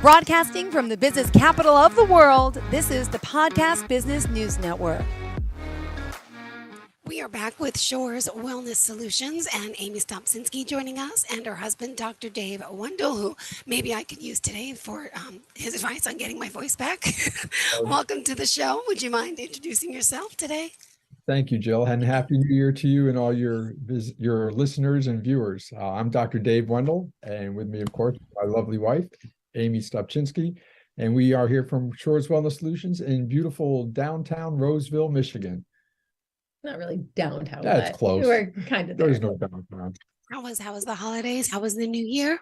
Broadcasting from the business capital of the world, this is the Podcast Business News Network. We are back with Shore's Wellness Solutions and Amy Stopczynski joining us and her husband, Dr. Dave Wendell, who maybe I could use today for his advice on getting my voice back. Welcome to the show. Would you mind introducing yourself today? Thank you, Jill, and Happy New Year to you and all your listeners and viewers. I'm Dr. Dave Wendell, and with me, of course, my lovely wife, Amy Stopczynski, and we are here from Shore's Wellness Solutions in beautiful downtown Roseville, Michigan. Not really downtown. That's close. We're kind of there. There's no downtown. How was the holidays? How was the new year?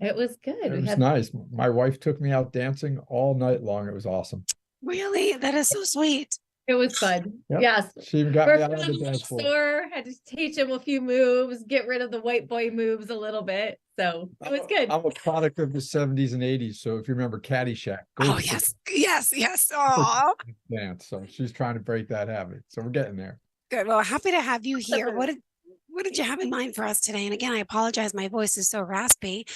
It was good. It was nice. My wife took me out dancing all night long. It was awesome. Really? That is so sweet. It was fun. Yep. Yes. She even got me out on the dance floor. Had to teach him a few moves, get rid of the white boy moves a little bit. So it was good. I'm a product of the 70s and 80s. So if you remember Caddyshack. Oh, yes. Oh, dance. So she's trying to break that habit. So we're getting there. good. Well, happy to have you here. What did you have in mind for us today? And again, I apologize. My voice is so raspy.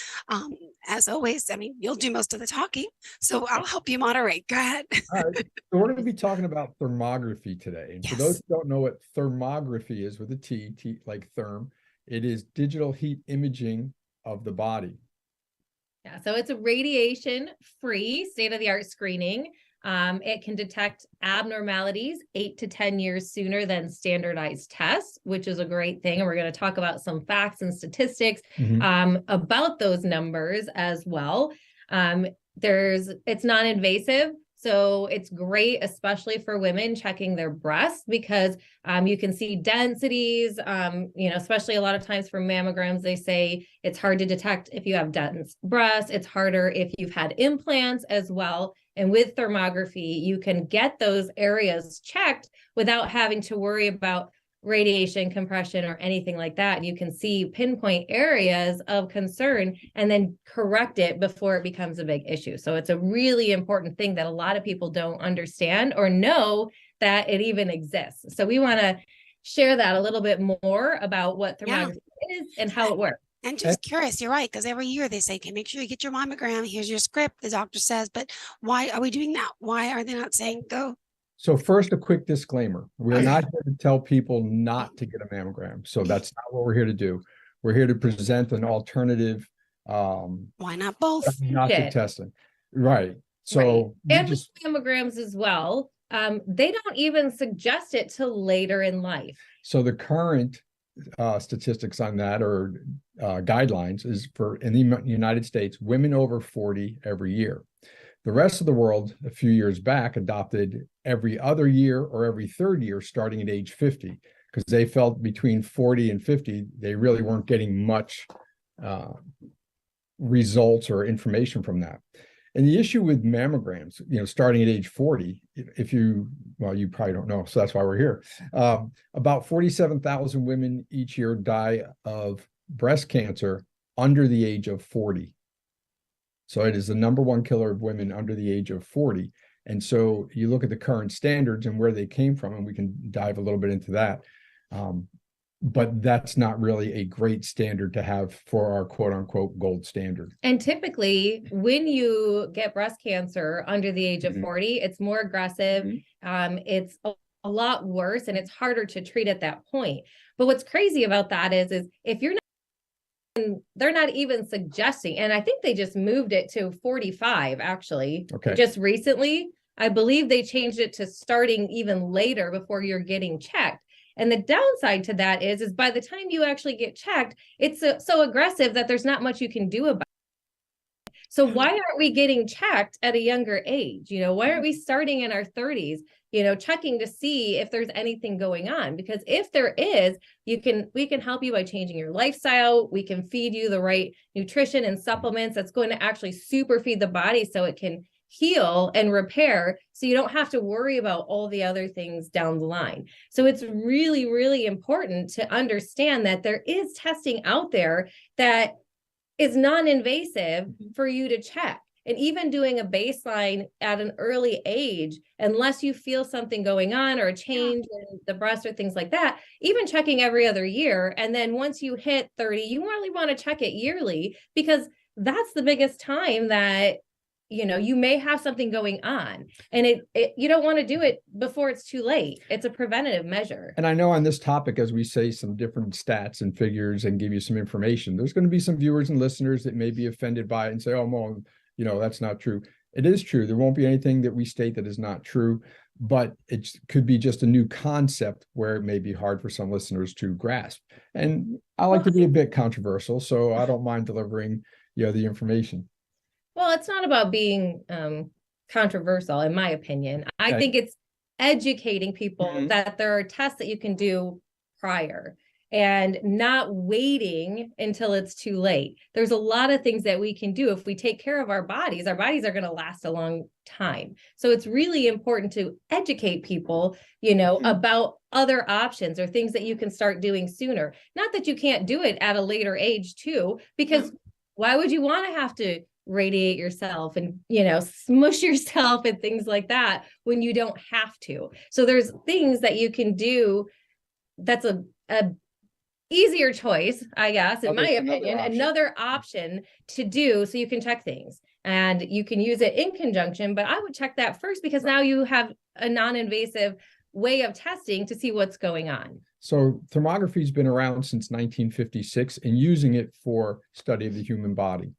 As always, I mean, you'll do most of the talking, so I'll help you moderate. Go ahead. All right. So we're going to be talking about thermography today. And for those who don't know what thermography is with a T like therm, it is digital heat imaging of the body. Yeah, so it's a radiation-free, state-of-the-art screening. It can detect abnormalities 8 to 10 years sooner than standardized tests, which is a great thing. And we're going to talk about some facts and statistics about those numbers as well. It's non-invasive. So it's great, especially for women checking their breasts, because you can see densities, especially a lot of times for mammograms, they say it's hard to detect if you have dense breasts. It's harder if you've had implants as well. And with thermography, you can get those areas checked without having to worry about radiation, compression, or anything like that. You can see pinpoint areas of concern and then correct it before it becomes a big issue. So it's a really important thing that a lot of people don't understand or know that it even exists. So we want to share that a little bit more about what thermography is and how it works. And just curious, you're right, because every year they say, okay, make sure you get your mammogram. Here's your script, the doctor says, but why are we doing that? Why are they not saying go? So first, a quick disclaimer. We're not here to tell people not to get a mammogram. So that's not what we're here to do. We're here to present an alternative. Why not both? Diagnostic testing. Right. So and with mammograms as well, they don't even suggest it till later in life. So the current statistics on that or guidelines is for in the United States, women over 40 every year. The rest of the world, a few years back, adopted every other year or every third year, starting at age 50, because they felt between 40 and 50, they really weren't getting much results or information from that. And the issue with mammograms, starting at age 40, you probably don't know, so that's why we're here. About 47,000 women each year die of breast cancer under the age of 40. So it is the number one killer of women under the age of 40. And so you look at the current standards and where they came from, and we can dive a little bit into that. But that's not really a great standard to have for our quote unquote gold standard. And typically when you get breast cancer under the age of 40, it's more aggressive. It's a lot worse and it's harder to treat at that point. But what's crazy about that is if you're they're not even suggesting, and I think they just moved it to 45 actually, just recently. I believe they changed it to starting even later before you're getting checked. And the downside to that is by the time you actually get checked, it's so aggressive that there's not much you can do about it. So why aren't we getting checked at a younger age? Why aren't we starting in our 30s, checking to see if there's anything going on? Because if there is, we can help you by changing your lifestyle. We can feed you the right nutrition and supplements that's going to actually super feed the body so it can heal and repair, so you don't have to worry about all the other things down the line. So it's really, really important to understand that there is testing out there that is non-invasive for you to check. And even doing a baseline at an early age, unless you feel something going on or a change in the breast or things like that, even checking every other year. And then once you hit 30, you really want to check it yearly, because that's the biggest time that you may have something going on, and you don't want to do it before it's too late. It's a preventative measure. And I know on this topic, as we say some different stats and figures and give you some information, there's going to be some viewers and listeners that may be offended by it and say, oh, well, that's not true. It is true. There won't be anything that we state that is not true, but it could be just a new concept where it may be hard for some listeners to grasp. And I like to be a bit controversial, so I don't mind delivering, the information. Well, it's not about being controversial, in my opinion. I think it's educating people that there are tests that you can do prior and not waiting until it's too late. There's a lot of things that we can do if we take care of our bodies. Our bodies are going to last a long time. So it's really important to educate people, about other options or things that you can start doing sooner. Not that you can't do it at a later age too, because why would you want to have to radiate yourself and, smush yourself and things like that when you don't have to? So there's things that you can do. That's a easier choice, I guess, in my opinion, another option to do, so you can check things and you can use it in conjunction. But I would check that first, because now you have a non-invasive way of testing to see what's going on. So thermography has been around since 1956 and using it for study of the human body.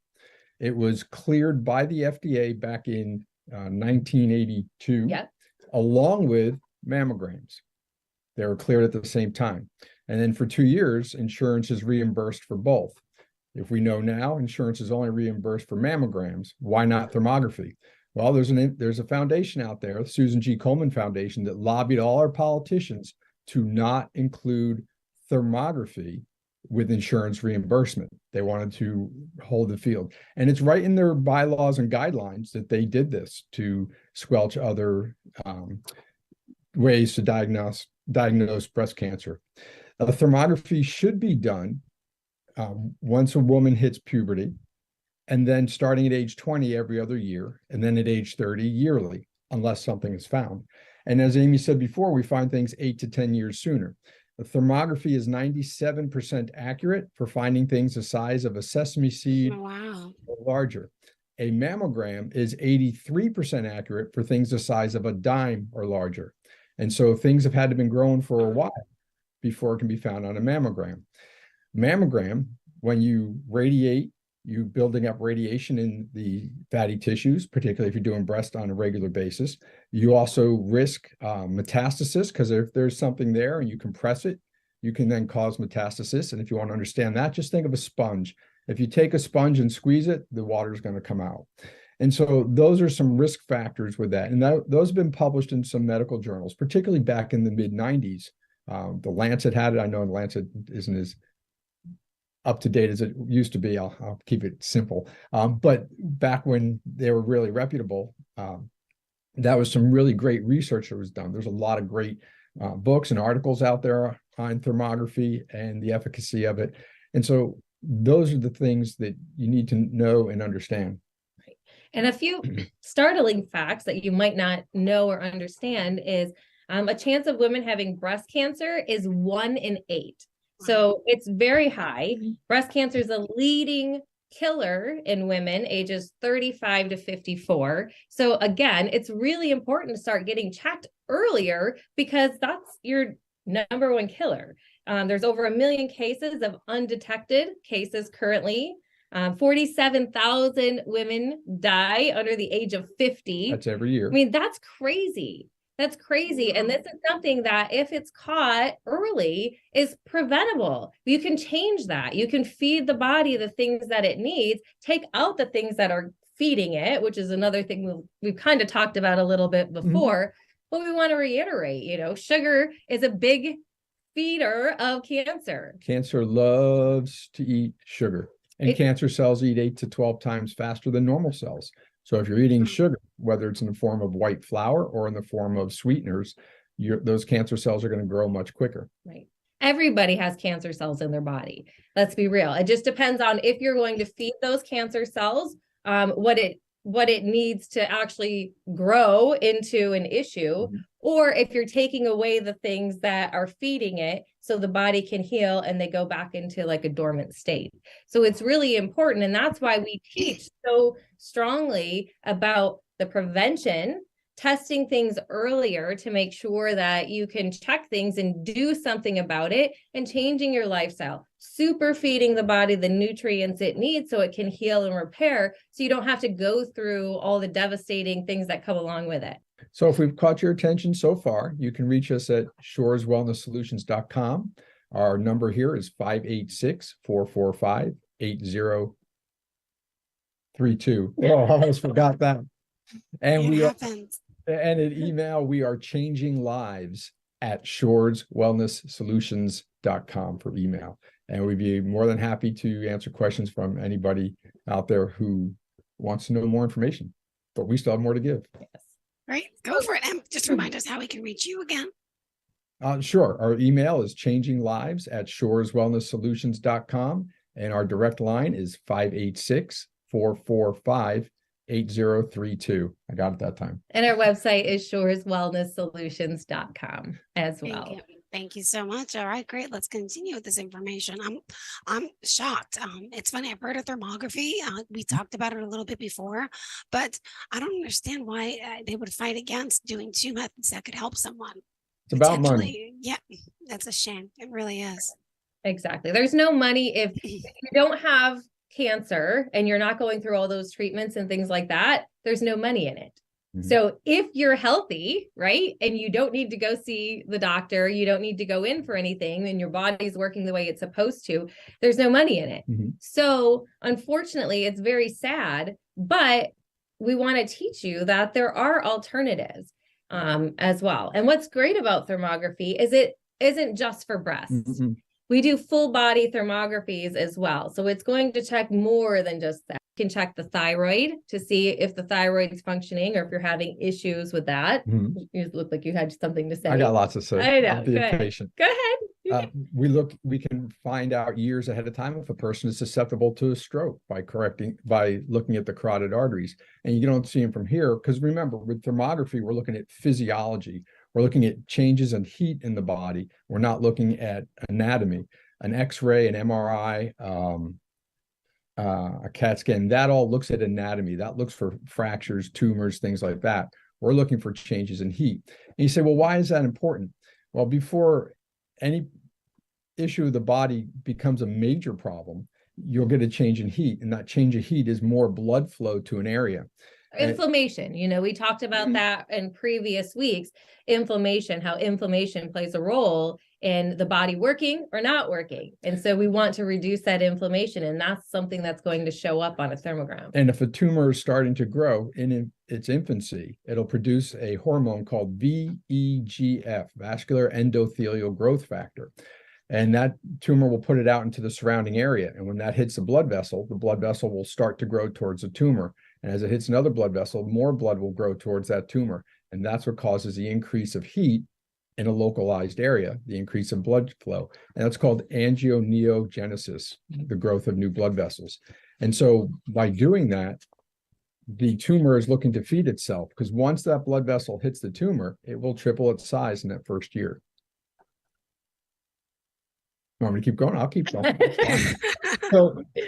It was cleared by the FDA back in 1982, along with mammograms. They were cleared at the same time. And then for 2 years, insurance is reimbursed for both. If we know now insurance is only reimbursed for mammograms, why not thermography? Well, there's a foundation out there, the Susan G. Komen Foundation, that lobbied all our politicians to not include thermography with insurance reimbursement. They wanted to hold the field. And it's right in their bylaws and guidelines that they did this to squelch other ways to diagnose breast cancer. Thermography should be done once a woman hits puberty, and then starting at age 20 every other year, and then at age 30 yearly, unless something is found. And as Amy said before, we find things 8 to 10 years sooner. The thermography is 97% accurate for finding things the size of a sesame seed or larger. A mammogram is 83% accurate for things the size of a dime or larger. And so things have had to have been grown for a while before it can be found on a mammogram. Mammogram, when you radiate, you're building up radiation in the fatty tissues, particularly if you're doing breast on a regular basis. You also risk metastasis, because if there's something there and you compress it, you can then cause metastasis. And if you want to understand that, just think of a sponge. If you take a sponge and squeeze it, the water is going to come out. And so those are some risk factors with that. And those have been published in some medical journals, particularly back in the mid-90s. The Lancet had it. I know the Lancet isn't as up to date as it used to be. I'll keep it simple. But back when they were really reputable, that was some really great research that was done. There's a lot of great books and articles out there on thermography and the efficacy of it. And so those are the things that you need to know and understand. Right. And a few startling facts that you might not know or understand is a chance of women having breast cancer is 1 in 8. So it's very high. Breast cancer is a leading killer in women ages 35 to 54. So again, it's really important to start getting checked earlier, because that's your number one killer. There's over 1 million cases of undetected cases currently. 47,000 women die under the age of 50. That's every year. I mean, that's crazy. That's crazy. And this is something that, if it's caught early, is preventable. You can change that. You can feed the body the things that it needs, take out the things that are feeding it, which is another thing we've kind of talked about a little bit before. But we want to reiterate, sugar is a big feeder of cancer. Cancer loves to eat sugar, and cancer cells eat 8 to 12 times faster than normal cells. So if you're eating sugar, whether it's in the form of white flour or in the form of sweeteners, those cancer cells are going to grow much quicker. Right. Everybody has cancer cells in their body. Let's be real. It just depends on if you're going to feed those cancer cells, what it what it needs to actually grow into an issue, or if you're taking away the things that are feeding it so the body can heal and they go back into like a dormant state. So it's really important. And that's why we teach so strongly about the prevention, testing things earlier to make sure that you can check things and do something about it, and changing your lifestyle, super feeding the body the nutrients it needs so it can heal and repair, so you don't have to go through all the devastating things that come along with it. So if we've caught your attention so far, you can reach us at shoreswellnesssolutions.com. Our number here is 586-445-8032. Oh, I almost forgot that. And we happens. And an email, we are changing lives at shoreswellnesssolutions.com for email. And we'd be more than happy to answer questions from anybody out there who wants to know more information. But we still have more to give. Yes. Right, go for it. And just remind us how we can reach you again. Sure. Our email is changinglives@shoreswellnesssolutions.com. And our direct line is 586-445-8032. I got it that time. And our website is shoreswellnesssolutions.com as well. Thank you so much. All right, great. Let's continue with this information. I'm shocked. It's funny. I've heard of thermography. We talked about it a little bit before, but I don't understand why they would fight against doing two methods that could help someone. It's about money. Yeah, that's a shame. It really is. Exactly. There's no money if you don't have cancer and you're not going through all those treatments and things like that. There's no money in it. So if you're healthy, right, and you don't need to go see the doctor, you don't need to go in for anything, and your body's working the way it's supposed to, there's no money in it. So unfortunately, it's very sad, but we want to teach you that there are alternatives as well. And what's great about thermography is it isn't just for breasts. We do full body thermographies as well. So it's going to check more than just that. You can check the thyroid to see if the thyroid is functioning or if you're having issues with that. You look like you had something to say. I got lots to say. I know. I'll be patient. Go ahead. We can find out years ahead of time if a person is susceptible to a stroke by looking at the carotid arteries. And you don't see them from here because remember, with thermography, we're looking at physiology. We're looking at changes in heat in the body. We're not looking at anatomy. An X-ray, an MRI, a CAT scan, that all looks at anatomy. That looks for fractures, tumors, things like that. We're looking for changes in heat. And you say, well, why is that important? Well, before any issue of the body becomes a major problem, you'll get a change in heat. And that change of heat is more blood flow to an area. Inflammation, we talked about that in previous weeks. Inflammation, how inflammation plays a role in the body working or not working. And so we want to reduce that inflammation. And that's something that's going to show up on a thermogram. And if a tumor is starting to grow in its infancy, it'll produce a hormone called VEGF, vascular endothelial growth factor. And that tumor will put it out into the surrounding area. And when that hits the blood vessel will start to grow towards the tumor. And as it hits another blood vessel, more blood will grow towards that tumor. And that's what causes the increase of heat in a localized area, the increase of blood flow. And that's called angioneogenesis, the growth of new blood vessels. And so by doing that, the tumor is looking to feed itself because once that blood vessel hits the tumor, it will triple its size in that first year. You want me to keep going? I'll keep going.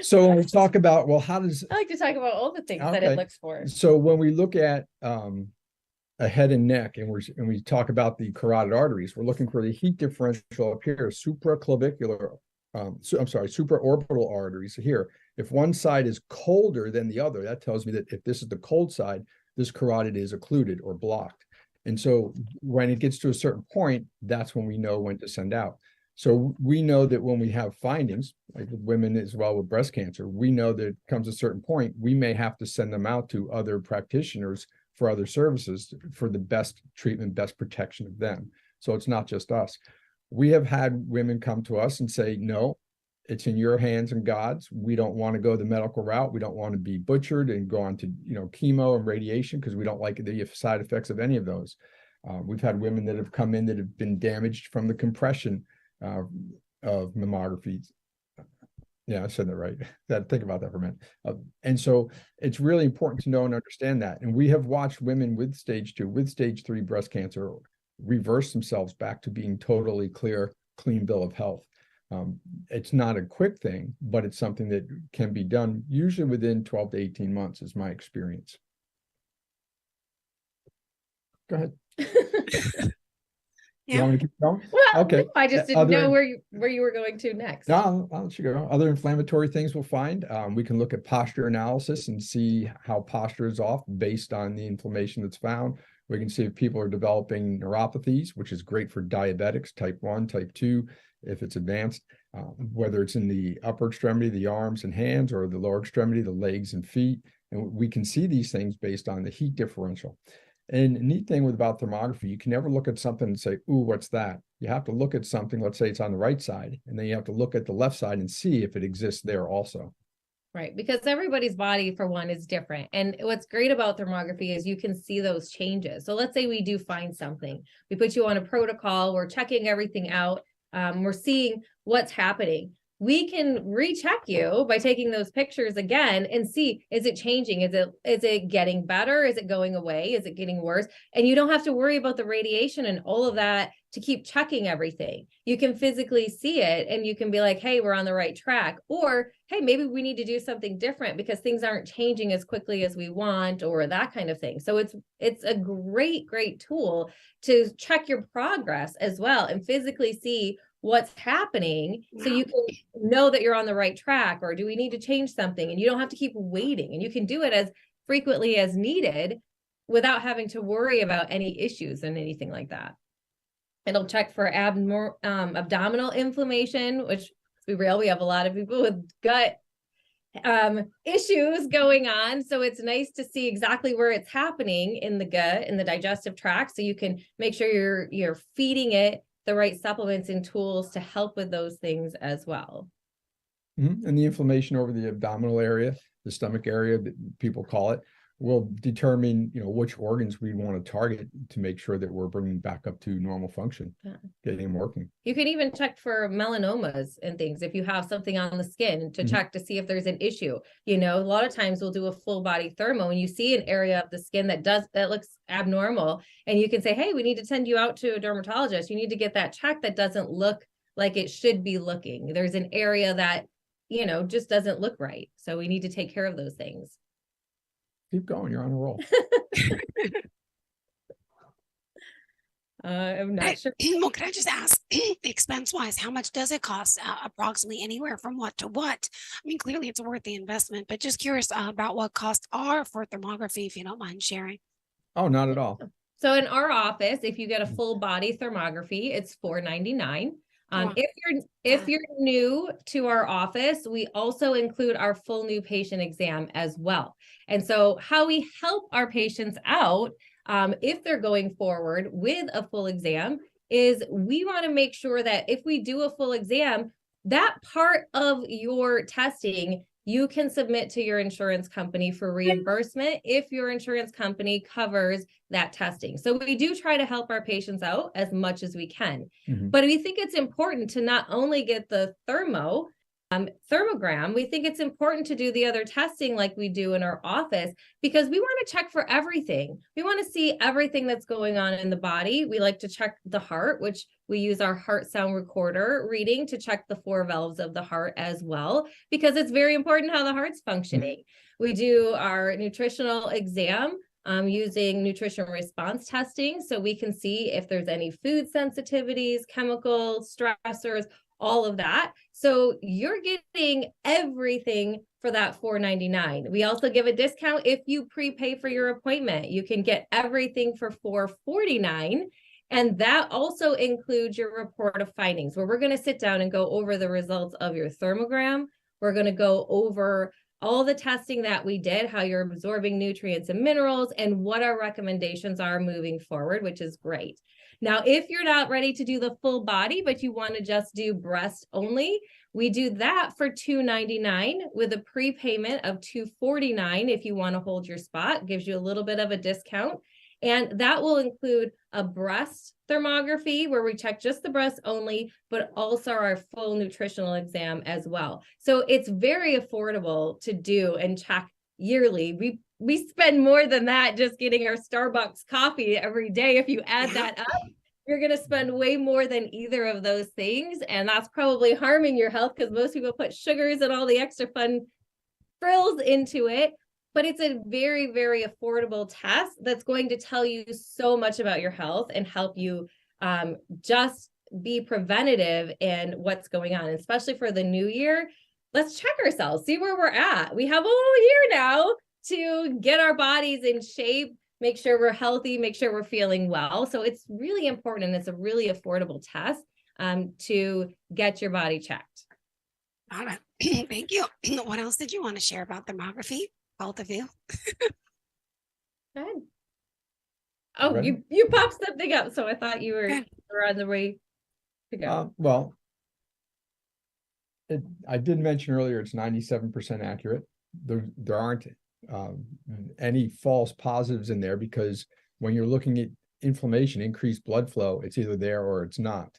So when we talk about, well, how does... I like to talk about all the things that it looks for. So when we look at a head and neck and we talk about the carotid arteries, we're looking for the heat differential up here, supraclavicular, supraorbital arteries here. If one side is colder than the other, that tells me that if this is the cold side, this carotid is occluded or blocked. And so when it gets to a certain point, that's when we know when to send out. So we know that when we have findings, like with women as well with breast cancer, we know that it comes a certain point, we may have to send them out to other practitioners for other services for the best treatment, best protection of them. So it's not just us. We have had women come to us and say, no, it's in your hands and God's. We don't want to go the medical route. We don't want to be butchered and go on to chemo and radiation because we don't like the side effects of any of those. We've had women that have come in that have been damaged from the compression of mammography Yeah, I said that right. Think about that for a minute. And so it's really important to know and understand that. And we have watched women with stage 2, with stage 3 breast cancer reverse themselves back to being totally clear, clean bill of health. It's not a quick thing, but it's something that can be done usually within 12 to 18 months is my experience. Go ahead. You want me to keep going? Well, Okay. no, I just didn't know where you were going to next. No, I'll let you go. Other inflammatory things we'll find. We can look at posture analysis and see how posture is off based on the inflammation that's found. We can see if people are developing neuropathies, which is great for diabetics, type 1, type 2, if it's advanced, whether it's in the upper extremity, the arms and hands, or the lower extremity, the legs and feet. And we can see these things based on the heat differential. And the neat thing about thermography, you can never look at something and say, ooh, what's that? You have to look at something, let's say it's on the right side, and then you have to look at the left side and see if it exists there also. Right, because everybody's body, for one, is different. And what's great about thermography is you can see those changes. So let's say we do find something. We put you on a protocol, we're checking everything out, we're seeing what's happening. We can recheck you by taking those pictures again and see, is it changing? Is it getting better? Is it going away? Is it getting worse? And you don't have to worry about the radiation and all of that to keep checking everything. You can physically see it and you can be like, hey, we're on the right track. Or, hey, maybe we need to do something different because things aren't changing as quickly as we want, or that kind of thing. So it's a great, great tool to check your progress as well and physically see what's happening, so you can know that you're on the right track, or do we need to change something? And you don't have to keep waiting, and you can do it as frequently as needed without having to worry about any issues and anything like that. It'll check for abdominal inflammation, which, to be real, we have a lot of people with gut issues going on. So it's nice to see exactly where it's happening in the gut, in the digestive tract, so you can make sure you're feeding it the right supplements and tools to help with those things as well. And the inflammation over the abdominal area, the stomach area, that people call it, will determine, which organs we want to target to make sure that we're bringing back up to normal function, getting them working. You can even check for melanomas and things if you have something on the skin to check to see if there's an issue. A lot of times we'll do a full body thermo and you see an area of the skin that looks abnormal, and you can say, hey, we need to send you out to a dermatologist. You need to get that checked. That doesn't look like it should be looking. There's an area that, just doesn't look right. So we need to take care of those things. Keep going. You're on a roll. I'm not sure. Well, can I just ask, expense-wise, how much does it cost approximately, anywhere from what to what? I mean, clearly it's worth the investment, but just curious about what costs are for thermography, if you don't mind sharing. Oh, not at all. So in our office, if you get a full body thermography, it's $4.99. Wow. If you're new to our office, we also include our full new patient exam as well. And so how we help our patients out, if they're going forward with a full exam, is we want to make sure that if we do a full exam, that part of your testing you can submit to your insurance company for reimbursement if your insurance company covers that testing. So we do try to help our patients out as much as we can. But we think it's important to not only get the thermogram, we think it's important to do the other testing like we do in our office, because we want to check for everything. We want to see everything that's going on in the body. We like to check the heart, which we use our heart sound recorder reading to check the 4 valves of the heart as well, because it's very important how the heart's functioning. We do our nutritional exam using nutrition response testing, so we can see if there's any food sensitivities, chemical stressors, all of that. So you're getting everything for that $4.99. We also give a discount if you prepay for your appointment. You can get everything for $4.49. And that also includes your report of findings, where we're going to sit down and go over the results of your thermogram. We're going to go over all the testing that we did, how you're absorbing nutrients and minerals, and what our recommendations are moving forward, which is great. Now, if you're not ready to do the full body, but you want to just do breast only, we do that for $2.99 with a prepayment of $2.49 if you want to hold your spot. Gives you a little bit of a discount. And that will include a breast thermography where we check just the breast only, but also our full nutritional exam as well. So it's very affordable to do and check yearly. We spend more than that just getting our Starbucks coffee every day. If you add that up, you're going to spend way more than either of those things. And that's probably harming your health because most people put sugars and all the extra fun frills into it. But it's a very, very affordable test that's going to tell you so much about your health and help you just be preventative in what's going on, especially for the new year. Let's check ourselves, see where we're at. We have a whole year now to get our bodies in shape, make sure we're healthy, make sure we're feeling well. So it's really important. And it's a really affordable test to get your body checked. All right. Thank you. What else did you want to share about thermography, both of you? Good. Oh, you popped something up, so I thought you were on the way to go. Well, I did mention earlier it's 97% accurate. There aren't any false positives in there because when you're looking at inflammation, increased blood flow, it's either there or it's not.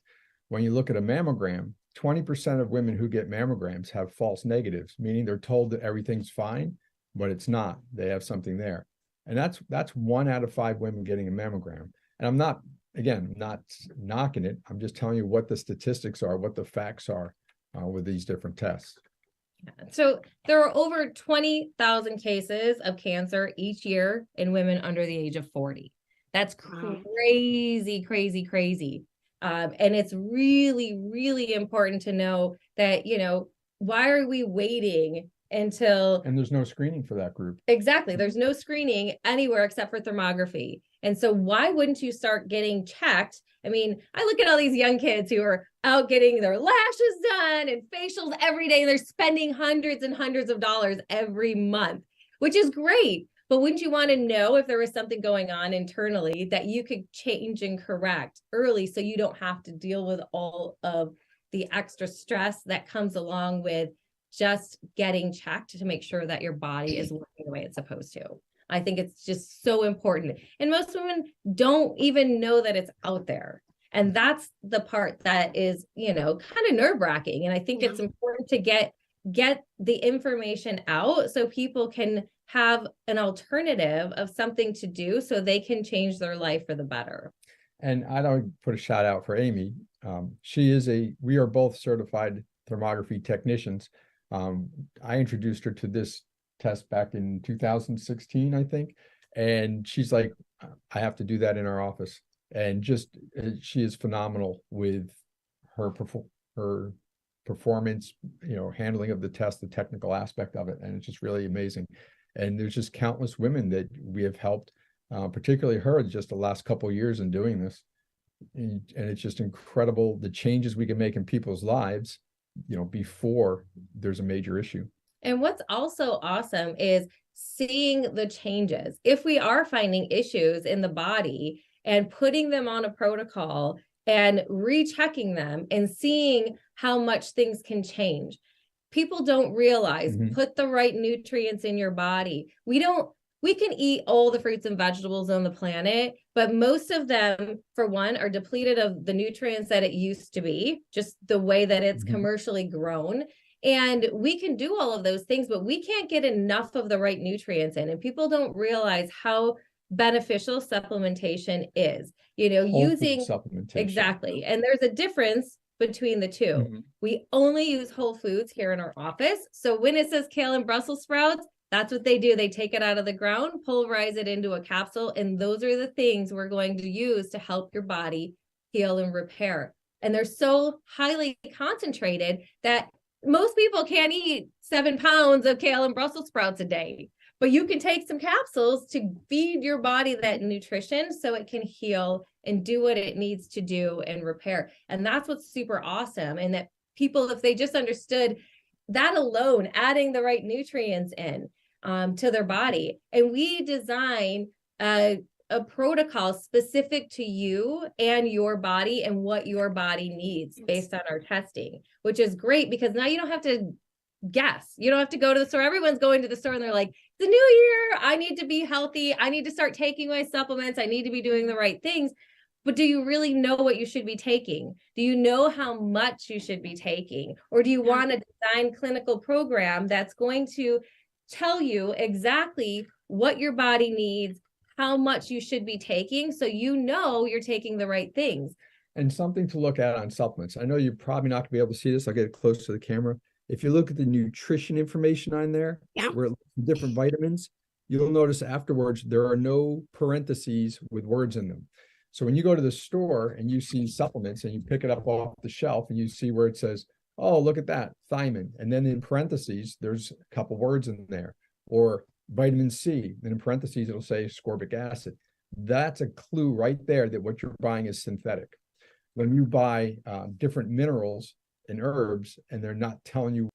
When you look at a mammogram, 20% of women who get mammograms have false negatives, meaning they're told that everything's fine, but it's not. They have something there. And that's 1 out of 5 women getting a mammogram. And I'm not knocking it. I'm just telling you what the statistics are, what the facts are with these different tests. So there are over 20,000 cases of cancer each year in women under the age of 40. That's crazy, crazy, crazy. And it's really, really important to know that, why are we waiting until... And there's no screening for that group. Exactly. There's no screening anywhere except for thermography. And so why wouldn't you start getting checked? I mean, I look at all these young kids who are out getting their lashes done and facials every day. And they're spending hundreds and hundreds of dollars every month, which is great. But wouldn't you want to know if there was something going on internally that you could change and correct early so you don't have to deal with all of the extra stress that comes along with just getting checked to make sure that your body is working the way it's supposed to? I think it's just so important. And most women don't even know that it's out there. And that's the part that is, kind of nerve-wracking. And I think it's important to get the information out so people can have an alternative of something to do so they can change their life for the better. And I don't put a shout out for Amy. We are both certified thermography technicians. I introduced her to this test back in 2016, I think. And she's like, I have to do that in our office. And she is phenomenal with her performance, handling of the test, the technical aspect of it. And it's just really amazing. And there's just countless women that we have helped, particularly her, just the last couple of years in doing this. And it's just incredible the changes we can make in people's lives, before there's a major issue. And what's also awesome is seeing the changes. If we are finding issues in the body and putting them on a protocol and rechecking them and seeing how much things can change. People don't realize, put the right nutrients in your body. We can eat all the fruits and vegetables on the planet, but most of them, for one, are depleted of the nutrients that it used to be, just the way that it's commercially grown. And we can do all of those things, but we can't get enough of the right nutrients in. And people don't realize how beneficial supplementation is, using supplementation. Exactly. And there's a difference between the two. We only use whole foods here in our office. So when it says kale and Brussels sprouts, that's what they do. They take it out of the ground, pulverize it into a capsule. And those are the things we're going to use to help your body heal and repair. And they're so highly concentrated that most people can't eat 7 pounds of kale and Brussels sprouts a day. But you can take some capsules to feed your body that nutrition so it can heal and do what it needs to do and repair. And that's what's super awesome. And that people, if they just understood that alone, adding the right nutrients in to their body. And we design a protocol specific to you and your body and what your body needs based on our testing, which is great because now you don't have to guess. You don't have to go to the store. Everyone's going to the store and they're like, the new year, I need to be healthy. I need to start taking my supplements. I need to be doing the right things. But do you really know what you should be taking? Do you know how much you should be taking? Or do you want a design clinical program that's going to tell you exactly what your body needs, how much you should be taking, so you know you're taking the right things? And something to look at on supplements. I know you're probably not going to be able to see this. I'll get it close to the camera. If you look at the nutrition information on there, where it lists different vitamins, you'll notice afterwards there are no parentheses with words in them. So when you go to the store and you see supplements and you pick it up off the shelf and you see where it says, oh, look at that, thiamine. And then in parentheses, there's a couple words in there. Or vitamin C. And in parentheses, it'll say ascorbic acid. That's a clue right there that what you're buying is synthetic. When you buy different minerals and herbs and they're not telling you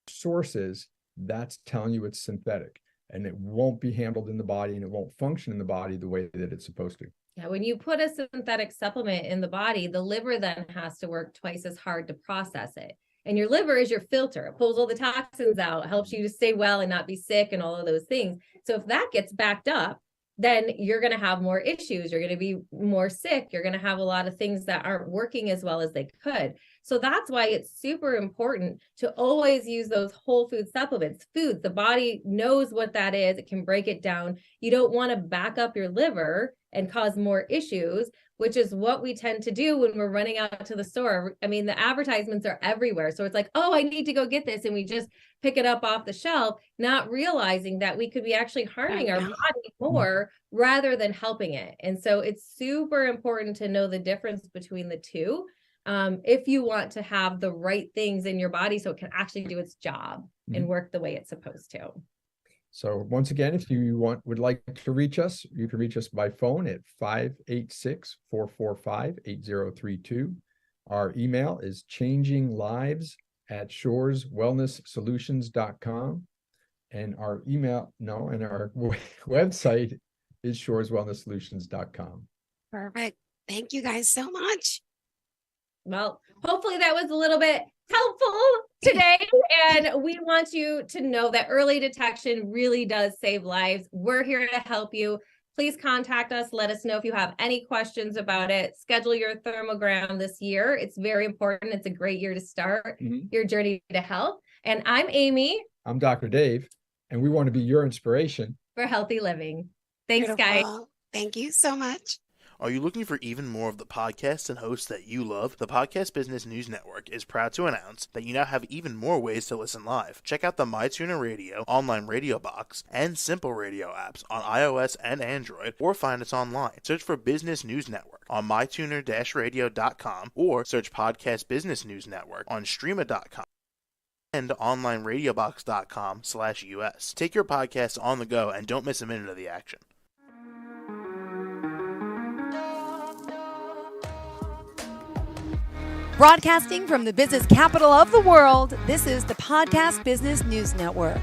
sources, that's telling you it's synthetic. And it won't be handled in the body and it won't function in the body the way that it's supposed to. Yeah, when you put a synthetic supplement in the body, the liver then has to work twice as hard to process it. And your liver is your filter. It pulls all the toxins out, helps you to stay well and not be sick and all of those things. So if that gets backed up, then you're going to have more issues. You're going to be more sick. You're going to have a lot of things that aren't working as well as they could. So that's why it's super important to always use those whole food supplements. Foods, the body knows what that is. It can break it down. You don't want to back up your liver and cause more issues, which is what we tend to do when we're running out to the store. I mean, the advertisements are everywhere. So it's like, oh, I need to go get this. And we just pick it up off the shelf, not realizing that we could be actually harming our body more rather than helping it. And so it's super important to know the difference between the two. If you want to have the right things in your body so it can actually do its job and work the way it's supposed to. So once again, if you would like to reach us, you can reach us by phone at 586-445-8032. Our email is changinglives@shoreswellnesssolutions.com. And our website is shoreswellnesssolutions.com. Perfect. Thank you guys so much. Well, hopefully that was a little bit helpful today. And we want you to know that early detection really does save lives. We're here to help you. Please contact us. Let us know if you have any questions about it. Schedule your thermogram this year. It's very important. It's a great year to start your journey to health. And I'm Amy. I'm Dr. Dave, and we want to be your inspiration for healthy living. Thanks, Beautiful. guys. Thank you so much. Are you looking for even more of the podcasts and hosts that you love? The Podcast Business News Network is proud to announce that you now have even more ways to listen live. Check out the MyTuner Radio, online radio box, and Simple Radio apps on iOS and Android, or find us online. Search for Business News Network on mytuner-radio.com or search Podcast Business News Network on streama.com and onlineradiobox.com/US. Take your podcast on the go and don't miss a minute of the action. Broadcasting from the business capital of the world, this is the Podcast Business News Network.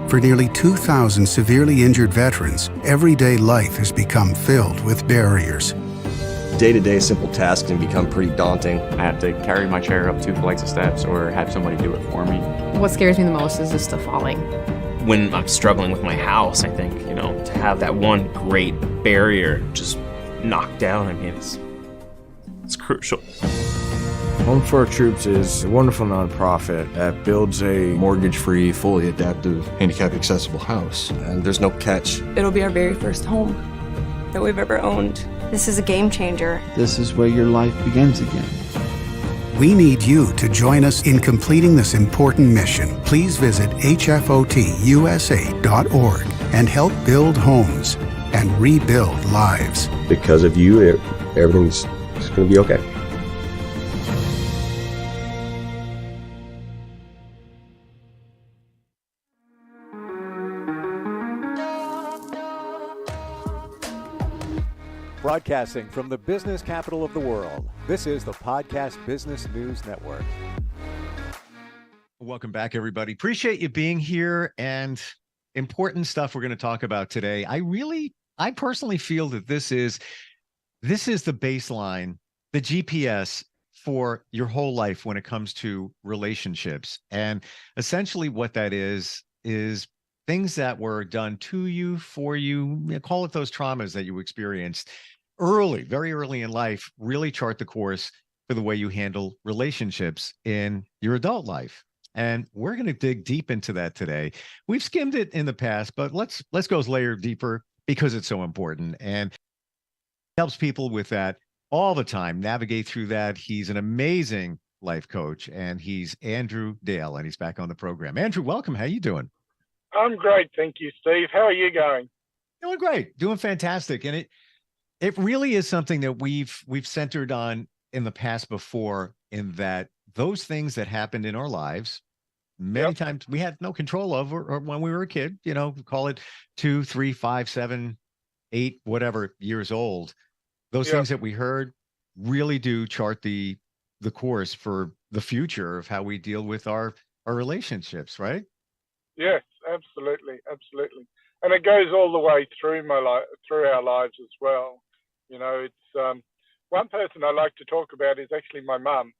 For nearly 2,000 severely injured veterans, everyday life has become filled with barriers. Day-to-day simple tasks can become pretty daunting. I have to carry my chair up 2 flights of steps or have somebody do it for me. What scares me the most is just the falling. When I'm struggling with my house, I think, to have that one great barrier just knocked down, it's crucial. Home for Our Troops is a wonderful nonprofit that builds a mortgage-free, fully adaptive, handicap-accessible house. And there's no catch. It'll be our very first home that we've ever owned. This is a game changer. This is where your life begins again. We need you to join us in completing this important mission. Please visit hfotusa.org and help build homes and rebuild lives. Because of you, everything's going to be okay. Broadcasting from the business capital of the world, this is the Podcast Business News Network. Welcome back, everybody. Appreciate you being here, and important stuff we're going to talk about today. I personally feel that this is the baseline, the GPS for your whole life when it comes to relationships. And essentially what that is things that were done to you, for you, call it those traumas that you experienced early, very early in life, really chart the course for the way you handle relationships in your adult life. And we're going to dig deep into that today. We've skimmed it in the past, but let's go a layer deeper because it's so important and helps people with that all the time, navigate through that. He's an amazing life coach, and he's Andrew Dale, and he's back on the program. Andrew, welcome. How you doing? I'm great, thank you, Steve. How are you going? Doing great, doing fantastic. And it really is something that we've centered on in the past before, in that those things that happened in our lives, many times we had no control of, or when we were a kid, call it 2, 3, 5, 7, 8, whatever years old. Those things that we heard really do chart the course for the future of how we deal with our relationships, right? Yes, absolutely, absolutely. And it goes all the way through through our lives as well. It's one person I like to talk about is actually my mum,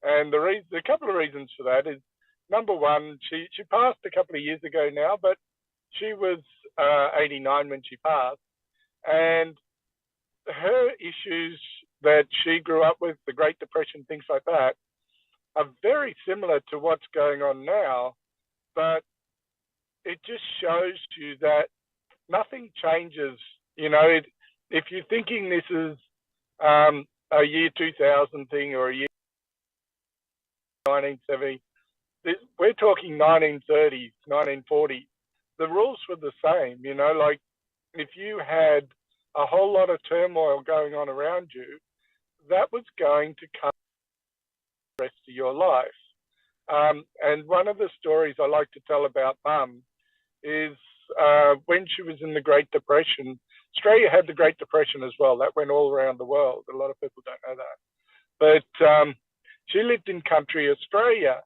and a couple of reasons for that is, number one, she passed a couple of years ago now, but she was 89 when she passed, and her issues that she grew up with, the Great Depression, things like that, are very similar to what's going on now, but it just shows you that nothing changes. If you're thinking this is a year 2000 thing or a year 1970, we're talking 1930s, 1940s. The rules were the same, like if you had a whole lot of turmoil going on around you, that was going to come the rest of your life. And one of the stories I like to tell about Mum is when she was in the Great Depression. Australia had the Great Depression as well. That went all around the world. A lot of people don't know that. But she lived in country Australia,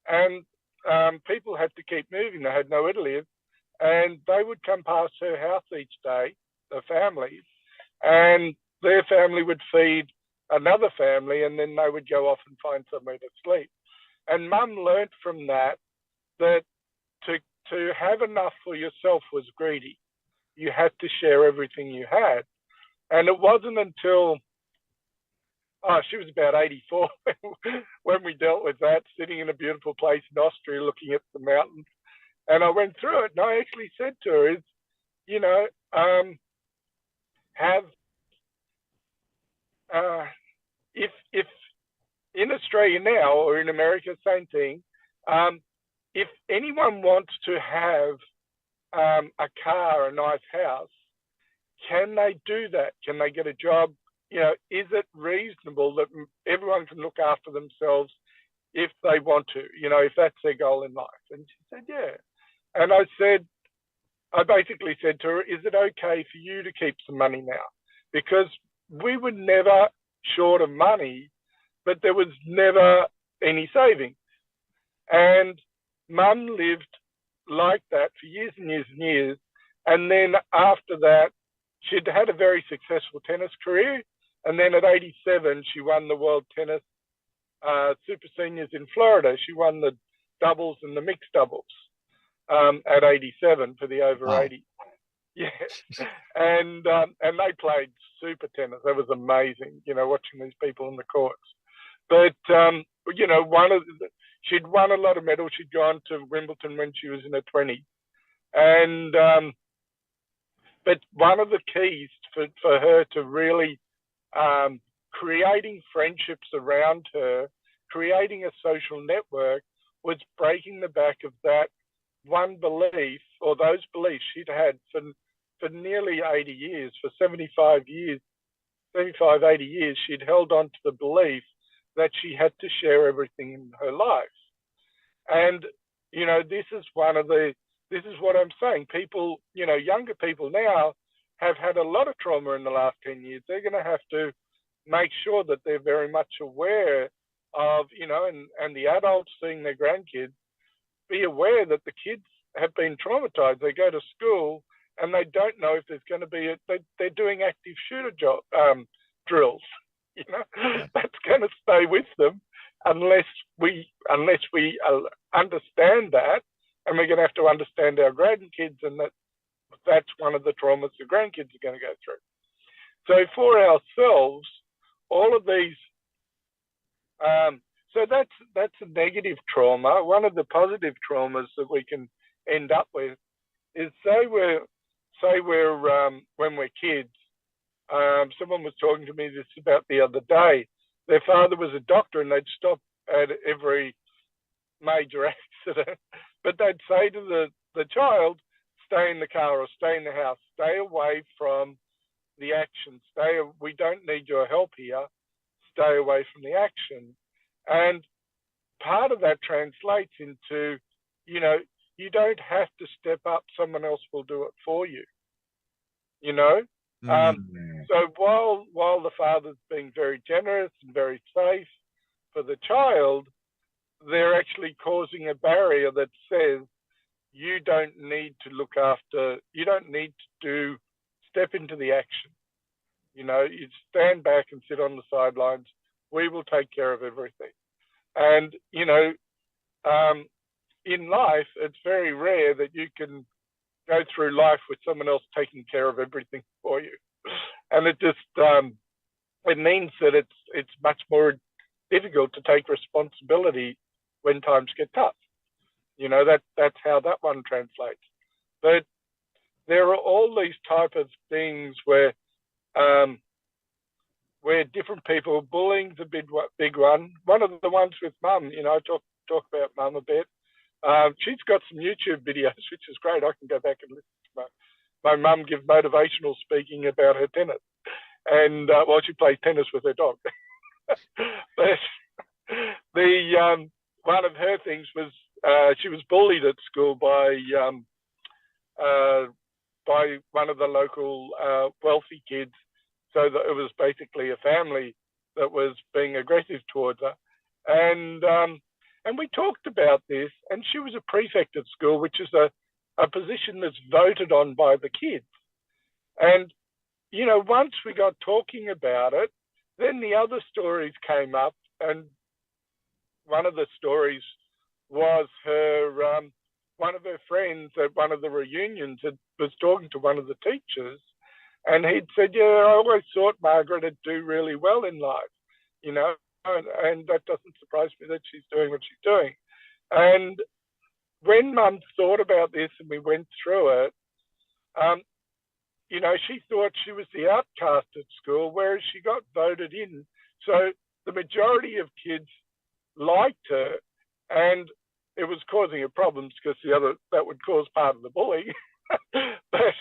and people had to keep moving. They had nowhere to live, and they would come past her house each day, the families, and their family would feed another family, and then they would go off and find somewhere to sleep. And Mum learnt from that to have enough for yourself was greedy. You had to share everything you had. And it wasn't until she was about 84 when we dealt with that, sitting in a beautiful place in Austria looking at the mountains. And I went through it, and I actually said to her, if in Australia now or in America, same thing, if anyone wants to have a car, a nice house, can they do that? Can they get a job? Is it reasonable that everyone can look after themselves if they want to, if that's their goal in life? And she said, yeah. And I basically said to her, is it okay for you to keep some money now? Because we were never short of money, but there was never any savings. And Mum lived like that for years and years and years. And then after that, she'd had a very successful tennis career. And then at 87, she won the World Tennis Super Seniors in Florida. She won the doubles and the mixed doubles at 87 for the over 80. Yeah. And they played super tennis. That was amazing, watching these people in the courts. But, she'd won a lot of medals. She'd gone to Wimbledon when she was in her 20s. And, but one of the keys for her to really creating friendships around her, creating a social network, was breaking the back of that one belief, or those beliefs she'd had for nearly 80 years, for 75 years, 80 years, she'd held on to the belief that she had to share everything in her life. And, this is what I'm saying. People, younger people now have had a lot of trauma in the last 10 years. They're going to have to make sure that they're very much aware of, and the adults seeing their grandkids, be aware that the kids have been traumatized. They go to school and they don't know if there's going to be they're doing active shooter drills. You know, that's going to stay with them unless we understand that, and we're going to have to understand our grandkids, and that's one of the traumas the grandkids are going to go through. So for ourselves, all of these, so that's a negative trauma. One of the positive traumas that we can end up with is say we're when we're kids. Someone was talking to me this about the other day. Their father was a doctor, and they'd stop at every major accident, but they'd say to the child, "Stay in the car or stay in the house. Stay away from the action. We don't need your help here. Stay away from the action." And part of that translates into, you don't have to step up. Someone else will do it for you. So while the father's being very generous and very safe for the child, they're actually causing a barrier that says you don't need to look after, you don't need to step into the action. You stand back and sit on the sidelines. We will take care of everything. And, in life, it's very rare that you can go through life with someone else taking care of everything for you. And it just, it means that it's much more difficult to take responsibility when times get tough. That's how that one translates. But there are all these type of things where different people, bullying's a big one. One of the ones with mum, I talk about mum a bit. She's got some YouTube videos, which is great. I can go back and listen to my mum give motivational speaking about her tennis, and while she plays tennis with her dog. But one of her things was she was bullied at school by one of the local wealthy kids, so that it was basically a family that was being aggressive towards her. And we talked about this, and she was a prefect at school, which is a position that's voted on by the kids. And, once we got talking about it, then the other stories came up, and one of the stories was one of her friends at one of the reunions was talking to one of the teachers, and he'd said, "Yeah, I always thought Margaret would do really well in life, and that doesn't surprise me that she's doing what she's doing." And when Mum thought about this and we went through it, she thought she was the outcast at school, whereas she got voted in. So the majority of kids liked her, and it was causing her problems because that would cause part of the bullying. But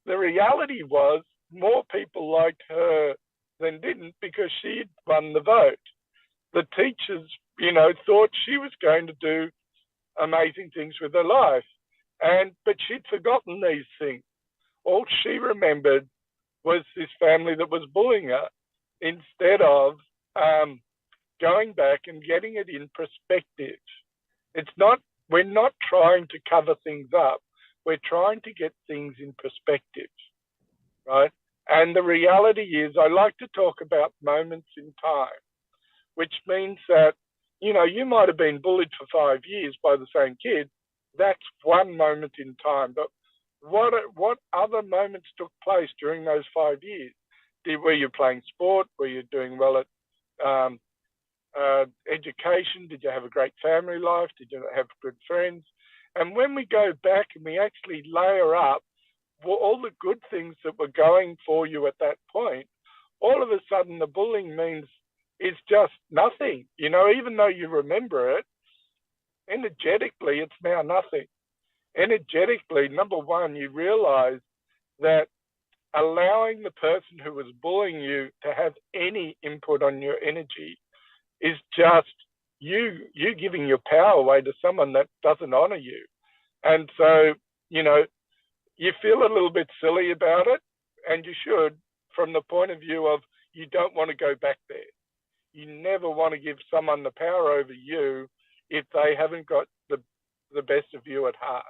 the reality was more people liked her than didn't, because she'd won the vote. The teachers, thought she was going to do amazing things with her life, but she'd forgotten these things. All she remembered was this family that was bullying her, instead of going back and getting it in perspective. We're not trying to cover things up. We're trying to get things in perspective, right? And the reality is, I like to talk about moments in time, which means that, you might have been bullied for 5 years by the same kid. That's one moment in time. But what other moments took place during those 5 years? Were you playing sport? Were you doing well at education? Did you have a great family life? Did you have good friends? And when we go back and we actually layer up all the good things that were going for you at that point, all of a sudden the bullying means it's just nothing. Even though you remember it, energetically, it's now nothing. Energetically, number one, you realize that allowing the person who was bullying you to have any input on your energy is just you giving your power away to someone that doesn't honor you. And so, you feel a little bit silly about it, and you should, from the point of view of you don't want to go back there. You never want to give someone the power over you if they haven't got the best of you at heart.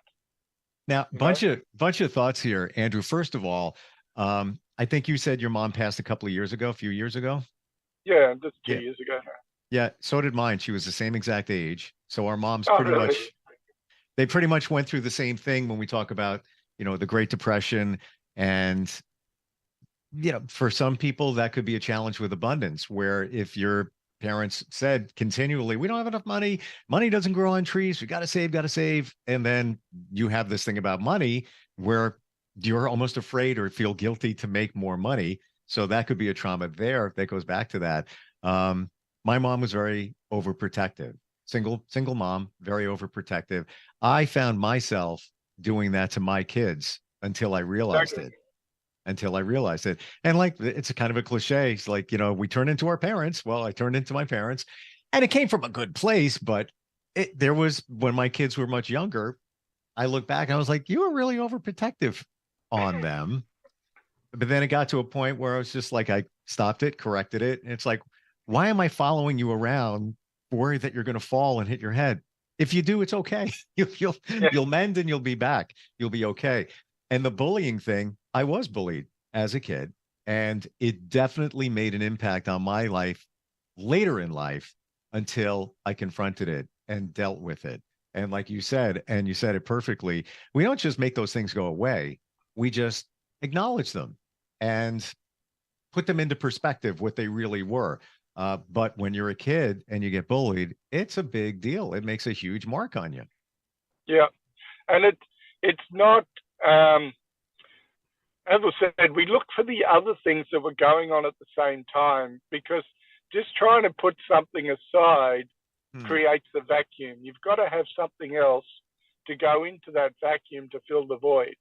Now, bunch of thoughts here, Andrew. First of all, I think you said your mom passed a few years ago. Yeah, just 2 Yeah. years ago now. Yeah, so did mine. She was the same exact age. So our moms Oh, pretty really? much, they pretty much went through the same thing when we talk about, the Great Depression. And, for some people, that could be a challenge with abundance, where if your parents said continually, we don't have enough money, money doesn't grow on trees, we got to save, got to save. And then you have this thing about money where you're almost afraid or feel guilty to make more money. So that could be a trauma there that goes back to that. My mom was very overprotective, single mom, very overprotective. I found myself doing that to my kids until I realized it. And like, it's a kind of a cliche. It's like, we turn into our parents. Well, I turned into my parents, and it came from a good place, but there was, when my kids were much younger, I look back and I was like, you were really overprotective on them. But then it got to a point where I was just like, I stopped it, corrected it. And it's like, why am I following you around, worried that you're going to fall and hit your head? If you do, it's okay. You'll mend and you'll be back. You'll be okay. And the bullying thing, I was bullied as a kid, and it definitely made an impact on my life later in life until I confronted it and dealt with it. And like you said, and you said it perfectly, we don't just make those things go away. We just acknowledge them and put them into perspective, what they really were. But when you're a kid and you get bullied, it's a big deal. It makes a huge mark on you. Yeah, and it's not. As I said, we look for the other things that were going on at the same time, because just trying to put something aside creates the vacuum. You've got to have something else to go into that vacuum to fill the void.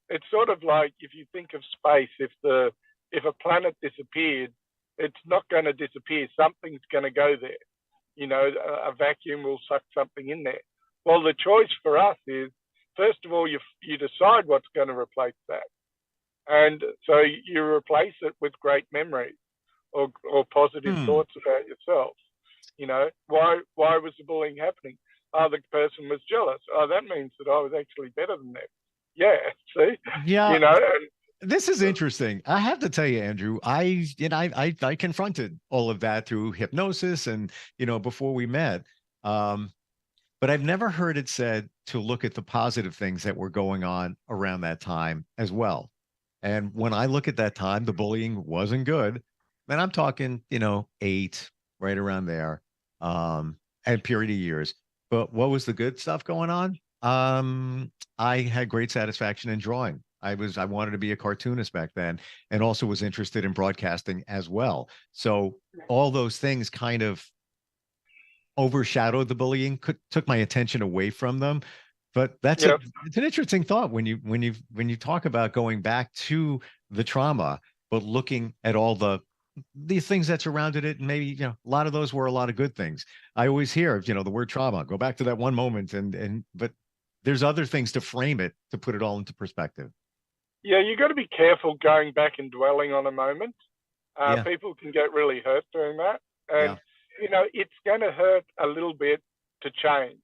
It's sort of like, if you think of space, if a planet disappeared, it's not going to disappear. Something's going to go there. A vacuum will suck something in there. Well, the choice for us is, first of all, you decide what's going to replace that. And so you replace it with great memories or positive thoughts about yourself. Why was the bullying happening? Oh, the person was jealous. Oh, that means that I was actually better than them. Yeah, see? Yeah. This is interesting. I have to tell you, Andrew, I confronted all of that through hypnosis and, before we met. But I've never heard it said to look at the positive things that were going on around that time as well. And when I look at that time, the bullying wasn't good. And I'm talking, 8, right around there, and period of years. But what was the good stuff going on? I had great satisfaction in drawing. I wanted to be a cartoonist back then, and also was interested in broadcasting as well. So all those things kind of overshadowed the bullying, took my attention away from them. But it's an interesting thought when you talk about going back to the trauma, but looking at all the things that surrounded it, and maybe a lot of those were a lot of good things. I always hear the word trauma, go back to that one moment, but there's other things to frame it, to put it all into perspective. Yeah, you got to be careful going back and dwelling on a moment. People can get really hurt doing that, and it's going to hurt a little bit to change.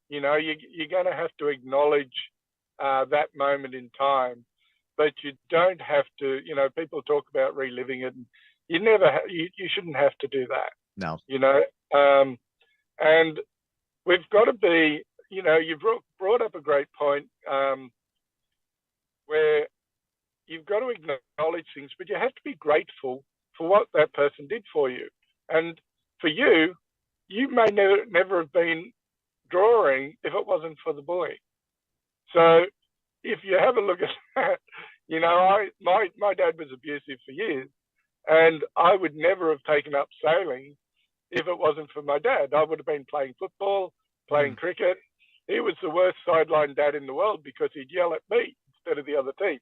You're going to have to acknowledge that moment in time, but you don't have to. People talk about reliving it, and you shouldn't have to do that. No. And we've got to be. You've brought up a great point where you've got to acknowledge things, but you have to be grateful for what that person did for you. And for you, you may never have been drawing if it wasn't for the bullying. So if you have a look at that, my dad was abusive for years, and I would never have taken up sailing if it wasn't for my dad. I would have been playing football, playing cricket. He was the worst sideline dad in the world because he'd yell at me instead of the other team.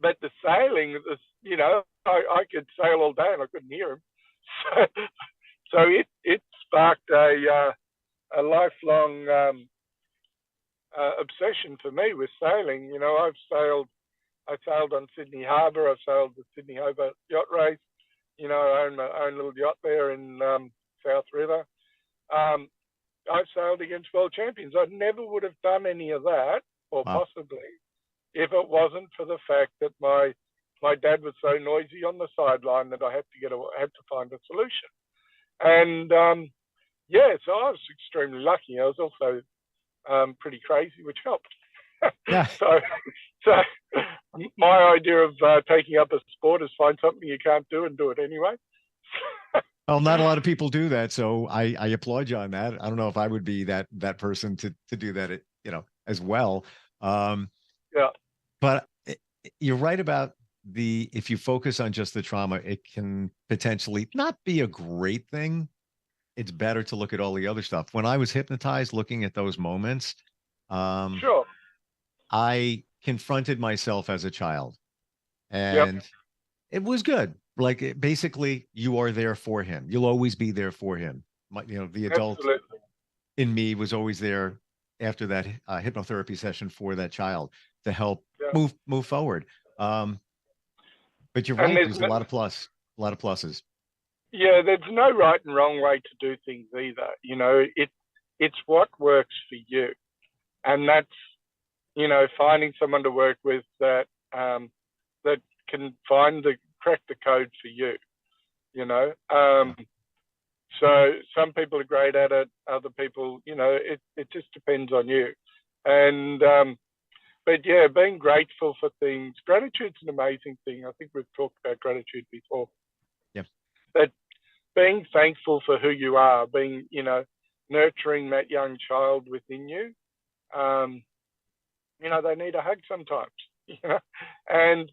But the sailing, I could sail all day and I couldn't hear him. So it sparked a lifelong obsession for me with sailing. I sailed on Sydney Harbour. I sailed the Sydney Hobart yacht race. I own my own little yacht there in South River. I've sailed against world champions. I never would have done any of that, or possibly, if it wasn't for the fact that my my dad was so noisy on the sideline that I had to find a solution. And yeah, so I was extremely lucky. I was also pretty crazy, which helped. Yeah. So my idea of taking up a sport is find something you can't do and do it anyway. Well, not a lot of people do that, so I applaud you on that. I don't know if I would be that person to do that, as well. Yeah. But you're right about if you focus on just the trauma, it can potentially not be a great thing. It's better to look at all the other stuff. When I was hypnotized, looking at those moments, Sure. I confronted myself as a child, and it was good. Like basically, you are there for him. You'll always be there for him. The adult in me was always there after that hypnotherapy session for that child to help move forward. But you're right. There's a lot of pluses. Yeah, there's no right and wrong way to do things either. It's what works for you, and that's finding someone to work with that that can crack the code for you. So some people are great at it. Other people, it just depends on you. And but yeah, being grateful for things. Gratitude's an amazing thing. I think we've talked about gratitude before. Yeah. But being thankful for who you are, being, nurturing that young child within you. They need a hug sometimes, and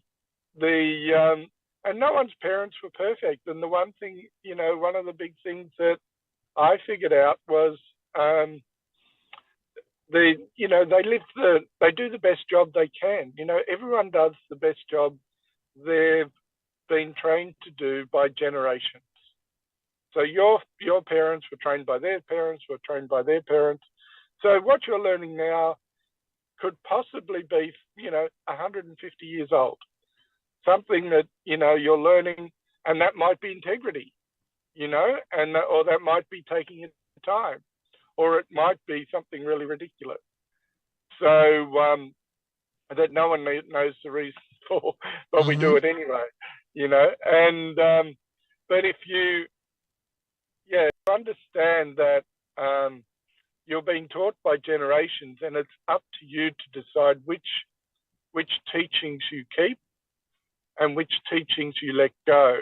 and no one's parents were perfect. And the one thing, one of the big things that I figured out was, they do the best job they can. Everyone does the best job they've been trained to do by generations. So your parents were trained by their parents, were trained by their parents. So what you're learning now could possibly be, 150 years old. Something that, you're learning, and that might be integrity, or that might be taking your time, or it might be something really ridiculous. So that no one knows the reason for, but we do it anyway, and but if you understand that you're being taught by generations, and it's up to you to decide which teachings you keep and which teachings you let go.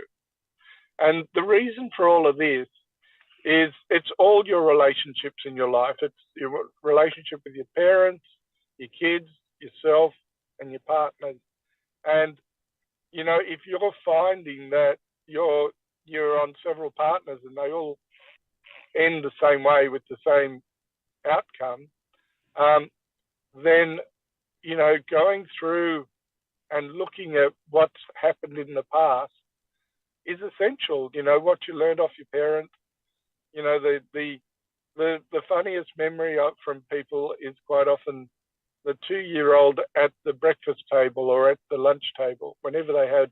And the reason for all of this is it's all your relationships in your life. It's your relationship with your parents, your kids, yourself, and your partners. And, if you're finding that you're on several partners and they all end the same way with the same outcome, then, going through and looking at what's happened in the past is essential. What you learned off your parents. The funniest memory from people is quite often the 2-year-old at the breakfast table or at the lunch table, whenever they had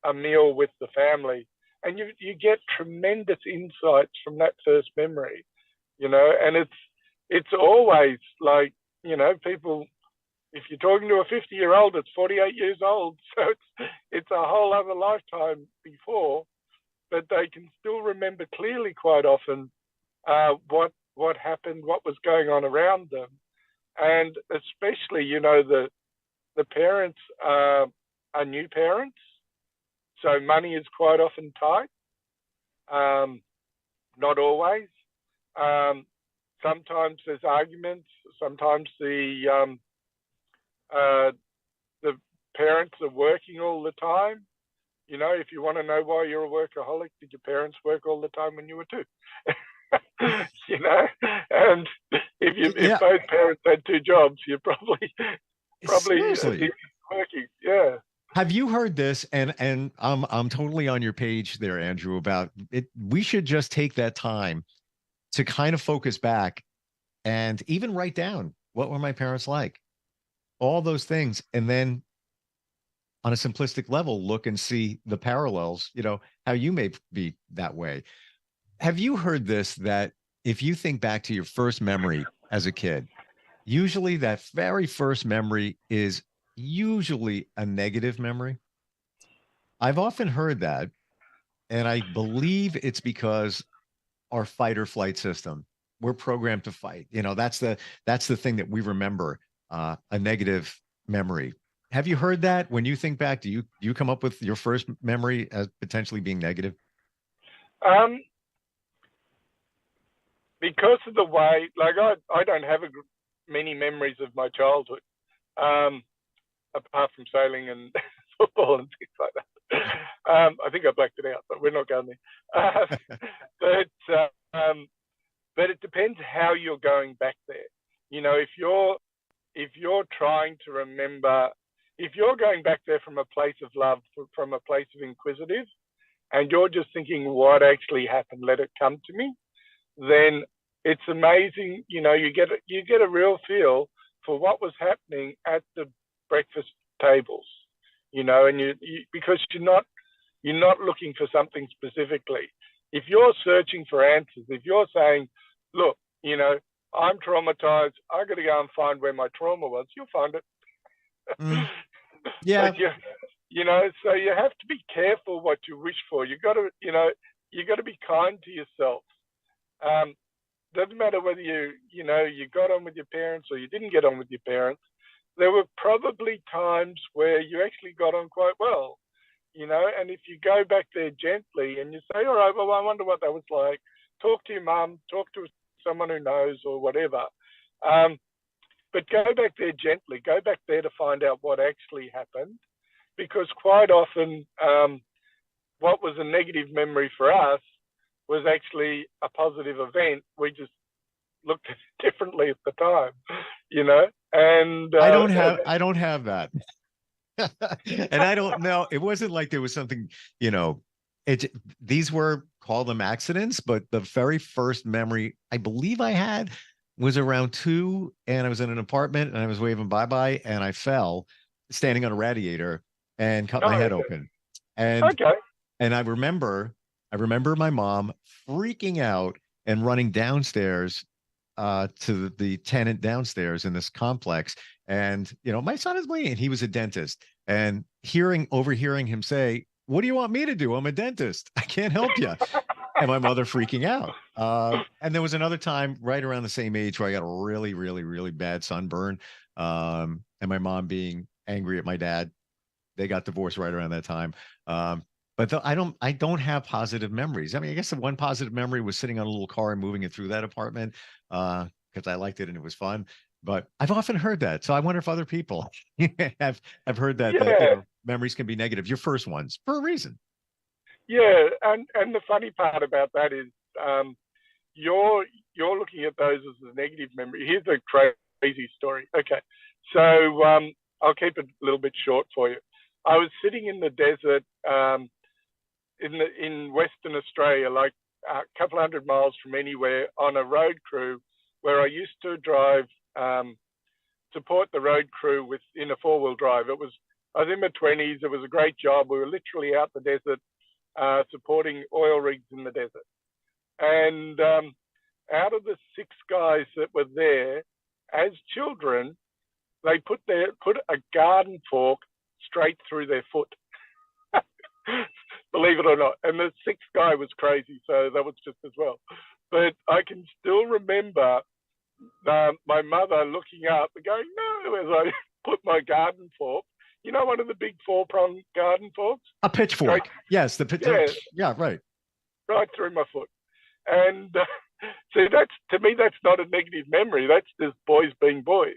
a meal with the family. And you get tremendous insights from that first memory, and it's always like, people, if you're talking to a 50-year-old, it's 48 years old. So it's a whole other lifetime before, but they can still remember clearly quite often what happened, what was going on around them. And especially, the parents are new parents. So money is quite often tight. Not always. Sometimes there's arguments. Sometimes the parents are working all the time. If you want to know why you're a workaholic, did your parents work all the time when you were 2? And if both parents had 2 jobs, you're probably Seriously. working. Yeah. Have you heard this? And I'm totally on your page there, Andrew, about it. We should just take that time to kind of focus back and even write down, what were my parents like? All those things. And then on a simplistic level, look and see the parallels, how you may be that way. Have you heard this, that if you think back to your first memory as a kid, usually that very first memory is usually a negative memory? I've often heard that, and I believe it's because our fight or flight system, we're programmed to fight. That's the thing that we remember, a negative memory. Have you heard that? When you think back, do you come up with your first memory as potentially being negative? Because of the way, like I don't have many memories of my childhood, apart from sailing and football and things like that. I think I blacked it out, but we're not going there. But it depends how you're going back there. If you're trying to remember, if you're going back there from a place of love, from a place of inquisitive, and you're just thinking what actually happened, let it come to me, then it's amazing. You get a real feel for what was happening at the breakfast tables, and you because you're not looking for something specifically. If you're searching for answers, if you're saying, look, I'm traumatized, I got to go and find where my trauma was, you'll find it. Yeah. But so you have to be careful what you wish for. You got to be kind to yourself. Doesn't matter whether you got on with your parents or you didn't get on with your parents. There were probably times where you actually got on quite well, and if you go back there gently and you say, all right, well, I wonder what that was like. Talk to your mum, talk to someone who knows or whatever. But go back there gently. Go back there to find out what actually happened, because quite often what was a negative memory for us was actually a positive event. We just looked at it differently at the time, and I don't have that. And I don't know. It wasn't like there was something, these were, call them accidents, but the very first memory I believe I had was around 2, and I was in an apartment and I was waving bye-bye and I fell standing on a radiator and cut my head open. And I remember my mom freaking out and running downstairs to the tenant downstairs in this complex. And, my son is bleeding. He was a dentist, and overhearing him say, what do you want me to do? I'm a dentist. I can't help you. And my mother freaking out. And there was another time right around the same age where I got a really, really, really bad sunburn. And my mom being angry at my dad. They got divorced right around that time. But I don't have positive memories. I mean, I guess the one positive memory was sitting on a little car and moving it through that apartment because I liked it and it was fun. But I've often heard that. So I wonder if other people have heard that memories can be negative. Your first ones for a reason. Yeah, and the funny part about that is you're looking at those as a negative memory. Here's a crazy story. Okay, so I'll keep it a little bit short for you. I was sitting in the desert in Western Australia, like a couple hundred miles from anywhere, on a road crew where I used to drive, support the road crew in a 4-wheel drive. I was in my 20s. It was a great job. We were literally out in the desert supporting oil rigs in the desert. And out of the 6 guys that were there, as children, they put a garden fork straight through their foot. Believe it or not. And the 6th guy was crazy, so that was just as well. But I can still remember my mother looking up and going, no, as I put my garden fork, one of the big 4-prong garden forks? A pitchfork. Right. Yes, the pitchfork. Yeah, right. Right through my foot. And so to me, that's not a negative memory. That's just boys being boys.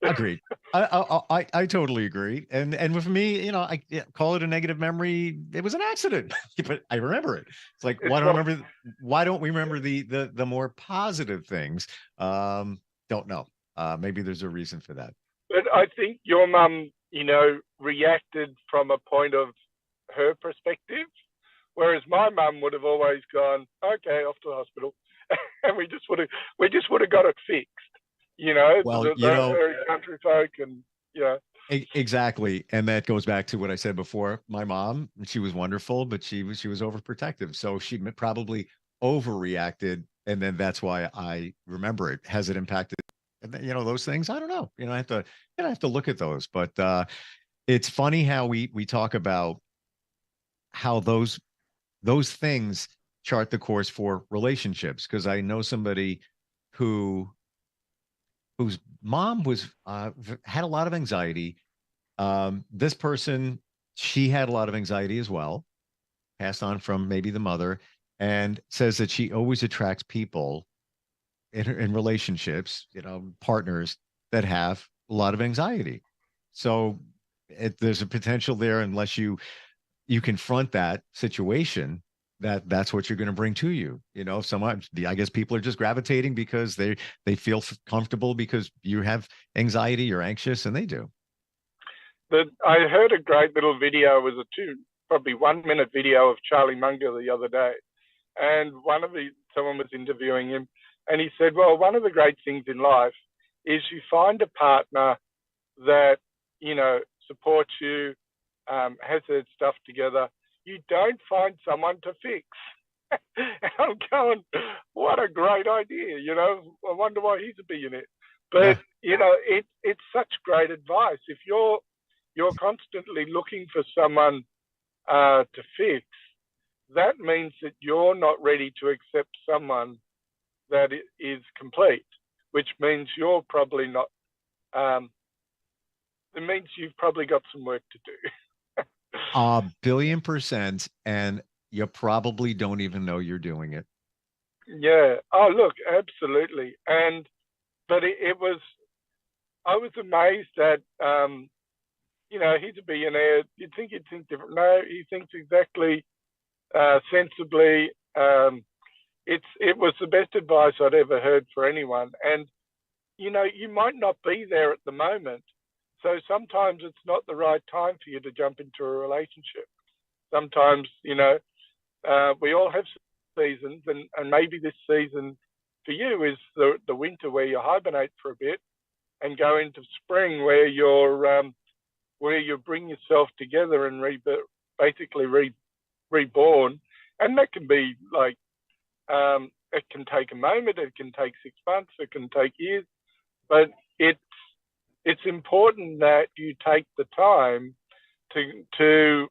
Agreed. I totally agree. And with me, I call it a negative memory. It was an accident, but I remember it. It's like, why don't we remember the more positive things? Don't know. Maybe there's a reason for that. But I think your mum, reacted from a point of her perspective, whereas my mum would have always gone, okay, off to the hospital, and we just would have got it fixed. Well, country folk, and exactly. And that goes back to what I said before. My mom, she was wonderful, but she was overprotective, so she probably overreacted, and then that's why I remember it. Has it impacted those things? I don't know. I have to look at those. But it's funny how we talk about how those things chart the course for relationships. Because I know somebody whose mom was had a lot of anxiety. This person, she had a lot of anxiety as well, passed on from maybe the mother, and says that she always attracts people in relationships, partners that have a lot of anxiety. So there's a potential there, unless you confront that situation, that's what you're going to bring to you. Sometimes I guess people are just gravitating because they feel comfortable because you have anxiety, you're anxious, and they do. I heard a great little video. It was probably 1 minute video of Charlie Munger the other day, and someone was interviewing him, and he said, well, one of the great things in life is you find a partner that supports you, has their stuff together. You don't find someone to fix. And I'm going, what a great idea. I wonder why he's a billionaire. But it's such great advice. If you're constantly looking for someone to fix, that means that you're not ready to accept someone that is complete, which means you're probably not. It means you've probably got some work to do. 1,000,000,000%, and you probably don't even know you're doing it. Yeah. Oh, look, absolutely. But I was amazed that, he's a billionaire. You'd think he'd think different. No, he thinks exactly sensibly. It was the best advice I'd ever heard for anyone. And, you might not be there at the moment. So sometimes it's not the right time for you to jump into a relationship. Sometimes, we all have seasons, and maybe this season for you is the winter where you hibernate for a bit and go into spring where you bring yourself together and basically reborn. And that can be like, it can take a moment, it can take 6 months, it can take years, but it's important that you take the time to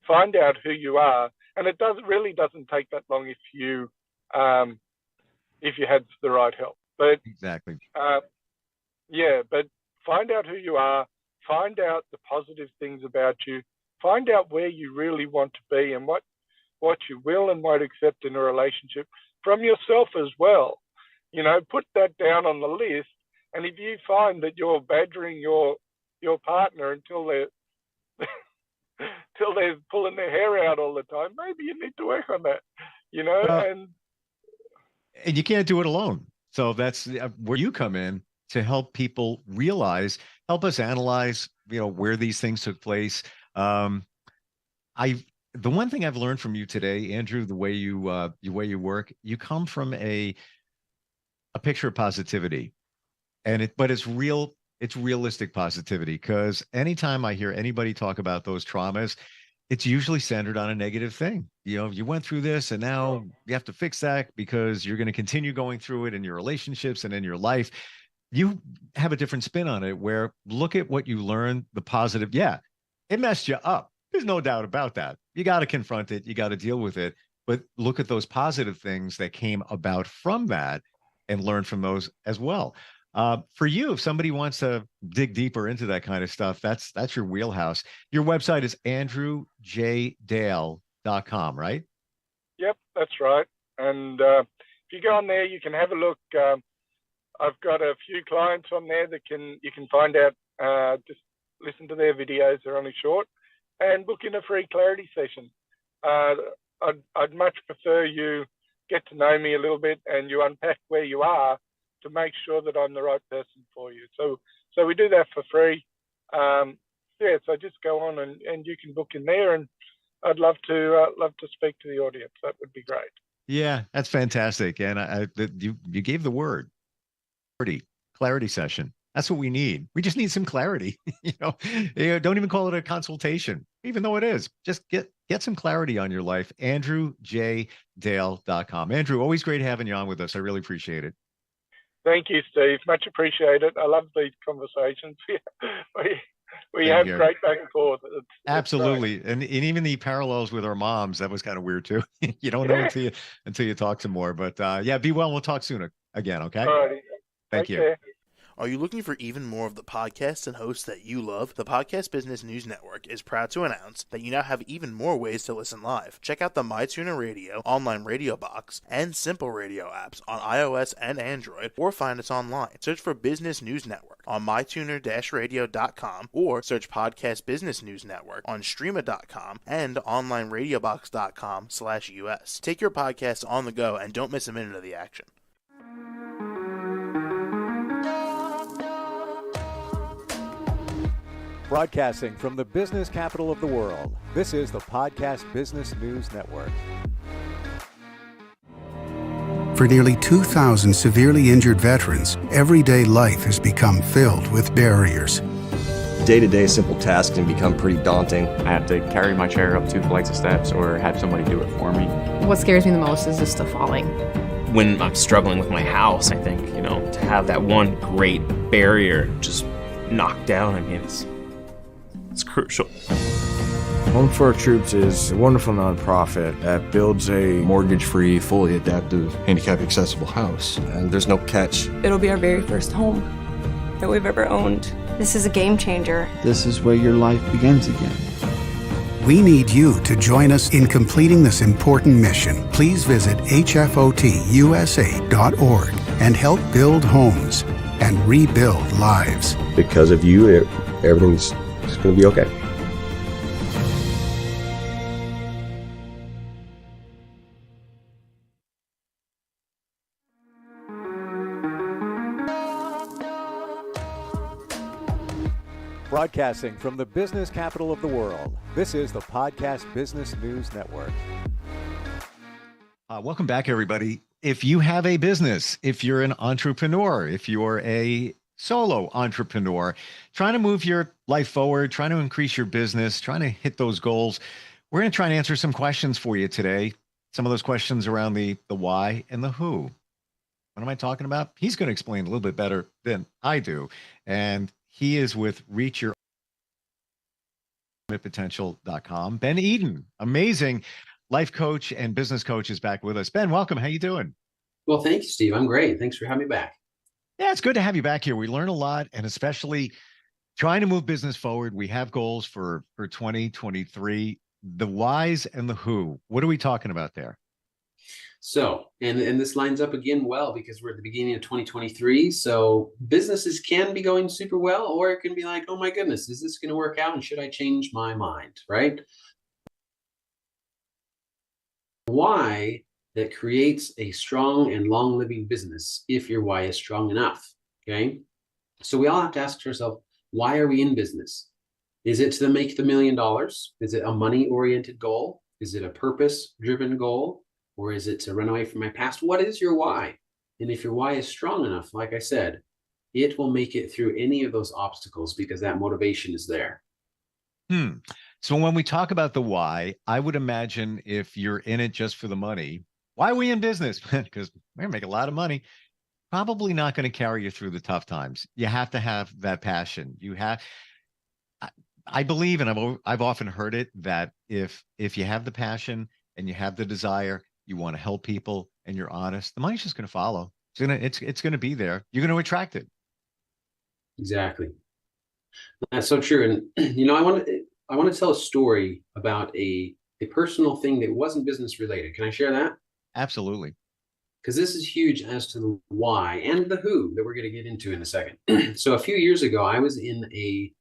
find out who you are, and it really doesn't take that long if you had the right help. But exactly, but find out who you are, find out the positive things about you, find out where you really want to be, and what you will and won't accept in a relationship from yourself as well. Put that down on the list. And if you find that you're badgering your partner until they're pulling their hair out all the time, maybe you need to work on that. And you can't do it alone. So that's where you come in to help people help us analyze, where these things took place. The one thing I've learned from you today, Andrew, the way you work, you come from a picture of positivity. But it's realistic positivity, because anytime I hear anybody talk about those traumas, it's usually centered on a negative thing. You went through this and now you have to fix that because you're going to continue going through it in your relationships and in your life. You have a different spin on it, where look at what you learned, the positive. Yeah, it messed you up. There's no doubt about that. You got to confront it. You got to deal with it. But look at those positive things that came about from that and learn from those as well. For you, if somebody wants to dig deeper into that kind of stuff, that's your wheelhouse. Your website is andrewjdale.com, right? Yep, that's right. And if you go on there, you can have a look. I've got a few clients on there that you can find out. Just listen to their videos; they're only short, and book in a free clarity session. I'd much prefer you get to know me a little bit and you unpack where you are, to make sure that I'm the right person for you. So we do that for free. So just go on and you can book in there, and I'd love to speak to the audience. That would be great. Yeah, that's fantastic. And you gave the word clarity session. That's what we need. We just need some clarity. Don't even call it a consultation, even though it is. Just get some clarity on your life. andrewjdale.com. Andrew, always great having you on with us. I really appreciate it. Thank you, Steve. Much appreciated. I love these conversations. We Same have here. great back and forth. It's Absolutely. And even the parallels with our moms, that was kind of weird too. You don't know until you talk some more. But yeah, be well. We'll talk soon again. Okay. All righty. Thank Take you. care. Are you looking for even more of the podcasts and hosts that you love? The Podcast Business News Network is proud to announce that you now have even more ways to listen live. Check out the MyTuner Radio, online radio box, and Simple Radio apps on iOS and Android, or find us online. Search for Business News Network on mytuner-radio.com, or search Podcast Business News Network on streama.com and onlineradiobox.com/US. Take your podcast on the go and don't miss a minute of the action. Broadcasting from the business capital of the world, this is the Podcast Business News Network. For nearly 2,000 severely injured veterans, everyday life has become filled with barriers. Day-to-day simple tasks can become pretty daunting. I have to carry my chair up 2 flights of steps or have somebody do it for me. What scares me the most is just the falling. When I'm struggling with my house, I think, to have that one great barrier just knocked down, I mean, it's crucial. Home for Our Troops is a wonderful nonprofit that builds a mortgage-free, fully adaptive, handicap-accessible house. And there's no catch. It'll be our very first home that we've ever owned. This is a game changer. This is where your life begins again. We need you to join us in completing this important mission. Please visit hfotusa.org and help build homes and rebuild lives. Because of you, everything's going to be okay. Broadcasting from the business capital of the world, this is the Podcast Business News Network. Welcome back, everybody. If you have a business, if you're an entrepreneur, if you're a solo entrepreneur, trying to move your life forward, trying to increase your business, trying to hit those goals, we're going to try and answer some questions for you today. Some of those questions around the why and the who. What am I talking about? He's going to explain a little bit better than I do. And he is with reachyourpotential.com. Ben Eden, amazing life coach and business coach, is back with us. Ben, welcome. How you doing? Well, thank you, Steve. I'm great. Thanks for having me back. Yeah, it's good to have you back here. We learn a lot, and especially trying to move business forward. We have goals for 2023, the whys and the who. What are we talking about there? So, and this lines up again well, because we're at the beginning of 2023. So businesses can be going super well, or it can be like, oh my goodness, is this going to work out? And should I change my mind? Right? Why that creates a strong and long living business if your why is strong enough. Okay. So we all have to ask ourselves, why are we in business? Is it to make the $1 million? Is it a money oriented goal? Is it a purpose driven goal? Or is it to run away from my past? What is your why? And if your why is strong enough, like I said, it will make it through any of those obstacles because that motivation is there. So when we talk about the why, I would imagine if you're in it just for the money, why are we in business? Because we're going to make a lot of money. Probably not going to carry you through the tough times. You have to have that passion. I believe, and I've often heard it, that if you have the passion and you have the desire, you want to help people and you're honest, the money's just going to follow. It's going to be there. You're going to attract it. Exactly. That's so true. And I want to tell a story about a personal thing that wasn't business related. Can I share that? Absolutely. Because this is huge as to the why and the who that we're going to get into in a second. So a few years ago, I was in a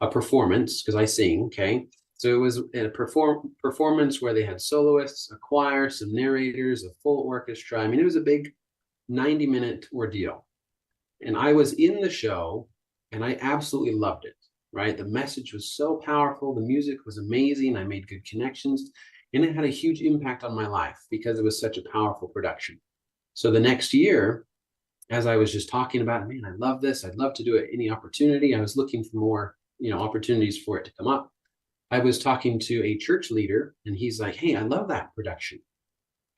performance, because I sing, okay? So it was a performance where they had soloists, a choir, some narrators, a full orchestra. I mean, it was a big 90-minute ordeal. And I was in the show, and I absolutely loved it, right? The message was so powerful. The music was amazing. I made good connections. And it had a huge impact on my life because it was such a powerful production. So the next year, as I was just talking about, man, I love this. I'd love to do it any opportunity. I was looking for more, opportunities for it to come up. I was talking to a church leader, and he's like, hey, I love that production.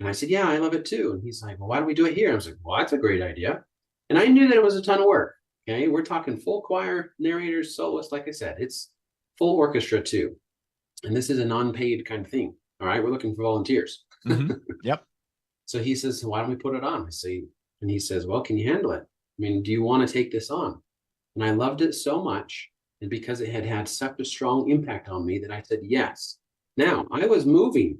And I said, yeah, I love it too. And he's like, well, why don't we do it here? I was like, well, that's a great idea. And I knew that it was a ton of work. Okay. We're talking full choir, narrators, soloists. Like I said, it's full orchestra too. And this is a non-paid kind of thing. All right, we're looking for volunteers. Yep. So he says, why don't we put it on? I say, and he says, well, can you handle it? I mean, do you want to take this on? And I loved it so much, and because it had had such a strong impact on me, that I said yes. Now I was moving,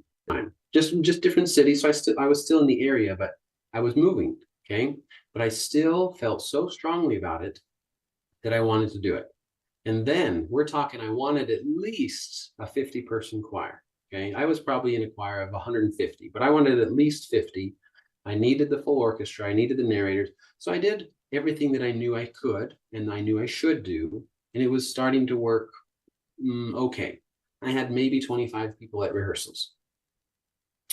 just different cities, so I was still in the area, but I was moving. Okay, but I still felt so strongly about it that I wanted to do it. And then we're talking, I wanted at least a 50-person choir. Okay, I was probably in a choir of 150, but I wanted at least 50. I needed the full orchestra. I needed the narrators. So I did everything that I knew I could and I knew I should do. And it was starting to work okay. I had maybe 25 people at rehearsals.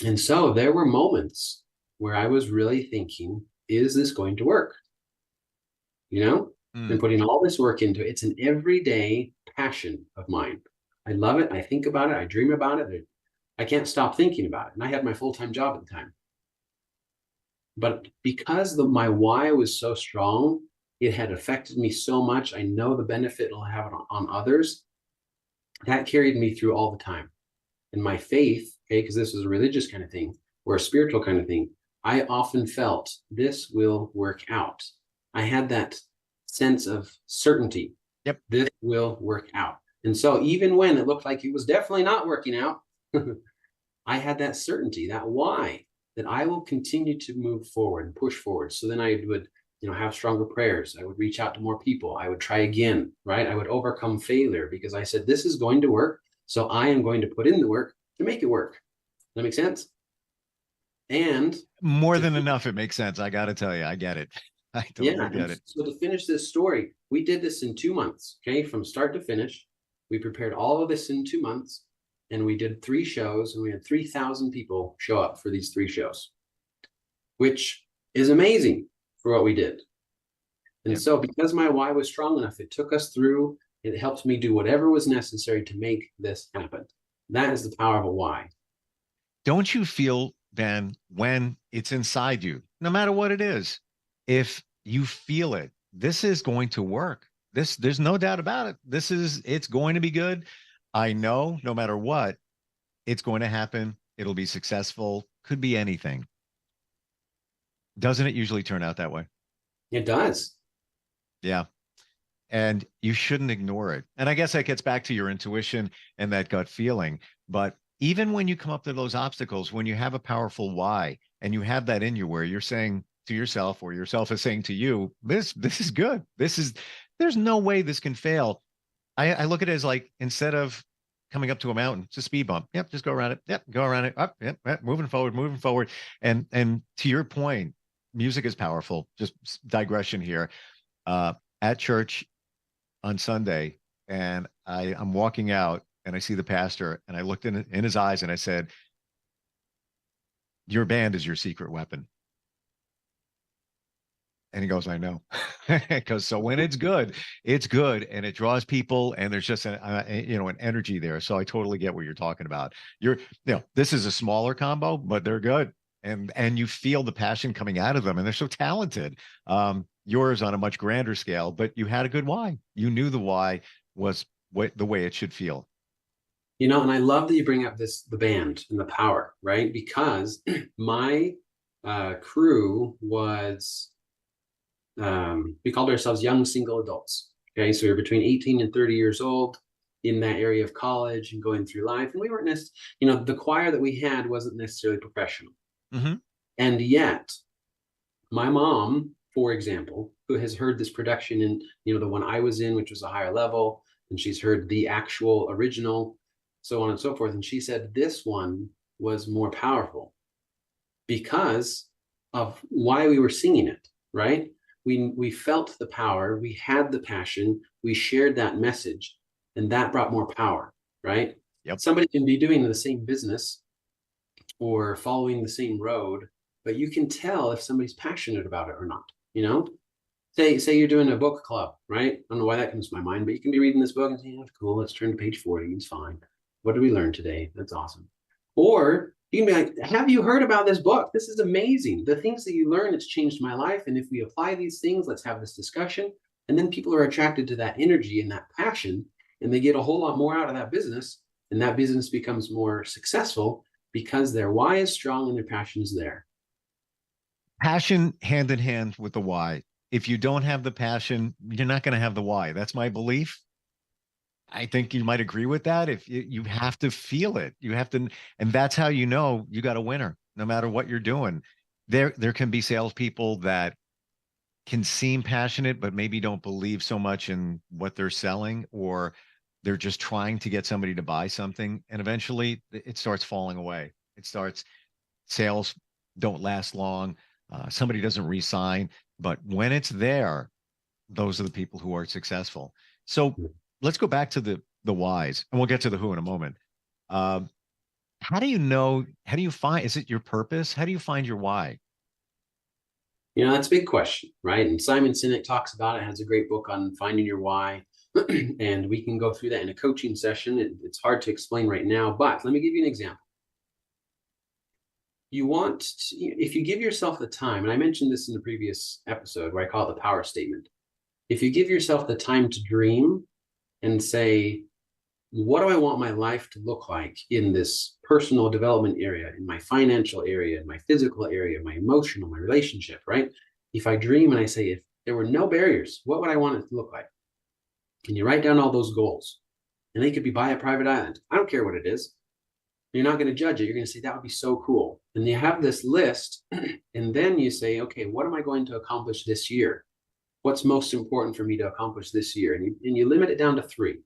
And so there were moments where I was really thinking, is this going to work? You know, and putting all this work into it. It's an everyday passion of mine. I love it. I think about it. I dream about it. I can't stop thinking about it. And I had my full-time job at the time. But because my why was so strong, it had affected me so much. I know the benefit it'll have on others. That carried me through all the time. And my faith, okay, because this is a religious kind of thing or a spiritual kind of thing, I often felt this will work out. I had that sense of certainty. Yep. This will work out. And so even when it looked like it was definitely not working out, I had that certainty, that why, that I will continue to move forward and push forward. So then I would, have stronger prayers. I would reach out to more people. I would try again, right? I would overcome failure because I said, this is going to work. So I am going to put in the work to make it work. Does that make sense? And more than enough, it makes sense. I got to tell you, I get it. I totally get it. So to finish this story, we did this in 2 months, okay? From start to finish. We prepared all of this in 2 months, and we did 3 shows, and we had 3,000 people show up for these 3 shows, which is amazing for what we did. And so because my why was strong enough, it took us through, it helped me do whatever was necessary to make this happen. That is the power of a why. Don't you feel, Ben, when it's inside you, no matter what it is, if you feel it, this is going to work. There's no doubt about it. It's going to be good. I know no matter what, it's going to happen. It'll be successful. Could be anything. Doesn't it usually turn out that way? It does. Yeah. And you shouldn't ignore it. And I guess that gets back to your intuition and that gut feeling. But even when you come up to those obstacles, when you have a powerful why and you have that in you where you're saying to yourself or yourself is saying to you, this is good. There's no way this can fail. I look at it as like, instead of coming up to a mountain, it's a speed bump. Yep. Just go around it. Yep. Go around it. Up. Yep. Moving forward. And to your point, music is powerful. Just digression here. At church on Sunday, and I'm walking out and I see the pastor and I looked in his eyes and I said, your band is your secret weapon. And he goes, I know. Because so when it's good and it draws people and there's just an energy there. So I totally get what you're talking about. This is a smaller combo, but they're good. And you feel the passion coming out of them and they're so talented. Yours on a much grander scale, but you had a good why. You knew the why was the way it should feel. And I love that you bring up the band and the power, right? Because my crew was, we called ourselves young single adults. Okay, so we were between 18 and 30 years old in that area of college and going through life. And we weren't necessarily, the choir that we had wasn't necessarily professional. Mm-hmm. And yet, my mom, for example, who has heard this production in, the one I was in, which was a higher level, and she's heard the actual original, so on and so forth. And she said this one was more powerful because of why we were singing it, right? We felt the power, we had the passion, we shared that message, and that brought more power, right? Yep. Somebody can be doing the same business or following the same road, but you can tell if somebody's passionate about it or not. Say you're doing a book club, right? I don't know why that comes to my mind, but you can be reading this book and saying, "That's cool. Let's turn to page 40. It's fine. What did we learn today? That's awesome." Or you can be like, "Have you heard about this book? This is amazing. The things that you learn, it's changed my life. And if we apply these things, let's have this discussion." And then people are attracted to that energy and that passion. and they get a whole lot more out of that business, and that business becomes more successful because their why is strong and their passion is there. Passion hand in hand with the why. If you don't have the passion, you're not going to have the why. That's my belief. I think you might agree with that. If you have to feel it, you have to, and that's how you know you got a winner, no matter what you're doing. There can be salespeople that can seem passionate, but maybe don't believe so much in what they're selling, or they're just trying to get somebody to buy something. And eventually it starts falling away. Sales don't last long. Somebody doesn't re-sign, but when it's there, those are the people who are successful. So let's go back to the whys, and we'll get to the who in a moment. How do you find, is it your purpose? How do you find your why? That's a big question, right? And Simon Sinek talks about it, has a great book on finding your why. And we can go through that in a coaching session. It's hard to explain right now, but let me give you an example. If you give yourself the time, and I mentioned this in the previous episode where I call it the power statement. If you give yourself the time to dream and say, what do I want my life to look like in this personal development area, in my financial area, in my physical area, my emotional, my relationship, right? If I dream and I say, if there were no barriers, what would I want it to look like? Can you write down all those goals? And they could be buy a private island. I don't care what it is. You're not going to judge it. You're going to say, that would be so cool. And you have this list, and then you say, okay, what am I going to accomplish this year? What's most important for me to accomplish this year? And you limit it down to 3.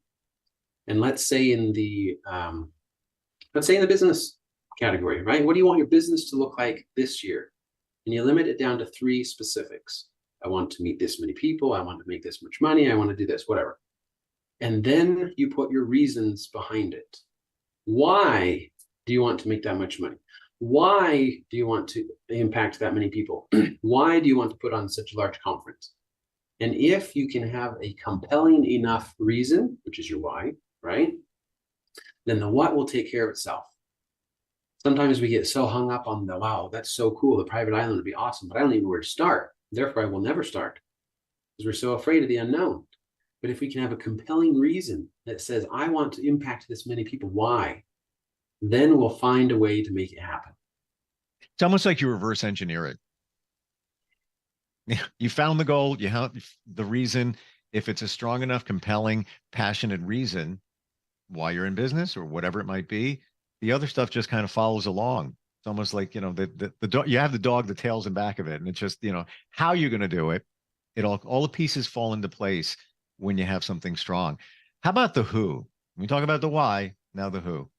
And let's say in the business category, right? What do you want your business to look like this year? And you limit it down to 3 specifics. I want to meet this many people. I want to make this much money. I want to do this, whatever. And then you put your reasons behind it. Why do you want to make that much money? Why do you want to impact that many people? Why do you want to put on such a large conference? And if you can have a compelling enough reason, which is your why, right? Then the what will take care of itself. Sometimes we get so hung up on the, wow, that's so cool. The private island would be awesome, but I don't even know where to start. Therefore, I will never start because we're so afraid of the unknown. But if we can have a compelling reason that says, I want to impact this many people, why? Then we'll find a way to make it happen. It's almost like you reverse engineer it. You found the goal, you have the reason. If it's a strong enough, compelling, passionate reason why you're in business or whatever it might be, the other stuff just kind of follows along. It's almost like, the dog, you have the dog, the tail's in back of it. And it's just, how you're going to do it. All the pieces fall into place when you have something strong. How about the who? We talk about the why, now the who.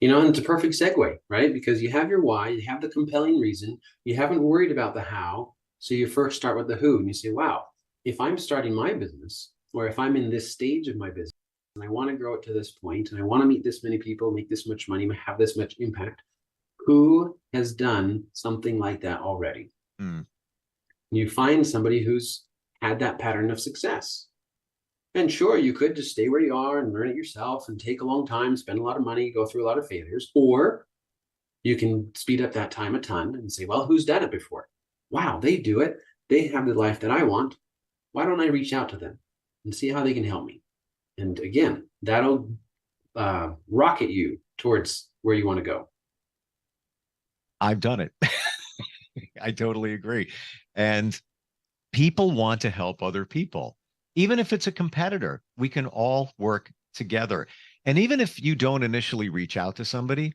And it's a perfect segue, right? Because you have your why, you have the compelling reason, you haven't worried about the how. So you first start with the who, and you say, wow, if I'm starting my business, or if I'm in this stage of my business, and I want to grow it to this point, and I want to meet this many people, make this much money, have this much impact, who has done something like that already? You find somebody who's had that pattern of success. And sure, you could just stay where you are and learn it yourself and take a long time, spend a lot of money, go through a lot of failures. Or you can speed up that time a ton and say, well, who's done it before? Wow, they do it. They have the life that I want. Why don't I reach out to them and see how they can help me? And again, that'll rocket you towards where you want to go. I've done it. I totally agree. And people want to help other people. Even if it's a competitor, we can all work together. And even if you don't initially reach out to somebody,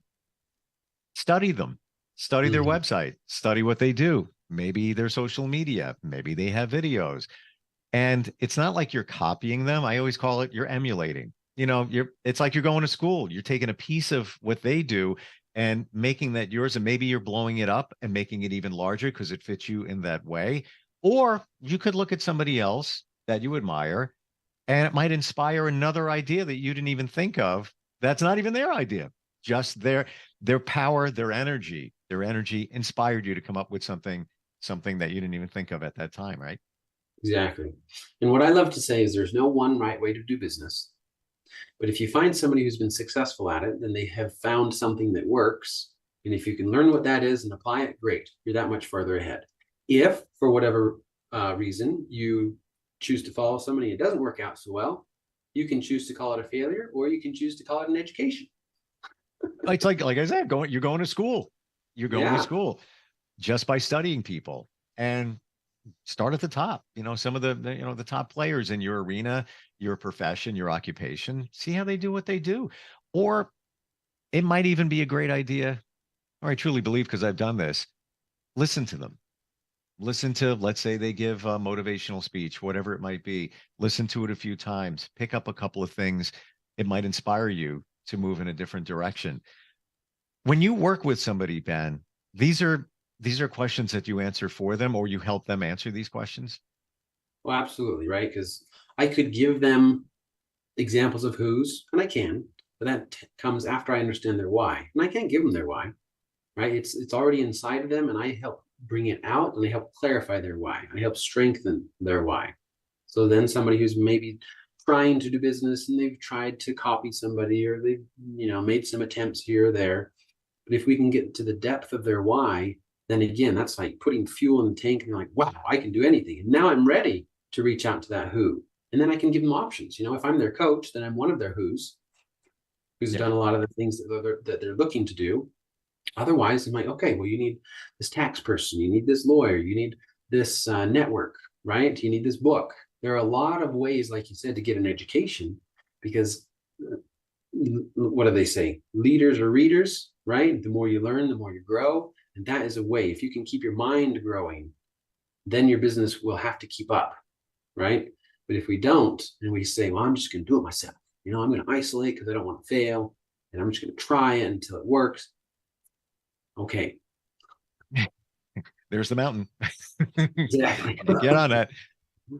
study them, study their website, study what they do, maybe their social media, maybe they have videos. And it's not like you're copying them. I always call it, you're emulating. It's like you're going to school. You're taking a piece of what they do and making that yours, and maybe you're blowing it up and making it even larger because it fits you in that way. Or you could look at somebody else that you admire, and it might inspire another idea that you didn't even think of. That's not even their idea. Just their power, their energy inspired you to come up with something that you didn't even think of at that time, right? Exactly. And what I love to say is there's no one right way to do business. But if you find somebody who's been successful at it, then they have found something that works. And if you can learn what that is and apply it, great. You're that much further ahead. If, for whatever reason, you choose to follow somebody and it doesn't work out so well, You can choose to call it a failure, or you can choose to call it an education. It's like I said, you're going to school. You're going to school just by studying people, and start at the top. Some of the top players in your arena, your profession, your occupation. See how they do what they do. Or it might even be a great idea, or I truly believe, because I've done this, listen to them. Listen to, let's say they give a motivational speech, whatever it might be. Listen to it a few times. Pick up a couple of things. It might inspire you to move in a different direction. When you work with somebody, Ben, these are questions that you answer for them, or you help them answer these questions? Well, absolutely, right? Because I could give them examples of who's, and I can, but that comes after I understand their why. And I can't give them their why, right? It's already inside of them, and I help bring it out, and I help clarify their why. I help strengthen their why. So then somebody who's maybe trying to do business and they've tried to copy somebody, or they've made some attempts here or there, but if we can get to the depth of their why, then again, that's like putting fuel in the tank, and you're like, wow, I can do anything. And now I'm ready to reach out to that who. And then I can give them options. If I'm their coach, then I'm one of their who's done a lot of the things that they're looking to do. Otherwise, I'm like, okay, well, you need this tax person, you need this lawyer, you need this network, right? You need this book. There are a lot of ways, like you said, to get an education, because what do they say? Leaders are readers, right? The more you learn, the more you grow. And that is a way. If you can keep your mind growing, then your business will have to keep up, right? But if we don't, and we say, well, I'm just going to do it myself, I'm going to isolate because I don't want to fail, and I'm just going to try it until it works. Okay. There's the mountain. Exactly. Get on that.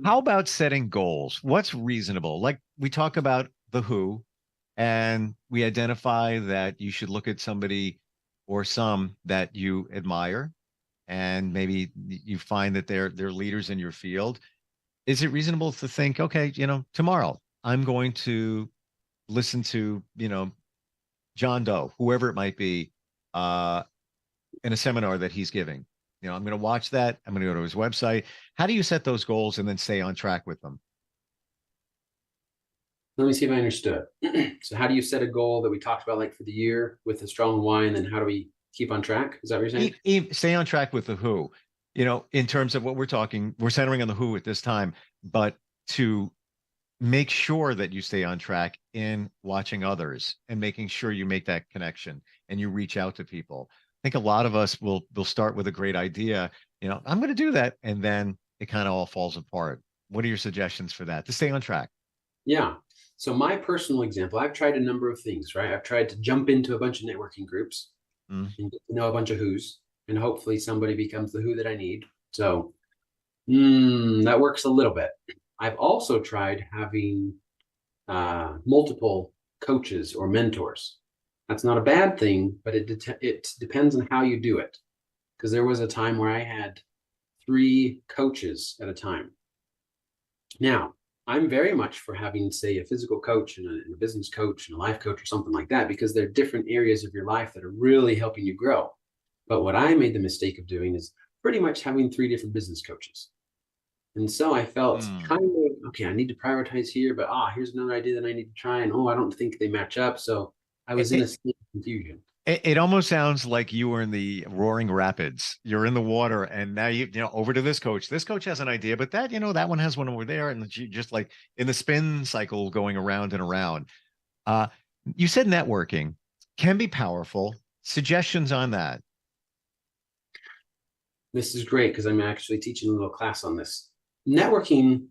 How about setting goals? What's reasonable? Like, we talk about the who, and we identify that you should look at somebody or some that you admire, and maybe you find that they're leaders in your field. Is it reasonable to think, okay, tomorrow I'm going to listen to, John Doe, whoever it might be, in a seminar that he's giving? I'm going to watch that. I'm going to go to his website. How do you set those goals and then stay on track with them? Let me see if I understood. So how do you set a goal that we talked about, like for the year, with a strong why, and then how do we keep on track? Is that what you're saying? Stay on track with the who, in terms of what we're talking, we're centering on the who at this time, but to make sure that you stay on track in watching others and making sure you make that connection and you reach out to people. I think a lot of us will start with a great idea, I'm going to do that. And then it kind of all falls apart. What are your suggestions for that to stay on track? Yeah. So my personal example, I've tried a number of things, right? I've tried to jump into a bunch of networking groups and get to know a bunch of who's, and hopefully somebody becomes the who that I need. So that works a little bit. I've also tried having multiple coaches or mentors. That's not a bad thing, but it depends on how you do it. Because there was a time where I had 3 coaches at a time. Now, I'm very much for having, say, a physical coach and a business coach and a life coach or something like that, because they're different areas of your life that are really helping you grow. But what I made the mistake of doing is pretty much having 3 different business coaches. And so I felt kind of, okay, I need to prioritize here, but here's another idea that I need to try. And I don't think they match up. So I was in a state of confusion. It almost sounds like you were in the roaring rapids. You're in the water, and now over to this coach. This coach has an idea, but that one has one over there, and just like in the spin cycle going around and around. You said networking can be powerful. Suggestions on that? This is great because I'm actually teaching a little class on this. Networking,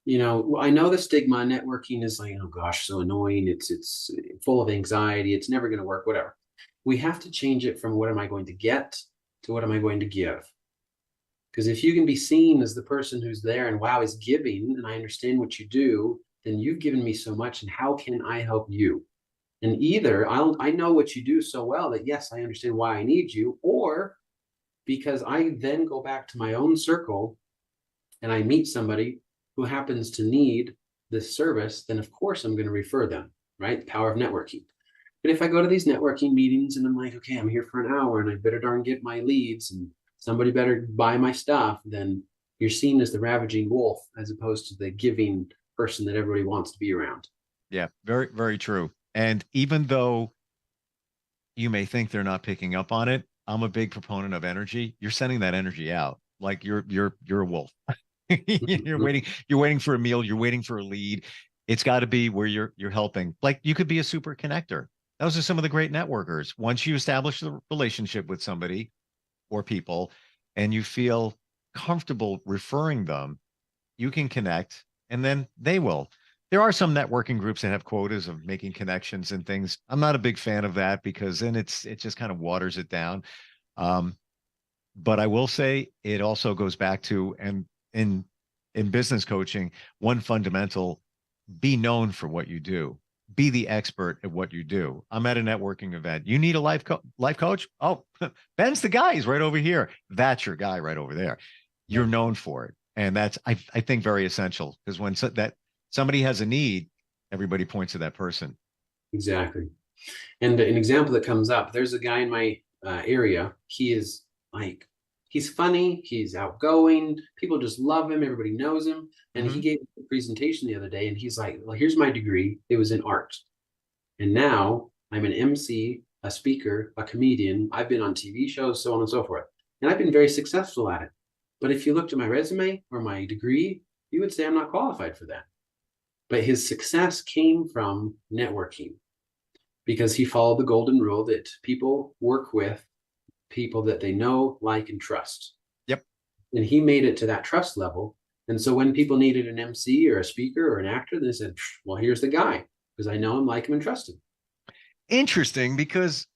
I know the stigma. Networking is like, oh gosh, so annoying. It's full of anxiety. It's never going to work. Whatever. We have to change it from what am I going to get to what am I going to give? Because if you can be seen as the person who's there and wow is giving, and I understand what you do, then you've given me so much, and how can I help you? And either I know what you do so well that yes, I understand why I need you, or because I then go back to my own circle and I meet somebody who happens to need this service, then of course I'm going to refer them, right? The power of networking. But if I go to these networking meetings and I'm like, okay, I'm here for an hour and I better darn get my leads and somebody better buy my stuff, then you're seen as the ravaging wolf as opposed to the giving person that everybody wants to be around. Yeah, very, very true. And even though you may think they're not picking up on it, I'm a big proponent of energy. You're sending that energy out. Like you're a wolf. You're waiting for a meal, you're waiting for a lead. It's got to be where you're helping. Like you could be a super connector. Those are some of the great networkers. Once you establish the relationship with somebody or people and you feel comfortable referring them, you can connect and then they will. There are some networking groups that have quotas of making connections and things. I'm not a big fan of that because then it just kind of waters it down. Um, but I will say it also goes back to, and in business coaching, one fundamental: be known for what you do. Be the expert at what you do. I'm at a networking event. You need a life coach? Oh, Ben's the guy. He's right over here. That's your guy right over there. You're known for it, and that's I think very essential, because when that somebody has a need, everybody points to that person. Exactly. And an example that comes up, there's a guy in my area. He is like, he's funny, he's outgoing, people just love him, everybody knows him. And he gave a presentation the other day and he's like, well, here's my degree. It was in art. And now I'm an MC, a speaker, a comedian. I've been on TV shows, so on and so forth. And I've been very successful at it. But if you looked at my resume or my degree, you would say I'm not qualified for that. But his success came from networking, because he followed the golden rule that people work with people that they know, like, and trust. Yep. And he made it to that trust level. And so when people needed an MC or a speaker or an actor, they said, well, here's the guy, because I know him, like him, and trust him. Interesting, because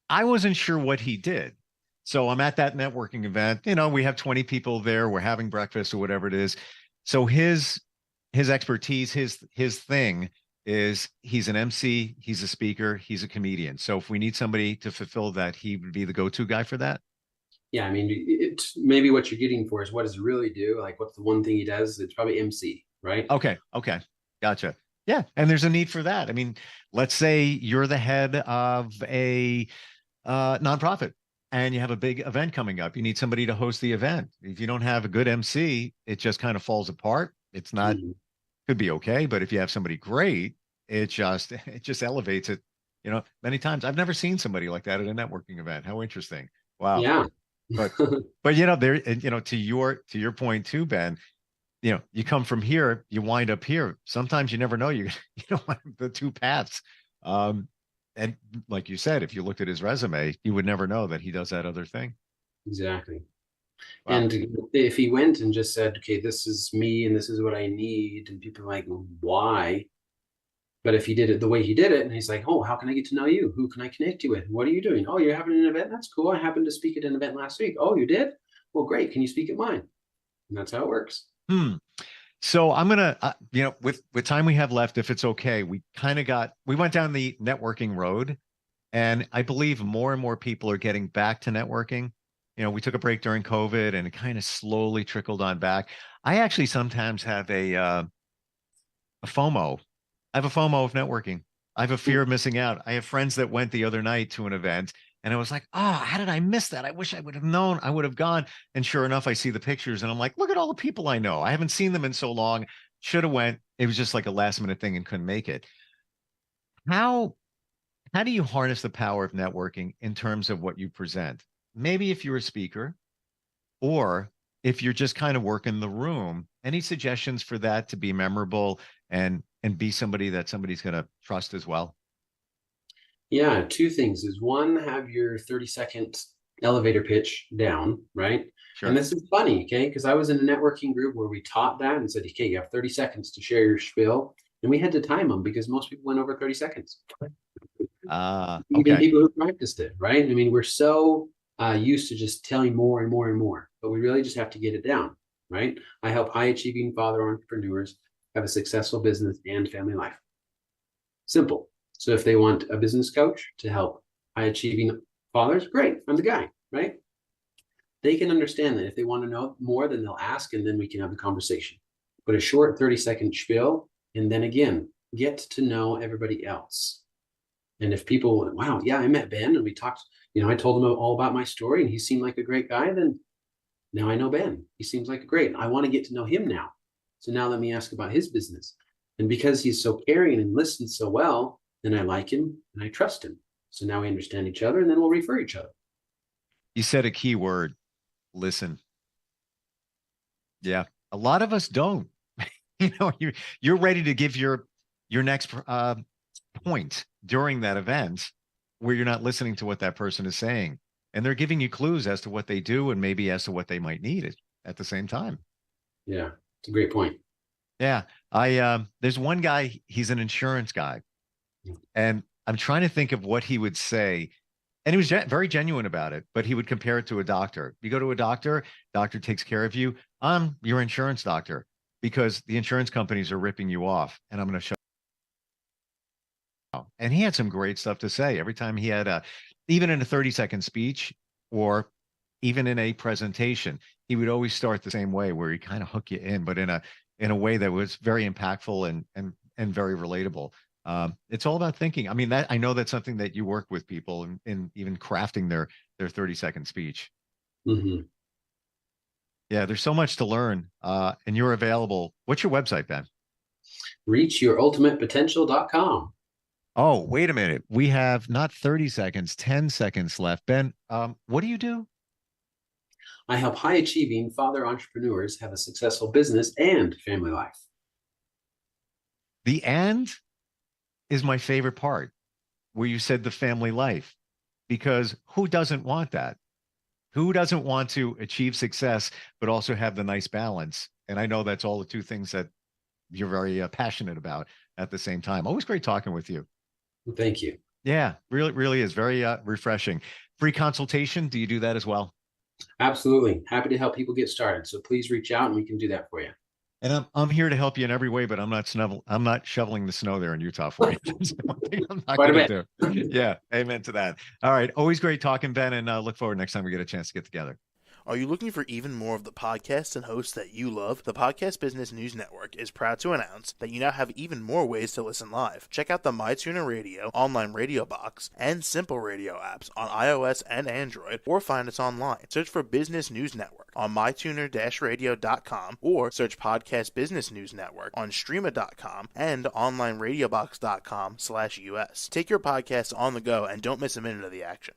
I wasn't sure what he did. So I'm at that networking event. You know, we have 20 people there. We're having breakfast or whatever it is. So his expertise, his thing is he's an MC, he's a speaker, he's a comedian. So if we need somebody to fulfill that, he would be the go-to guy for that. Yeah, I mean, it's maybe what you're getting for is what does he really do? Like, what's the one thing he does? It's probably MC, right? Okay, gotcha. Yeah, and there's a need for that. I mean, let's say you're the head of a nonprofit and you have a big event coming up. You need somebody to host the event. If you don't have a good MC, it just kind of falls apart. It's not, could be okay, but if you have somebody great, it just elevates it. You know, many times I've never seen somebody like that at a networking event. How interesting. Wow. Yeah. but you know, there, you know, to your point too, Ben, you know, you come from here, you wind up here. Sometimes you never know you know, the two paths. And like you said, if you looked at his resume, you would never know that he does that other thing. Exactly. Wow. And if he went and just said, okay, this is me and this is what I need, and people are like, why? But if he did it the way he did it, and he's like, oh, how can I get to know you? Who can I connect you with? What are you doing? Oh, you're having an event? That's cool. I happened to speak at an event last week. Oh, you did? Well, great. Can you speak at mine? And that's how it works. So I'm going to, you know, with time we have left, if it's okay, we went down the networking road, and I believe more and more people are getting back to networking. You know, we took a break during COVID and it kind of slowly trickled on back. I actually sometimes have a FOMO. I have a FOMO of networking. I have a fear of missing out. I have friends that went the other night to an event and I was like, oh, how did I miss that? I wish I would have known. I would have gone. And sure enough, I see the pictures and I'm like, look at all the people I know. I haven't seen them in so long. Should have went. It was just like a last minute thing and couldn't make it. How do you harness the power of networking in terms of what you present? Maybe if you're a speaker, or if you're just kind of working the room, any suggestions for that to be memorable and be somebody that somebody's going to trust as well? Yeah, two things is one, have your 30-second elevator pitch down, right? Sure. And this is funny, okay? Because I was in a networking group where we taught that and said, okay, you have 30 seconds to share your spiel. And we had to time them because most people went over 30 seconds. Okay. Even people who practiced it, right? I mean, we're so used to just telling more and more and more, but we really just have to get it down, right? I help high-achieving father entrepreneurs have a successful business and family life. Simple. So if they want a business coach to help high-achieving fathers, great, I'm the guy, right? They can understand that if they want to know more, then they'll ask, and then we can have the conversation. But a short 30-second spiel, and then again, get to know everybody else. And if people went, wow, yeah, I met Ben and we talked, you know, I told him all about my story and he seemed like a great guy, then now I know Ben. He seems like a great. I want to get to know him now. So now let me ask about his business. And because he's so caring and listens so well, then I like him and I trust him. So now we understand each other, and then we'll refer each other. You said a key word, listen. Yeah, a lot of us don't. You're ready to give your next point during that event where you're not listening to what that person is saying, and they're giving you clues as to what they do and maybe as to what they might need at the same time. Yeah, it's a great point. Yeah, there's one guy, he's an insurance guy, and I'm trying to think of what he would say. And he was very genuine about it, but he would compare it to a doctor. You go to a doctor takes care of you. I'm your insurance doctor because the insurance companies are ripping you off, and I'm going to show. And he had some great stuff to say every time he had even in a 30-second speech or even in a presentation, he would always start the same way where he kind of hook you in, but in a way that was very impactful and very relatable. It's all about thinking. I mean, I know that's something that you work with people in even crafting their 30-second speech. Mm-hmm. Yeah, there's so much to learn, and you're available. What's your website, Ben? ReachYourUltimatePotential.com. Oh, wait a minute. We have not 30 seconds, 10 seconds left. Ben, what do you do? I help high-achieving father entrepreneurs have a successful business and family life. The "and" is my favorite part, where you said the family life, because who doesn't want that? Who doesn't want to achieve success, but also have the nice balance? And I know that's all the two things that you're very passionate about at the same time. Always great talking with you. Thank you. Yeah, really, really is very refreshing. Free consultation. Do you do that as well? Absolutely. Happy to help people get started. So please reach out and we can do that for you. And I'm here to help you in every way, but I'm not shoveling the snow there in Utah for you. That's one thing I'm not going to do. Yeah, amen to that. All right, always great talking, Ben, and look forward next time we get a chance to get together. Are you looking for even more of the podcasts and hosts that you love? The Podcast Business News Network is proud to announce that you now have even more ways to listen live. Check out the MyTuner Radio, online radio box, and Simple Radio apps on iOS and Android, or find us online. Search for Business News Network on mytuner-radio.com, or search Podcast Business News Network on streama.com and onlineradiobox.com/US. Take your podcast on the go and don't miss a minute of the action.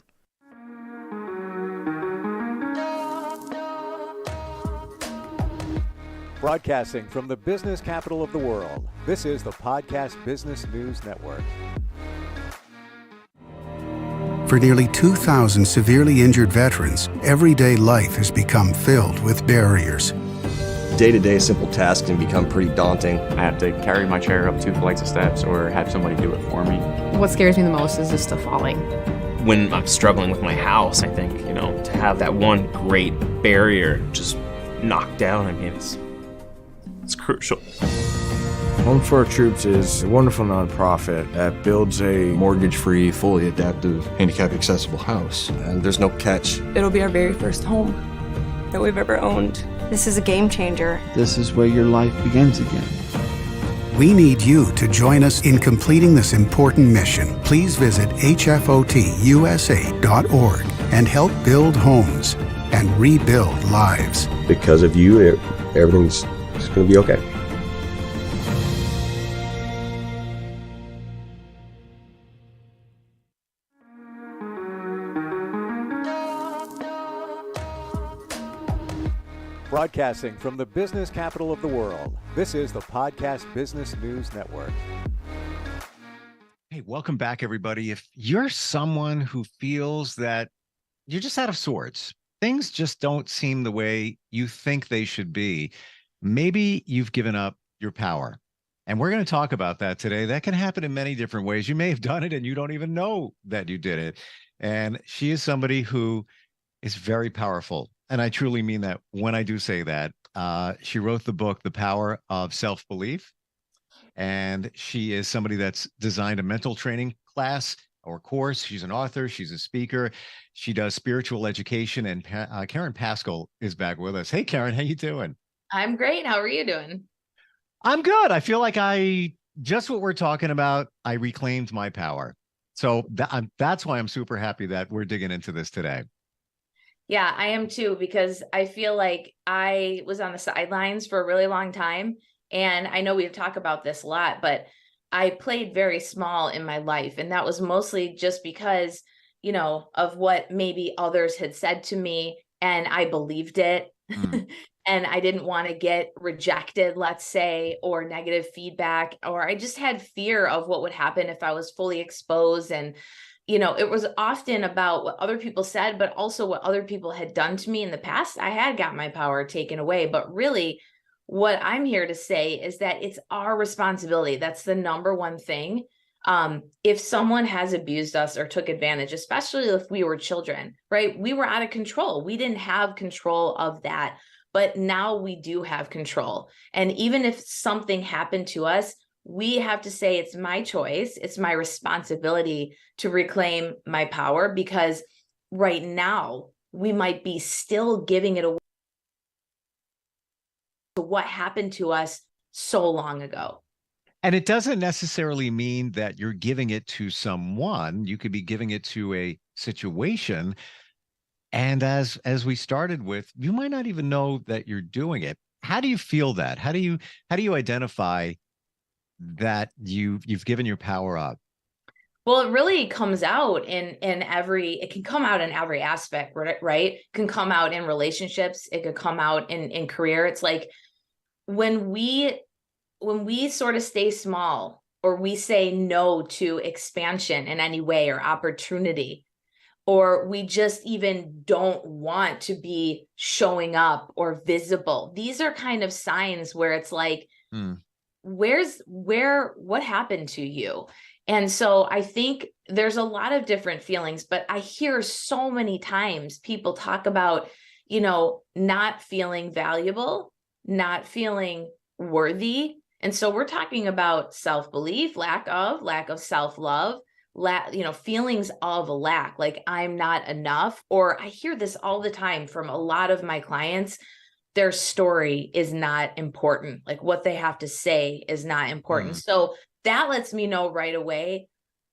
Broadcasting from the business capital of the world, this is the Podcast Business News Network. For nearly 2,000 severely injured veterans, everyday life has become filled with barriers. Day-to-day simple tasks can become pretty daunting. I have to carry my chair up 2 flights of steps or have somebody do it for me. What scares me the most is just the falling. When I'm struggling with my house, I think, to have that one great barrier just knocked down, I mean, it's crucial. Home for Our Troops is a wonderful nonprofit that builds a mortgage-free, fully adaptive, handicap-accessible house. And there's no catch. It'll be our very first home that we've ever owned. This is a game changer. This is where your life begins again. We need you to join us in completing this important mission. Please visit hfotusa.org and help build homes and rebuild lives. Because of you, everything's going to be okay. Broadcasting from the business capital of the world, this is the Podcast Business News Network. Hey, welcome back, everybody. If you're someone who feels that you're just out of sorts, things just don't seem the way you think they should be, maybe you've given up your power. And we're going to talk about that today. That can happen in many different ways. You may have done it and you don't even know that you did it. And she is somebody who is very powerful. And I truly mean that when I do say that. She wrote the book, The Power of Self-Belief. And she is somebody that's designed a mental training class or course. She's an author. She's a speaker. She does spiritual education. And Karen Pascal is back with us. Hey, Karen, how you doing? I'm great. How are you doing? I'm good. I feel like just what we're talking about, I reclaimed my power. So that's why I'm super happy that we're digging into this today. Yeah, I am too, because I feel like I was on the sidelines for a really long time And I know we've talked about this a lot, but I played very small in my life. And that was mostly just because, you know, of what maybe others had said to me, and I believed it. And I didn't want to get rejected, let's say, or negative feedback, or I just had fear of what would happen if I was fully exposed. And, you know, it was often about what other people said, but also what other people had done to me in the past. I had got my power taken away, but really what I'm here to say is that it's our responsibility. That's the number one thing. If someone has abused us or took advantage, especially if we were children, right? We were out of control. We didn't have control of that, but now we do have control. And even if something happened to us, we have to say it's my choice. It's my responsibility to reclaim my power, because right now we might be still giving it away to what happened to us so long ago. And it doesn't necessarily mean that you're giving it to someone. You could be giving it to a situation. And as we started with, you might not even know that you're doing it. How do you feel that? How do you identify that you've given your power up? Well, it really comes out it can come out in every aspect, right? It can come out in relationships. It could come out in career. It's like when we sort of stay small, or we say no to expansion in any way or opportunity, or we just even don't want to be showing up or visible. These are kind of signs where it's like, what happened to you? And so I think there's a lot of different feelings, but I hear so many times people talk about, you know, not feeling valuable, not feeling worthy. And so we're talking about self-belief, lack of self-love, feelings of lack, like I'm not enough. Or I hear this all the time from a lot of my clients. Their story is not important. Like what they have to say is not important. So that lets me know right away,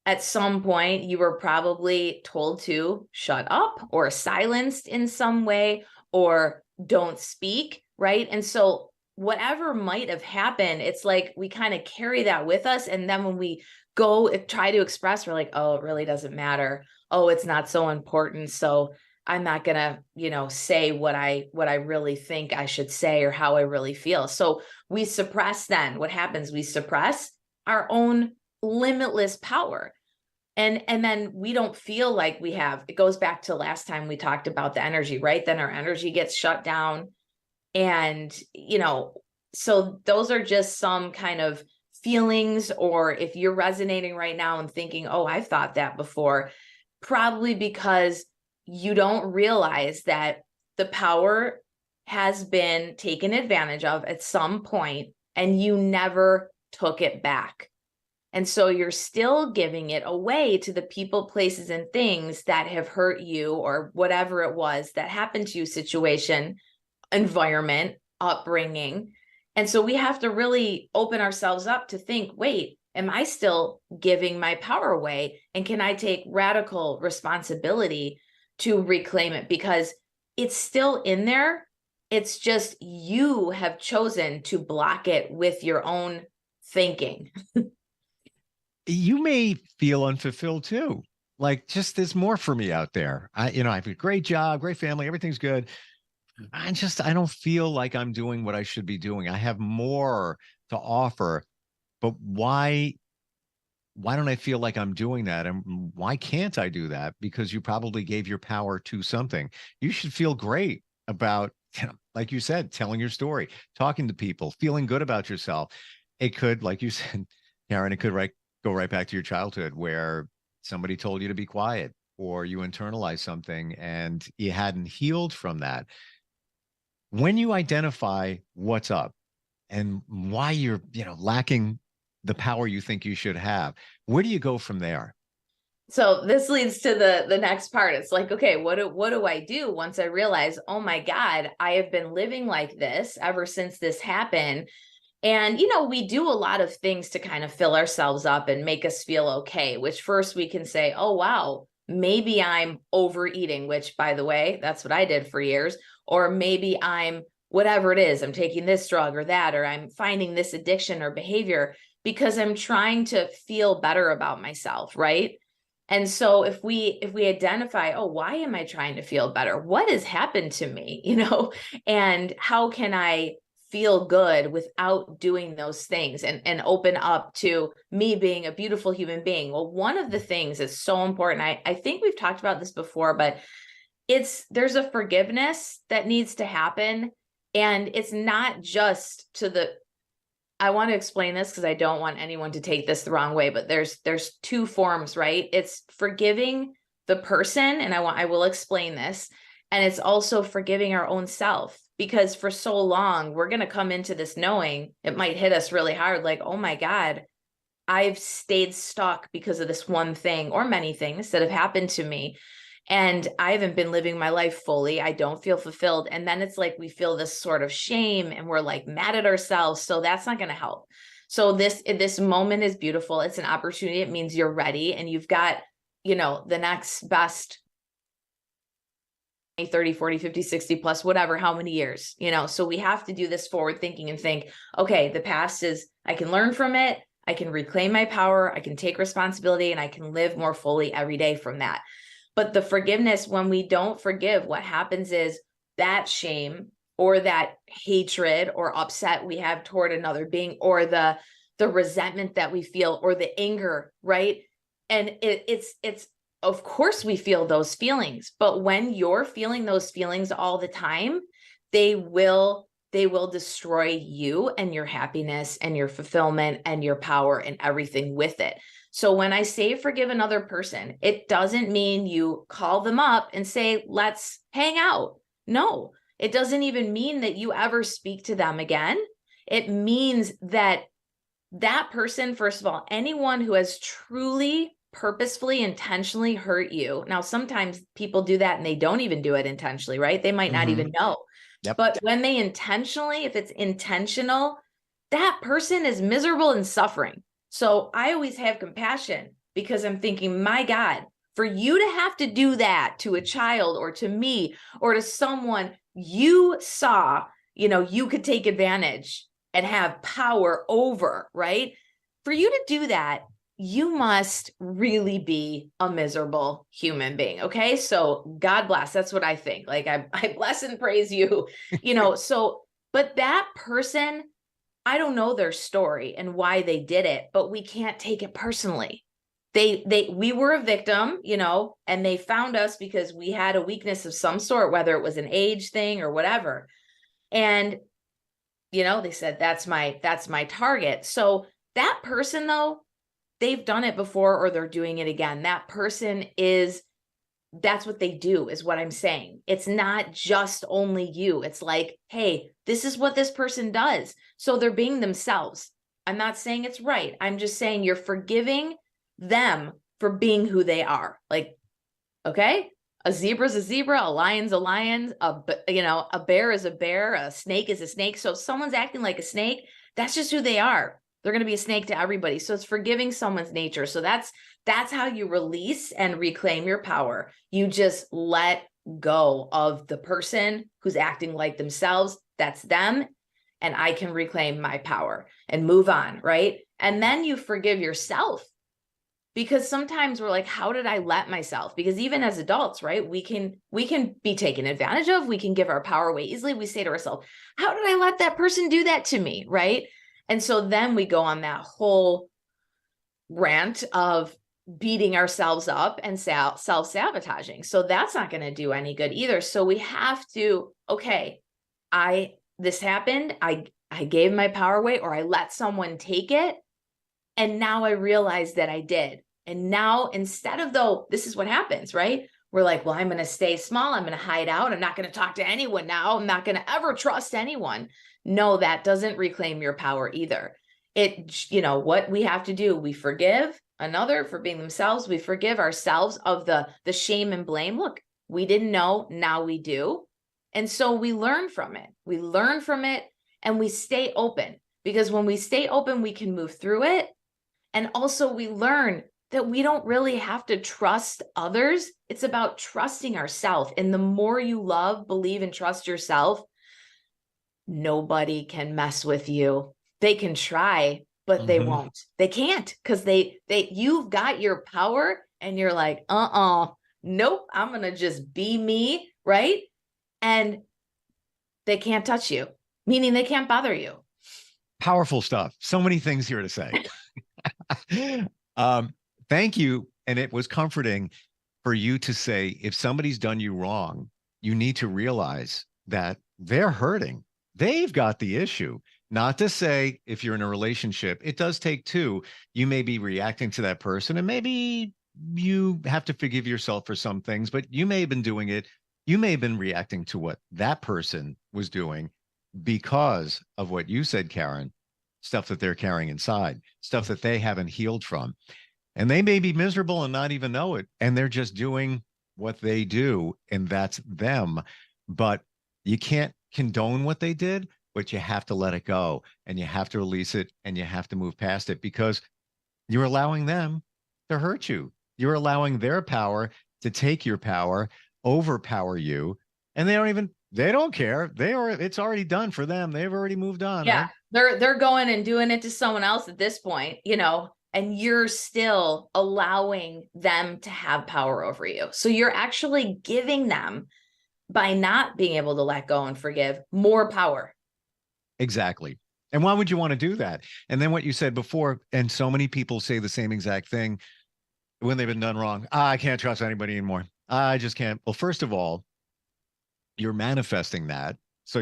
at some point you were probably told to shut up or silenced in some way, or don't speak, right? And so whatever might have happened, it's like we kind of carry that with us. And then when we try to express, we're like, oh, it really doesn't matter. Oh, it's not so important. So I'm not gonna, say what I really think I should say or how I really feel. So we suppress then. What happens? We suppress our own limitless power. And then we don't feel like we have. It goes back to last time we talked about the energy, right? Then our energy gets shut down. And, so those are just some kind of feelings, or if you're resonating right now and thinking, oh, I've thought that before, probably because you don't realize that the power has been taken advantage of at some point and you never took it back. And so you're still giving it away to the people, places, and things that have hurt you, or whatever it was that happened to you, situation, environment, upbringing. And so we have to really open ourselves up to think, wait, am I still giving my power away? And can I take radical responsibility to reclaim it? Because it's still in there. It's just you have chosen to block it with your own thinking. You may feel unfulfilled too. Like, just there's more for me out there. I have a great job, great family, everything's good. I don't feel like I'm doing what I should be doing. I have more to offer, but why don't I feel like I'm doing that? And why can't I do that? Because you probably gave your power to something. You should feel great about, like you said, telling your story, talking to people, feeling good about yourself. It could, like you said, Karen, it could go right back to your childhood where somebody told you to be quiet, or you internalized something and you hadn't healed from that. When you identify what's up and why you're, lacking the power you think you should have, where do you go from there? So this leads to the next part. It's like, okay, what do I do once I realize, oh my God, I have been living like this ever since this happened? And, we do a lot of things to kind of fill ourselves up and make us feel okay, which first we can say, oh, wow, maybe I'm overeating, which, by the way, that's what I did for years. Or maybe I'm whatever it is, I'm taking this drug or that, or I'm finding this addiction or behavior because I'm trying to feel better about myself, right? And so if we identify, oh, why am I trying to feel better? What has happened to me, and how can I feel good without doing those things and open up to me being a beautiful human being? Well, one of the things that's so important, I think we've talked about this before, but there's a forgiveness that needs to happen. And it's not just I want to explain this because I don't want anyone to take this the wrong way, but there's two forms, right? It's forgiving the person, and I will explain this. And it's also forgiving our own self, because for so long, we're going to come into this knowing it might hit us really hard. Like, oh my God, I've stayed stuck because of this one thing or many things that have happened to me. And I haven't been living my life fully. I don't feel fulfilled. And then it's like we feel this sort of shame and we're like mad at ourselves. So that's not going to help. So this moment is beautiful. It's an opportunity. It means you're ready and you've got, the next best 30, 40, 50, 60 plus, whatever, how many years, so we have to do this forward thinking and think, okay, the past is, I can learn from it. I can reclaim my power. I can take responsibility and I can live more fully every day from that. But the forgiveness, when we don't forgive, what happens is that shame or that hatred or upset we have toward another being, or the resentment that we feel, or the anger, right? And it's of course we feel those feelings, but when you're feeling those feelings all the time, they will destroy you and your happiness and your fulfillment and your power and everything with it. So when I say forgive another person, it doesn't mean you call them up and say, let's hang out. No, it doesn't even mean that you ever speak to them again. It means that person, first of all, anyone who has truly, purposefully, intentionally hurt you. Now, sometimes people do that and they don't even do it intentionally, right? They might not even know. Yep. But when they intentionally, if it's intentional, that person is miserable and suffering. So I always have compassion, because I'm thinking, my God, for you to have to do that to a child or to me or to someone you saw, you could take advantage and have power over, right? For you to do that, you must really be a miserable human being. Okay. So God bless. That's what I think. Like I bless and praise you, but that person, I don't know their story and why they did it, but we can't take it personally. We were a victim, and they found us because we had a weakness of some sort, whether it was an age thing or whatever. And, they said, that's my target. So that person, though, they've done it before or they're doing it again. That person that's what they do, is what I'm saying. It's not just only you. It's like, hey, this is what this person does. So they're being themselves. I'm not saying it's right. I'm just saying you're forgiving them for being who they are. Like, okay, a zebra's a zebra, a lion's a lion, a bear is a bear, a snake is a snake. So if someone's acting like a snake, that's just who they are. They're going to be a snake to everybody. So it's forgiving someone's nature. So that's how you release and reclaim your power. You just let go of the person who's acting like themselves. That's them. And I can reclaim my power and move on, right? And then you forgive yourself, because sometimes we're like, how did I let myself? Because even as adults, right, we can be taken advantage of. We can give our power away easily. We say to ourselves, how did I let that person do that to me, right? And so then we go on that whole rant of beating ourselves up and self-sabotaging. So that's not going to do any good either. So we have to, okay, this happened. I gave my power away, or I let someone take it. And now I realize that I did. And now, instead of, though, this is what happens, right? We're like, well, I'm going to stay small. I'm going to hide out. I'm not going to talk to anyone now. I'm not going to ever trust anyone. No, that doesn't reclaim your power either. What we have to do, we forgive another for being themselves. We forgive ourselves of the shame and blame. Look, we didn't know. Now we do. And so we learn from it. We learn from it and we stay open, because when we stay open, we can move through it. And also we learn that we don't really have to trust others. It's about trusting ourselves. And the more you love, believe, and trust yourself, nobody can mess with you. They can try, but they won't. They can't, because you've got your power and you're like, nope, I'm going to just be me. Right. And they can't touch you, meaning they can't bother you. Powerful stuff. So many things here to say. Thank you. And it was comforting for you to say, if somebody's done you wrong, you need to realize that they're hurting. They've got the issue. Not to say if you're in a relationship, it does take two. You may be reacting to that person, and maybe you have to forgive yourself for some things, but you may have been doing it. You may have been reacting to what that person was doing because of what you said, Karen, stuff that they're carrying inside, stuff that they haven't healed from. And they may be miserable and not even know it. And they're just doing what they do, and that's them. But you can't condone what they did, but you have to let it go, and you have to release it, and you have to move past it, because you're allowing them to hurt you. You're allowing their power to take your power, overpower you, and they don't care. It's already done for them. They've already moved on. Yeah. Right? They're going and doing it to someone else at this point, and you're still allowing them to have power over you. So you're actually giving them, by not being able to let go and forgive, more power. Exactly. And why would you want to do that? And then what you said before, and so many people say the same exact thing when they've been done wrong. I can't trust anybody anymore. I just can't. Well, first of all, you're manifesting that. So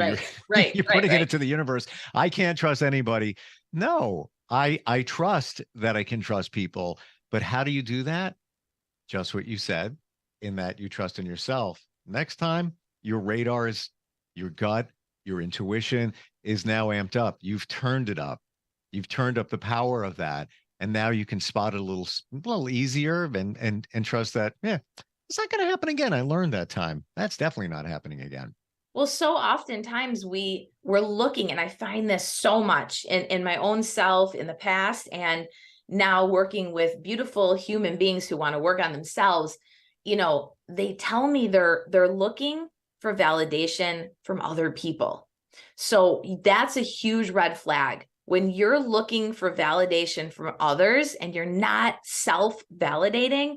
you're putting it into the universe. I can't trust anybody. No, I trust that I can trust people. But how do you do that? Just what you said, in that you trust in yourself. Next time, your radar is, your gut, your intuition is now amped up. You've turned it up. You've turned up the power of that. And now you can spot it a little easier and trust that, it's not going to happen again. I learned that time. That's definitely not happening again. Well, so oftentimes we're looking, and I find this so much in my own self in the past, and now working with beautiful human beings who want to work on themselves. They tell me they're looking for validation from other people. So that's a huge red flag. When you're looking for validation from others and you're not self-validating,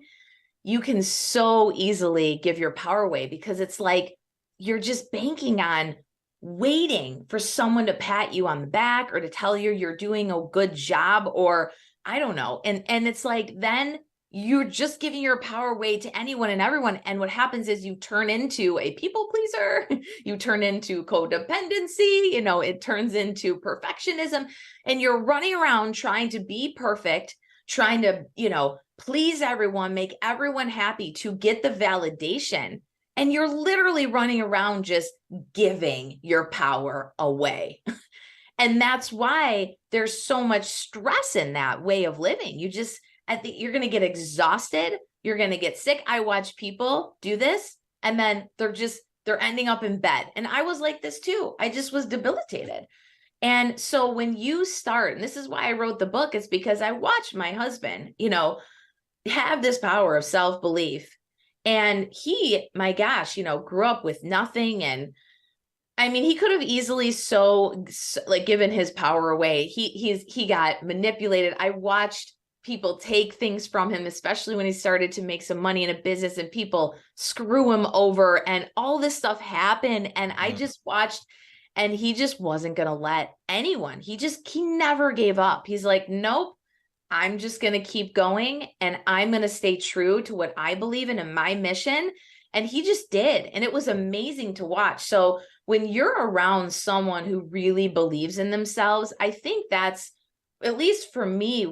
you can so easily give your power away, because it's like you're just banking on waiting for someone to pat you on the back or to tell you you're doing a good job, or I don't know. And it's like, then you're just giving your power away to anyone and everyone. And what happens is you turn into a people pleaser, you turn into codependency, it turns into perfectionism, and you're running around trying to be perfect, trying to, please everyone, make everyone happy to get the validation. And you're literally running around just giving your power away. And that's why there's so much stress in that way of living. You're going to get exhausted. You're going to get sick. I watch people do this, and then they're ending up in bed. And I was like this too. I just was debilitated. And so when you start, and this is why I wrote the book, is because I watched my husband, have this power of self-belief. And he, my gosh, grew up with nothing. And I mean, he could have easily given his power away. He got manipulated. I watched people take things from him, especially when he started to make some money in a business, and people screw him over, and all this stuff happened. And I just watched, and he just wasn't going to let anyone, he never gave up. He's like, nope, I'm just going to keep going, and I'm going to stay true to what I believe in and my mission. And he just did. And it was amazing to watch. So when you're around someone who really believes in themselves, I think that's, at least for me,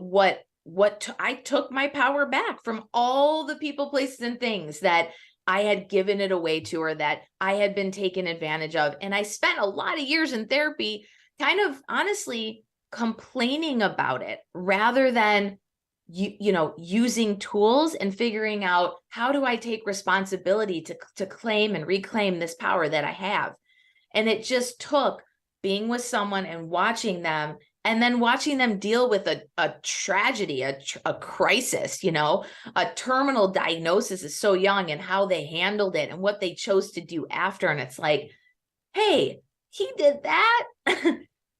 I took my power back from all the people, places, and things that I had given it away to, or that I had been taken advantage of. And I spent a lot of years in therapy kind of honestly complaining about it, rather than using tools and figuring out, how do I take responsibility to claim and reclaim this power that I have. And it just took being with someone and watching them, and then watching them deal with a tragedy, a crisis, a terminal diagnosis is so young, and how they handled it and what they chose to do after. And it's like, hey, he did that.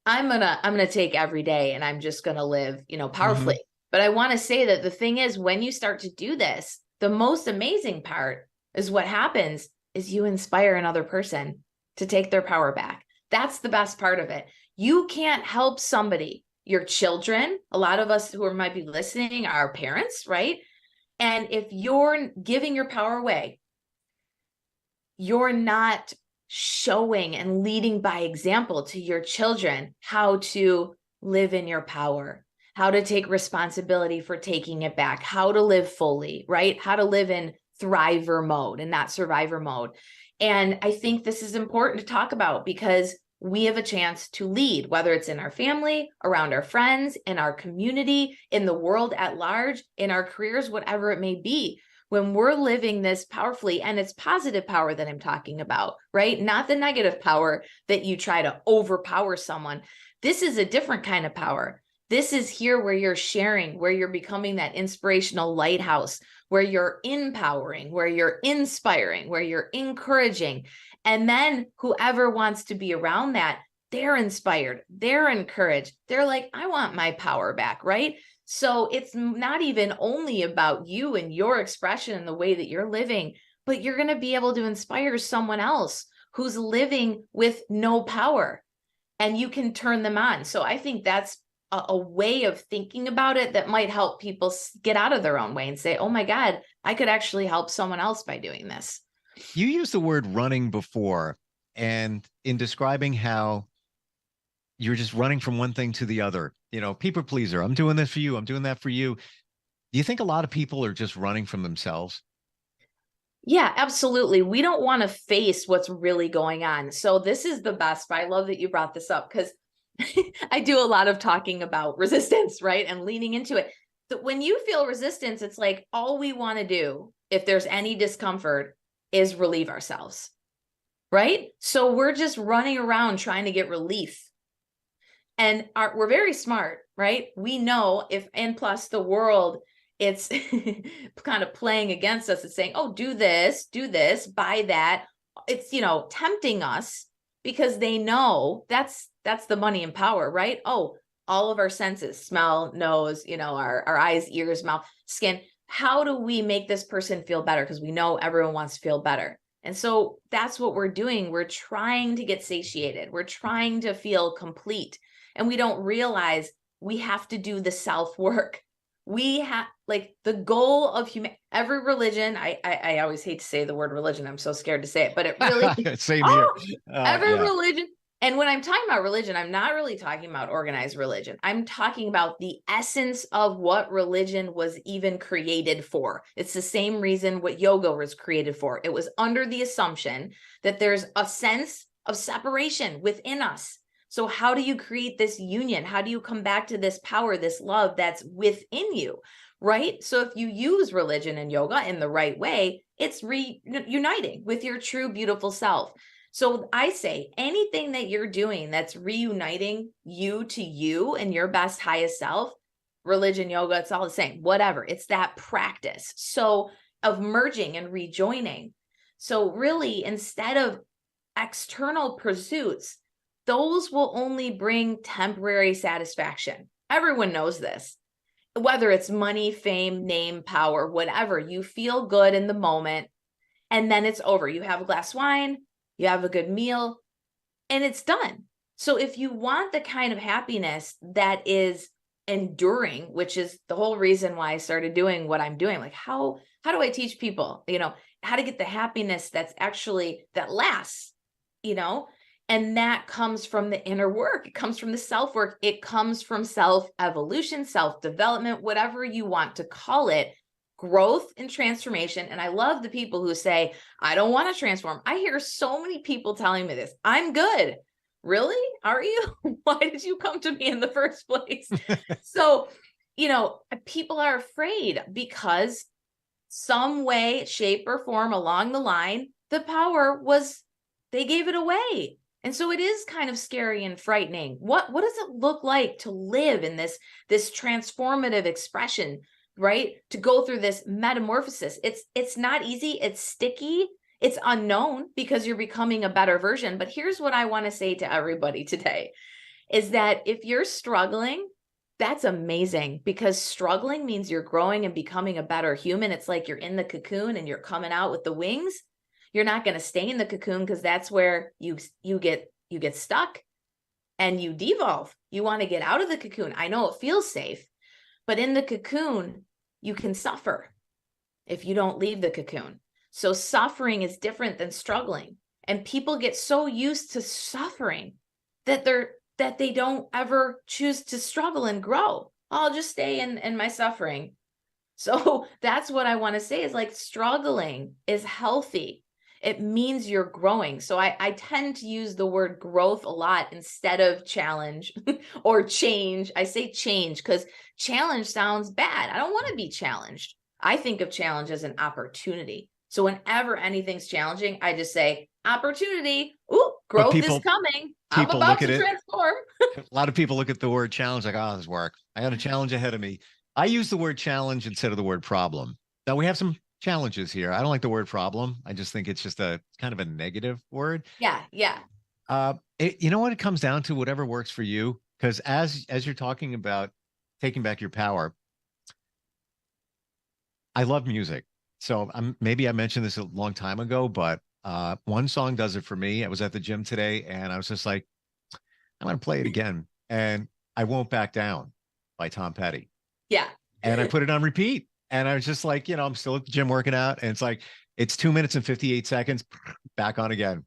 I'm gonna take every day and I'm just gonna live, powerfully. But I want to say that the thing is, when you start to do this, the most amazing part is what happens is you inspire another person to take their power back. That's the best part of it. You can't help somebody, your children. A lot of us who might be listening are parents, right? And if you're giving your power away, you're not showing and leading by example to your children how to live in your power, how to take responsibility for taking it back, how to live fully, right? How to live in thriver mode and not survivor mode. And I think this is important to talk about because we have a chance to lead, whether it's in our family, around our friends, in our community, in the world at large, in our careers, whatever it may be. When we're living this powerfully, and it's positive power that I'm talking about, right? Not the negative power that you try to overpower someone. This is a different kind of power. This is here where you're sharing, where you're becoming that inspirational lighthouse, where you're empowering, where you're inspiring, where you're encouraging. And then whoever wants to be around that, they're inspired, they're encouraged. They're like, I want my power back, right? So it's not even only about you and your expression and the way that you're living, but you're going to be able to inspire someone else who's living with no power, and you can turn them on. So I think that's a way of thinking about it that might help people get out of their own way and say, oh my God, I could actually help someone else by doing this. You used the word running before, and in describing how you're just running from one thing to the other, people pleaser. I'm doing this for you. I'm doing that for you. Do you think a lot of people are just running from themselves? Yeah, absolutely. We don't want to face what's really going on. So this is the best. I love that you brought this up because I do a lot of talking about resistance, right? And leaning into it. So when you feel resistance, it's like all we want to do, if there's any discomfort, is relieve ourselves, right? So we're just running around trying to get relief. And we're very smart, right? We know and plus the world, it's kind of playing against us. It's saying, oh, do this, buy that. It's, tempting us because they know that's the money and power, right? Oh, all of our senses, smell, nose, our eyes, ears, mouth, skin. How do we make this person feel better? Because we know everyone wants to feel better. And so that's what we're doing. We're trying to get satiated. We're trying to feel complete. And we don't realize we have to do the self-work. We have the goal of every religion. I always hate to say the word religion. I'm so scared to say it, but it really same here. Every religion. And when I'm talking about religion, I'm not really talking about organized religion. I'm talking about the essence of what religion was even created for. It's the same reason what yoga was created for. It was under the assumption that there's a sense of separation within us. So how do you create this union? How do you come back to this power, this love that's within you, right? So if you use religion and yoga in the right way, it's reuniting with your true, beautiful self. So I say anything that you're doing that's reuniting you to you and your best, highest self, religion, yoga, it's all the same, whatever. It's that practice. So of merging and rejoining. So really, instead of external pursuits, those will only bring temporary satisfaction. Everyone knows this. Whether it's money, fame, name, power, whatever, you feel good in the moment and then it's over. You have a glass of wine, you have a good meal, and it's done. So if you want the kind of happiness that is enduring, which is the whole reason why I started doing what I'm doing, like how do I teach people, how to get the happiness that lasts, and that comes from the inner work. It comes from the self-work. It comes from self-evolution, self-development, whatever you want to call it, growth and transformation. And I love the people who say, I don't want to transform. I hear so many people telling me this. I'm good. Really? Are you? Why did you come to me in the first place? So, people are afraid because some way, shape, or form along the line, the power they gave it away. And so it is kind of scary and frightening. What does it look like to live in this transformative expression, right? To go through this metamorphosis. It's not easy. It's sticky. It's unknown because you're becoming a better version. But here's what I want to say to everybody today is that if you're struggling, that's amazing, because struggling means you're growing and becoming a better human. It's like you're in the cocoon and you're coming out with the wings. You're not going to stay in the cocoon, because that's where you get stuck and you devolve. You want to get out of the cocoon. I know it feels safe, but in the cocoon, you can suffer if you don't leave the cocoon. So suffering is different than struggling. And people get so used to suffering that they don't ever choose to struggle and grow. I'll just stay in my suffering. So that's what I want to say is, like, struggling is healthy. It means you're growing. So I tend to use the word growth a lot instead of challenge or change. I say change because challenge sounds bad. I don't want to be challenged. I think of challenge as an opportunity. So whenever anything's challenging, I just say opportunity. Ooh, growth is coming. I'm about to transform. A lot of people look at the word challenge like, oh, this work. I got a challenge ahead of me. I use the word challenge instead of the word problem. Now, we have some challenges here. I don't like the word problem. I just think it's just a kind of a negative word. Yeah. You know what it comes down to? Whatever works for you. Because as you're talking about taking back your power, I love music. So maybe I mentioned this a long time ago, but one song does it for me. I was at the gym today and I was just like, I'm going to play it again. And I Won't Back Down by Tom Petty. Yeah. And I put it on repeat. And I was just like, I'm still at the gym working out. And it's like, it's 2 minutes and 58 seconds, back on again.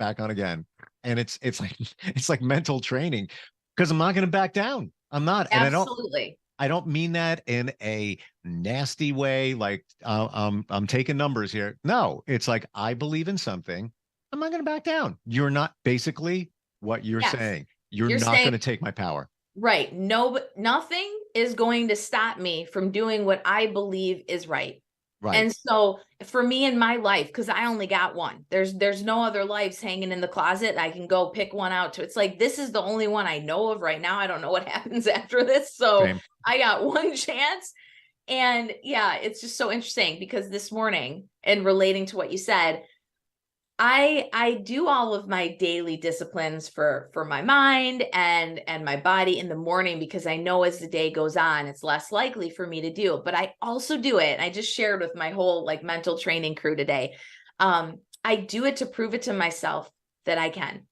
And it's like mental training, because I'm not going to back down. I'm not. Absolutely. I don't mean that in a nasty way, like I'm taking numbers here. No, it's like, I believe in something. I'm not going to back down. You're not, basically what you're saying. You're not going to take my power. Right. No, nothing is going to stop me from doing what I believe is right. Right. And so for me in my life, because I only got one, there's no other lives hanging in the closet. I can go pick one out. It's like, this is the only one I know of right now. I don't know what happens after this. So Same. I got one chance. And yeah, it's just so interesting because this morning, and relating to what you said, I do all of my daily disciplines for my mind and my body in the morning, because I know as the day goes on, it's less likely for me to do it. But I also do it. I just shared with my whole like mental training crew today. I do it to prove it to myself that I can.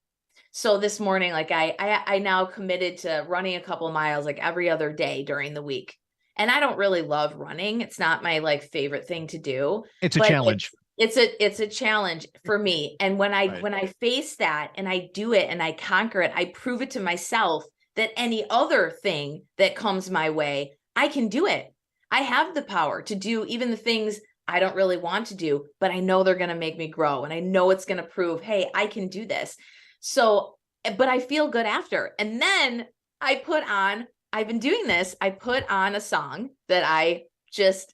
So this morning, like I now committed to running a couple miles like every other day during the week. And I don't really love running. It's not my like favorite thing to do. It's a challenge. It's a challenge for me. And when I face that and I do it and I conquer it, I prove it to myself that any other thing that comes my way, I can do it. I have the power to do even the things I don't really want to do, but I know they're going to make me grow. And I know it's going to prove, hey, I can do this. So, but I feel good after. And then I've been doing this. I put on a song that I just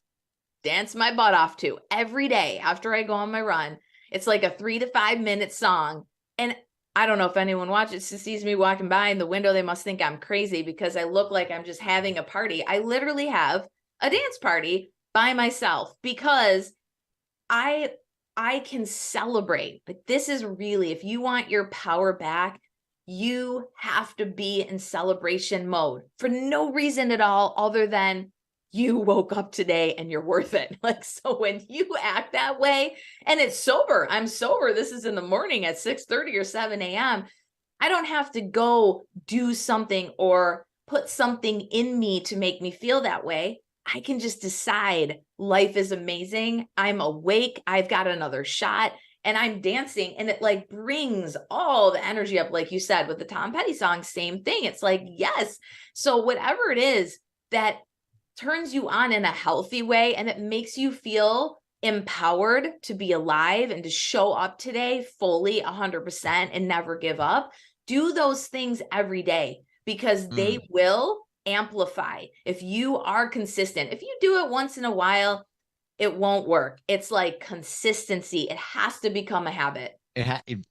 dance my butt off to every day after I go on my run. It's like a 3 to 5 minute song. And I don't know if anyone watches, sees me walking by in the window, they must think I'm crazy because I look like I'm just having a party. I literally have a dance party by myself because I can celebrate. Like, this is really, if you want your power back, you have to be in celebration mode for no reason at all other than you woke up today and you're worth it. Like, so when you act that way, and it's sober, I'm sober. This is in the morning at 6:30 or 7 a.m. I don't have to go do something or put something in me to make me feel that way. I can just decide life is amazing. I'm awake. I've got another shot and I'm dancing, and it like brings all the energy up. Like you said, with the Tom Petty song, same thing. It's like, yes. So whatever it is that turns you on in a healthy way and it makes you feel empowered to be alive and to show up today fully 100% and never give up, do those things every day, because they will amplify. If you are consistent, if you do it once in a while, it won't work. It's like consistency. It has to become a habit.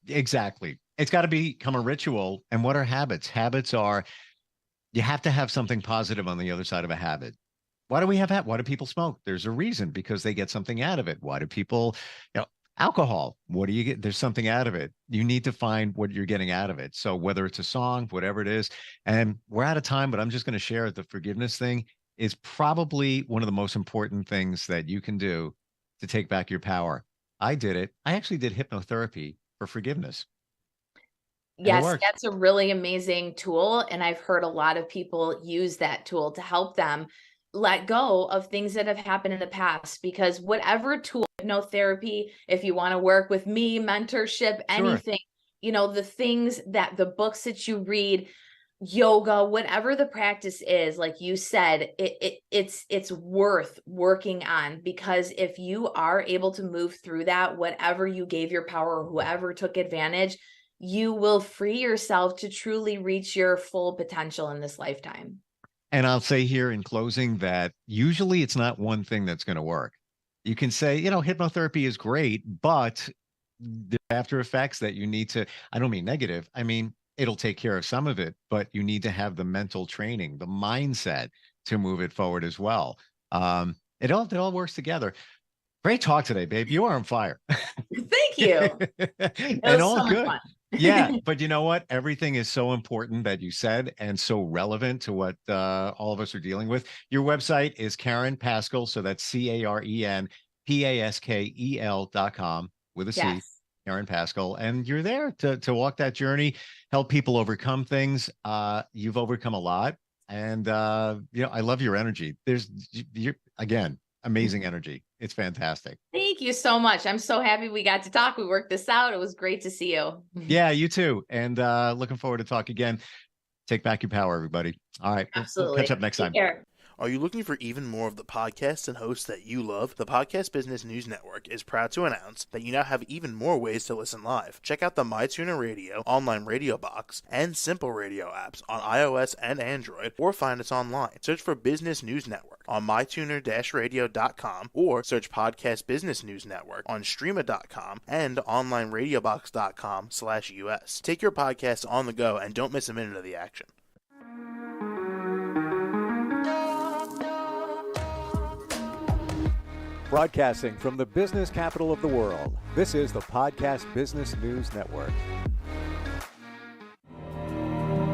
Exactly. It's got to become a ritual. And what are habits? Habits are, you have to have something positive on the other side of a habit. Why do we have Why do people smoke? There's a reason, because they get something out of it. Why do people, Alcohol, what do you get? There's something out of it. You need to find what you're getting out of it. So whether it's a song, whatever it is, and we're out of time, but I'm just going to share the forgiveness thing is probably one of the most important things that you can do to take back your power. I did it. I actually did hypnotherapy for forgiveness. Yes, that's a really amazing tool. And I've heard a lot of people use that tool to help them let go of things that have happened in the past, because whatever tool, hypnotherapy, if you want to work with me, mentorship, anything, the things that the books that you read, yoga, whatever the practice is, like you said, it's worth working on, because if you are able to move through that, whatever you gave your power, or whoever took advantage, you will free yourself to truly reach your full potential in this lifetime. And I'll say here in closing that usually it's not one thing that's going to work. You can say, hypnotherapy is great, but the after effects that you need to, I don't mean negative. I mean, it'll take care of some of it, but you need to have the mental training, the mindset to move it forward as well. It all works together. Great talk today, babe. You are on fire. Thank you. And all good. Fun. Yeah, but you know what? Everything is so important that you said, and so relevant to what all of us are dealing with. Your website is Karen Pascal, so that's CarenPaskel.com with a C, Karen Pascal, and you're there to walk that journey, help people overcome things. You've overcome a lot, and I love your energy. You're again, amazing energy. It's fantastic. Thank you so much. I'm so happy we got to talk. We worked this out. It was great to see you. Yeah, you too. And looking forward to talk again. Take back your power, everybody. All right. Absolutely. We'll catch up next time. Take care. Are you looking for even more of the podcasts and hosts that you love? The Podcast Business News Network is proud to announce that you now have even more ways to listen live. Check out the MyTuner Radio, online radio box, and Simple Radio apps on iOS and Android, or find us online. Search for Business News Network on mytuner-radio.com, or search Podcast Business News Network on streama.com and onlineradiobox.com/US. Take your podcast on the go and don't miss a minute of the action. Broadcasting from the business capital of the world, this is the Podcast Business News Network.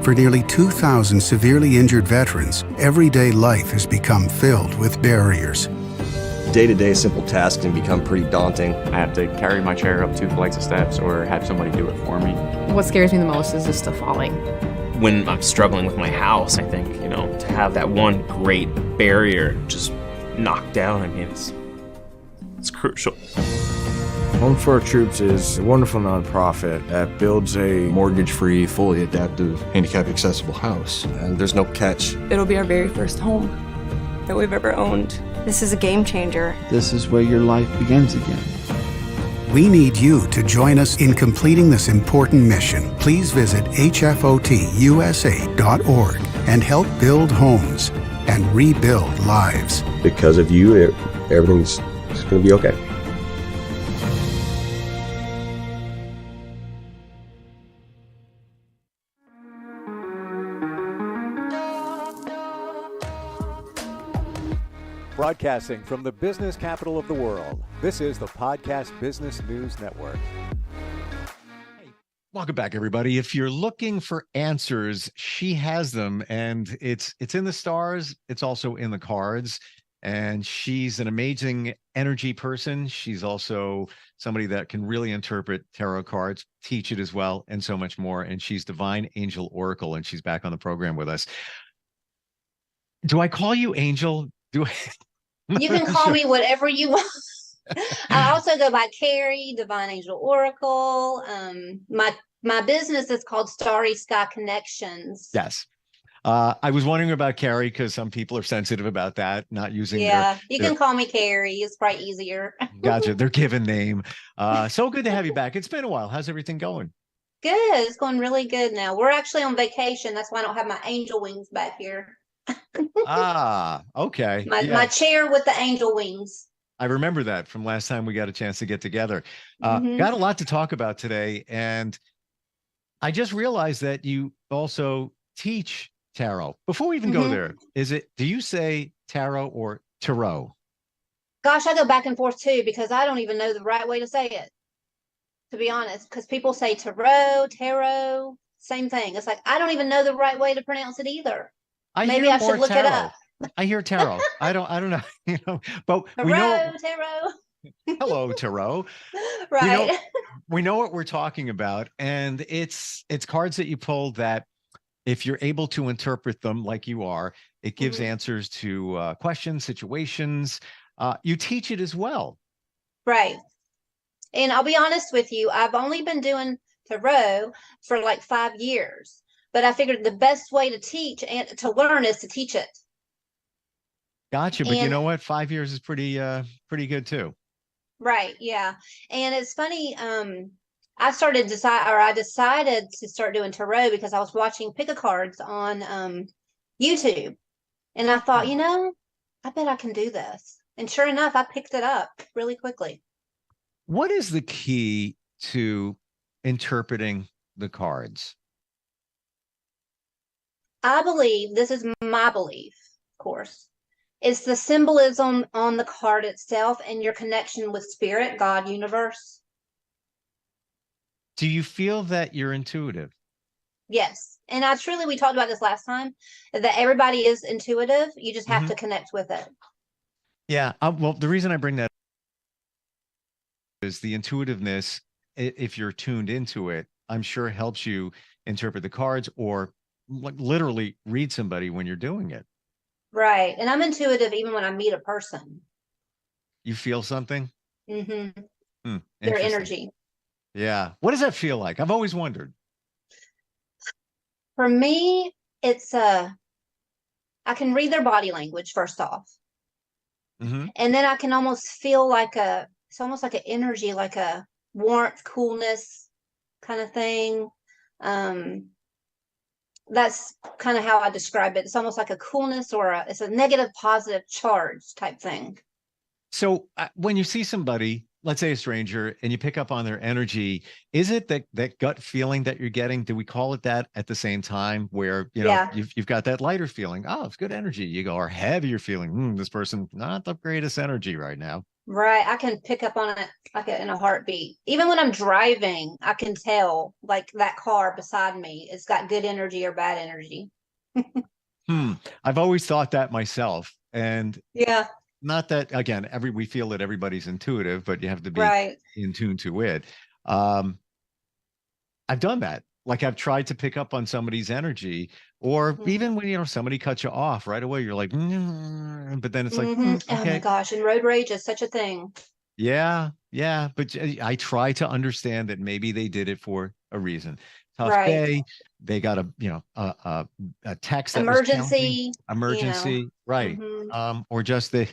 For nearly 2,000 severely injured veterans, everyday life has become filled with barriers. Day-to-day simple tasks can become pretty daunting. I have to carry my chair up 2 flights of steps or have somebody do it for me. What scares me the most is just the falling. When I'm struggling with my house, I think, to have that one great barrier just knocked down, I mean, it's crucial. Home for Our Troops is a wonderful nonprofit that builds a mortgage-free, fully adaptive, handicap-accessible house. And there's no catch. It'll be our very first home that we've ever owned. This is a game changer. This is where your life begins again. We need you to join us in completing this important mission. Please visit hfotusa.org and help build homes and rebuild lives. Because of you, everything's going to be okay. Broadcasting from the business capital of the world, this is the Podcast Business News Network. Welcome back, everybody. If you're looking for answers, she has them, and it's in the stars. It's also in the cards. And she's an amazing energy person. She's also somebody that can really interpret tarot cards, teach it as well, and so much more. And she's Divine Angel Oracle, and she's back on the program with us. Do I call you Angel? Do I? You can call me whatever you want. I also go by Carrie, Divine Angel Oracle. My business is called Starry Sky Connections. Yes. I was wondering about Carrie because some people are sensitive about that, not using you can call me Carrie. It's probably easier. Gotcha. Their given name. So good to have you back. It's been a while. How's everything going? Good. It's going really good now. We're actually on vacation. That's why I don't have my angel wings back here. Okay. My chair with the angel wings. I remember that from last time we got a chance to get together. Got a lot to talk about today. And I just realized that you also teach tarot. Before we even go there, do you say tarot or tarot? Gosh, I go back and forth too, because I don't even know the right way to say it. to be honest, because people say tarot, same thing. It's like, I don't even know the right way to pronounce it either. Maybe I should look it up. I hear tarot. I don't know, but we know. Tarot. Hello, tarot. Right. We know what we're talking about, and it's cards that you pull that, if you're able to interpret them like you are, it gives answers to questions, situations. You teach it as well. Right. And I'll be honest with you, I've only been doing tarot for like 5 years, but I figured the best way to teach and to learn is to teach it. Gotcha. But you know what? 5 years is pretty good too. Right. Yeah. And it's funny. I decided to start doing tarot because I was watching pick-a-cards on YouTube, and I thought, I bet I can do this. And sure enough, I picked it up really quickly. What is the key to interpreting the cards? I believe, this is my belief, of course, it's the symbolism on the card itself and your connection with spirit, God, universe. Do you feel that you're intuitive? Yes. And we talked about this last time, that everybody is intuitive. You just have to connect with it. Yeah. Well, the reason I bring that is the intuitiveness, if you're tuned into it, I'm sure helps you interpret the cards or literally read somebody when you're doing it. Right. And I'm intuitive even when I meet a person. You feel something? Mm-hmm. Their energy. Yeah. What does that feel like? I've always wondered. For me, it's I can read their body language first off. And then I can almost feel it's almost like an energy, like a warmth, coolness kind of thing. That's kind of how I describe it. It's almost like a coolness it's a negative, positive charge type thing. So when you see somebody, let's say a stranger, and you pick up on their energy, is it that gut feeling that you're getting? Do we call it that at the same time, where you've got that lighter feeling? Oh, it's good energy. You go, or heavier feeling. This person not the greatest energy right now. Right. I can pick up on it in a heartbeat. Even when I'm driving, I can tell like that car beside me, it's got good energy or bad energy. I've always thought that myself. And yeah. Not that, again, we feel that everybody's intuitive, but you have to be in tune to it. I've done that. Like I've tried to pick up on somebody's energy, or even when, somebody cuts you off right away, you're like, but then it's like, okay. Oh my gosh. And road rage is such a thing. Yeah. Yeah. But I try to understand that maybe they did it for a reason. Tough day. They got a text that emergency. Right. Or just they're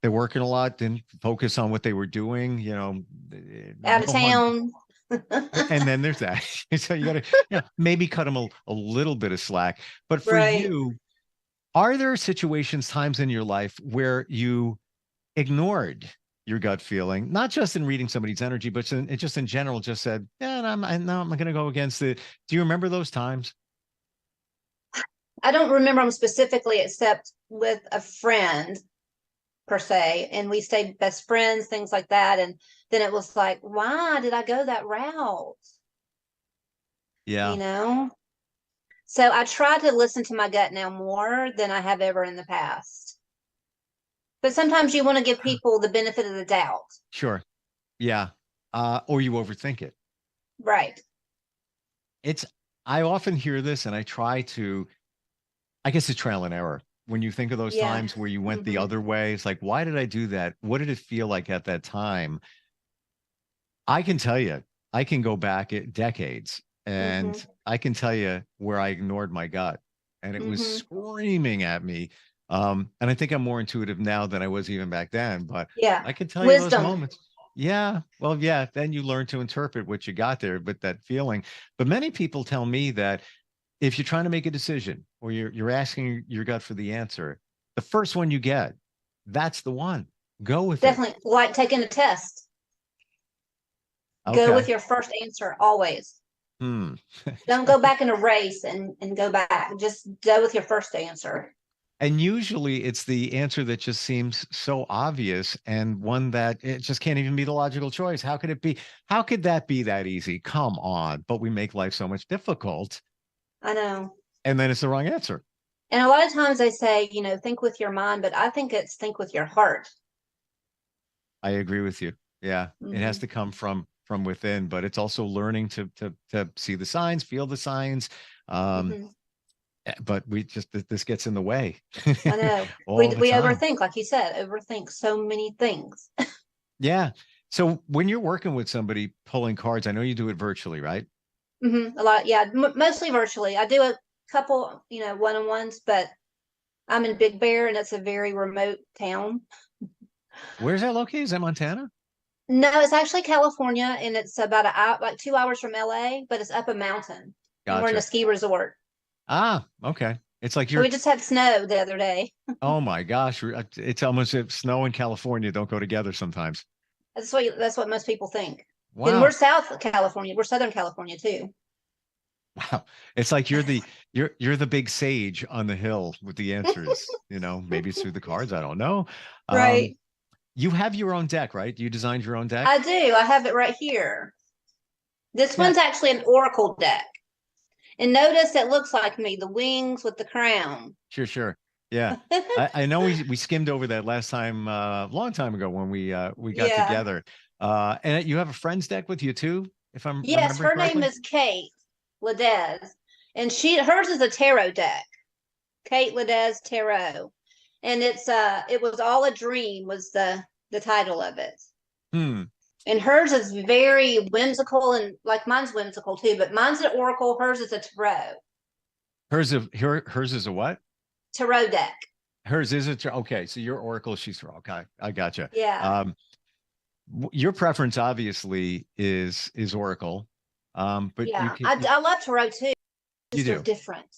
working a lot, didn't focus on what they were doing, out of town. And then there's that. So you got to maybe cut them a little bit of slack. But for you, are there situations, times in your life where you ignored your gut feeling, not just in reading somebody's energy, but just in general, just said, I'm going to go against it? Do you remember those times? I don't remember them specifically, except with a friend per se, and we stayed best friends, things like that. And then it was like, why did I go that route? Yeah. So I try to listen to my gut now more than I have ever in the past. But sometimes you want to give people the benefit of the doubt. Sure. Yeah. Or you overthink it. Right. I often hear this, and I try to, I guess it's trial and error. When you think of those times where you went the other way, it's like, why did I do that? What did it feel like at that time? I can tell you, I can go back decades, and I can tell you where I ignored my gut, and it was screaming at me. And I think I'm more intuitive now than I was even back then, but I can tell you those moments. Yeah. Well, yeah. Then you learn to interpret what you got there with that feeling. But many people tell me that if you're trying to make a decision, or you're asking your gut for the answer, the first one you get, that's the one. Go with it. Definitely. Like taking a test. Go with your first answer always. Don't go back in a race and go back. Just go with your first answer. And usually it's the answer that just seems so obvious and one that it just can't even be the logical choice. How could it be? How could that be that easy? Come on. But we make life so much difficult. I know. And then it's the wrong answer. And a lot of times they say, think with your mind, but I think it's think with your heart. I agree with you. Yeah. It has to come from within, but it's also learning to see the signs, feel the signs. But this gets in the way. I know. we overthink, like you said, overthink so many things. Yeah. So when you're working with somebody pulling cards, I know you do it virtually, right? A lot. Yeah. Mostly virtually. I do a couple, one-on-ones, but I'm in Big Bear and it's a very remote town. Where's that located? Is that Montana? No, it's actually California, and it's about like 2 hours from LA, but it's up a mountain. And we're in a ski resort. Ah, okay. It's like we just had snow the other day. Oh my gosh. It's almost if snow and California don't go together sometimes. That's what most people think. Wow. And we're South California. We're Southern California too. Wow. It's like you're the big sage on the hill with the answers, maybe it's through the cards. I don't know. Right. You have your own deck, right? You designed your own deck? I do. I have it right here. This one's actually an oracle deck. And notice it looks like me, the wings with the crown. Sure. Yeah. I know we skimmed over that last time, a long time ago when we got together. And you have a friend's deck with you too, if I'm Yes, her correctly? name is Kate Ledez. And hers is a tarot deck. Kate Ledez Tarot. And it was all a dream was the title of it. And hers is very whimsical, and like mine's whimsical too, but mine's an oracle, hers is a tarot. Hers is a what? Tarot deck. Hers is a tarot. Okay, so your oracle, she's okay. I gotcha. Yeah. Your preference obviously is oracle. But yeah, I love tarot too. It's just different.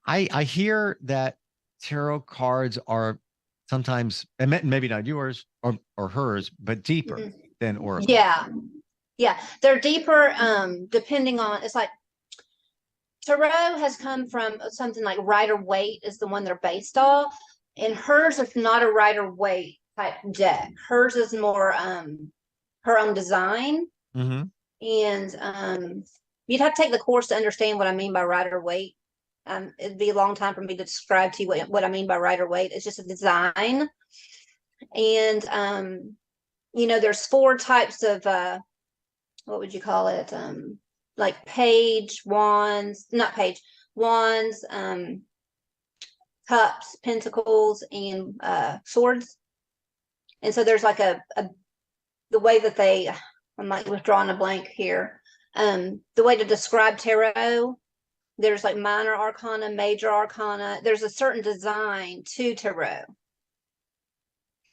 I hear that tarot cards are sometimes, and maybe not yours or hers, but deeper than oracle. Yeah, they're deeper. Depending on, it's like tarot has come from something like Rider-Waite is the one they're based off, and hers is not a Rider-Waite type deck. Hers is more her own design, and you'd have to take the course to understand what I mean by Rider-Waite. It'd be a long time for me to describe to you what I mean by Rider-Waite. It's just a design. And, there's 4 types of, what would you call it? Like wands, cups, pentacles, and swords. And so there's like the way that I'm like withdrawing a blank here. The way to describe tarot, there's like minor arcana, major arcana. There's a certain design to tarot.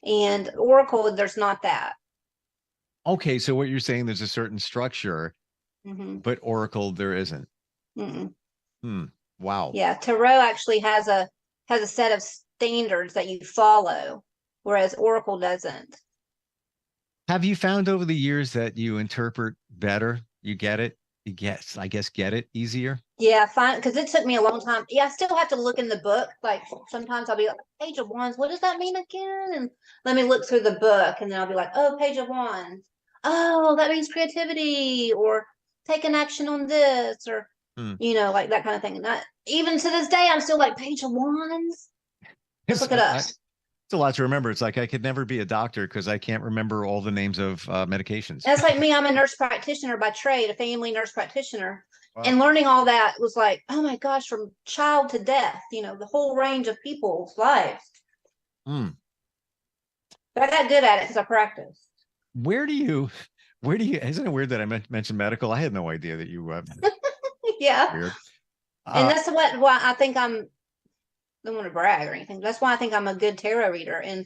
And oracle, there's not that. Okay, so what you're saying, there's a certain structure, but oracle, there isn't. Wow. Yeah, tarot actually has a set of standards that you follow, whereas oracle doesn't. Have you found over the years that you interpret better? You get it? I guess get it easier? Yeah, fine, because it took me a long time. Yeah, I still have to look in the book. Like sometimes I'll be like, Page of Wands, what does that mean again? And let me look through the book, and then I'll be like, oh, Page of Wands. Oh, that means creativity, or taking action on this, or like that kind of thing. Not even to this day, I'm still like Page of Wands. Let's look it up. It's a lot to remember. It's like I could never be a doctor because I can't remember all the names of medications. That's like me. I'm a nurse practitioner by trade, a family nurse practitioner. Wow. And learning all that was like, oh my gosh, from child to death, the whole range of people's lives. But I got good at it because I practiced. Where do you, isn't it weird that I mentioned medical? I had no idea that you, yeah. Weird. And that's why I think I don't want to brag or anything. That's why I think I'm a good tarot reader and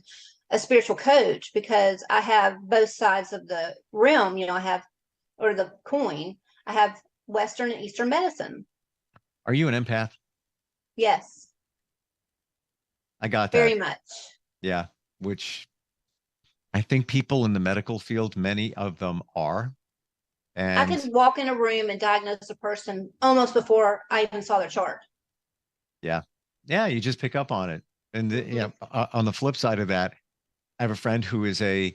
a spiritual coach, because I have both sides of the realm. Or the coin. I have Western and Eastern medicine. Are you an empath? Yes. I got that. Very much. Yeah. Which I think people in the medical field, many of them are. And I could walk in a room and diagnose a person almost before I even saw their chart. Yeah. Yeah, you just pick up on it. And on the flip side of that, I have a friend who is a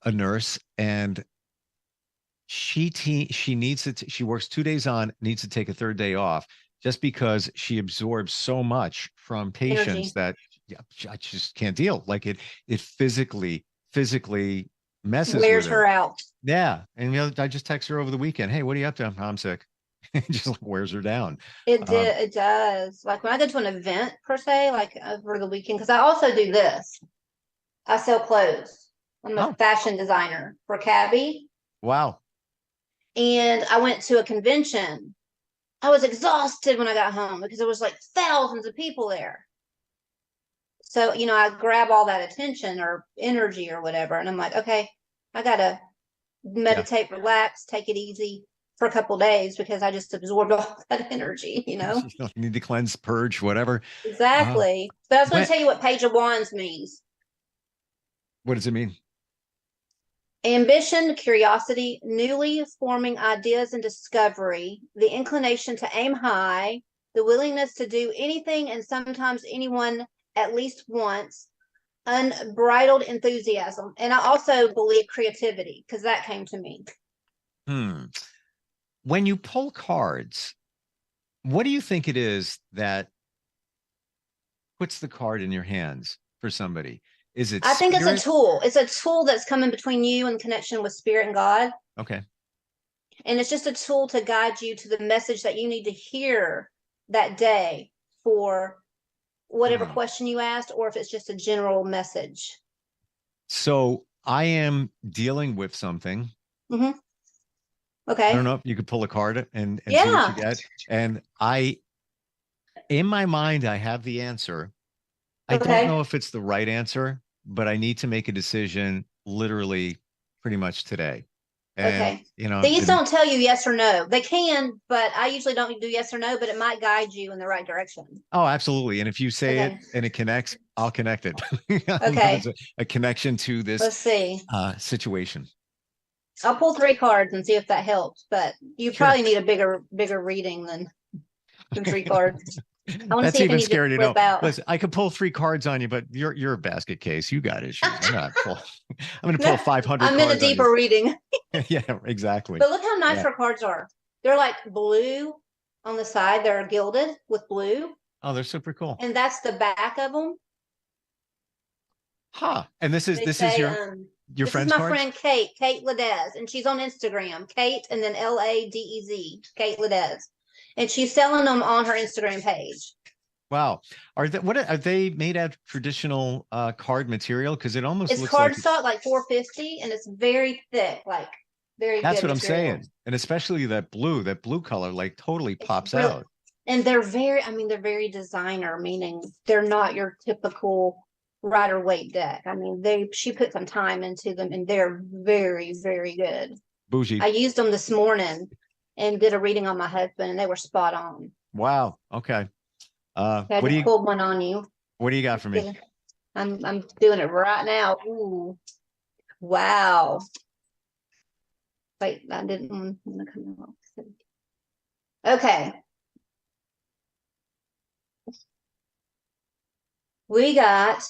nurse, and she needs to she works 2 days on, needs to take a third day off, just because she absorbs so much from patients that I just can't deal. Like it physically messes Wears with her out. Yeah. And I just text her over the weekend, hey, what are you up to? I'm sick. It just like wears her down. It does. Like when I go to an event per se, like over the weekend, because I also do this. I sell clothes. I'm a fashion designer for Cabby. Wow. And I went to a convention. I was exhausted when I got home because there was like thousands of people there. So, I grab all that attention or energy or whatever. And I'm like, okay, I got to meditate, relax, take it easy for a couple of days because I just absorbed all that energy, You need to cleanse, purge, whatever. Exactly. But I was going to tell you what Page of Wands means. What does it mean? Ambition, curiosity, newly forming ideas and discovery, the inclination to aim high, the willingness to do anything and sometimes anyone at least once, unbridled enthusiasm. And I also believe creativity because that came to me. When you pull cards, what do you think it is that puts the card in your hands for somebody? Is it I think spirit? it's a tool. It's a tool that's coming between you and connection with spirit and God. Okay. And it's just a tool to guide you to the message that you need to hear that day for whatever question you asked, or if it's just a general message. So I am dealing with something. Mm-hmm. Okay. I don't know if you could pull a card and see what you get. And in my mind, I have the answer. I don't know if it's the right answer, but I need to make a decision literally pretty much today. And, These don't tell you yes or no. They can, but I usually don't do yes or no, but it might guide you in the right direction. Oh, absolutely. And if you say it and it connects, I'll connect it. Okay. There's a connection to this situation. I'll pull 3 cards and see if that helps, but you probably need a bigger reading than 3 cards. I want to That's see if even you scary to know. out. Listen, I could pull 3 cards on you, but you're a basket case. You got issues. I'm going to pull 500 I'm cards in a deeper reading. Yeah, exactly. But look how nice her cards are. They're like blue on the side. They're gilded with blue. Oh, they're super cool. And that's the back of them. Huh. And this is your friend's my cards? Friend Kate Ledez, and she's on Instagram. Kate and then Ladez, Kate Ledez. And she's selling them on her Instagram page. Wow. Are they made out of traditional card material? Because it almost looks like cardstock, like $4.50, and it's very thick, like very. That's what material. I'm saying, and especially that blue color, like totally pops out. And they're very designer, meaning they're not your typical rider weight deck. I mean, she put some time into them, and they're very, very good. Bougie. I used them this morning and did a reading on my husband, and they were spot on. Wow. Okay. I just pulled one on you. What do you got for me? I'm doing it right now. Ooh. Wow. Wait, I didn't want to come out. Okay. We got,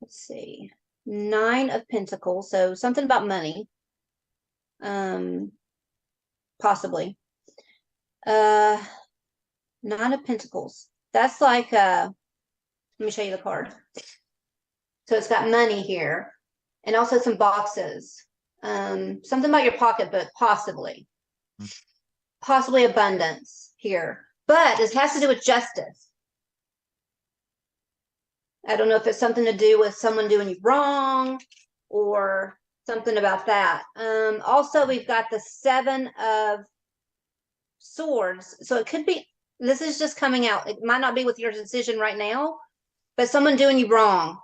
let's see, 9 of Pentacles. So something about money. Possibly. 9 of Pentacles. That's like, let me show you the card. So it's got money here and also some boxes. Something about your pocketbook, possibly. Possibly abundance here. But it has to do with justice. I don't know if it's something to do with someone doing you wrong or something about that. Also, we've got the 7 of Swords. So it could be, this is just coming out. It might not be with your decision right now, but someone doing you wrong.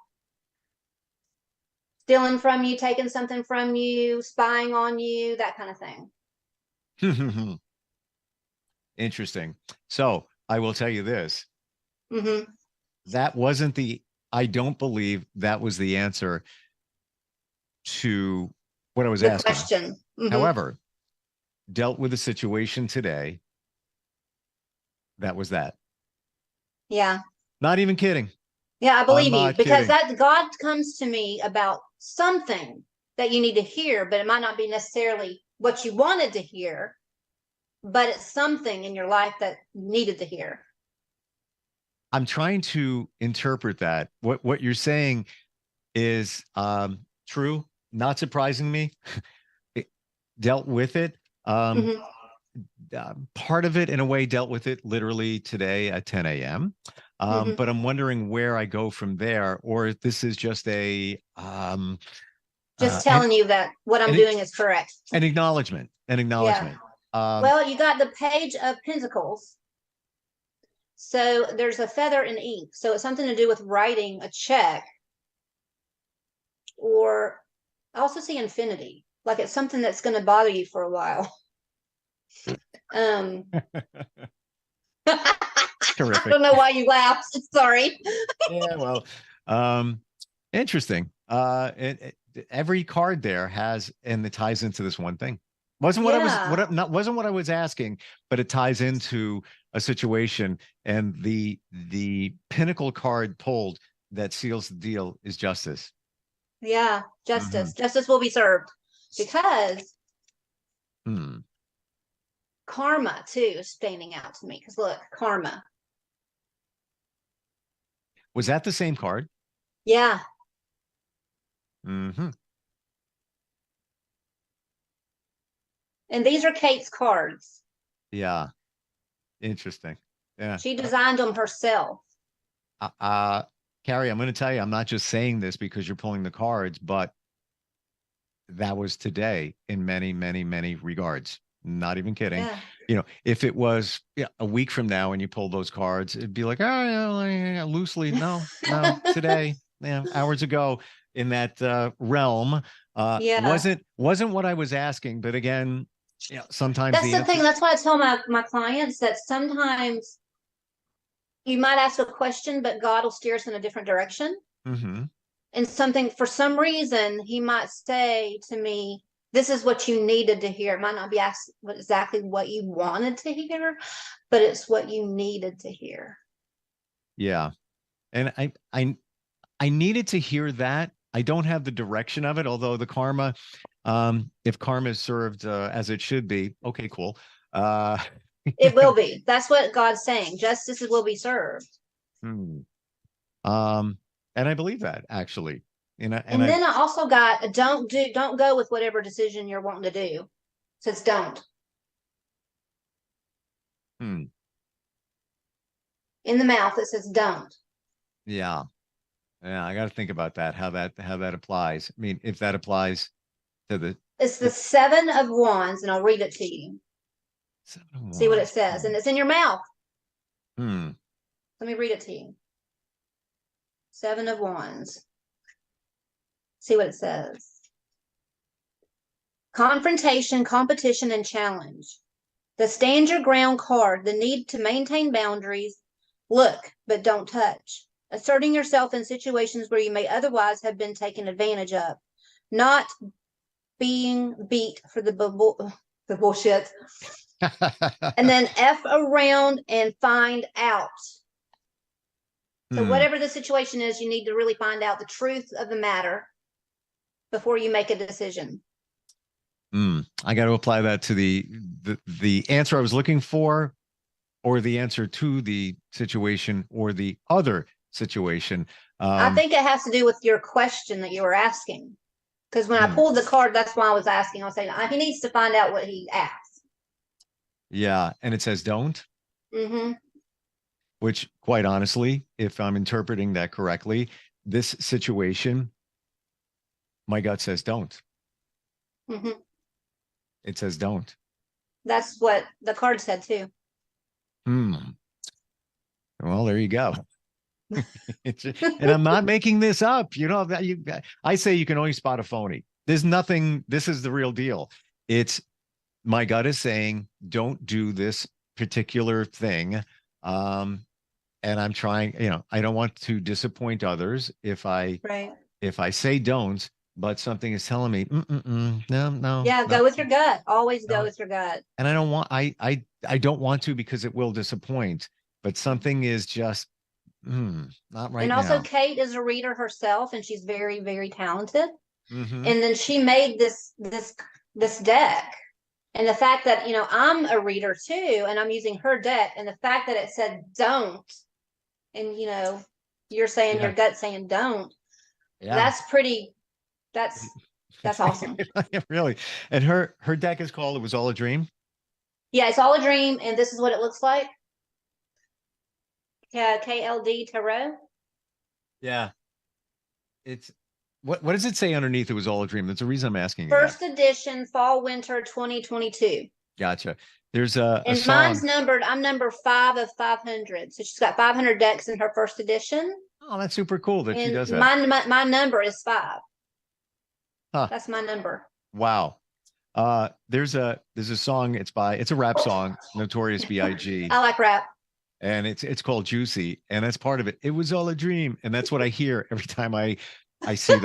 Stealing from you, taking something from you, spying on you, that kind of thing. Interesting. So I will tell you this. Mm-hmm. That wasn't I don't believe that was the answer to what I was asking. Question. Mm-hmm. However, dealt with a situation today. That was that. Yeah. Not even kidding. Yeah, I I'm believe you, not because kidding. that God comes to me about something that you need to hear, but it might not be necessarily what you wanted to hear, but it's something in your life that you needed to hear. I'm trying to interpret that. What you're saying is true, not surprising me. It dealt with it. Mhm. Part of it, in a way, dealt with it literally today at 10 a.m. Mhm. But I'm wondering where I go from there, or if this is just Just telling you that what I'm an, doing is correct. an acknowledgement, an Yeah. acknowledgement. Well, you got the Page of Pentacles. So there's a feather in ink. So it's something to do with writing a check. Or I also see infinity. Like it's something that's going to bother you for a while. I Terrific. don't know why you laughed. Sorry. Yeah, well, interesting. Every card there has, and it ties into this one thing. Wasn't what I was, not wasn't what I was asking, but it ties into a situation. And the pinnacle card pulled that seals the deal is justice. Yeah, justice. Justice will be served because karma too is standing out to me. Because look, karma. Was that the same card? Yeah. Mm-hmm. And these are Kate's cards. Yeah. Interesting. Yeah. She designed them herself. Carrie, I'm going to tell you, I'm not just saying this because you're pulling the cards, but that was today in many, many, many regards. Not even kidding. Yeah. You know, if it was a week from now and you pull those cards, it'd be like, oh, yeah, loosely. No, today, hours ago in that realm. Wasn't what I was asking, but again, sometimes that's the thing. That's why I tell my clients that sometimes you might ask a question, but God will steer us in a different direction. Mm-hmm. And something, for some reason, he might say to me, this is what you needed to hear. It might not be exactly what you wanted to hear, but it's what you needed to hear. Yeah. And I needed to hear that. I don't have the direction of it, although the karma, if karma is served as it should be, okay, cool. It will be. That's what God's saying. Justice will be served. And I believe that, actually. And then I also got don't go with whatever decision you're wanting to do. It says don't. In the mouth, it says don't. Yeah. Yeah, I got to think about that, how that applies. I mean, if that applies to it's the 7 of Wands, and I'll read it to you. 7 of Wands. See what it says, and it's in your mouth. Let me read it to you. 7 of Wands. See what it says. Confrontation, competition, and challenge. The stand your ground card, the need to maintain boundaries, look, but don't touch. Asserting yourself in situations where you may otherwise have been taken advantage of. Not being beat for the bullshit. And then F around and find out. So whatever the situation is, you need to really find out the truth of the matter before you make a decision. I got to apply that to the answer I was looking for, or the answer to the situation, or the other situation. I think it has to do with your question that you were asking. Because when I pulled the card, that's why I was asking. I was saying, he needs to find out what he asked. Yeah. And it says don't. Which, quite honestly, if I'm interpreting that correctly, this situation, my gut says don't. It says don't. That's what the card said too. Well, there you go. And I'm not making this up. I say you can only spot a phony. There's nothing. This is the real deal. It's my gut is saying don't do this particular thing. And I'm trying, I don't want to disappoint others if I say don't, but something is telling me, no. Yeah, go with your gut. Always go with your gut. And I don't want, I don't want to, because it will disappoint, but something is just Not right And now. also, Kate is a reader herself, and she's very, very talented. Mm-hmm. And then she made this deck. And the fact that, I'm a reader too, and I'm using her deck, and the fact that it said don't, and you're saying your gut saying don't, that's awesome. Really. And her deck is called It Was All a Dream. Yeah, it's all a dream, and this is what it looks like. Yeah, KLD Tarot. Yeah. It's what does it say underneath? It Was All a Dream. That's the reason I'm asking you First that. edition, fall winter 2022. Gotcha. There's a And song. mine's numbered. I'm number 5 of 500. So she's got 500 decks in her first edition. Oh, that's super cool that she And does that. my number is 5. Huh. That's my number. Wow. There's a song. It's a rap song, Notorious B.I.G. I like rap. And it's called Juicy, and that's part of it. It was all a dream, and that's what I hear every time I see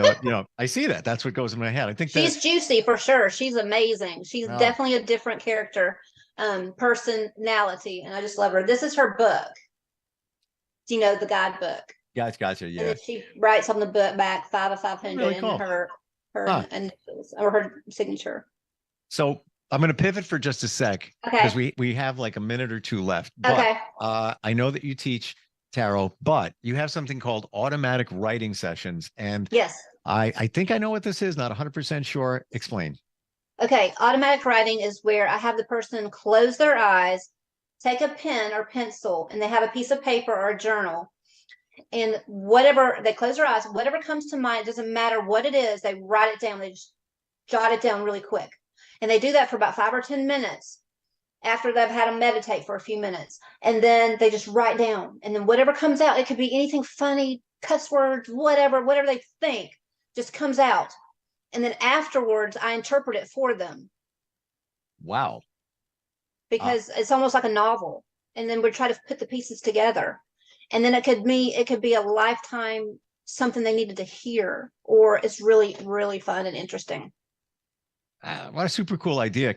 I see that. That's what goes in my head. I think She's juicy for sure. She's amazing. She's definitely a different character, personality, and I just love her. This is her book. Do you know the guidebook? Gotcha. Yeah. And then she writes on the book back 5 of 500 really cool. and her initials or her signature. So I'm going to pivot for just a sec because we have like a minute or two left. But, okay. I know that you teach tarot, but you have something called automatic writing sessions. And yes, I think I know what this is. Not 100% sure. Explain. Okay. Automatic writing is where I have the person close their eyes, take a pen or pencil, and they have a piece of paper or a journal. And whatever they close their eyes, whatever comes to mind, it doesn't matter what it is, they write it down. They just jot it down really quick. And they do that for about 5 or 10 minutes after they've had them meditate for a few minutes. And then they just write down. And then whatever comes out, it could be anything funny, cuss words, whatever they think just comes out. And then afterwards, I interpret it for them. Wow. Because it's almost like a novel. And then we try to put the pieces together. And then it could be a lifetime, something they needed to hear, or it's really, really fun and interesting. What a super cool idea.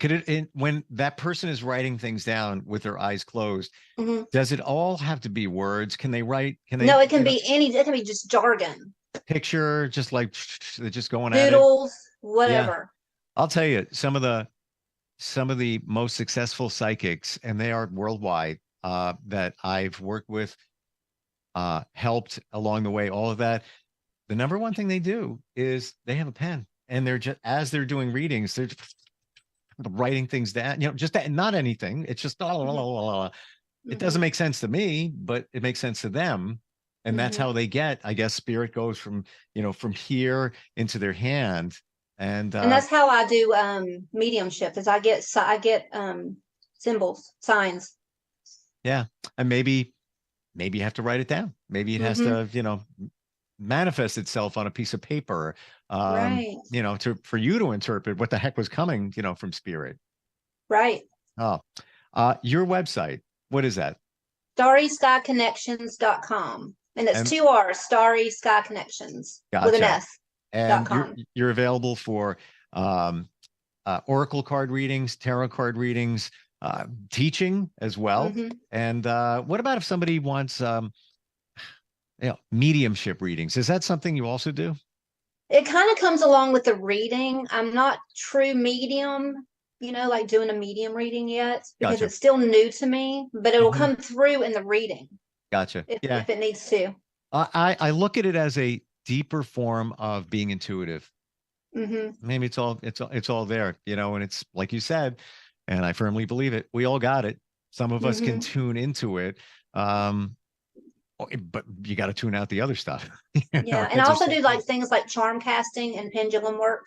When that person is writing things down with their eyes closed, does it all have to be words? Can they write? No, it can be it can be just jargon. Picture, just like just going doodles, at it. Whatever. Yeah. I'll tell you, some of the most successful psychics, and they are worldwide, that I've worked with, helped along the way, all of that. The number one thing they do is they have a pen. And they're just, as they're doing readings, they're writing things down, just that, not anything. It's just, it doesn't make sense to me, but it makes sense to them. And that's how they get, I guess, spirit goes from here into their hand. And that's how I do mediumship, is I get symbols, signs. Yeah. And maybe you have to write it down. Maybe it has to, manifest itself on a piece of paper, right. For you to interpret what the heck was coming, from spirit. Right. Oh, your website, what is that? StarrySkyConnections.com. And it's 2 R's, Starry Sky Connections with an S. And you're available for oracle card readings, tarot card readings, teaching as well. And what about if somebody wants mediumship readings? Is that something you also do? It kind of comes along with the reading. I'm not true medium, like doing a medium reading yet, because it's still new to me, but it will come through in the reading. Gotcha. If it needs to. I look at it as a deeper form of being intuitive. Maybe it's all there, and it's like you said, and I firmly believe it. We all got it. Some of us can tune into it. But you got to tune out the other stuff. Yeah. And I also do like things like charm casting and pendulum work.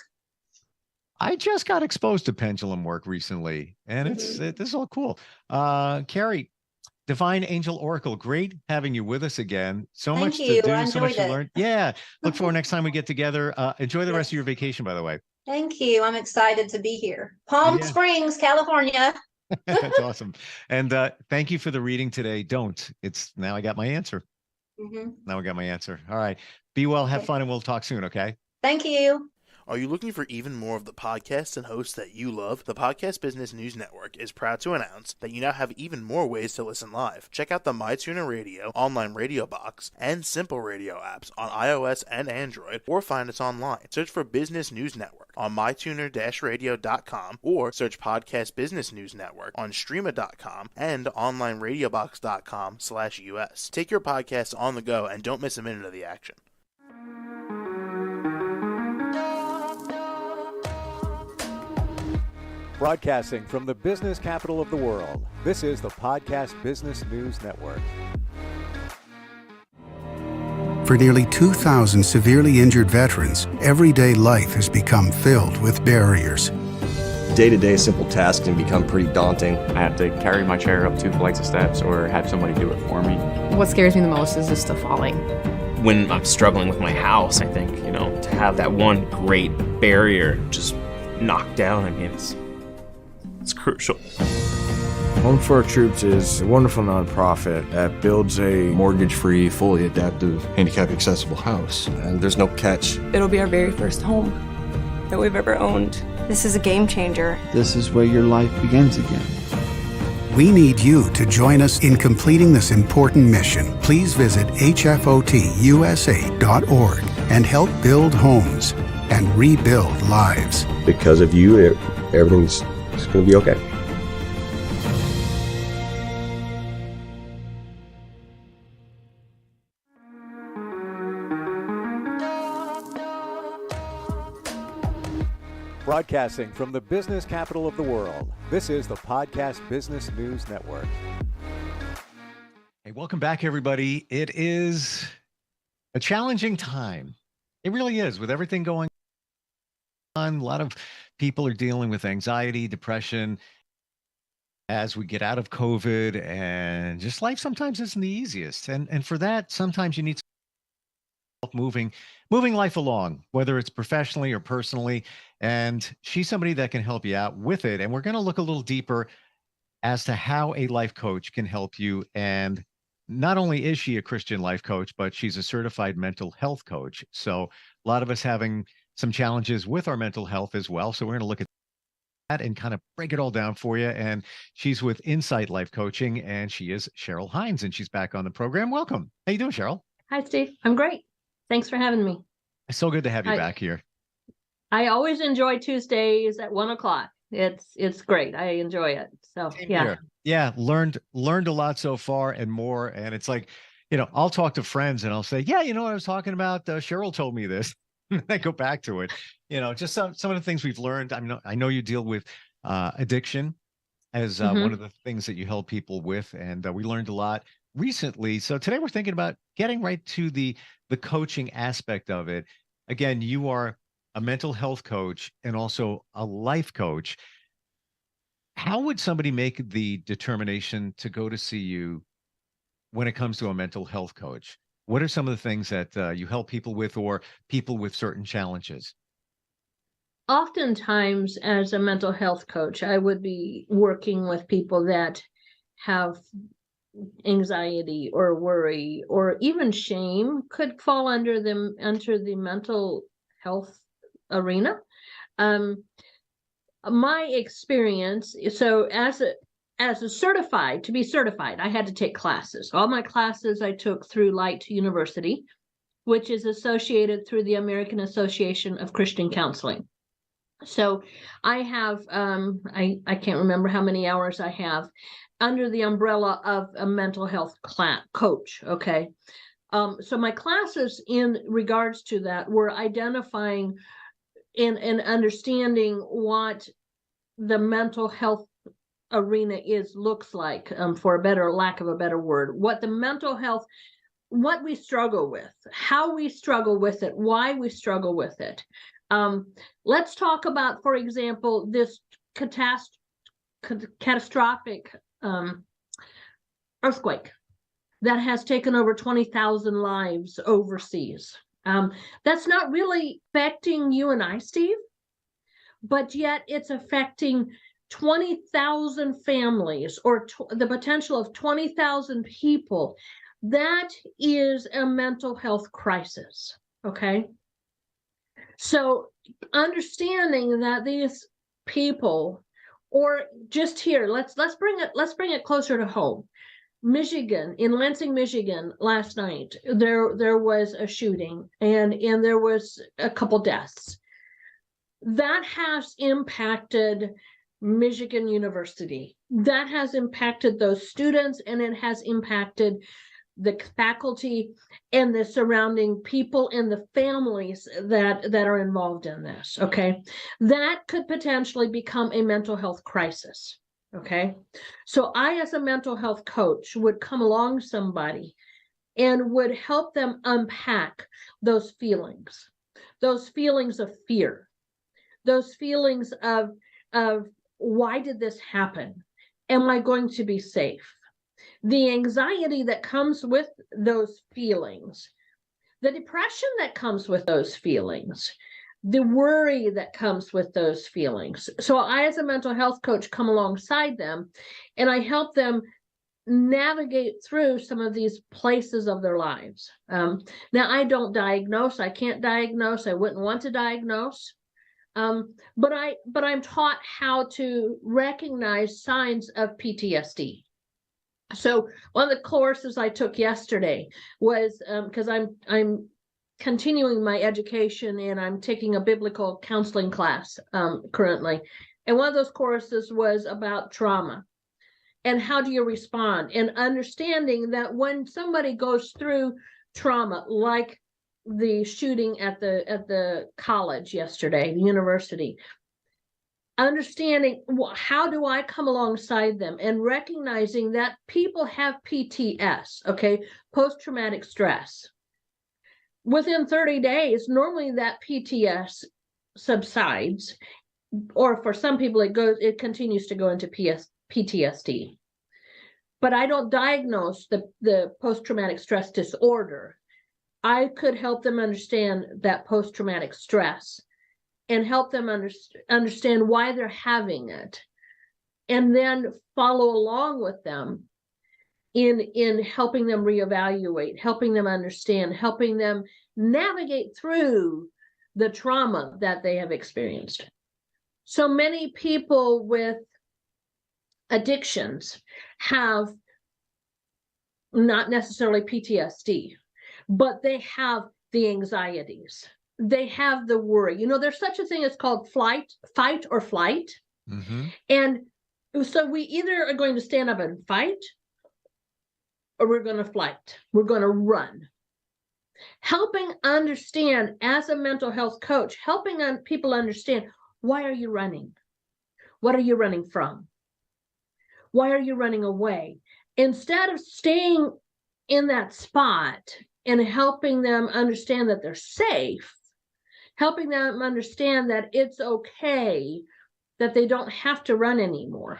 I just got exposed to pendulum work recently, and this is all cool. Carrie, Divine Angel Oracle, great having you with us again. So much to do, so much to learn. Yeah. Look forward next time we get together. Enjoy the rest of your vacation, by the way. Thank you. I'm excited to be here. Palm Springs, California. That's awesome. And thank you for the reading today. Now I got my answer. Now I got my answer. All right. Be well, have fun, and we'll talk soon. Okay. Thank you. Are you looking for even more of the podcasts and hosts that you love? The Podcast Business News Network is proud to announce that you now have even more ways to listen live. Check out the MyTuner Radio, online radio box, and Simple Radio apps on iOS and Android, or find us online. Search for Business News Network on mytuner-radio.com, or search Podcast Business News Network on streama.com and onlineradiobox.com/US. Take your podcast on the go and don't miss a minute of the action. Broadcasting from the business capital of the world, this is the Podcast Business News Network. For nearly 2,000 severely injured veterans, everyday life has become filled with barriers. Day-to-day simple tasks can become pretty daunting. I have to carry my chair up 2 flights of steps or have somebody do it for me. What scares me the most is just the falling. When I'm struggling with my house, I think, to have that one great barrier just knocked down, it's crucial. Home for Our Troops is a wonderful nonprofit that builds a mortgage-free, fully adaptive, handicap-accessible house. And there's no catch. It'll be our very first home that we've ever owned. This is a game changer. This is where your life begins again. We need you to join us in completing this important mission. Please visit hfotusa.org and help build homes and rebuild lives. Because of you, everything's going to be okay. Broadcasting from the business capital of the world, this is the Podcast Business News Network. Hey, welcome back, everybody. It is a challenging time. It really is, with everything going on. A lot of people are dealing with anxiety, depression as we get out of COVID, and just life sometimes isn't the easiest. And for that, sometimes you need help moving life along, whether it's professionally or personally. And she's somebody that can help you out with it. And we're going to look a little deeper as to how a life coach can help you. And not only is she a Christian life coach, but she's a certified mental health coach. So a lot of us having some challenges with our mental health as well. So we're going to look at that and kind of break it all down for you. And she's with Insight Life Coaching, and she is Cheryl Hines, and she's back on the program. Welcome. How you doing, Cheryl? Hi, Steve. I'm great. Thanks for having me. It's so good to have you back here. I always enjoy Tuesdays at 1:00. It's great. I enjoy it. So yeah, learned a lot so far and more. And it's like, I'll talk to friends and I'll say, yeah, what I was talking about, Cheryl told me this. I go back to it. Just some of the things we've learned. I know you deal with addiction as one of the things that you help people with, and we learned a lot recently. So today we're thinking about getting right to the coaching aspect of it. Again, you are a mental health coach and also a life coach. How would somebody make the determination to go to see you when it comes to a mental health coach? What are some of the things that you help people with, or people with certain challenges? Oftentimes, as a mental health coach, I would be working with people that have anxiety or worry or even shame, could fall under the mental health arena. My experience, so as a certified, to be certified, I had to take classes. All my classes I took through Light University, which is associated through the American Association of Christian Counseling. So I have, I can't remember how many hours I have under the umbrella of a mental health coach. Okay. So my classes in regards to that were identifying and understanding what the mental health arena looks like, for a lack of a better word, what the mental health, what we struggle with, how we struggle with it, why we struggle with it. Let's talk about, for example, this catastrophic earthquake that has taken over 20,000 lives overseas. That's not really affecting you and I, Steve, but yet it's affecting 20,000 families, or the potential of 20,000 people. That is a mental health crisis. Okay. So understanding that these people, or just here, let's bring it closer to home. Michigan, in Lansing, Michigan, last night, there was a shooting and there was a couple deaths. That has impacted Michigan University. That has impacted those students, and it has impacted the faculty and the surrounding people and the families that are involved in this. Okay, that could potentially become a mental health crisis. Okay, so I, as a mental health coach, would come along somebody and would help them unpack those feelings of fear, those feelings of why did this happen? Am I going to be safe? The anxiety that comes with those feelings, the depression that comes with those feelings, the worry that comes with those feelings. So I, as a mental health coach, come alongside them and I help them navigate through some of these places of their lives. Now, I don't diagnose. I can't diagnose. I wouldn't want to diagnose. But I'm taught how to recognize signs of PTSD. So one of the courses I took yesterday was because I'm continuing my education and I'm taking a biblical counseling class currently. And one of those courses was about trauma and how do you respond, and understanding that when somebody goes through trauma, like the shooting at the college yesterday, the university, understanding how do I come alongside them and recognizing that people have PTS, okay, post-traumatic stress. Within 30 days, normally that PTS subsides, or for some people it continues to go into PTSD. But I don't diagnose the post-traumatic stress disorder. I could help them understand that post-traumatic stress and help them understand why they're having it, and then follow along with them in helping them reevaluate, helping them understand, helping them navigate through the trauma that they have experienced. So many people with addictions have not necessarily PTSD, but they have the anxieties. They have the worry. There's such a thing as called fight or flight. Mm-hmm. And so we either are going to stand up and fight, or we're going to flight. We're going to run. Helping understand, as a mental health coach, helping people understand, why are you running? What are you running from? Why are you running away? Instead of staying in that spot and helping them understand that they're safe, helping them understand that it's okay, that they don't have to run anymore,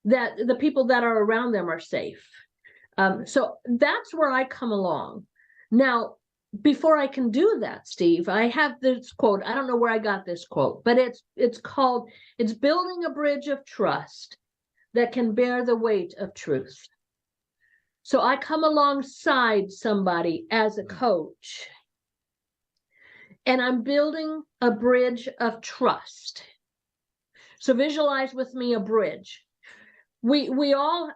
that the people that are around them are safe. So that's where I come along. Now, before I can do that, Steve, I have this quote. I don't know where I got this quote, but it's called, it's building a bridge of trust that can bear the weight of truth. So I come alongside somebody as a coach, and I'm building a bridge of trust. So visualize with me a bridge. We all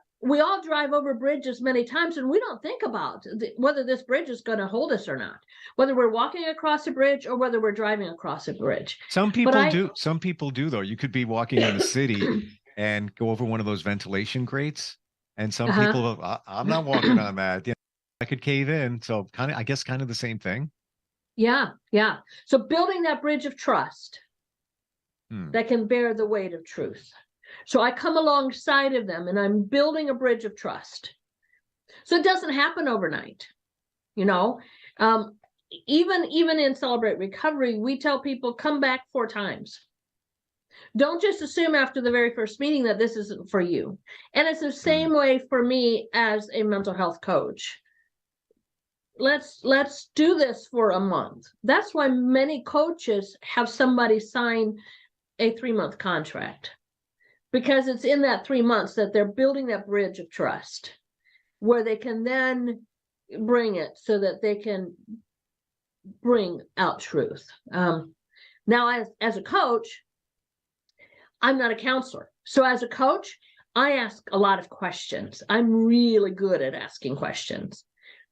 drive over bridges many times, and we don't think about whether this bridge is going to hold us or not, whether we're walking across a bridge or whether we're driving across a bridge. Some people do. Some people do, though. You could be walking in the city and go over one of those ventilation grates, and some people, I'm not walking on that. I could cave in. So kind of the same thing. Yeah. So building that bridge of trust that can bear the weight of truth. So I come alongside of them and I'm building a bridge of trust. So it doesn't happen overnight. Even in Celebrate Recovery, we tell people, come back 4 times. Don't just assume after the very first meeting that this isn't for you. And it's the same way for me as a mental health coach. Let's do this for a month. That's why many coaches have somebody sign a 3-month contract, because it's in that 3 months that they're building that bridge of trust where they can then bring it so that they can bring out truth. Now, as a coach, I'm not a counselor. So as a coach, I ask a lot of questions. I'm really good at asking questions.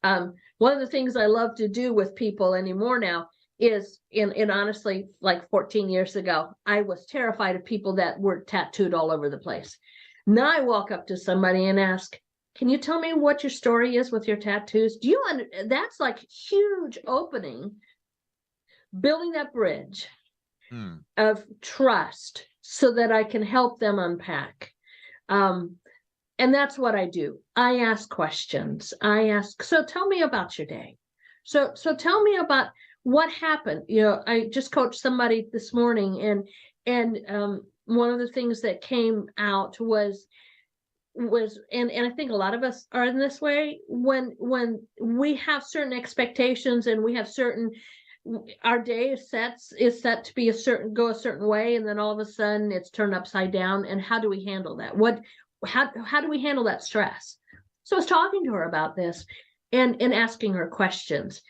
One of the things I love to do with people anymore now is, in honestly, like 14 years ago, I was terrified of people that were tattooed all over the place. Now I walk up to somebody and ask, can you tell me what your story is with your tattoos? That's like huge opening, building that bridge of trust so that I can help them unpack. And that's what I do. I ask questions. I ask, so tell me about your day. So tell me about what happened. I just coached somebody this morning, and one of the things that came out was and I think a lot of us are in this way, when we have certain expectations and we have certain, our day is set to be go a certain way, and then all of a sudden it's turned upside down. And how do we handle that? How do we handle that stress? So I was talking to her about this and asking her questions.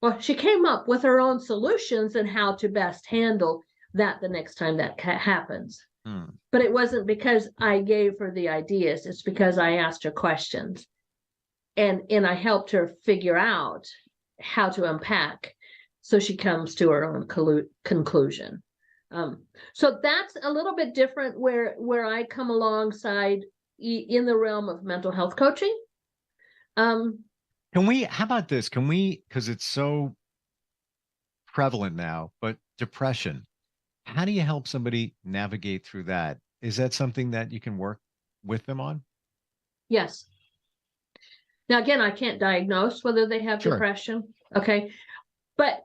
Well, she came up with her own solutions and how to best handle that the next time that happens. But it wasn't because I gave her the ideas. It's because I asked her questions, and I helped her figure out how to unpack so she comes to her own conclusion. So that's a little bit different where I come alongside in the realm of mental health coaching. How about this? Because it's so prevalent now, but depression. How do you help somebody navigate through that? Is that something that you can work with them on? Yes. Now, again, I can't diagnose whether they have depression. Okay. But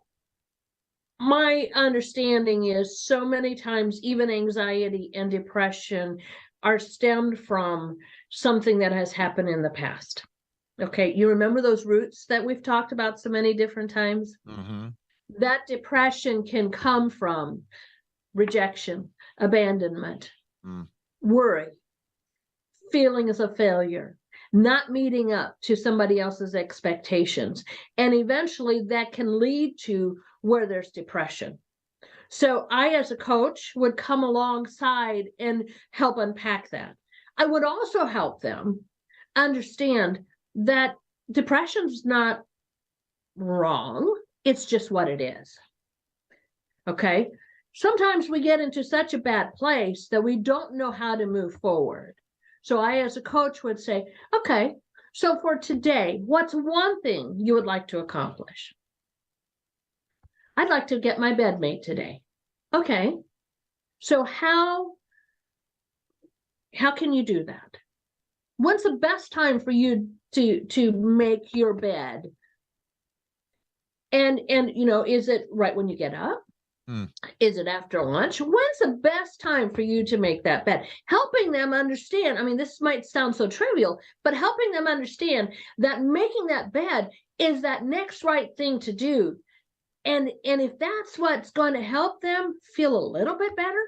my understanding is so many times, even anxiety and depression are stemmed from something that has happened in the past. Okay. You remember those roots that we've talked about so many different times? Mm-hmm. That depression can come from rejection, abandonment, worry, feelings of failure, not meeting up to somebody else's expectations. And eventually that can lead to where there's depression. So I, as a coach, would come alongside and help unpack that. I would also help them understand that depression's not wrong. It's just what it is. Okay. Sometimes we get into such a bad place that we don't know how to move forward. So I, as a coach, would say, okay, so for today, what's one thing you would like to accomplish? I'd like to get my bedmate today. Okay, so how can you do that? When's the best time for you to make your bed? And is it right when you get up? Is it after lunch? When's the best time for you to make that bed? Helping them understand. I mean, this might sound so trivial, but helping them understand that making that bed is that next right thing to do. And if that's what's going to help them feel a little bit better,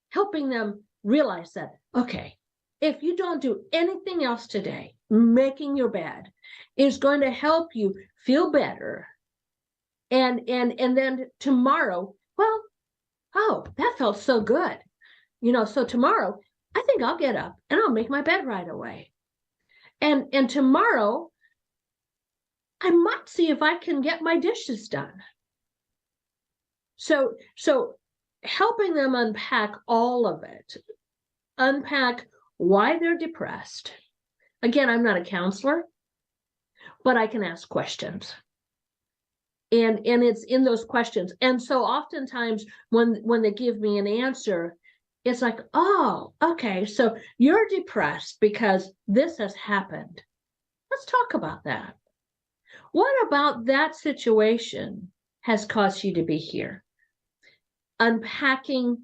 helping them realize that, okay, if you don't do anything else today, making your bed is going to help you feel better. And then tomorrow, well, oh, that felt so good. So tomorrow, I think I'll get up and I'll make my bed right away. And tomorrow, I might see if I can get my dishes done. So helping them unpack all of it, unpack why they're depressed. Again, I'm not a counselor, but I can ask questions. And it's in those questions. And so oftentimes when they give me an answer, it's like, oh, okay, so you're depressed because this has happened. Let's talk about that. What about that situation has caused you to be here? Unpacking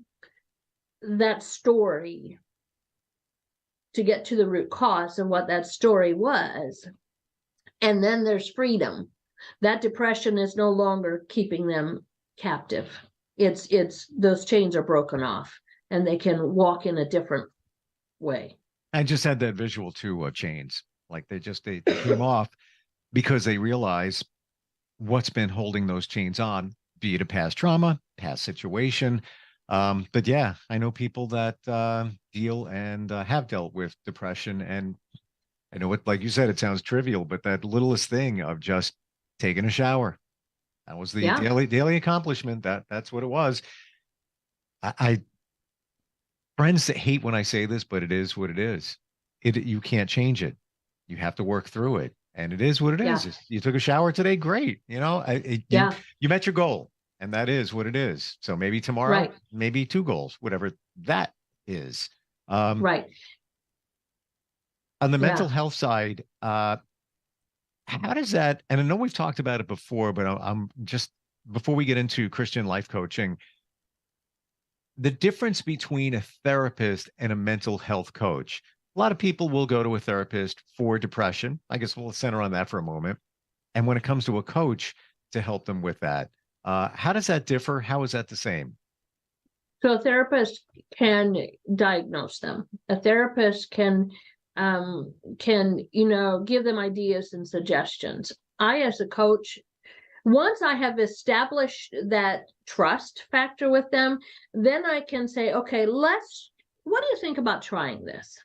that story to get to the root cause of what that story was. And then there's freedom. That depression is no longer keeping them captive. It's those chains are broken off and they can walk in a different way. I just had that visual too of chains. Like they came off because they realize what's been holding those chains on, be it a past trauma, past situation. But yeah, I know people that deal and have dealt with depression. And I know what, like you said, it sounds trivial, but that littlest thing of just taking a shower, that was the daily accomplishment. That's what it was. I friends that hate when I say this, but it is what it is. You can't change it. You have to work through it, and it is what it is. You took a shower today, great. You know, you met your goal, and that is what it is. So maybe tomorrow, maybe 2 goals, whatever that is. Right. On the mental health side, how does that? And I know we've talked about it before, but I'm just before we get into Christian life coaching. The difference between a therapist and a mental health coach. A lot of people will go to a therapist for depression. I guess we'll center on that for a moment. And when it comes to a coach to help them with that, how does that differ? How is that the same? So a therapist can diagnose them. A therapist can give them ideas and suggestions. I, as a coach, once I have established that trust factor with them, then I can say, okay, what do you think about trying this?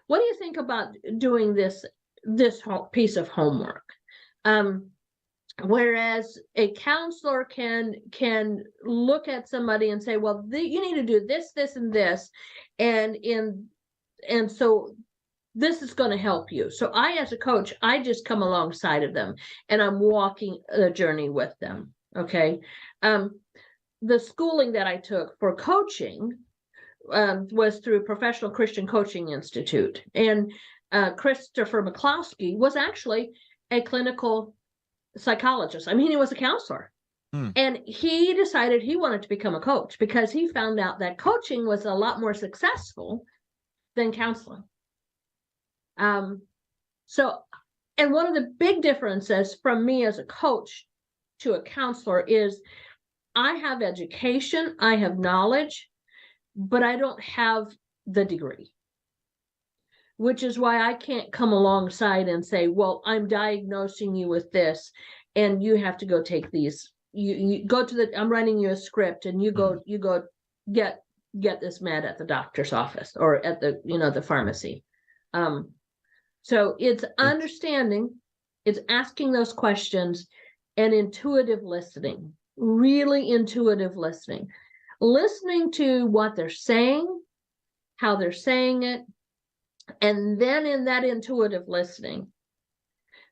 What do you think about doing this piece of homework? Whereas a counselor can look at somebody and say, well, you need to do this, this, and this, and so this is going to help you. So I, as a coach, I just come alongside of them and I'm walking the journey with them. Okay. The schooling that I took for coaching was through Professional Christian Coaching Institute. And Christopher McCloskey was actually a clinical psychologist. I mean, he was a counselor. And he decided he wanted to become a coach because he found out that coaching was a lot more successful than counseling. And one of the big differences from me as a coach to a counselor is I have education, I have knowledge, but I don't have the degree, which is why I can't come alongside and say, well, I'm diagnosing you with this and you have to go take these. You go to I'm writing you a script and you go get this med at the doctor's office or at the pharmacy. So it's understanding, it's asking those questions and intuitive listening, really intuitive listening to what they're saying, how they're saying it. And then in that intuitive listening,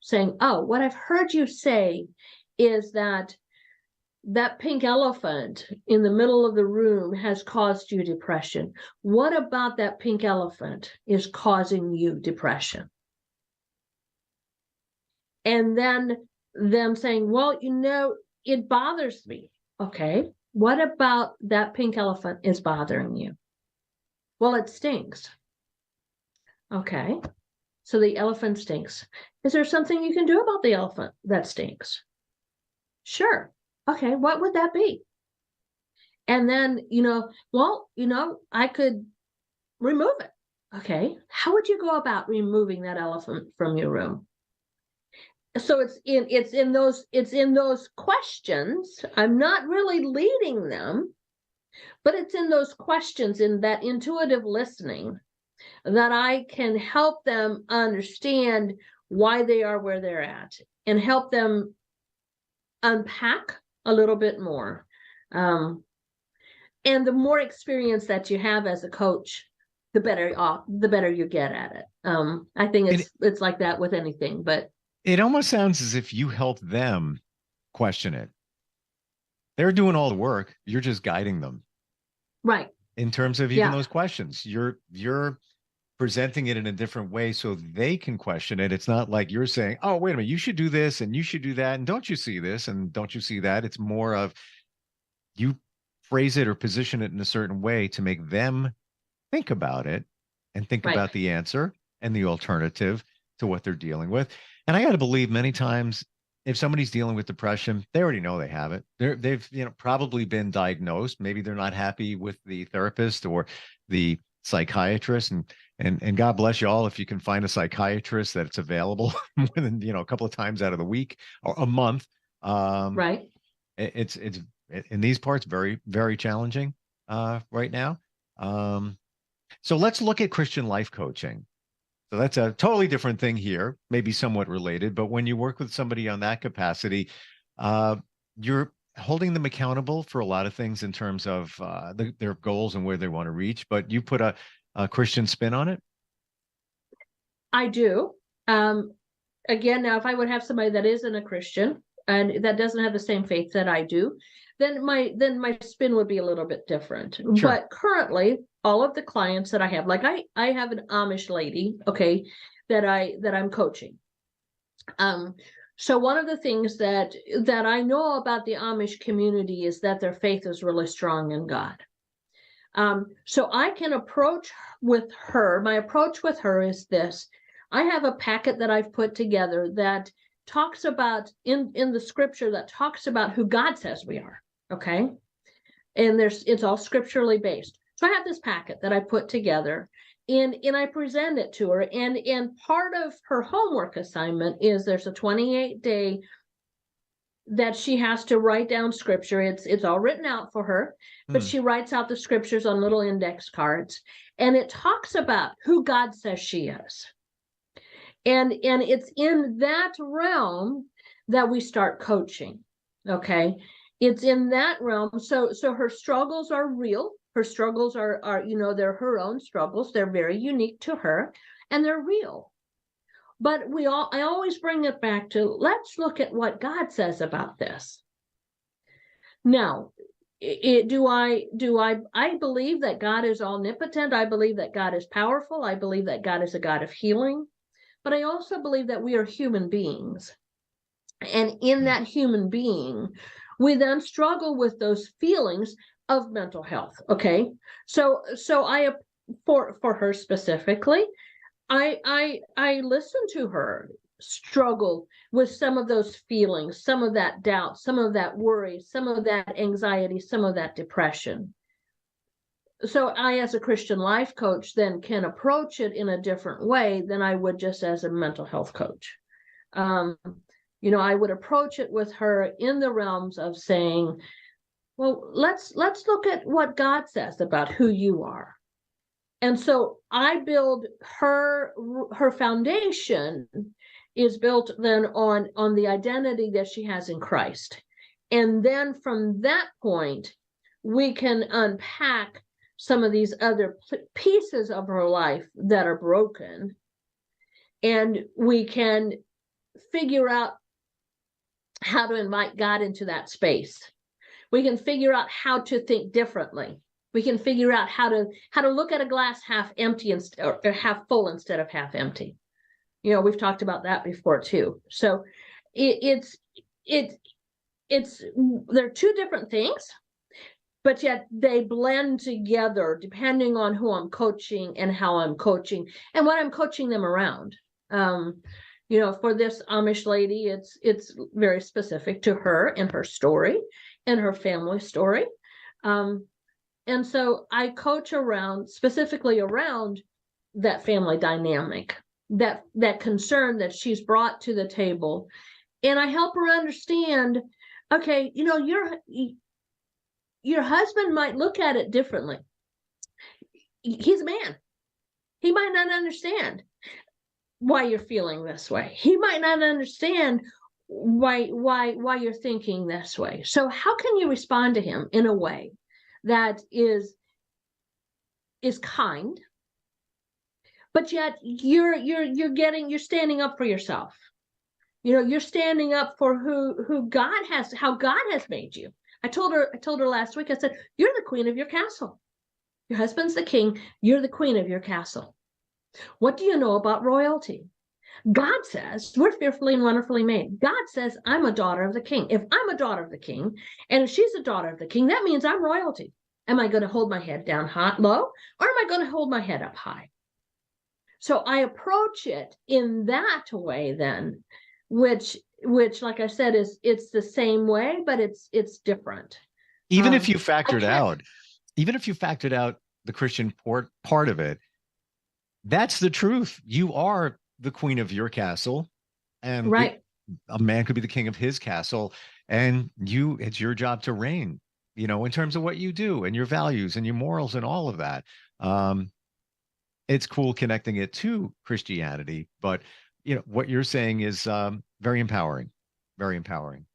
saying, oh, what I've heard you say is that pink elephant in the middle of the room has caused you depression. What about that pink elephant is causing you depression? And then them saying, well, it bothers me. Okay, what about that pink elephant is bothering you? Well, it stinks. Okay, so the elephant stinks. Is there something you can do about the elephant that stinks? Sure. Okay, what would that be? And then, I could remove it. Okay, how would you go about removing that elephant from your room? So it's in those questions. I'm not really leading them, but it's in those questions, in that intuitive listening, that I can help them understand why they are where they're at and help them unpack a little bit more. And the more experience that you have as a coach, the better you get at it. I think it's like that with anything, but it almost sounds as if you help them question it. They're doing all the work. You're just guiding them. Right. In terms of even those questions, you're presenting it in a different way so they can question it. It's not like you're saying, oh, wait a minute, you should do this and you should do that. And don't you see this? And don't you see that? It's more of you phrase it or position it in a certain way to make them think about it and think about the answer and the alternative to what they're dealing with. And I got to believe many times if somebody's dealing with depression, they already know they have it. They've probably been diagnosed. Maybe they're not happy with the therapist or the psychiatrist, and And God bless you all if you can find a psychiatrist that's available more than, a couple of times out of the week or a month. Right. It's in these parts very, very challenging right now. So let's look at Christian life coaching. So that's a totally different thing here, maybe somewhat related, but when you work with somebody on that capacity, you're holding them accountable for a lot of things in terms of their goals and where they want to reach, but you put a Christian spin on it? I do. Again, now, if I would have somebody that isn't a Christian and that doesn't have the same faith that I do, then my spin would be a little bit different. Sure. But currently, all of the clients that I have, like I have an Amish lady, okay, that I'm coaching. So one of the things that I know about the Amish community is that their faith is really strong in God. So I can approach with her. My approach with her is this. I have a packet that I've put together that talks about in the scripture that talks about who God says we are. Okay. And it's all scripturally based. So I have this packet that I put together and I present it to her. And part of her homework assignment is there's a 28-day that she has to write down scripture. It's all written out for her, but she writes out the scriptures on little index cards, and it talks about who God says she is. And it's in that realm that we start coaching. Okay. It's in that realm. So her struggles are real. Her struggles are, they're her own struggles. They're very unique to her and they're real. But I always bring it back to, let's look at what God says about this. Now, I believe that God is omnipotent. I believe that God is powerful. I believe that God is a God of healing. But I also believe that we are human beings. And in that human being, we then struggle with those feelings of mental health. Okay. So I, for her specifically, I listen to her struggle with some of those feelings, some of that doubt, some of that worry, some of that anxiety, some of that depression. So I, as a Christian life coach, then can approach it in a different way than I would just as a mental health coach. I would approach it with her in the realms of saying, well, let's look at what God says about who you are. And so I build her foundation is built then on the identity that she has in Christ. And then from that point, we can unpack some of these other pieces of her life that are broken. And we can figure out how to invite God into that space. We can figure out how to think differently. We can figure out how to look at a glass half empty or half full instead of half empty. We've talked about that before too. So it's they're two different things, but yet they blend together depending on who I'm coaching and how I'm coaching and what I'm coaching them around. For this Amish lady, it's very specific to her and her story and her family story. And so I coach specifically around that family dynamic, that concern that she's brought to the table. And I help her understand, okay, your husband might look at it differently. He's a man. He might not understand why you're feeling this way. He might not understand why you're thinking this way. So how can you respond to him in a way that is kind, but yet you're standing up for yourself. You're standing up for who how God has made you. I told her last week, I said, you're the queen of your castle. Your husband's the king. You're the queen of your castle. What do you know about royalty? God says we're fearfully and wonderfully made. God says I'm a daughter of the king. If I'm a daughter of the king, and if she's a daughter of the king, that means I'm royalty. Am I going to hold my head down low, or am I going to hold my head up high? So I approach it in that way then, which like I said, it's the same way, but it's different. Even if you factored out the Christian part of it, That's the truth. You are the queen of your castle, and Right. a man could be the king of his castle, and it's your job to reign, in terms of what you do and your values and your morals and all of that. It's cool connecting it to Christianity, but what you're saying is very empowering, very empowering.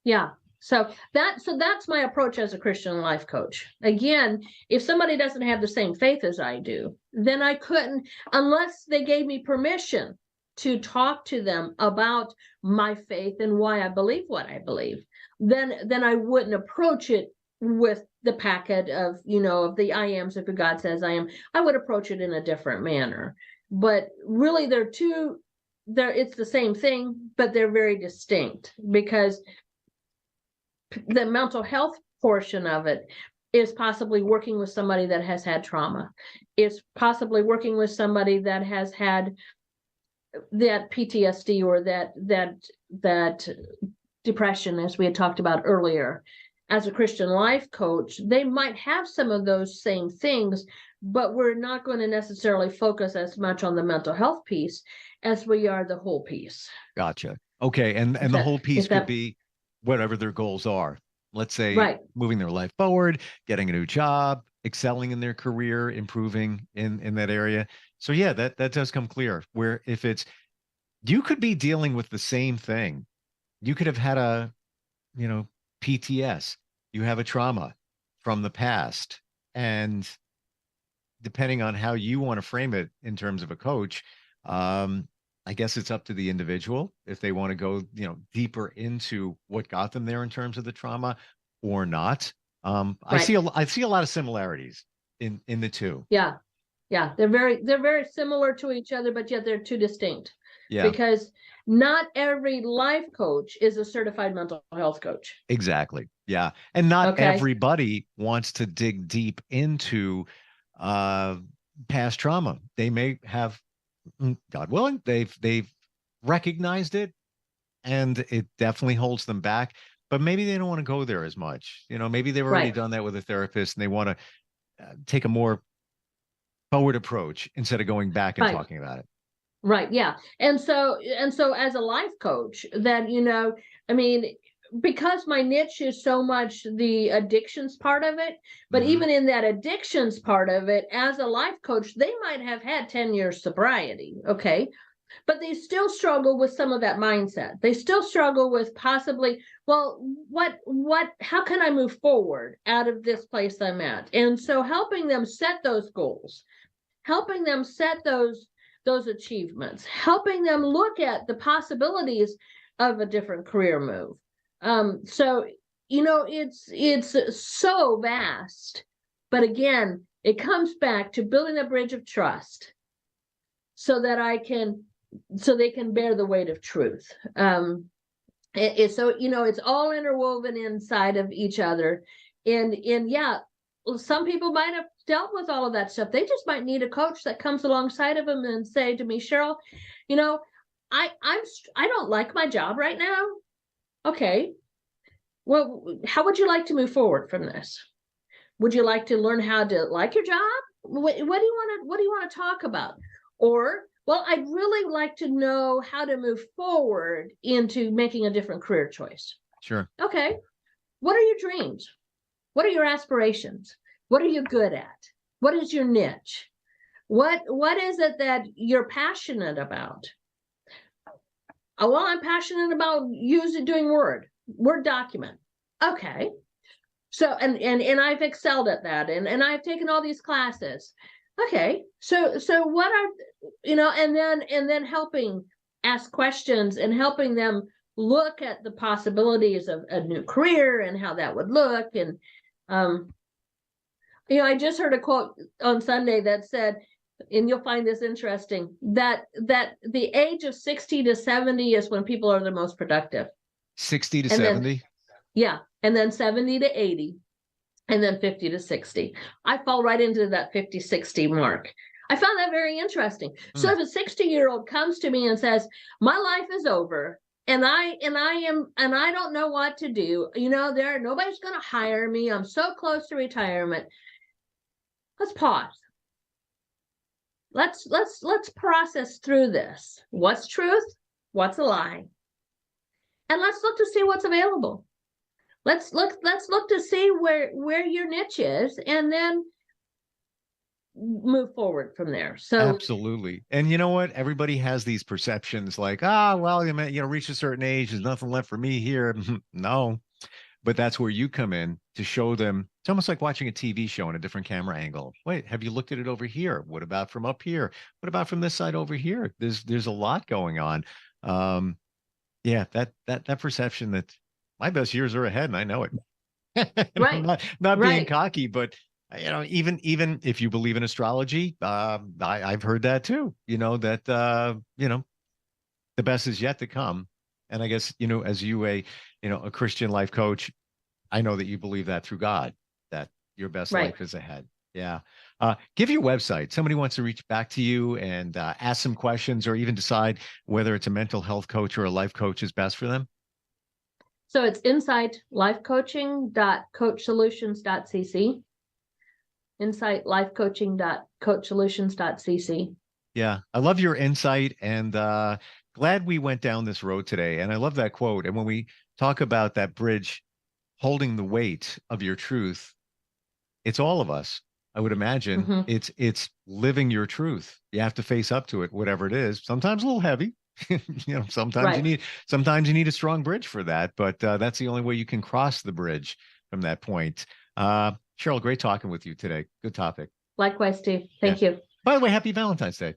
Yeah. So that's my approach as a Christian life coach. Again, if somebody doesn't have the same faith as I do, then I couldn't, unless they gave me permission to talk to them about my faith and why I believe what I believe, then I wouldn't approach it with the packet of, of the I ams of who God says I am. I would approach it in a different manner. But really it's the same thing, but they're very distinct, because the mental health portion of it is possibly working with somebody that has had trauma. It's possibly working with somebody that has had that PTSD or that depression, as we had talked about earlier. As a Christian life coach, they might have some of those same things, but we're not going to necessarily focus as much on the mental health piece as we are the whole piece. Gotcha. Okay. And the whole piece could be whatever their goals are. Let's say moving their life forward, getting a new job, excelling in their career, improving in that area. So yeah, that does come clear, where if you could be dealing with the same thing. You could have had a, PTS, you have a trauma from the past, and depending on how you want to frame it in terms of a coach, I guess it's up to the individual if they want to go, deeper into what got them there in terms of the trauma or not. I see a lot of similarities in the two. Yeah. Yeah. They're very similar to each other, but yet they're too distinct. Yeah. Because not every life coach is a certified mental health coach. Exactly. Yeah. And not everybody wants to dig deep into past trauma. They may have, God willing, they've recognized it, and it definitely holds them back, but maybe they don't want to go there as much. Maybe they've already done that with a therapist, and they want to take a more forward approach instead of going back and talking about it. Right. Yeah. And so as a life coach, that, because my niche is so much the addictions part of it, but even in that addictions part of it, as a life coach, they might have had 10 years sobriety. Okay. But they still struggle with some of that mindset. They still struggle with possibly, well, how can I move forward out of this place I'm at? And so helping them set those goals, helping them set those achievements, helping them look at the possibilities of a different career move. So, it's so vast, but again, it comes back to building a bridge of trust so that they can bear the weight of truth. It's all interwoven inside of each other. And yeah, some people might have dealt with all of that stuff. They just might need a coach that comes alongside of them and say to me, Cheryl, I don't like my job right now. Okay. Well, how would you like to move forward from this? Would you like to learn how to like your job? What do you want to talk about? Or, well, I'd really like to know how to move forward into making a different career choice. Sure. Okay. What are your dreams? What are your aspirations? What are you good at? What is your niche? What is it that you're passionate about? Oh, well, I'm passionate about doing Word document. Okay. So, and I've excelled at that, and I've taken all these classes. Okay. So what are, and then helping ask questions and helping them look at the possibilities of a new career and how that would look. And, I just heard a quote on Sunday that said, and you'll find this interesting, that the age of 60 to 70 is when people are the most productive. 60 to 70? Yeah. And then 70 to 80. And then 50 to 60. I fall right into that 50, 60 mark. I found that very interesting. So if a 60-year-old comes to me and says, my life is over, and I don't know what to do, nobody's going to hire me, I'm so close to retirement. Let's pause. let's process through this. What's truth? What's a lie? And let's look to see what's available. Let's look to see where your niche is, and then move forward from there. So absolutely. And you know what? Everybody has these perceptions like, well, reach a certain age, there's nothing left for me here. No, but that's where you come in to show them. It's almost like watching a TV show in a different camera angle. Wait, have you looked at it over here? What about from up here? What about from this side over here? There's a lot going on. Yeah, that perception that my best years are ahead, and I know it. Right. not being cocky, but even if you believe in astrology, I've heard that too. That the best is yet to come. And I guess as you a Christian life coach, I know that you believe that through God, that your best life is ahead. Yeah. Give your website. Somebody wants to reach back to you and ask some questions, or even decide whether it's a mental health coach or a life coach is best for them. So it's insightlifecoaching.coachsolutions.cc. insightlifecoaching.coachsolutions.cc. Yeah, I love your insight, and glad we went down this road today. And I love that quote. And when we talk about that bridge holding the weight of your truth, it's all of us. I would imagine it's living your truth. You have to face up to it, whatever it is. Sometimes a little heavy. Sometimes you need a strong bridge for that, but that's the only way you can cross the bridge from that point. Cheryl, great talking with you today. Good topic. Likewise, Steve. Thank you. By the way, happy Valentine's Day.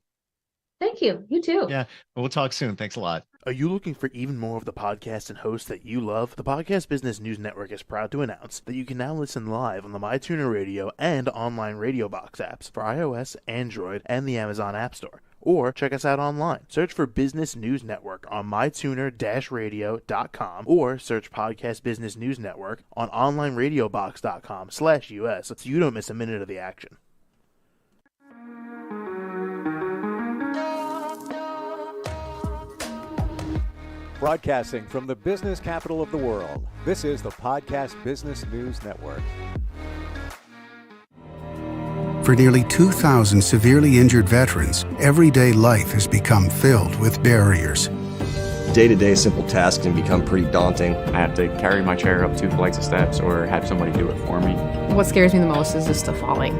Thank you. You too. Yeah. Well, we'll talk soon. Thanks a lot. Are you looking for even more of the podcasts and hosts that you love? The Podcast Business News Network is proud to announce that you can now listen live on the MyTuner Radio and online Radio Box apps for iOS, Android, and the Amazon App Store. Or check us out online. Search for Business News Network on mytuner-radio.com, or search Podcast Business News Network on onlineradiobox.com/US so you don't miss a minute of the action. Broadcasting from the business capital of the world, this is the Podcast Business News Network. For nearly 2,000 severely injured veterans, everyday life has become filled with barriers. Day-to-day simple tasks can become pretty daunting. I have to carry my chair up 2 flights of steps or have somebody do it for me. What scares me the most is just the falling.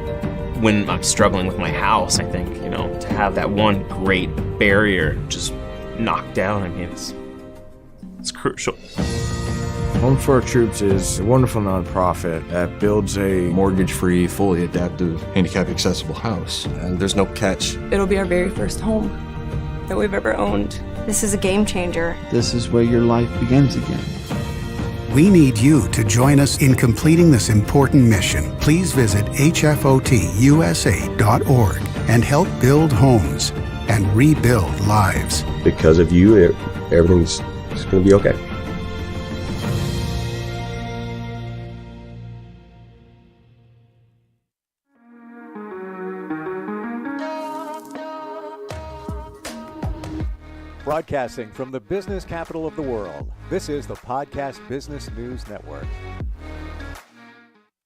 When I'm struggling with my house, I think, to have that one great barrier just knocked down, it's crucial. Home for Our Troops is a wonderful nonprofit that builds a mortgage-free, fully adaptive, handicap-accessible house. And there's no catch. It'll be our very first home that we've ever owned. This is a game changer. This is where your life begins again. We need you to join us in completing this important mission. Please visit hfotusa.org and help build homes and rebuild lives. Because of you, everything's going to be okay. Broadcasting from the business capital of the world, this is the Podcast Business News Network.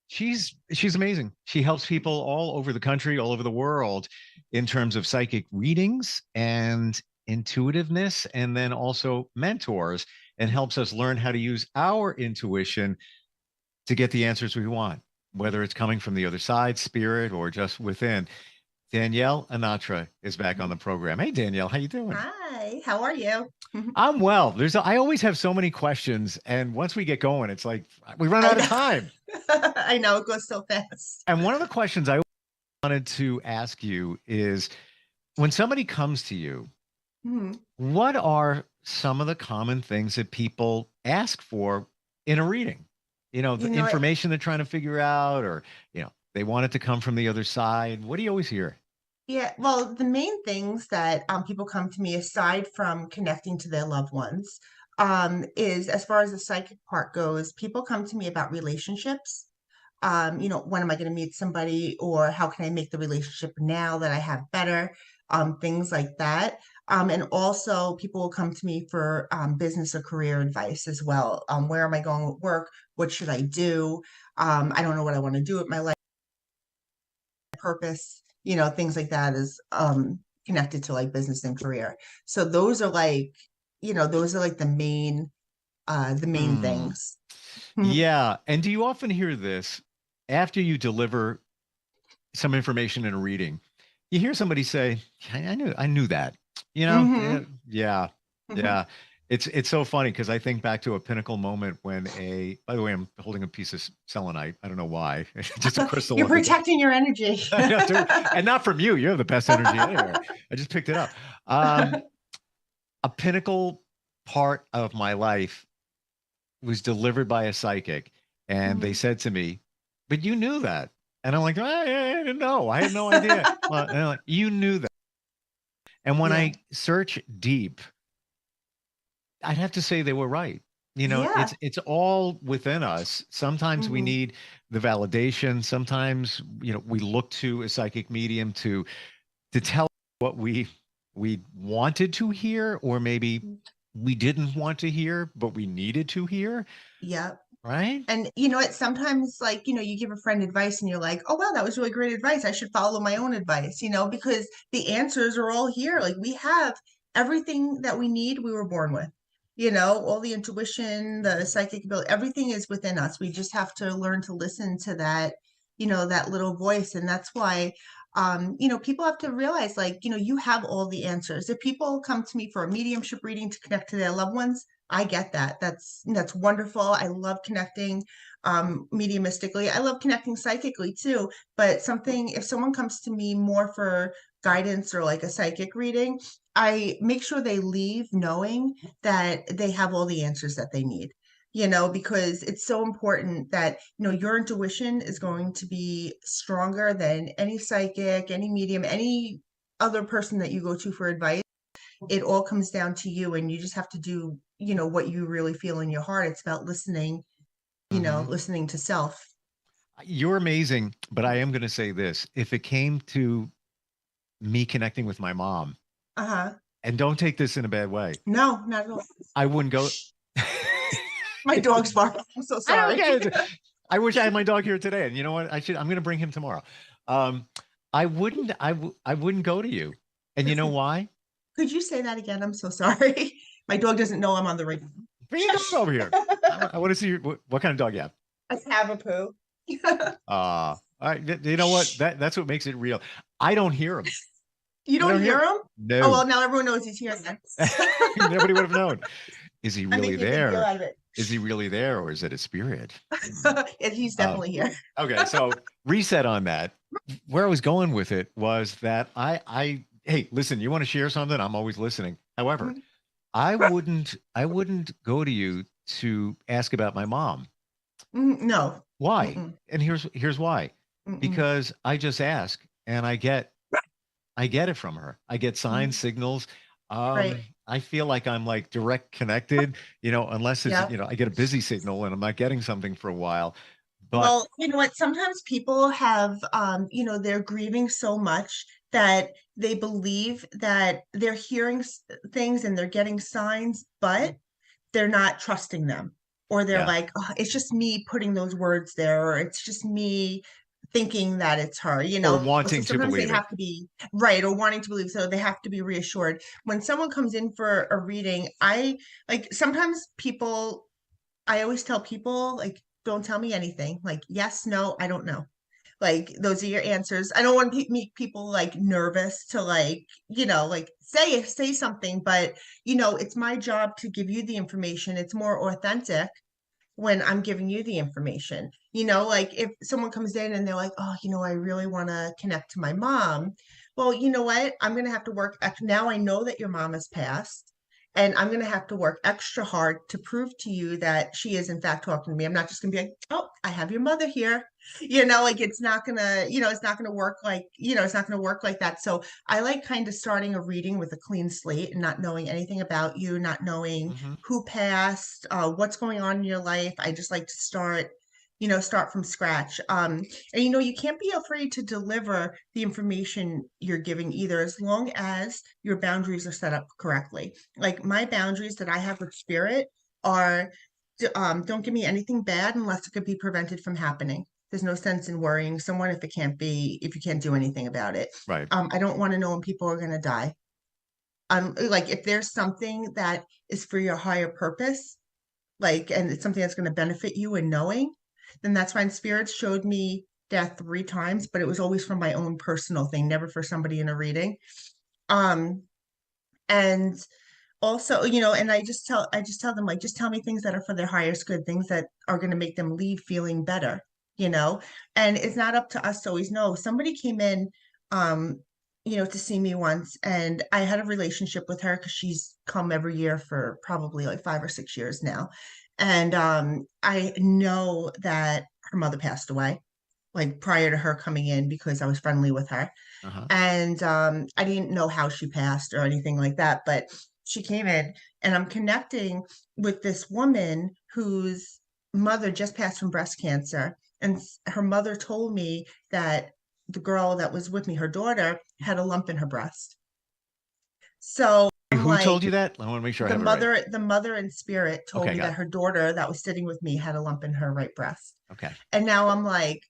She's amazing. She helps people all over the country, all over the world, in terms of psychic readings and intuitiveness, and then also mentors, and helps us learn how to use our intuition to get the answers we want, whether it's coming from the other side, spirit, or just within. Danielle Anatra is back on the program. Hey, Danielle, how you doing? Hi, how are you? I'm well. I always have so many questions, and once we get going, it's like we run out of time. I know, it goes so fast. And one of the questions I wanted to ask you is, when somebody comes to you, what are some of the common things that people ask for in a reading? The information they're trying to figure out, or, they want it to come from the other side. What do you always hear? Yeah, well, the main things that people come to me, aside from connecting to their loved ones, is, as far as the psychic part goes, people come to me about relationships. When am I going to meet somebody, or how can I make the relationship now that I have better? Things like that. And also people will come to me for business or career advice as well. Where am I going with work? What should I do? I don't know what I want to do with my life. Purpose things like that is connected to like business and career. So those are like, those are like the main things. Yeah. And do you often hear this after you deliver some information in a reading? You hear somebody say, I knew that. Yeah. Yeah. It's so funny because I think back to a pinnacle moment when by the way, I'm holding a piece of selenite. I don't know why. Just a crystal. You're protecting your energy. And not from you. You have the best energy anywhere. I just picked it up. A pinnacle part of my life was delivered by a psychic, and they said to me, "But you knew that." And I'm like, I didn't know. I had no idea. Well, and they're like, you knew that. And when I search deep, I'd have to say they were right. It's all within us. Sometimes we need the validation. Sometimes, we look to a psychic medium to tell what we wanted to hear, or maybe we didn't want to hear, but we needed to hear. Yep. Right. And you know what? Sometimes, like, you give a friend advice and you're like, oh, wow, that was really great advice. I should follow my own advice, because the answers are all here. Like, we have everything that we need, we were born with, all the intuition, the psychic ability, everything is within us. We just have to learn to listen to that, that little voice. And that's why, people have to realize, like, you have all the answers. If people come to me for a mediumship reading to connect to their loved ones, I get that. That's wonderful. I love connecting mediumistically. I love connecting psychically too. But if someone comes to me more for guidance or like a psychic reading, I make sure they leave knowing that they have all the answers that they need. Because it's so important that, your intuition is going to be stronger than any psychic, any medium, any other person that you go to for advice. It all comes down to you, and you just have to do, what you really feel in your heart. It's about listening, listening to self. You're amazing, but I am going to say this. If it came to me connecting with my mom, and don't take this in a bad way. No, not at all. I wouldn't go. My dog's barking. I'm so sorry. I wish I had my dog here today. And you know what? I'm going to bring him tomorrow. I wouldn't go to you. And you know why? Could you say that again? I'm so sorry. My dog doesn't know I'm on the radio. Bring your dog over here. I want to see what kind of dog you have. A Cavapoo. All right. You know what? That's what makes it real. I don't hear him. You don't hear him? No. Oh, well, now everyone knows he's here then. Nobody would have known. Is he really there? Is he really there, or is it a spirit? He's definitely here. Okay, so reset on that. Where I was going with it was that hey, listen, you want to share something? I'm always listening. However, I wouldn't go to you to ask about my mom. No. Why? And here's why. Because I just ask and I get it from her. I get signs, signals. Right. I feel like I'm like direct connected, unless it's, I get a busy signal and I'm not getting something for a while. But well, you know what? Sometimes people have, they're grieving so much that they believe that they're hearing things and they're getting signs, but they're not trusting them. Or they're like, oh, it's just me putting those words there, or it's just me thinking that it's her, or wanting to believe they have to be right, or wanting to believe, so they have to be reassured. When someone comes in for a reading, I always tell people, like, don't tell me anything, like yes, no, I don't know. Like, those are your answers. I don't want to make people like nervous to like say something, but it's my job to give you the information. It's more authentic when I'm giving you the information. Like if someone comes in and they're like, oh, I really want to connect to my mom. Well, you know what? I'm going to have to work. Now I know that your mom has passed, and I'm going to have to work extra hard to prove to you that she is in fact talking to me. I'm not just going to be like, oh, I have your mother here. Like it's not going to, it's not going to work like, it's not going to work like that. So I like kind of starting a reading with a clean slate and not knowing anything about you, not knowing who passed, what's going on in your life. I just like to start from scratch. And you can't be afraid to deliver the information you're giving either, as long as your boundaries are set up correctly. Like my boundaries that I have with spirit are, don't give me anything bad unless it could be prevented from happening. There's no sense in worrying someone if you can't do anything about it. Right. I don't want to know when people are going to die. Like if there's something that is for your higher purpose, like, and it's something that's going to benefit you in knowing, then that's fine. Spirits showed me death 3 times, but it was always from my own personal thing, never for somebody in a reading. Um, and also, and I just tell them, like, just tell me things that are for their highest good, things that are going to make them leave feeling better, and it's not up to us to always know. Somebody came in, um, to see me once, and I had a relationship with her because she's come every year for probably like 5 or 6 years now. And I know that her mother passed away, like prior to her coming in, because I was friendly with her. Uh-huh. And I didn't know how she passed or anything like that, but she came in, and I'm connecting with this woman whose mother just passed from breast cancer. And her mother told me that the girl that was with me, her daughter, had a lump in her breast. So I'm Who like, told you that? I want to make sure I the have it right. mother in spirit told Okay, me got that it. her daughter that was sitting with me had a lump in her right breast. Okay. And now I'm like,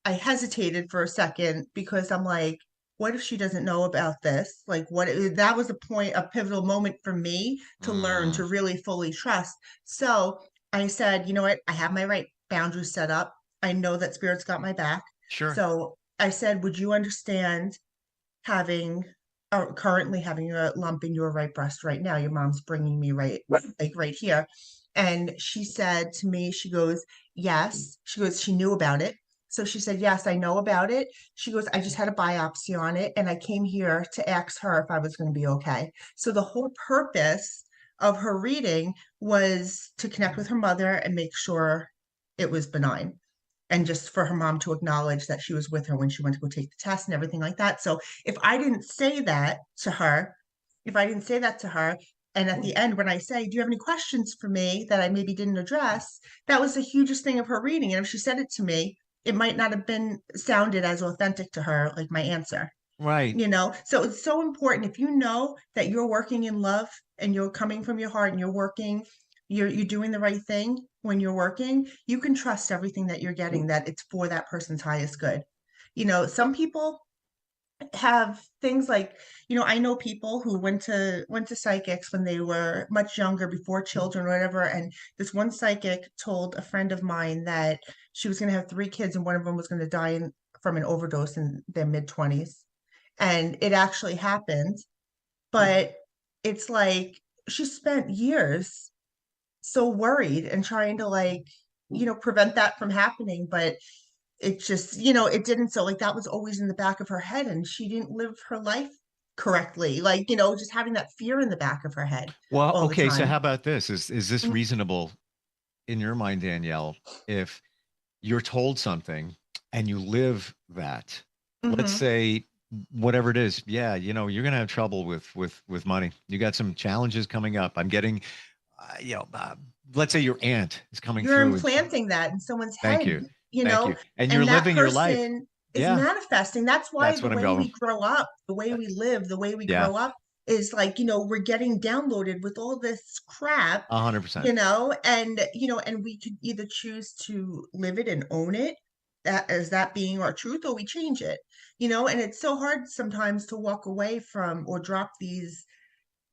I hesitated for a second because I'm like, what if she doesn't know about this? Like, that was a pivotal moment for me to learn to really fully trust. So I said, you know what? I have my right boundaries set up. I know that spirit's got my back. Sure. So I said, would you understand having or currently having a lump in your right breast right now? Your mom's bringing me right here. And she said to me, she goes, yes. She goes, she knew about it. So she said, yes, I know about it. She goes, I just had a biopsy on it, and I came here to ask her if I was going to be okay. So the whole purpose of her reading was to connect with her mother and make sure it was benign, and just for her mom to acknowledge that she was with her when she went to go take the test and everything like that. So if I didn't say that to her, and at the end, when I say, do you have any questions for me that I maybe didn't address? That was the hugest thing of her reading. And if she said it to me, it might not have been sounded as authentic to her, like my answer. Right. So it's so important. If you know that you're working in love and you're coming from your heart and you're doing the right thing when you're working, you can trust everything that you're getting, that it's for that person's highest good. Some people have things like, I know people who went to psychics when they were much younger, before children or whatever. And this one psychic told a friend of mine that she was going to have 3 kids and one of them was going to die from an overdose in their mid-20s. And it actually happened, but it's like she spent years so worried and trying to, like, prevent that from happening, but it just, it didn't. So, like, that was always in the back of her head, and she didn't live her life correctly, like, just having that fear in the back of her head Well, all the okay, so time. how about this? Is this Mhm. reasonable in your mind, Danielle, if you're told something and you live that? Let's Mhm. say whatever it is, yeah, you're going to have trouble with money. You got some challenges coming up. I'm getting let's say your aunt is coming You're through and implanting that in someone's thank head, you. Thank you. And you're and that living your life. person is Yeah, manifesting. That's why that's the what I'm way going. we grow up, the way we live, the way we Yeah, grow up is like, we're getting downloaded with all this crap, 100%. and we could either choose to live it and own it, that as that being our truth, or we change it, and it's so hard sometimes to walk away from or drop these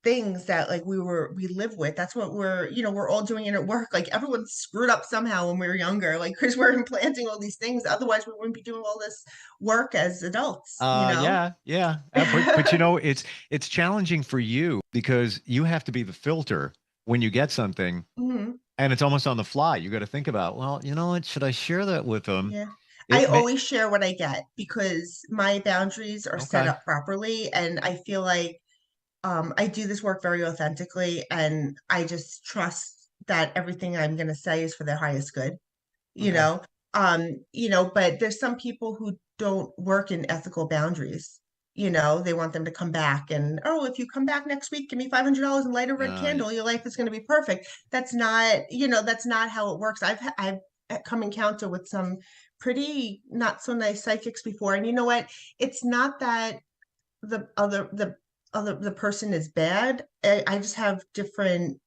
things that, like, we live with. That's what we're all doing it at work. Like, everyone's screwed up somehow when we were younger, like, because we're implanting all these things, otherwise we wouldn't be doing all this work as adults. Yeah. But it's challenging for you because you have to be the filter when you get something, Mhm. and it's almost on the fly. You got to think about, well, you know what? Should I share that with them? Yeah, I It may always share what I get because my boundaries are set Okay. up properly, and I feel like I do this work very authentically, and I just trust that everything I'm going to say is for their highest good. you Okay. know but there's some people who don't work in ethical boundaries. They want them to come back, and, oh, if you come back next week, give me $500 and light a red Yeah. candle, your life is going to be perfect. That's not how it works. I've come encounter with some pretty not so nice psychics before, and you know what, it's not that the person is bad. I just have different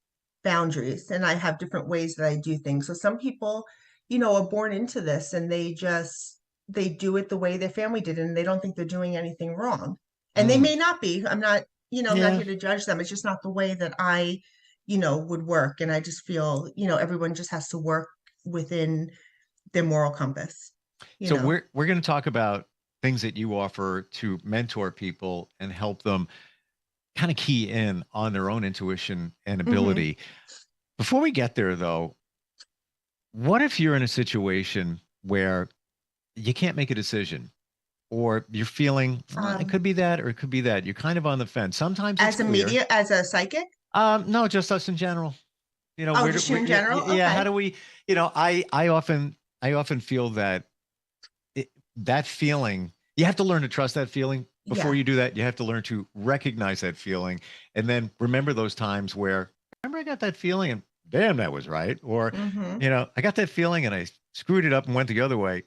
boundaries, and I have different ways that I do things. So some people are born into this and they do it the way their family did and they don't think they're doing anything wrong. And they may not be. I'm not Yeah. here to judge them. It's just not the way that I, would work. And I just feel, everyone just has to work within their moral compass. So we're going to talk about things that you offer to mentor people and help them kind of key in on their own intuition and ability. Before we get there, though, what if you're in a situation where you can't make a decision, or you're feeling it could be that, or it could be that? You're kind of on the fence. Sometimes it's clear. As a psychic? No, just us in general. Just in general. Yeah. Okay. How do we? I often feel that that feeling. You have to learn to trust that feeling. Before you do that, you have to learn to recognize that feeling, and then remember those times where, remember, I got that feeling and damn, that was right. Or, I got that feeling and I screwed it up and went the other way.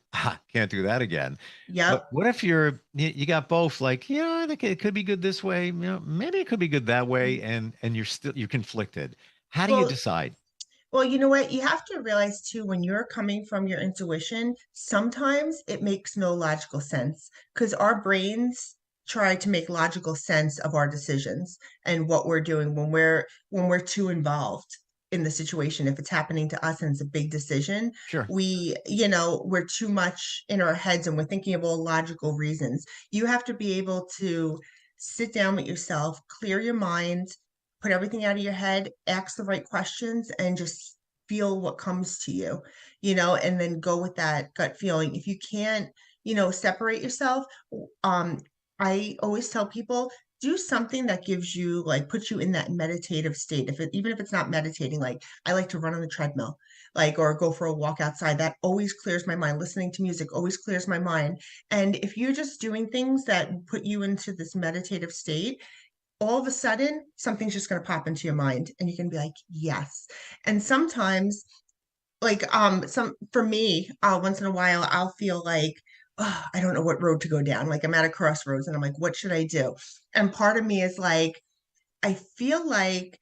Can't do that again. Yeah. But what if you got both? Like, I think it could be good this way. Maybe it could be good that way. And you're conflicted. How do you decide? Well, you know what? You have to realize too, when you're coming from your intuition, sometimes it makes no logical sense because our brains try to make logical sense of our decisions and what we're doing when we're too involved in the situation. If it's happening to us and it's a big decision, Sure. we're too much in our heads and we're thinking of all logical reasons. You have to be able to sit down with yourself, clear your mind, put everything out of your head, ask the right questions, and just feel what comes to you, and then go with that gut feeling. If you can't, separate yourself, I always tell people, do something that gives you, like, puts you in that meditative state. Even if it's not meditating, like I like to run on the treadmill, like, or go for a walk outside. That always clears my mind. Listening to music always clears my mind. And if you're just doing things that put you into this meditative state, all of a sudden something's just going to pop into your mind and you can be like, yes. And sometimes, like, for me, once in a while I'll feel like, oh, I don't know what road to go down. Like, I'm at a crossroads and I'm like, what should I do? And part of me is like, I feel like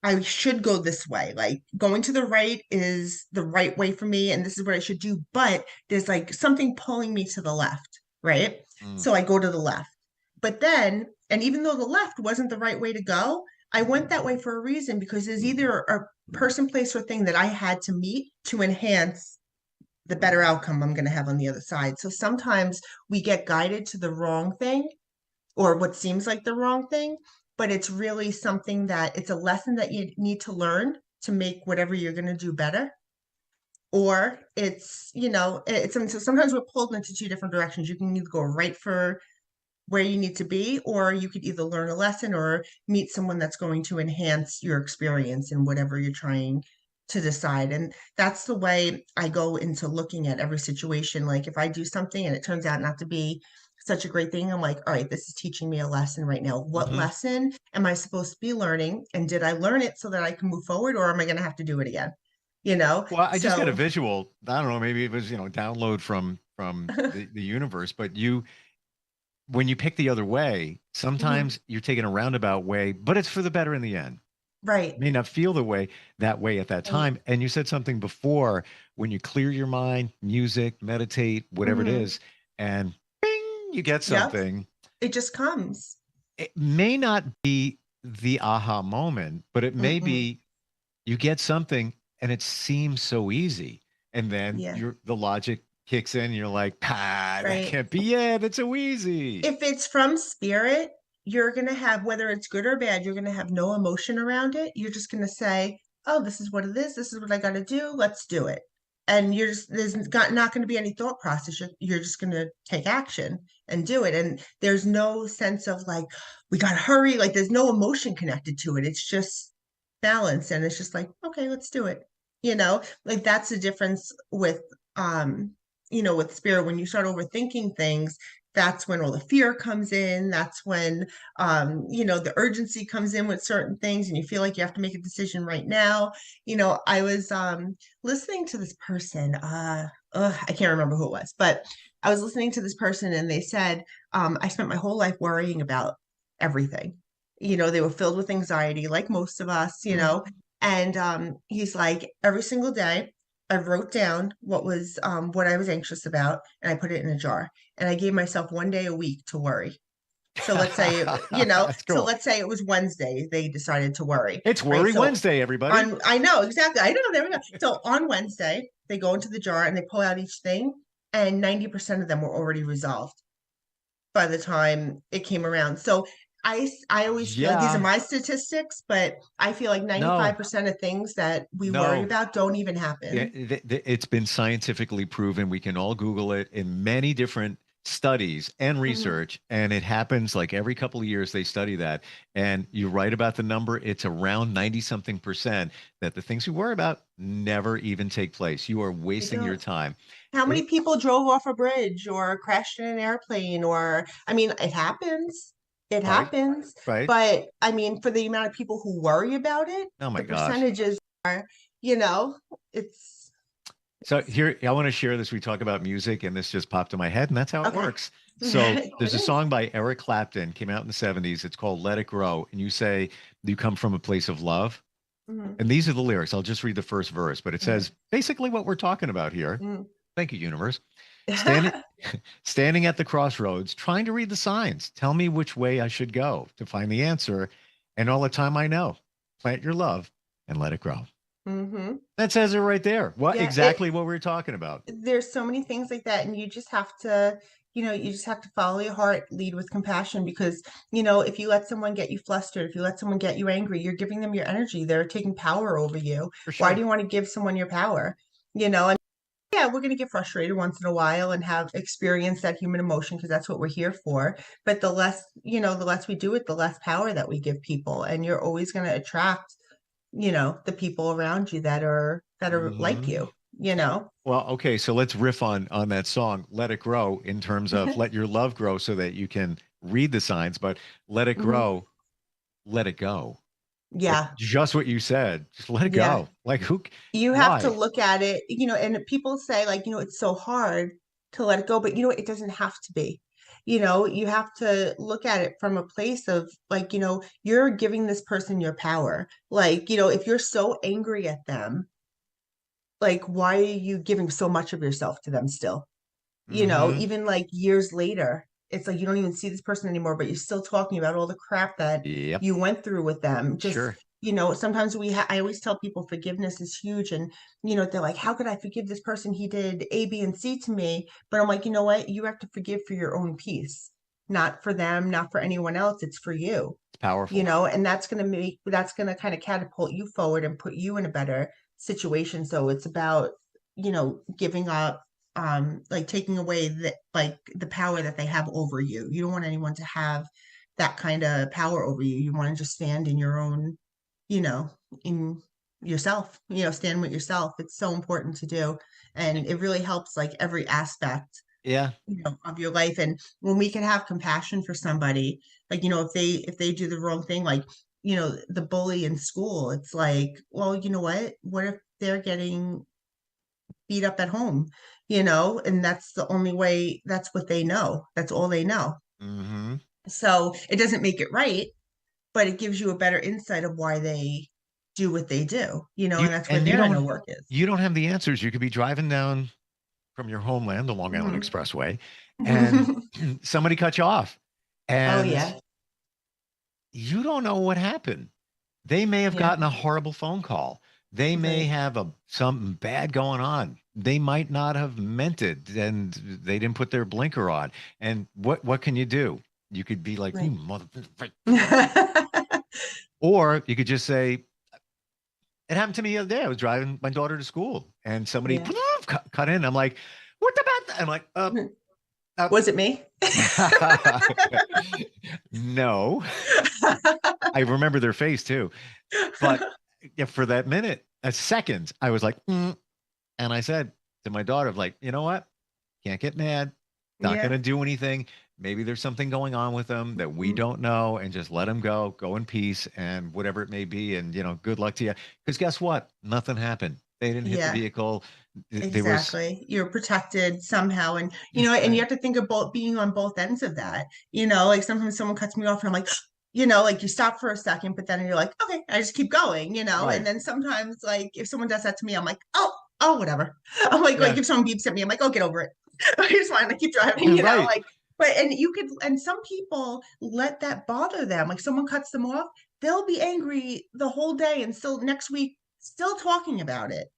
I should go this way. Like, going to the right is the right way for me and this is what I should do, but there's like something pulling me to the left, right? So I go to the left. But then, and even though the left wasn't the right way to go, I went that way for a reason, because there's either a person, place, or thing that I had to meet to enhance the better outcome I'm going to have on the other side. So sometimes we get guided to the wrong thing, or what seems like the wrong thing, but it's really something that it's a lesson that you need to learn to make whatever you're going to do better. Or so sometimes we're pulled into two different directions. You can either go right for where you need to be, or you could either learn a lesson or meet someone that's going to enhance your experience in whatever you're trying to decide. And that's the way I go into looking at every situation. Like, if I do something and it turns out not to be such a great thing, I'm like, all right, this is teaching me a lesson right now. What lesson am I supposed to be learning? And did I learn it so that I can move forward, or am I going to have to do it again? Well, I just got a visual. I don't know, maybe it was, download from the universe, but when you pick the other way, sometimes you're taking a roundabout way, but it's for the better in the end. Right. You may not feel that way at that time. And you said something before, when you clear your mind, music, meditate, whatever it is, and bing, you get something. It just comes. It may not be the aha moment, but it may be you get something and it seems so easy. And then the logic kicks in, and you're like, that can't be it. It's so easy. If it's from spirit, you're going to have, whether it's good or bad, you're going to have no emotion around it. You're just going to say, oh, this is what it is. This is what I got to do. Let's do it. And there's not going to be any thought process. You're just going to take action and do it. And there's no sense of like, we got to hurry. Like, there's no emotion connected to it. It's just balance. And it's just like, okay, let's do it. Like, that's the difference with, with spirit. When you start overthinking things, that's when all the fear comes in. That's when, the urgency comes in with certain things and you feel like you have to make a decision right now. I was listening to this person, I can't remember who it was, but I was listening to this person and they said, I spent my whole life worrying about everything. They were filled with anxiety, like most of us, and he's like, every single day I wrote down what I was anxious about, and I put it in a jar. And I gave myself 1 day a week to worry. So let's say, That's so cool. let's say it was Wednesday, they decided to worry. It's right? Worry So Wednesday, everybody. I know, exactly. I know, there we go. So on Wednesday, they go into the jar and they pull out each thing, and 90% of them were already resolved by the time it came around. So I always feel like these are Yeah. my statistics, but I feel like No. 95% of things that we worry No. about don't even happen. Yeah, it's been scientifically proven. We can all Google it in many different studies and research, and it happens like every couple of years they study that. And you're right about the number. It's around 90 something percent that the things we worry about never even take place. You are wasting your don't. time. How many people drove off a bridge or crashed in an airplane? Or, I mean, it happens. It Right. happens. Right. But I mean, for the amount of people who worry about it, Oh my the gosh. percentages are, you know, it's So here, I want to share this. We talk about music, and this just popped in my head, and that's how it okay. works. So there's a It is. song by Eric Clapton, came out in the 70s. It's called Let It Grow. And you say, you come from a place of love. Mhm. And these are the lyrics. I'll just read the first verse, but it Mhm. says basically what we're talking about here. Mm. Thank you, universe. Standing, standing at the crossroads, trying to read the signs. Tell me which way I should go to find the answer. And all the time I know, plant your love and let it grow. Mm-hmm. That says it right there. What Yeah, exactly what we were talking about. There's so many things like that, and you just have to, you just have to follow your heart, lead with compassion, because, if you let someone get you flustered, if you let someone get you angry, you're giving them your energy. They're taking power over you. For Why sure. do you want to give someone your power? And yeah, we're going to get frustrated once in a while and have experience that human emotion, because that's what we're here for. But the less we do it, the less power that we give people, and you're always going to attract, the people around you that are like Mhm. you. Well, okay, so let's riff on that song, Let It Grow, in terms of let your love grow so that you can read the signs, but let it Mhm. grow, let it go. Like Yeah. just what you said. Just let it Yeah. go. Like You have to why? look at it, and people say, like, it's so hard to let it go, but it doesn't have to be. You have to look at it from a place of, like, you're giving this person your power. Like, if you're so angry at them, like, why are you giving so much of yourself to them still? Hmm. Even like years later, it's like you don't even see this person anymore, but you're still talking about all the crap that Yep. you went through with them. Just, Sure. sometimes I always tell people forgiveness is huge. And, they're like, how could I forgive this person? He did A, B, and C to me. But I'm like, you know what? You have to forgive for your own peace, not for them, not for anyone else. It's for you, It's powerful. and that's going to kind of catapult you forward and put you in a better situation. So it's about, giving up, like taking away the power that they have over you. You don't want anyone to have that kind of power over you. You want to just stand in your own, in yourself, stand with yourself. It's so important to do. And it really helps, like, every aspect, Yeah. of your life. And when we can have compassion for somebody, like, if they do the wrong thing, like, the bully in school, it's like, well, you know what if they're getting beat up at home, and that's the only way, that's what they know. That's all they know. Hmm. So it doesn't make it right, but it gives you a better insight of why they do what they do, and that's where And their inner work is. you don't have the answers. You could be driving down from your homeland, the Long Island Mhm. Expressway, and somebody cut you off. Oh, And yeah. you don't know what happened. They may have Yeah. gotten a horrible phone call. They may Right. have something bad going on. They might not have meant it, and they didn't put their blinker on. And what can you do? You could be like, you Right. mother, or you could just say, it happened to me the other day. I was driving my daughter to school, and somebody Yeah. cut in. I'm like, what about that? I'm like, Was it me? no. I remember their face too. But yeah, for that minute, a second, I was like, and I said to my daughter, like, you know what? Can't get mad. Not Yeah. going to do anything. Maybe there's something going on with them that we Mhm. don't know, and just let them go in peace, and whatever it may be. And, good luck to you. Because guess what? Nothing happened. They didn't hit the Yeah. vehicle. They were, Exactly. You're protected somehow. And, and you have to think about being on both ends of that. Like sometimes someone cuts me off and I'm like, like you stop for a second, but then you're like, okay, I just keep going, and right. then sometimes, like, if someone does that to me, I'm like, oh, oh, whatever. I'm like, Yeah. if someone beeps at me, I'm like, oh, get over it. It's fine. I keep driving, Right. like, but, and you could, and some people let that bother them. Like someone cuts them off, they'll be angry the whole day and still next week, still talking about it,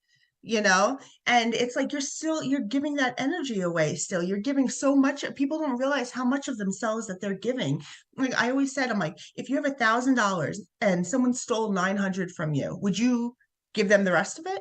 and it's like you're giving that energy away still. You're giving so much. People don't realize how much of themselves that they're giving. Like I always said, I'm like, if you have $1,000 and someone stole 900 from you, would you give them the rest of it?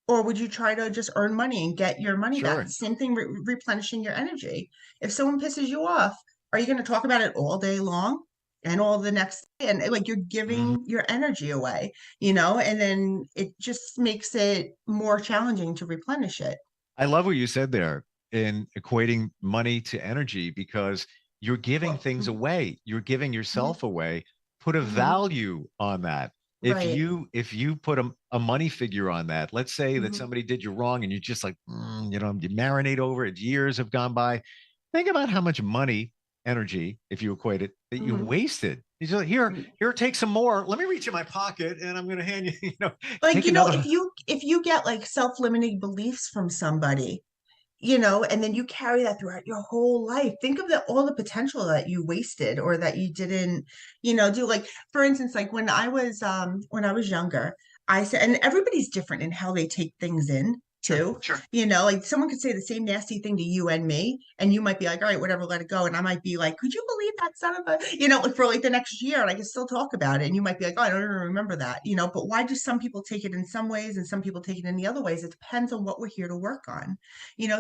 Or would you try to just earn money and get your money back? Sure. Same thing, replenishing your energy. If someone pisses you off, are you going to talk about it all day long and all the next day? And like you're giving your energy away, and then it just makes it more challenging to replenish it. I love what you said there in equating money to energy, because you're giving things away. You're giving yourself away. Put a value on that. If Right. you put a money figure on that, let's say that Mhm. somebody did you wrong and you just like, you marinate over it, years have gone by. Think about how much money, energy, if you equate it, that you Mhm. wasted. You just here, take some more. Let me reach in my pocket and I'm going to hand you, Like, take another. if you get like self-limiting beliefs from somebody, and then you carry that throughout your whole life. Think of all the potential that you wasted or that you didn't, do. Like, for instance, like when I was younger, I said, and everybody's different in how they take things in too. Sure. Like someone could say the same nasty thing to you and me, and you might be like, all right, whatever, let it go. And I might be like, could you believe that son of a, like for like the next year, and I can still talk about it. And you might be like, oh, I don't even remember that, but why do some people take it in some ways and some people take it in the other ways? It depends on what we're here to work on.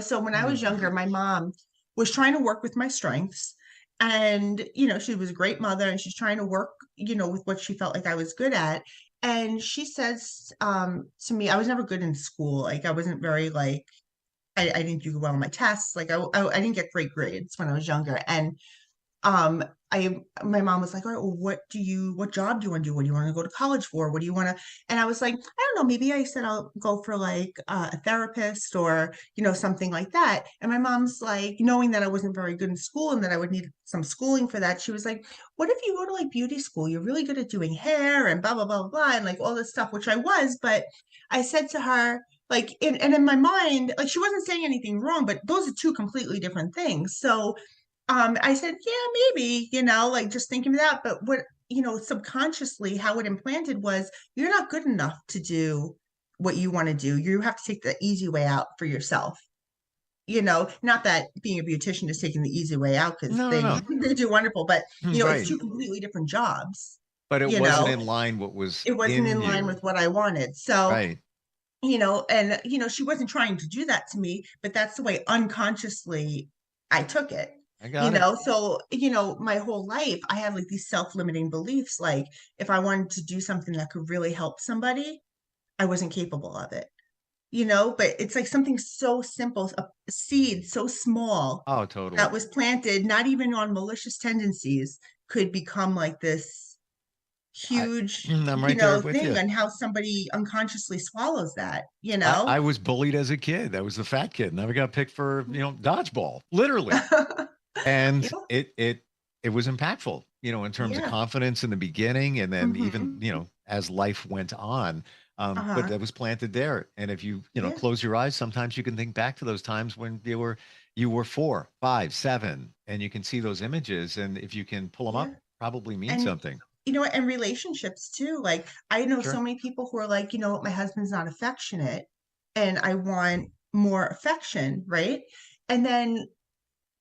So when I was younger, my mom was trying to work with my strengths. And, she was a great mother and she's trying to work, with what she felt like I was good at. And she says to me, I was never good in school. Like I wasn't very like, I didn't do well on my tests. Like I didn't get great grades when I was younger. And my mom was like, all right, well, what job do you want to do? What do you want to go to college for? What do you want to, and I was like, I don't know, maybe I said I'll go for like a therapist or, something like that. And my mom's like, knowing that I wasn't very good in school and that I would need some schooling for that, she was like, what if you go to like beauty school? You're really good at doing hair and blah, blah, blah, blah, blah, and like all this stuff, which I was, but I said to her, like, and in my mind, like she wasn't saying anything wrong, but those are two completely different things. So I said, yeah, maybe, like just thinking of that. But what, subconsciously, how it implanted was you're not good enough to do what you want to do. You have to take the easy way out for yourself. Not that being a beautician is taking the easy way out because No, they, no. they do wonderful, but, Right. it's two completely different jobs. But it you wasn't know? in line what was It wasn't in line you. with what I wanted. So, Right. and, she wasn't trying to do that to me, but that's the way unconsciously I took it. I got it. So, my whole life I had like these self-limiting beliefs. Like if I wanted to do something that could really help somebody, I wasn't capable of it, but it's like something so simple, a seed so small Oh, totally. that was planted, not even on malicious tendencies, could become like this huge, I'm right there with thing, you. and how somebody unconsciously swallows that, I was bullied as a kid. I was the fat kid. Never got picked for, dodgeball, literally. And Yeah. it was impactful, in terms of Yeah. confidence in the beginning, and then Mhm. even, as life went on. But Uh-huh. that was planted there. And if you, Yeah. close your eyes, sometimes you can think back to those times when you were 4, 5, 7, and you can see those images. And if you can pull them Yeah. up, probably mean And something. and relationships too. Like I know so Sure. many people who are like, what, my husband's not affectionate and I want more affection, right? And then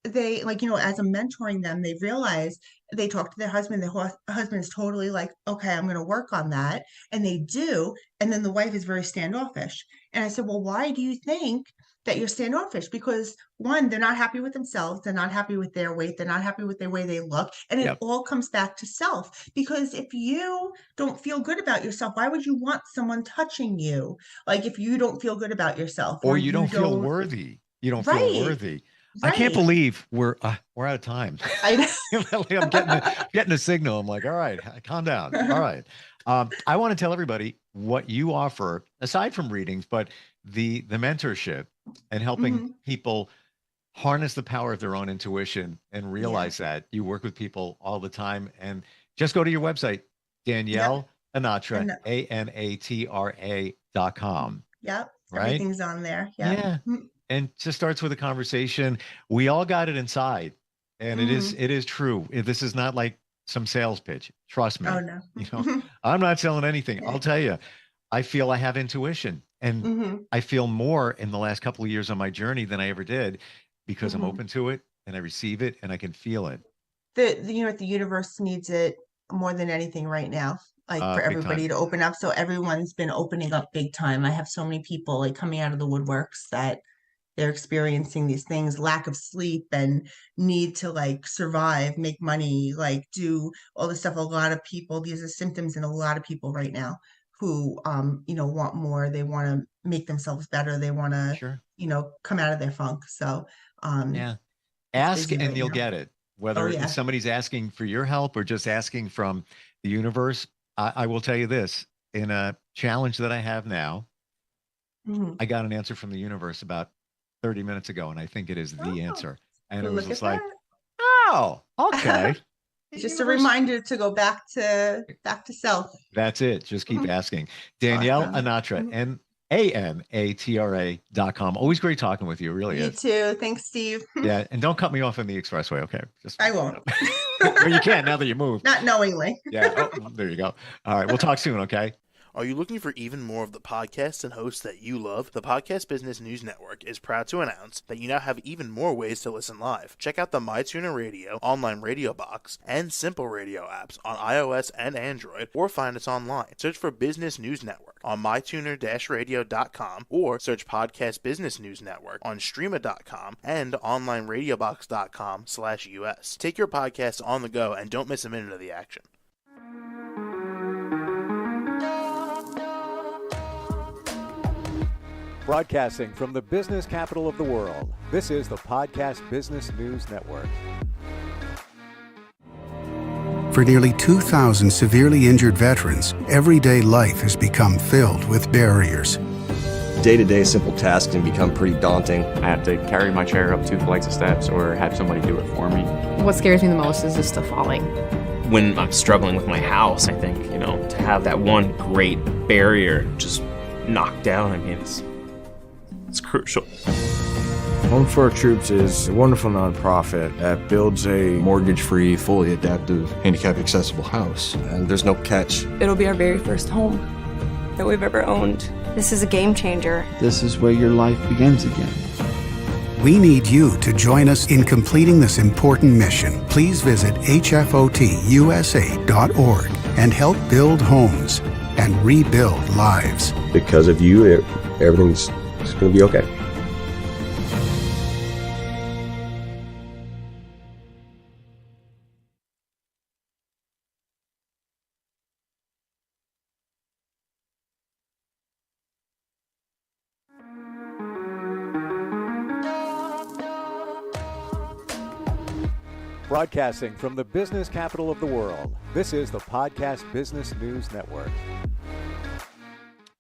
they like, as I'm mentoring them, they realize they talk to their husband, husband is totally like, okay, I'm going to work on that. And they do. And then the wife is very standoffish. And I said, well, why do you think that you're standoffish? Because one, they're not happy with themselves. They're not happy with their weight. They're not happy with the way they look. And it Yep. all comes back to self. Because if you don't feel good about yourself, why would you want someone touching you? Like if you don't feel good about yourself Or you don't feel worthy. You don't feel Right. worthy. I can't Right. believe we're out of time. I know. I'm getting a signal. I'm like, all right, calm down. All right. I want to tell everybody what you offer aside from readings, but the mentorship and helping Mhm. people harness the power of their own intuition and realize that you work with people all the time. And just go to your website, Danielle Anatra, And ANATRA.com. Yep. right? Everything's on there. Yeah. Yeah. And just starts with a conversation. We all got it inside. And Mhm. it is true. This is not like some sales pitch. Trust Oh me. no. You know, I'm not selling anything. I'll tell you, I feel I have intuition, and Mhm. I feel more in the last couple of years on my journey than I ever did because I'm Mhm. open to it and I receive it and I can feel it. You know what, the universe needs it more than anything right now, like for Big time. everybody to open up. So everyone's been opening up big time. I have so many people like coming out of the woodworks that they're experiencing these things, lack of sleep and need to like survive, make money, like do all this stuff. A lot of people, these are symptoms in a lot of people right now who you know, want more. They want to make themselves better. They want to, Sure. you know, come out of their funk. So Yeah. it's Ask busy and right you'll now. get it. Oh Whether yeah. somebody's asking for your help or just asking from the universe, I will tell you this, in a challenge that I have now, Mhm. I got an answer from the universe about 30 minutes ago, and I think it is the answer. And it was Look at just like, that. oh, okay. Just a reminder to go back to self. That's it. Just keep Mhm. asking. Danielle Awesome. Anatra, Mhm. NANATRA.com. Always great talking with you. It really You is. too. Thanks, Steve. Yeah. And don't cut me off on the expressway. Okay. Just, I won't. well, you can now that you moved. Not knowingly. Yeah. Oh, there you go. All right. We'll talk soon. Okay. Are you looking for even more of the podcasts and hosts that you love? The Podcast Business News Network is proud to announce that you now have even more ways to listen live. Check out the MyTuner Radio, online radio box, and Simple Radio apps on iOS and Android, or find us online. Search for Business News Network on mytuner-radio.com, or search Podcast Business News Network on streama.com and onlineradiobox.com/US. Take your podcast on the go and don't miss a minute of the action. Broadcasting from the business capital of the world, this is the Podcast Business News Network. For nearly 2,000 severely injured veterans, everyday life has become filled with barriers. Day-to-day simple tasks can become pretty daunting. I have to carry my chair up 2 flights of steps or have somebody do it for me. What scares me the most is just the falling. When I'm struggling with my house, I think, to have that one great barrier just knocked down, I mean, it's crucial. Home for Our Troops is a wonderful nonprofit that builds a Mortgage-free, fully adaptive, handicap-accessible house. And there's no catch. It'll be our very first home that we've ever owned. This is a game changer. This is where your life begins again. We need you to join us in completing this important mission. Please visit hfotusa.org and help build homes and rebuild lives. Because of you, everything's going to be okay. Broadcasting from the business capital of the world, this is the Podcast Business News Network.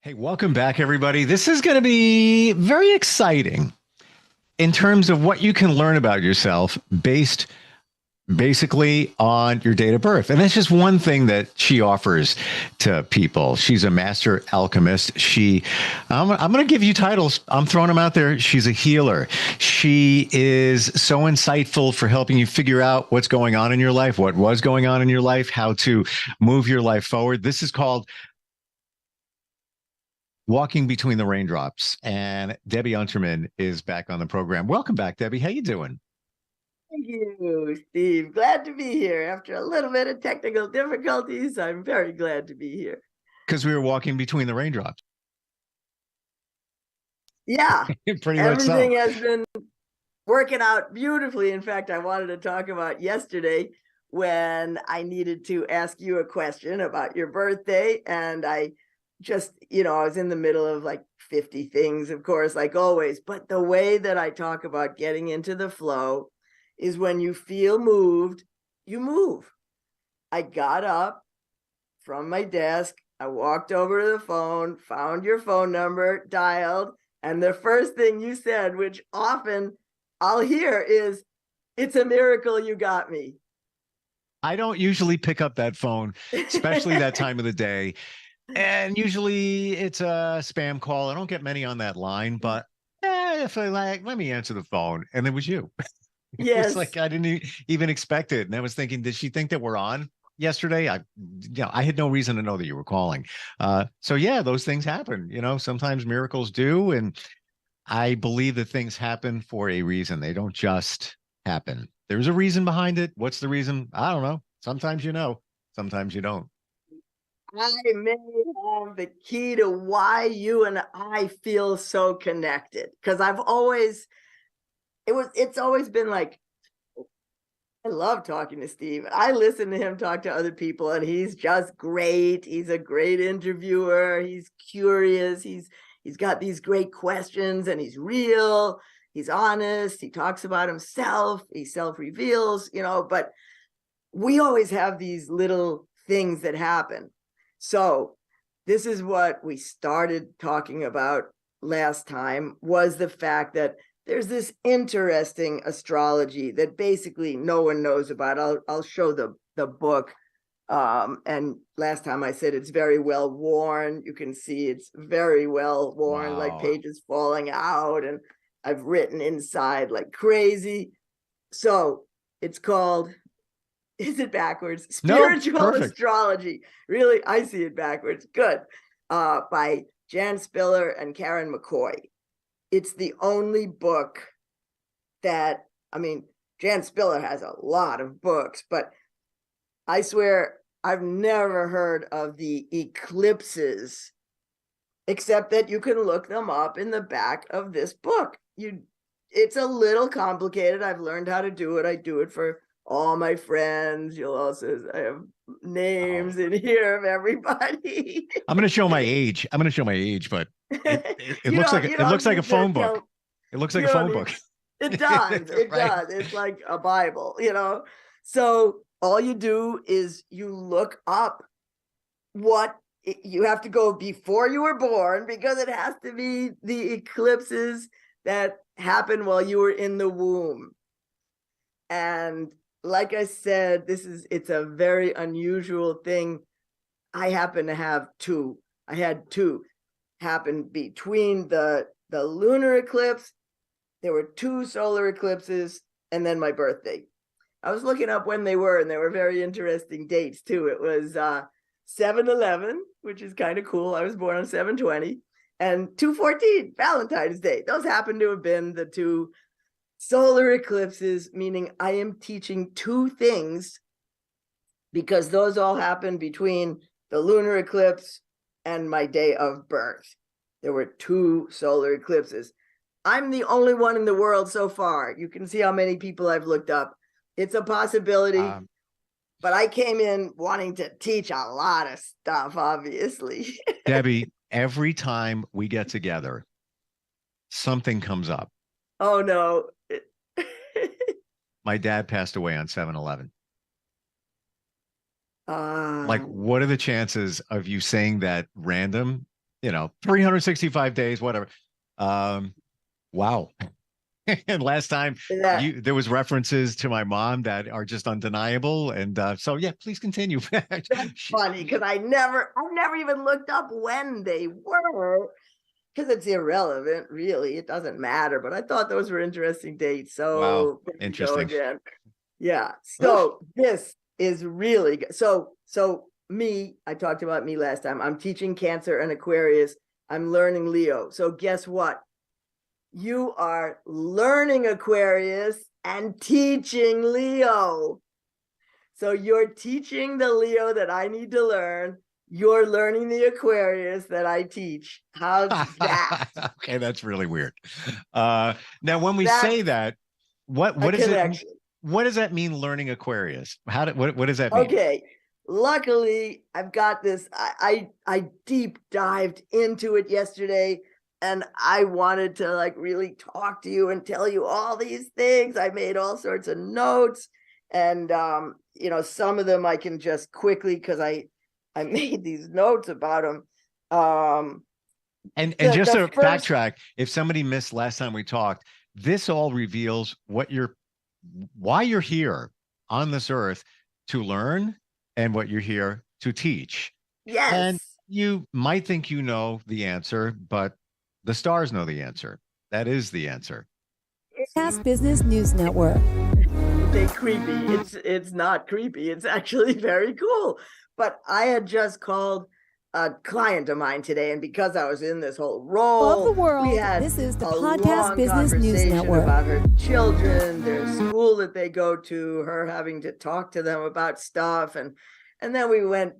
Hey, welcome back, everybody. This is going to be very exciting in terms of what you can learn about yourself based basically on your date of birth. And that's just one thing that she offers to people. She's a master alchemist. I'm going to give you titles. I'm throwing them out there. She's a healer. She is so insightful for helping you figure out what's going on in your life, what was going on in your life, how to move your life forward. This is called Walking Between the Raindrops. And Debbie Unterman is back on the program. Welcome back, Debbie. How you doing? Thank you, Steve. Glad to be here. After a little bit of technical difficulties, I'm very glad to be here. Because we were walking between the raindrops. Yeah. Pretty much so. Everything has been working out beautifully. In fact, I wanted to talk about yesterday when I needed to ask you a question about your birthday. And I just, I was in the middle of like 50 things, of course, like always. But the way that I talk about getting into the flow is when you feel moved, you move. I got up from my desk. I walked over to the phone, found your phone number, dialed, and the first thing you said, which often I'll hear, is, "It's a miracle you got me." I don't usually pick up that phone, especially that time of the day. And usually it's a spam call. I don't get many on that line, but if I like, let me answer the phone. And it was you. It was Yes. like I didn't even expect it. And I was thinking, did she think that we're on yesterday? I had no reason to know that you were calling. So yeah, those things happen. Sometimes miracles do. And I believe that things happen for a reason. They don't just happen. There's a reason behind it. What's the reason? I don't know. Sometimes you know, sometimes you don't. I may have the key to why you and I feel so connected. Because it's always been like, I love talking to Steve. I listen to him talk to other people, and he's just great. He's a great interviewer. He's curious. He's got these great questions, and he's real. He's honest. He talks about himself. He self-reveals, but we always have these little things that happen. So this is what we started talking about last time, was the fact that there's this interesting astrology that basically no one knows about. I'll show the book. And last time I said it's very well worn. You can see it's very well worn, Wow. like pages falling out. And I've written inside like crazy. So it's called, is it backwards? Spiritual Astrology. Really, I see it backwards. Good. By Jan Spiller and Karen McCoy. It's the only book that, Jan Spiller has a lot of books, but I swear I've never heard of the eclipses, except that you can look them up in the back of this book. It's a little complicated. I've learned how to do it. I do it for all my friends. I have names in here of everybody. I'm going to show my age. But it looks like a phone book. It looks like a phone book. It does. It does. It's like a Bible, So all you do is you look up what you have to go before you were born, because it has to be the eclipses that happened while you were in the womb. And like I said, it's a very unusual thing. I happen to have two. I had two happen between the lunar eclipse. There were two solar eclipses, and then my birthday. I was looking up when they were, and they were very interesting dates too. It was 7/11, which is kind of cool. I was born on 7/20, and 2/14, Valentine's Day. Those happen to have been the two solar eclipses, meaning I am teaching two things, because those all happened between the lunar eclipse and my day of birth. There were two solar eclipses. I'm the only one in the world so far. You can see how many people I've looked up. It's a possibility, but I came in wanting to teach a lot of stuff, obviously. Debbie, every time we get together, something comes up. Oh, no. My dad passed away on 7/11. Like, Like, what are the chances of you saying that random, 365 days, whatever. Wow. And last time there was references to my mom that are just undeniable. And so, yeah, please continue. That's funny, because I've never even looked up when they were, because it's irrelevant, really. It doesn't matter. But I thought those were interesting dates. So wow. there we Interesting. go again. Yeah. So this is really good. So I talked about me last time. I'm teaching Cancer and Aquarius. I'm learning Leo. So guess what? You are learning Aquarius and teaching Leo. So you're teaching the Leo that I need to learn. You're learning the Aquarius that I teach. How's that? Okay, that's really weird. Now, when we say that, what is it? What does that mean? Learning Aquarius? What does that mean? Okay. Luckily, I've got this. I deep dived into it yesterday, and I wanted to really talk to you and tell you all these things. I made all sorts of notes, and some of them I can just quickly, because I made these notes about them. And just to backtrack, if somebody missed last time we talked, this all reveals why you're here on this earth to learn, and what you're here to teach. Yes. You might think you know the answer, but the stars know the answer. That is the answer. Podcast Business News Network. They creepy. It's not creepy. It's actually very cool. But I had just called a client of mine today, and because I was in this whole role, Of the world, we had this is the a Podcast long Business News conversation Network. about her children, their school that they go to, her having to talk to them about stuff, and then we went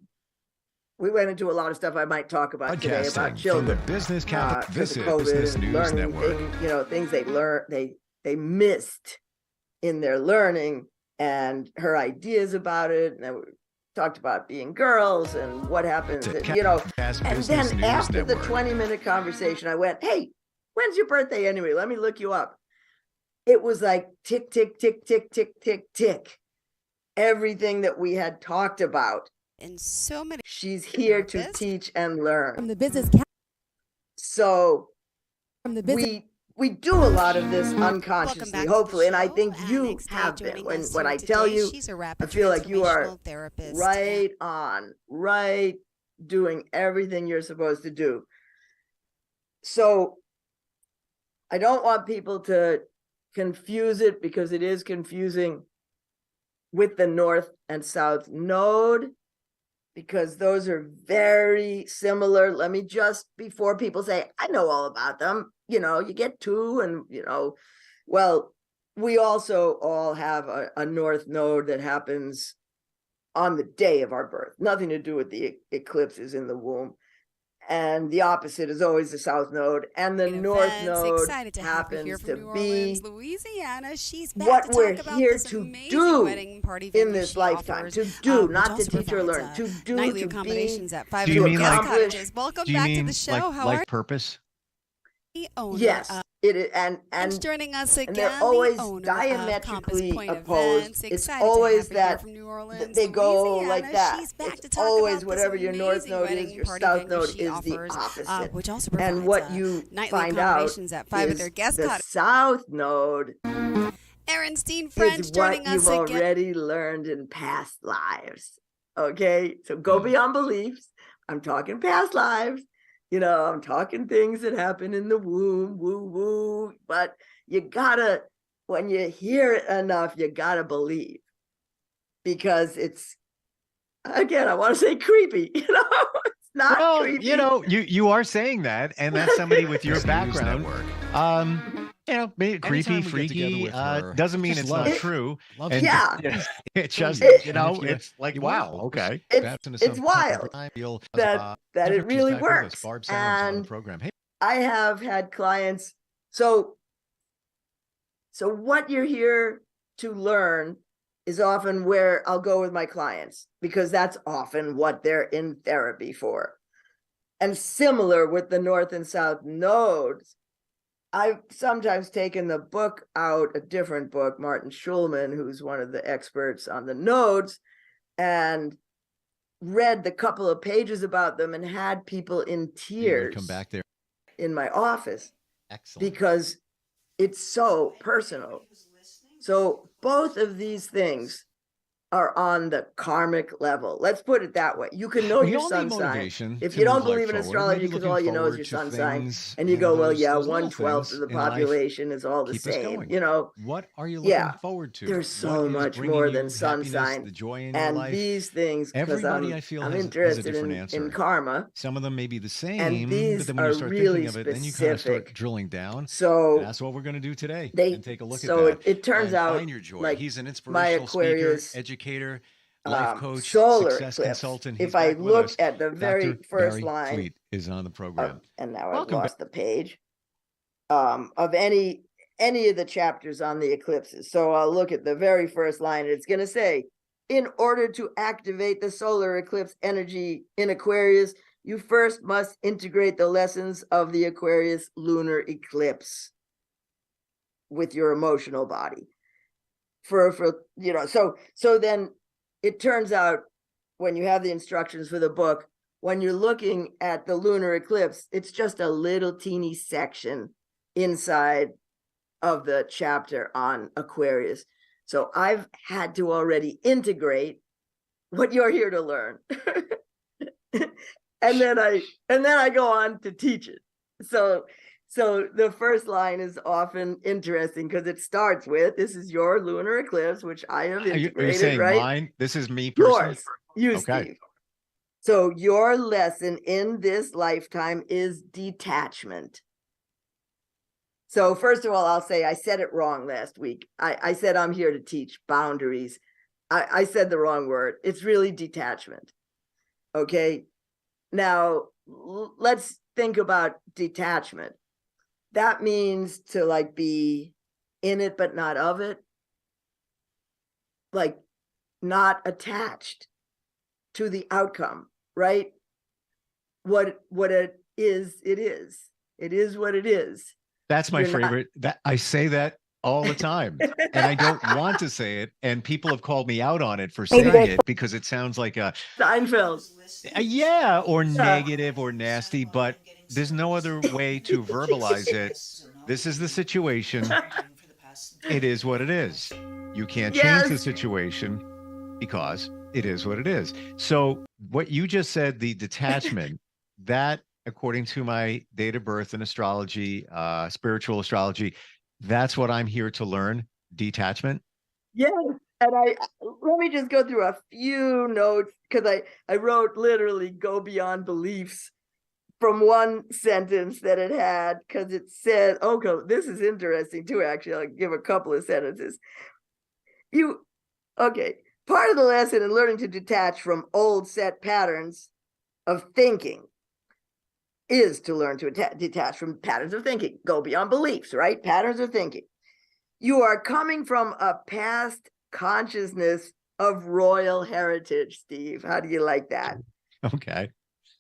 into a lot of stuff I might talk about today about children. From the Business Capital, because this of is COVID Business and News learning Network. things they learned, they missed in their learning, and her ideas about it. And then we talked about being girls and what happens, and then after the 20-minute conversation, I went, hey, when's your birthday anyway? Let me look you up. It was like tick, tick, tick, tick, tick, tick, tick. Everything that we had talked about. And so many. She's here to teach and learn. From the business. So from the business. We do a lot of this unconsciously, hopefully, and I think you have been. When I tell you, I feel like you are right on, right, doing everything you're supposed to do. So I don't want people to confuse it, because it is confusing with the North and South Node, because those are very similar. Let me just, before people say, I know all about them, you get two, and, well, we also all have a North Node that happens on the day of our birth, nothing to do with the eclipses in the womb. And the opposite is always the South Node, and the North Node happens to be Louisiana. She's what we're here to do in this lifetime. To do, not to teach or learn. To do, nightly to accommodations be, at 5 to accomplish. Welcome back to the show. How life are purpose? owner, yes, it is, and joining us again, and they're always the diametrically Events. opposed. It's Excited always to have her here that from New Orleans, they go Louisiana. like that. She's back It's to talk always about whatever this your North Node amazing is, your party South venue Node she is the offers, opposite. which also provides and what you nightly find out accommodations at 5 of is their guest the cottages. South Node Aaron French is joining what us you've again. already learned in past lives. Okay, so go beyond beliefs. I'm talking past lives. I'm talking things that happen in the womb, woo woo. But you gotta, when you hear it enough, you gotta believe, because it's, again, I want to say creepy. It's not creepy. You are saying that, and that's somebody with your background. Maybe creepy, freaky, doesn't mean it's not true. And it's just, it's like, wow, okay. It's wild that it really works. And I have had clients. So what you're here to learn is often where I'll go with my clients, because that's often what they're in therapy for. And similar with the North and South Nodes, I've sometimes taken the book out, a different book, Martin Schulman, who's one of the experts on the nodes, and read the couple of pages about them and had people in tears come back there in my office. Excellent. Because it's so personal. So both of these things are on the karmic level. Let's put it that way. You can know your sun sign. If you don't believe in astrology, because all you know is your sun sign, and you go, well, yeah, 1/12 of the population is all the same. What are you looking forward to? There's so much more than sun sign. The joy in and your life. These things, because Everybody, I feel, I'm has interested a different answer. in karma. Some of them may be the same, and these but then when you start really thinking of it, then you kind of start drilling down. So that's what we're going to do today. And take a look at that. So it turns out, find your joy. like, he's an my inspirational Aquarius, speaker, educator, life coach, solar success eclipse. consultant. If I look at the very first line, Fleet is on the program. And now I've lost the page of any of the chapters on the eclipses. So I'll look at the very first line, and it's going to say, in order to activate the solar eclipse energy in Aquarius, you first must integrate the lessons of the Aquarius lunar eclipse with your emotional body. So then it turns out, when you have the instructions for the book, when you're looking at the lunar eclipse, it's just a little teeny section inside of the chapter on Aquarius. So I've had to already integrate what you're here to learn. and then I go on to teach it. So the first line is often interesting because it starts with, "This is your lunar eclipse, which I have integrated." Are you saying right? mine? This is me personally? Yours, you, Okay. Steve. So your lesson in this lifetime is detachment. So first of all, I'll say I said it wrong last week. I said I'm here to teach boundaries. I said the wrong word. It's really detachment. Okay. Now let's think about detachment. That means to like be in it, but not of it. Like not attached to the outcome, right? What it is, it is. It is what it is. That's my You're not- favorite. That I say that all the time, and I don't want to say it. And people have called me out on it for saying it because it sounds like a Seinfeld. yeah, or negative or nasty. But there's no other way to verbalize it. This is the situation. It is what it is. You can't change the situation because it is what it is. So what you just said, the detachment, that according to my date of birth and astrology, spiritual astrology, that's what I'm here to learn, detachment. Yeah. And let me just go through a few notes because I wrote literally "go beyond beliefs" from one sentence that it had, because it said, okay, this is interesting too, actually. I'll give a couple of sentences. Part of the lesson in learning to detach from old set patterns of thinking is to learn to detach from patterns of thinking, go beyond beliefs, right? Patterns of thinking. You are coming from a past consciousness of royal heritage, Steve. How do you like that? Okay.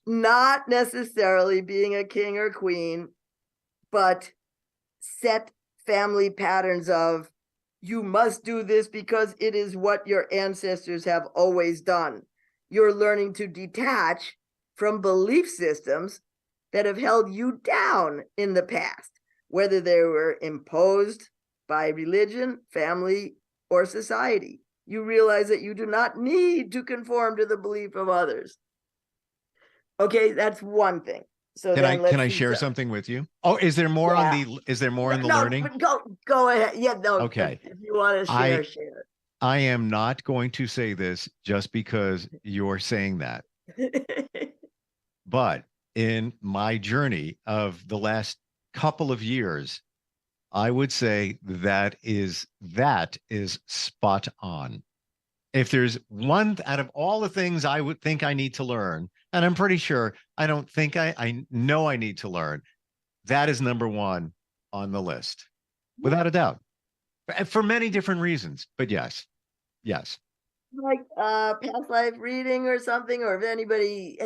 Not necessarily being a king or queen, but set family patterns of, you must do this because it is what your ancestors have always done. You're learning to detach from belief systems that have held you down in the past, whether they were imposed by religion, family, or society. You realize that you do not need to conform to the belief of others. Okay, that's one thing. So can I share something with you? Oh, is there more on the in the learning? Go ahead. Yeah, no. Okay. If you want to share. I am not going to say this just because you're saying that. But in my journey of the last couple of years, I would say that is spot on. If there's one out of all the things I would think I need to learn, and I'm pretty sure I don't think I know I need to learn, that is number one on the list, without a doubt, for many different reasons. But yes. Like past life reading or something, or has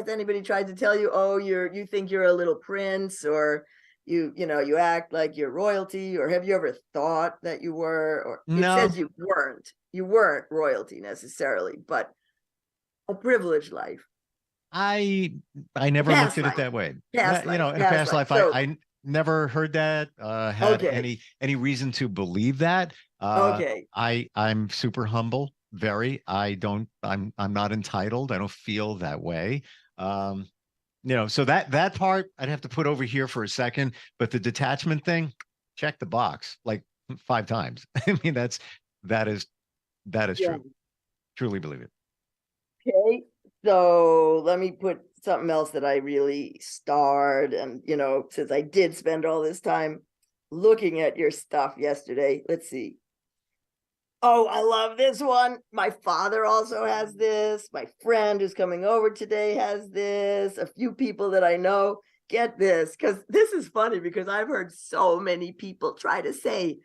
anybody tried to tell you, oh, you think you're a little prince, or you act like you're royalty, or have you ever thought that you were, or No. It says you weren't royalty necessarily, but a privileged life. I never looked at it that way. In a past life, I never heard that, had any reason to believe that. I'm super humble, very. I'm not entitled. I don't feel that way. So that part I'd have to put over here for a second, but the detachment thing, check the box like 5 times. I mean, that is true. Truly believe it. Okay. So let me put something else that I really starred. And, since I did spend all this time looking at your stuff yesterday, let's see. Oh, I love this one. My father also has this. My friend who's coming over today has this. A few people that I know get this, because this is funny, because I've heard so many people try to say,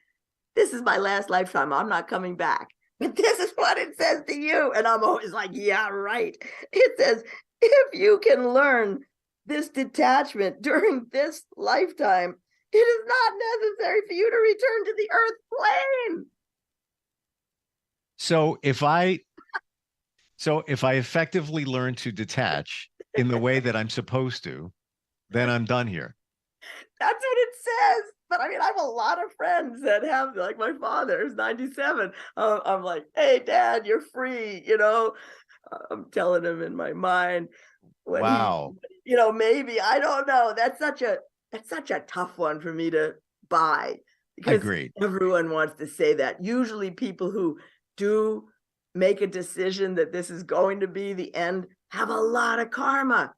this is my last lifetime, I'm not coming back. But this is what it says to you. And I'm always like, yeah, right. It says, if you can learn this detachment during this lifetime, it is not necessary for you to return to the earth plane. So if I effectively learn to detach in the way that I'm supposed to, then I'm done here. That's what it says. But I mean, I have a lot of friends that have, like my father is 97. I'm like, hey, Dad, you're free. I'm telling him in my mind, when Wow. he, maybe, I don't know. That's such a tough one for me to buy, because Agreed. everyone wants to say that. Usually people who do make a decision that this is going to be the end have a lot of karma.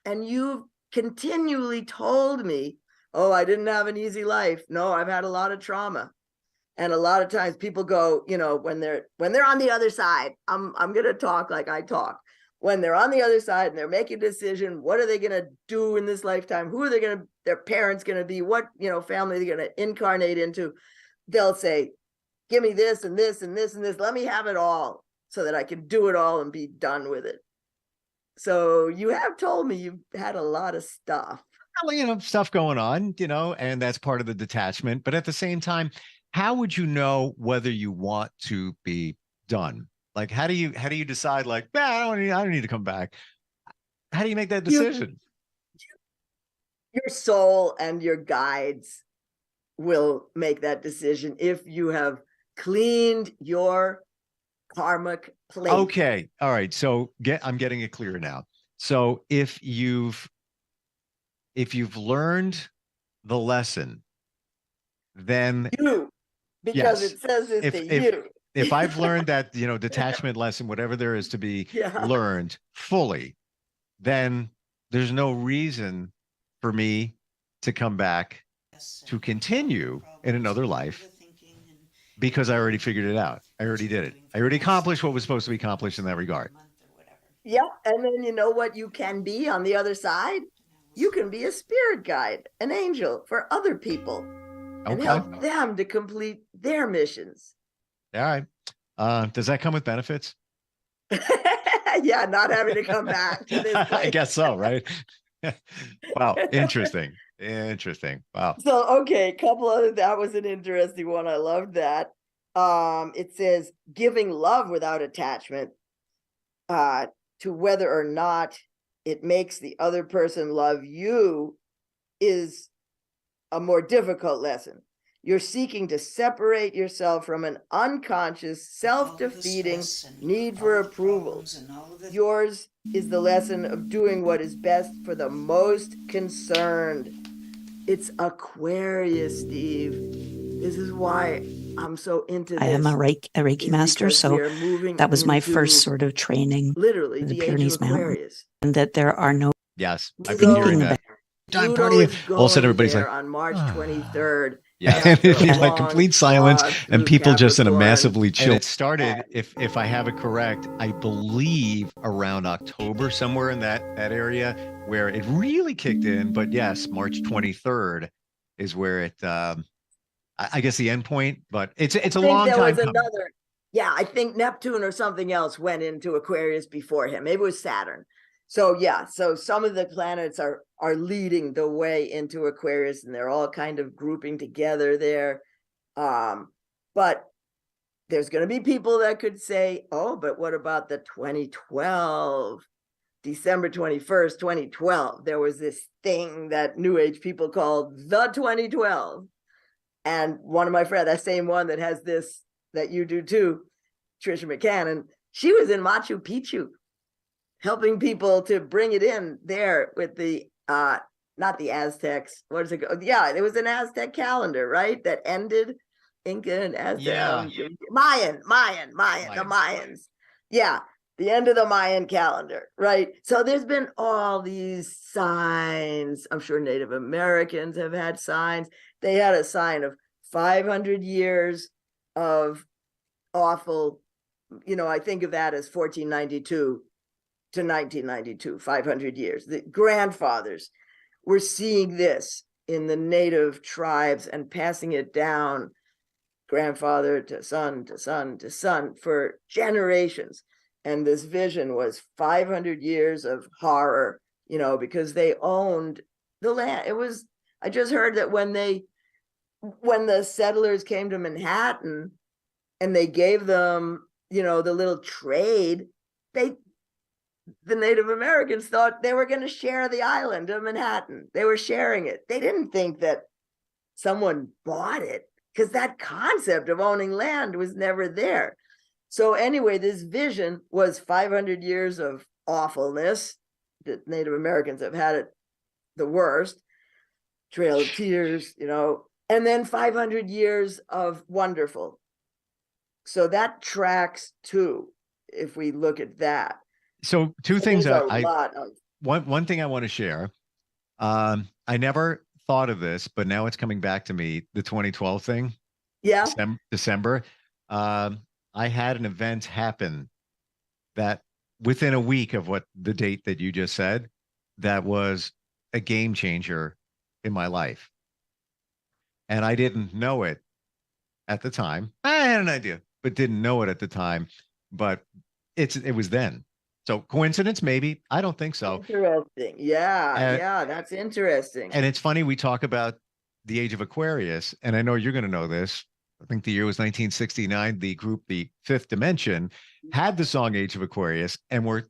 And you've continually told me, oh, I didn't have an easy life. No, I've had a lot of trauma. And a lot of times people go, when they're on the other side, I'm going to talk like I talk. When they're on the other side and they're making a decision, what are they going to do in this lifetime? Who are their parents going to be? What, family they're going to incarnate into? They'll say, give me this and this and this and this. Let me have it all so that I can do it all and be done with it. So you have told me you've had a lot of stuff. Well, stuff going on, and that's part of the detachment. But at the same time, how would you know whether you want to be done? Like, how do you decide, like, I don't need to come back? How do you make that decision? Your soul and your guides will make that decision if you have cleaned your karmic plate. Okay. All right. So I'm getting it clear now. So if you've learned the lesson, then because yes, it says it's you. If I've learned that, detachment lesson, whatever there is to be learned fully, then there's no reason for me to come back to continue in another life, because I already figured it out. I already did it. I already accomplished what was supposed to be accomplished in that regard. Yeah. And then you know what you can be on the other side? You can be a spirit guide, an angel for other people, and help them to complete their missions. All right. Does that come with benefits? Yeah, not having to come back to this place. I guess so, right? Wow. Interesting. Wow. So, okay, a couple other, that was an interesting one. I loved that. It says giving love without attachment to whether or not it makes the other person love you is a more difficult lesson. You're seeking to separate yourself from an unconscious, self-defeating need for approval. Yours is the lesson of doing what is best for the most concerned. It's Aquarius, Steve. This is why I'm so into this. I am a Reiki master, so that was my first sort of training. Literally, the Pyrenees Mountain, Aquarius. and that there are no. Yes, I've been hearing that. I'm proud of you. All of a sudden, everybody's like, on March 23rd. Yeah, it's like complete silence, and people just in a massively chill. And it started, if I have it correct, I believe around October, somewhere in that area, where it really kicked in. But yes, March 23rd is where it. I guess the end point, but it's a long time. I think Neptune or something else went into Aquarius before him. Maybe it was Saturn. So yeah, so some of the planets are leading the way into Aquarius, and they're all kind of grouping together there. But there's going to be people that could say, oh, but what about the 2012, December 21st, 2012? There was this thing that New Age people called the 2012. And one of my friends, that same one that has this, that you do too, Trisha McCannon, she was in Machu Picchu, helping people to bring it in there with the, not the Aztecs. What is it? Yeah, it was an Aztec calendar, right? That ended Inca and Aztec. Yeah. Mayan, the Mayans. Yeah, the end of the Mayan calendar, right? So there's been all these signs. I'm sure Native Americans have had signs. They had a sign of 500 years of awful, I think of that as 1492 to 1992, 500 years. The grandfathers were seeing this in the native tribes and passing it down, grandfather to son, to son, to son, for generations. And this vision was 500 years of horror, because they owned the land. I just heard that when the settlers came to Manhattan and they gave them, the little trade, the Native Americans thought they were going to share the island of Manhattan. They were sharing it. They didn't think that someone bought it, because that concept of owning land was never there. So anyway, this vision was 500 years of awfulness, the Native Americans have had it the worst. Trail of Tears, and then 500 years of wonderful. So that tracks too, if we look at that. So two things there's I a lot of one thing I want to share. I never thought of this, but now it's coming back to me, the 2012 thing. Yeah. December. I had an event happen that within a week of what the date that you just said, that was a game changer in my life. And I didn't know it at the time. I had an idea, but didn't know it at the time. But it was then. So coincidence, maybe. I don't think so. Interesting. Yeah, that's interesting. And it's funny, we talk about the age of Aquarius, and I know you're going to know this. I think the year was 1969. The group, The Fifth Dimension, had the song Age of Aquarius, and we're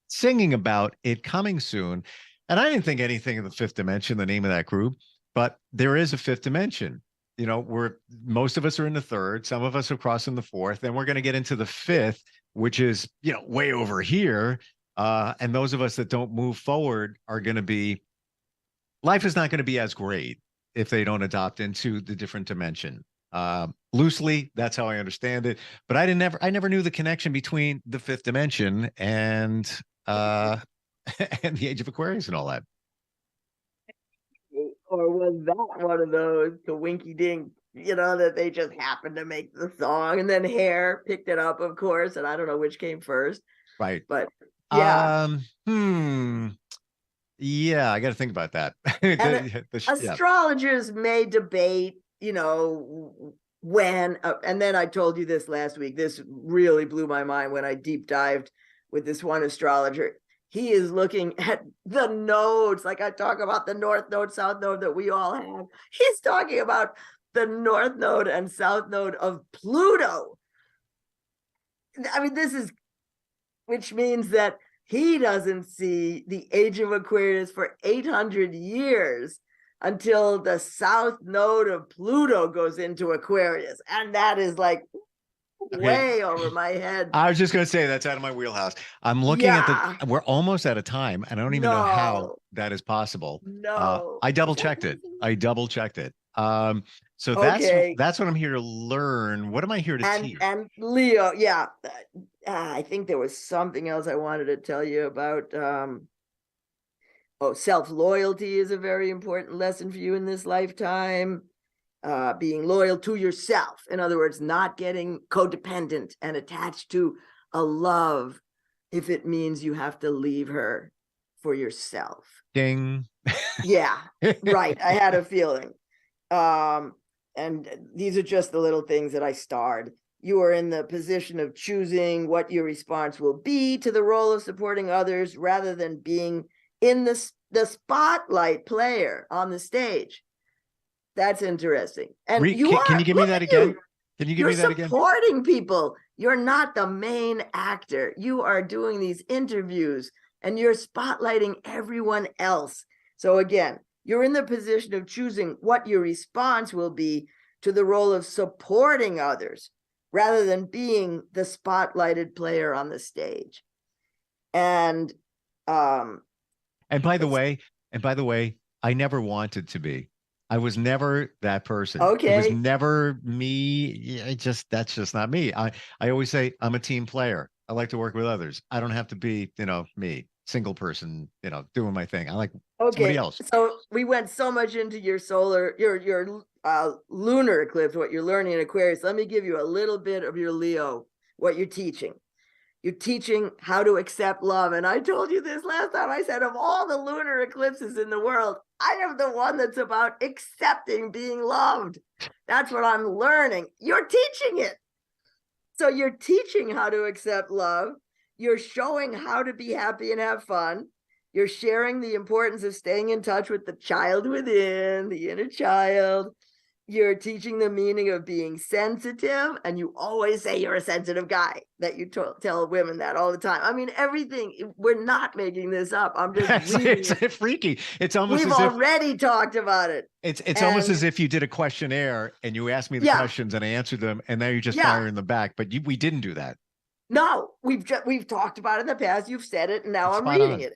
singing about it coming soon. And I didn't think anything of the Fifth Dimension, the name of that group, but there is a fifth dimension. Most of us are in the third, some of us are crossing the fourth, and we're going to get into the fifth, which is, way over here. And those of us that don't move forward are going to be, life is not going to be as great if they don't adopt into the different dimension. Loosely, that's how I understand it. But I never knew the connection between the fifth dimension and and the Age of Aquarius and all that. Or was that one of those, the winky dink, that they just happened to make the song, and then Hair picked it up, of course, and I don't know which came first. Right. But yeah. Yeah, I got to think about that. Astrologers may debate, when, and then I told you this last week. This really blew my mind when I deep dived with this one astrologer. He is looking at the nodes, like I talk about the North Node, South Node that we all have. He's talking about the North Node and South Node of Pluto. I mean, which means that he doesn't see the Age of Aquarius for 800 years until the South Node of Pluto goes into Aquarius. And that is like way over my head. I was just going to say that's out of my wheelhouse. I'm looking at we're almost out of time, and I don't even know how that is possible. No. I double checked it. So that's what I'm here to learn. What am I here to teach? And Leo, yeah. I think there was something else I wanted to tell you about. Self-loyalty is a very important lesson for you in this lifetime. Being loyal to yourself. In other words, not getting codependent and attached to a love if it means you have to leave her for yourself. Ding. Yeah, right. I had a feeling. And these are just the little things that I starred. You are in the position of choosing what your response will be to the role of supporting others rather than being in the spotlight player on the stage. That's interesting. And can you give me that again? Can you give me that again? You're supporting people. You're not the main actor. You are doing these interviews and you're spotlighting everyone else. So again, you're in the position of choosing what your response will be to the role of supporting others rather than being the spotlighted player on the stage. And by the way, I never wanted to be. I was never that person. Okay. It was never me. That's just not me. I always say I'm a team player. I like to work with others. I don't have to be, me, single person, doing my thing. I like somebody else. So we went so much into your lunar eclipse, what you're learning in Aquarius. Let me give you a little bit of your Leo, what you're teaching. You're teaching how to accept love. And I told you this last time. I said, of all the lunar eclipses in the world, I am the one that's about accepting being loved. That's what I'm learning. You're teaching it. So you're teaching how to accept love. You're showing how to be happy and have fun. You're sharing the importance of staying in touch with the child within, the inner child. You're teaching the meaning of being sensitive, and you always say you're a sensitive guy, that you tell women that all the time. I mean, everything, we're not making this up. I'm just reading it's freaky. It's almost We've already talked about it. It's almost as if you did a questionnaire and you asked me the questions and I answered them, and now you're just firing them back. But we didn't do that. No, we've talked about it in the past. You've said it, and now I'm reading it.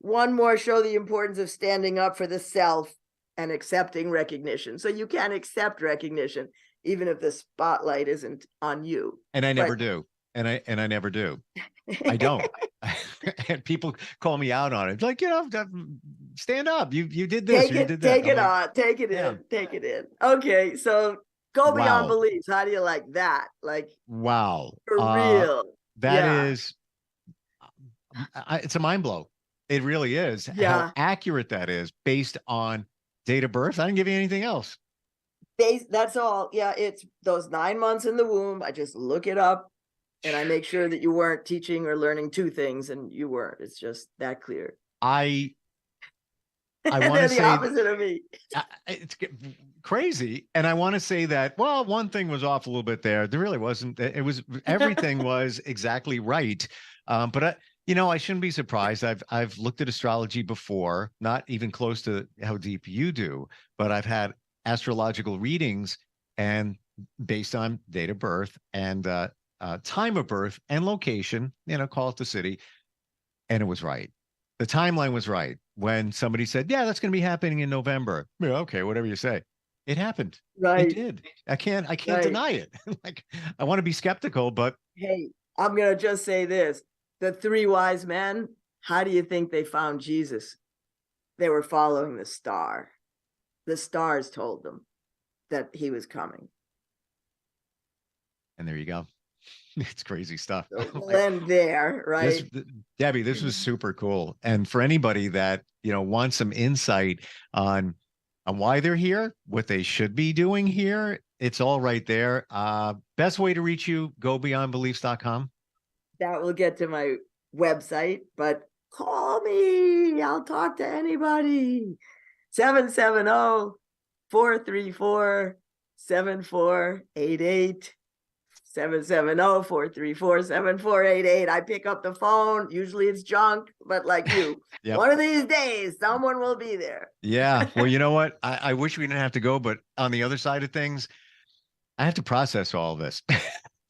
one more, show the importance of standing up for the self and accepting recognition. So you can accept recognition, even if the spotlight isn't on you. And I never do. And I never do. I don't. And people call me out on it. It's like, stand up. You did this. Take or you it, did that. take it I'm like, on, take it yeah. in, take it in. Okay, so go beyond Wow. beliefs. How do you like that? Like, Wow. for real. That is, it's a mind blow. It really is. Yeah. How accurate that is based on date of birth. I didn't give you anything else. That's all. Yeah, it's those 9 months in the womb. I just look it up and I make sure that you weren't teaching or learning two things, and you weren't. It's just that clear. I want to They're say the opposite of me. It's crazy. And I want to say that, well, one thing was off a little bit there. There really wasn't. It was, everything was exactly right. But I shouldn't be surprised. I've looked at astrology before, not even close to how deep you do, but I've had astrological readings, and based on date of birth and time of birth and location, call it the city. And it was right. The timeline was right. When somebody said, yeah, that's going to be happening in November. Yeah, okay, whatever you say. It happened. Right. It did. I can't Right. deny it. Like, I want to be skeptical, but Hey, I'm going to just say this. The three wise men, how do you think they found Jesus? They were following the star. The stars told them that he was coming. and there you go. It's crazy stuff. So we'll end there, right? Debbie, this was super cool. And for anybody that, wants some insight on why they're here, what they should be doing here, it's all right there. Best way to reach you, gobeyondbeliefs.com. That will get to my website, but call me. I'll talk to anybody. 770-434-7488. 770-434-7488. I pick up the phone. Usually it's junk, but like you, Yep. one of these days, someone will be there. Yeah. Well, you know what? I wish we didn't have to go, but on the other side of things, I have to process all this.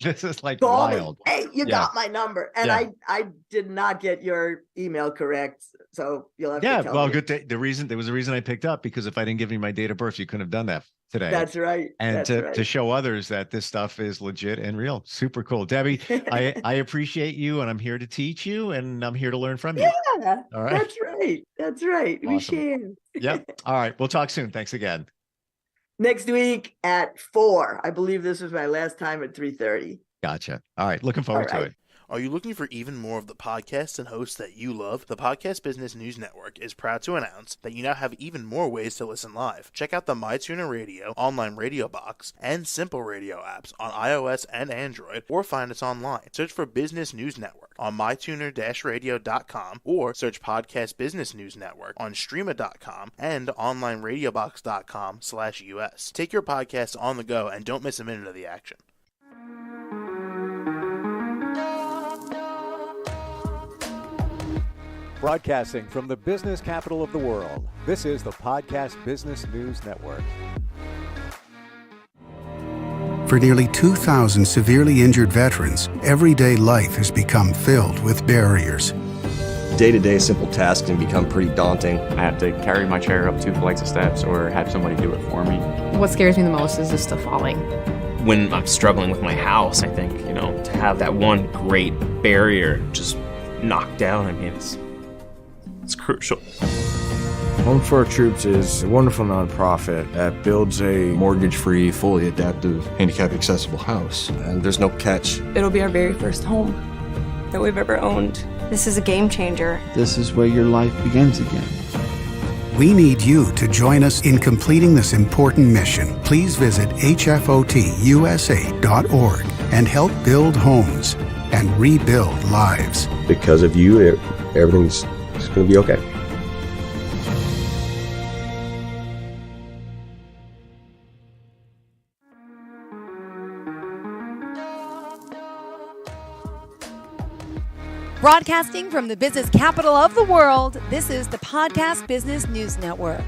This is like Call me. wild. Hey, you Yeah. got my number. And Yeah. I did not get your email correct. So you'll have to tell Well, me. good. There was a reason I picked up, because if I didn't give you my date of birth, you couldn't have done that today. That's right. And That's to right. show others that this stuff is legit and real. Super cool. Debbie, I appreciate you, and I'm here to teach you, and I'm here to learn from you. Yeah, All right. that's right. That's right. We Awesome. share. Yep. All right. We'll talk soon. Thanks again. Next week at 4. I believe this was my last time at 3:30. Gotcha. All right. Looking forward to it. Are you looking for even more of the podcasts and hosts that you love? The Podcast Business News Network is proud to announce that you now have even more ways to listen live. Check out the MyTuner Radio, online radio box, and Simple Radio apps on iOS and Android, or find us online. Search for Business News Network on mytuner-radio.com, or search Podcast Business News Network on streama.com and onlineradiobox.com/US. Take your podcast on the go and don't miss a minute of the action. Broadcasting from the business capital of the world, this is the Podcast Business News Network. For nearly 2,000 severely injured veterans, everyday life has become filled with barriers. Day-to-day simple tasks can become pretty daunting. I have to carry my chair up 2 flights of steps or have somebody do it for me. What scares me the most is just the falling. When I'm struggling with my house, I think, to have that one great barrier just knocked down, it's crucial. Home for Our Troops is a wonderful nonprofit that builds a Mortgage-free, fully adaptive, handicap-accessible house. And there's no catch. It'll be our very first home that we've ever owned. This is a game changer. This is where your life begins again. We need you to join us in completing this important mission. Please visit hfotusa.org and help build homes and rebuild lives. Because of you, everything's going to be okay. Broadcasting from the business capital of the world, this is the Podcast Business News Network.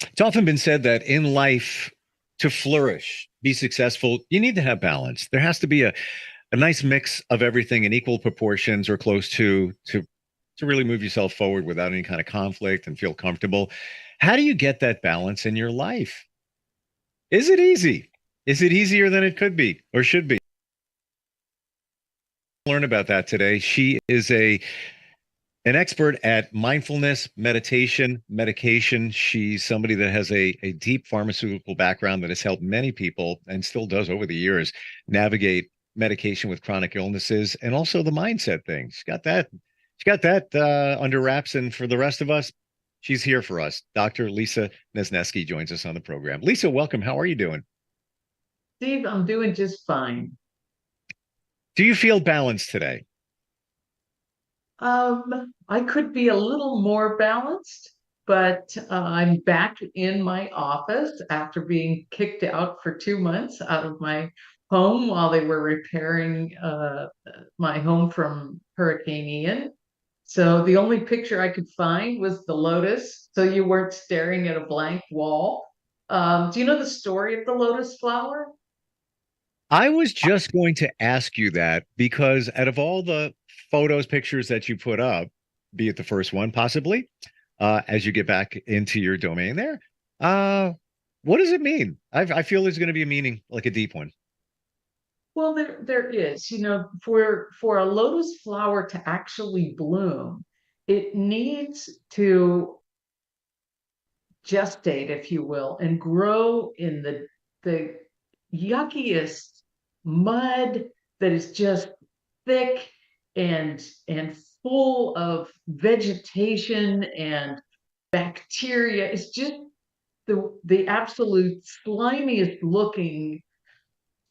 It's often been said that in life, to flourish, be successful, you need to have balance. There has to be a nice mix of everything in equal proportions or close to to really move yourself forward without any kind of conflict and feel comfortable. How do you get that balance in your life? Is it easy? Is it easier than it could be or should be? Learn about that today. She is an expert at mindfulness, meditation, medication. She's somebody that has a deep pharmaceutical background that has helped many people and still does over the years navigate medication with chronic illnesses and also the mindset thing. She's got that under wraps. And for the rest of us, she's here for us. Dr. Lisa Nesneski joins us on the program. Lisa, welcome. How are you doing? Steve, I'm doing just fine. Do you feel balanced today? I could be a little more balanced, but I'm back in my office after being kicked out for 2 months out of my home while they were repairing my home from Hurricane Ian. So the only picture I could find was the lotus, so you weren't staring at a blank wall. Do you know the story of the lotus flower? I was just going to ask you that because out of all the photos, pictures that you put up, be it the first one possibly, as you get back into your domain there, what does it mean? I feel there's going to be a meaning, like a deep one. Well, there is, for a lotus flower to actually bloom, it needs to gestate, if you will, and grow in the yuckiest mud that is just thick and full of vegetation and bacteria. It's just the absolute slimiest looking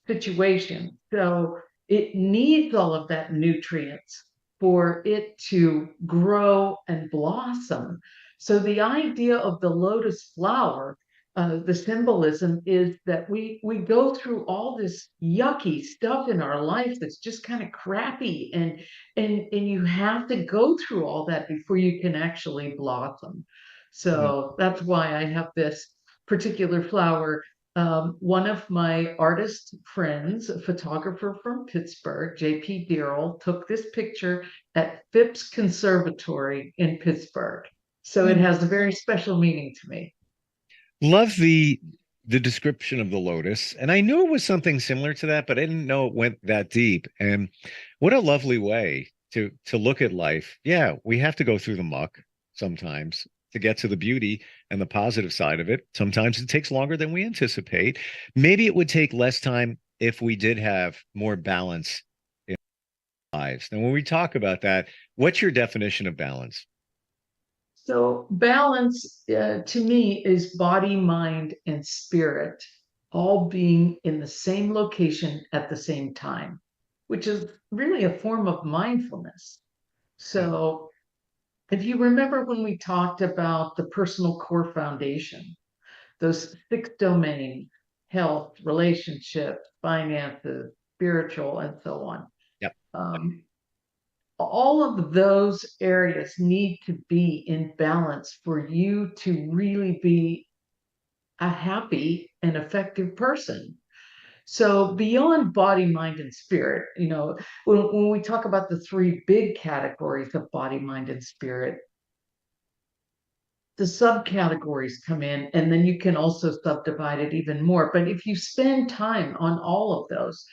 situation. So it needs all of that nutrients for it to grow and blossom. So the idea of the lotus flower, the symbolism is that we go through all this yucky stuff in our life that's just kind of crappy, and you have to go through all that before you can actually blossom. So that's why I have this particular flower. One of my artist friends, a photographer from Pittsburgh, J.P. Dearle, took this picture at Phipps Conservatory in Pittsburgh. So it has a very special meaning to me. Love the description of the lotus, and I knew it was something similar to that, but I didn't know it went that deep. And what a lovely way to look at life. Yeah, we have to go through the muck sometimes to get to the beauty and the positive side of it. Sometimes it takes longer than we anticipate. Maybe it would take less time if we did have more balance in our lives. Now, when we talk about that, what's your definition of balance? So balance to me is body, mind, and spirit all being in the same location at the same time, which is really a form of mindfulness. So if you remember when we talked about the personal core foundation, those 6 domains, health, relationships, finances, spiritual, and so on. Yep. All of those areas need to be in balance for you to really be a happy and effective person. So beyond body, mind, and spirit, when we talk about the 3 big categories of body, mind, and spirit, the subcategories come in, and then you can also subdivide it even more. But if you spend time on all of those,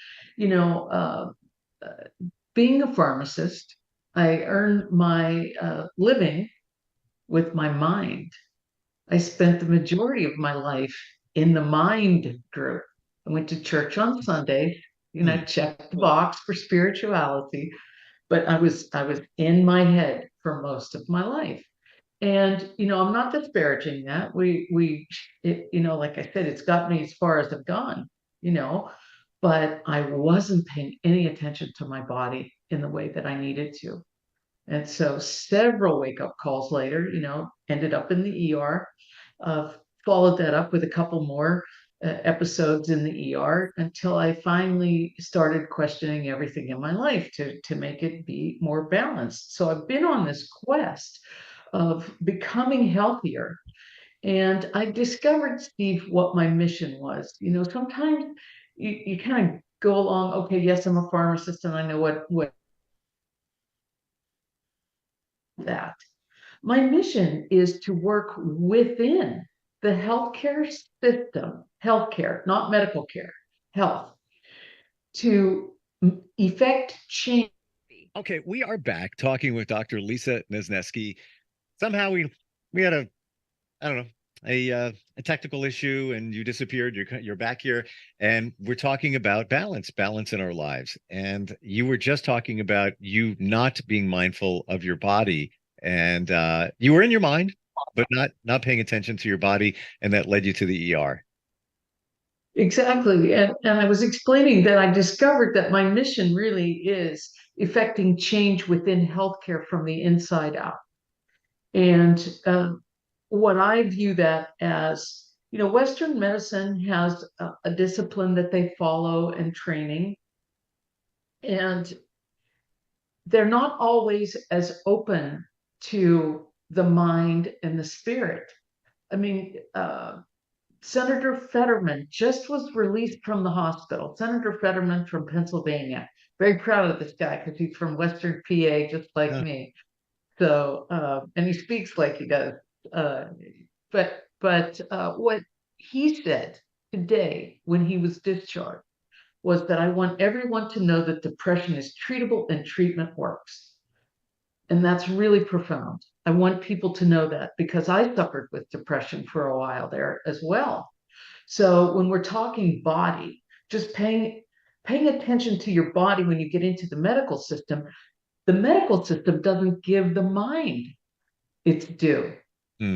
being a pharmacist, I earned my living with my mind. I spent the majority of my life in the mind group. I went to church on Sunday, checked the box for spirituality, but I was in my head for most of my life. And I'm not disparaging that. Like I said, it's got me as far as I've gone, but I wasn't paying any attention to my body in the way that I needed to. And so several wake-up calls later, ended up in the ER. Followed that up with a couple more episodes in the ER until I finally started questioning everything in my life to make it be more balanced. So I've been on this quest of becoming healthier. And I discovered, Steve, what my mission was. Sometimes you kind of go along, okay, yes, I'm a pharmacist and I know what that. My mission is to work within the healthcare system, healthcare, not medical care, health, to effect change. Okay, we are back talking with Dr. Lisa Nesneski. Somehow we had I don't know, a technical issue, and you disappeared. You're back here, and we're talking about balance in our lives. And you were just talking about you not being mindful of your body, and you were in your mind, but not paying attention to your body, and that led you to the ER. Exactly. And I was explaining that I discovered that my mission really is effecting change within healthcare from the inside out. And what I view that as, Western medicine has a discipline that they follow and training, and they're not always as open to the mind and the spirit. I mean, Senator Fetterman just was released from the hospital. Senator Fetterman from Pennsylvania. Very proud of this guy because he's from Western PA, just like me. So, and he speaks like he does. But what he said today when he was discharged was that I want everyone to know that depression is treatable and treatment works. And that's really profound. I want people to know that because I suffered with depression for a while there as well. So when we're talking body, just paying attention to your body when you get into the medical system doesn't give the mind its due.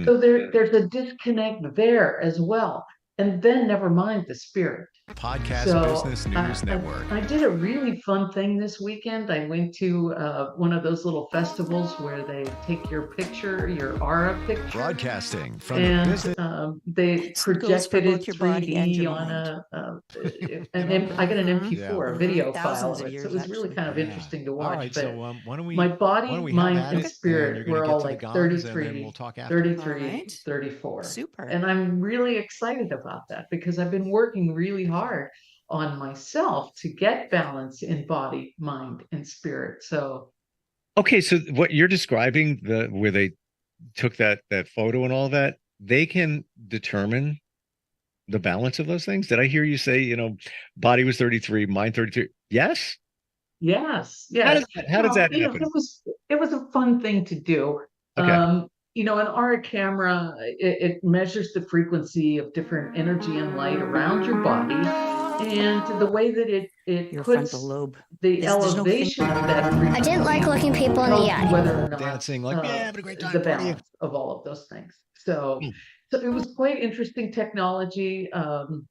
So there's a disconnect there as well. And then never mind the spirit. Podcast Business News Network. I did a really fun thing this weekend. I went to one of those little festivals where they take your picture, your aura picture. Broadcasting from and the business. They projected it 3D on I got an MP4, a video file of it. So it was really kind of interesting to watch. All right, so why don't we, my body, mind, and spirit were all like like 33, 33, 34. Super. And I'm really excited about that because I've been working really hard on myself to get balance in body, mind, and spirit. So okay, so what you're describing, where they took that photo and all that, they can determine the balance of those things. Did I hear you say, body was 33, mind 33? Yes. Yes. How does that happen? It was a fun thing to do. Okay. An Aura camera, it measures the frequency of different energy and light around your body, and the way that it Your puts frontal lobe. the elevation of that frequency. I didn't like looking people in the eye. Whether or not dancing, like, having a great time. The balance of all of those things. So it was quite interesting technology. So,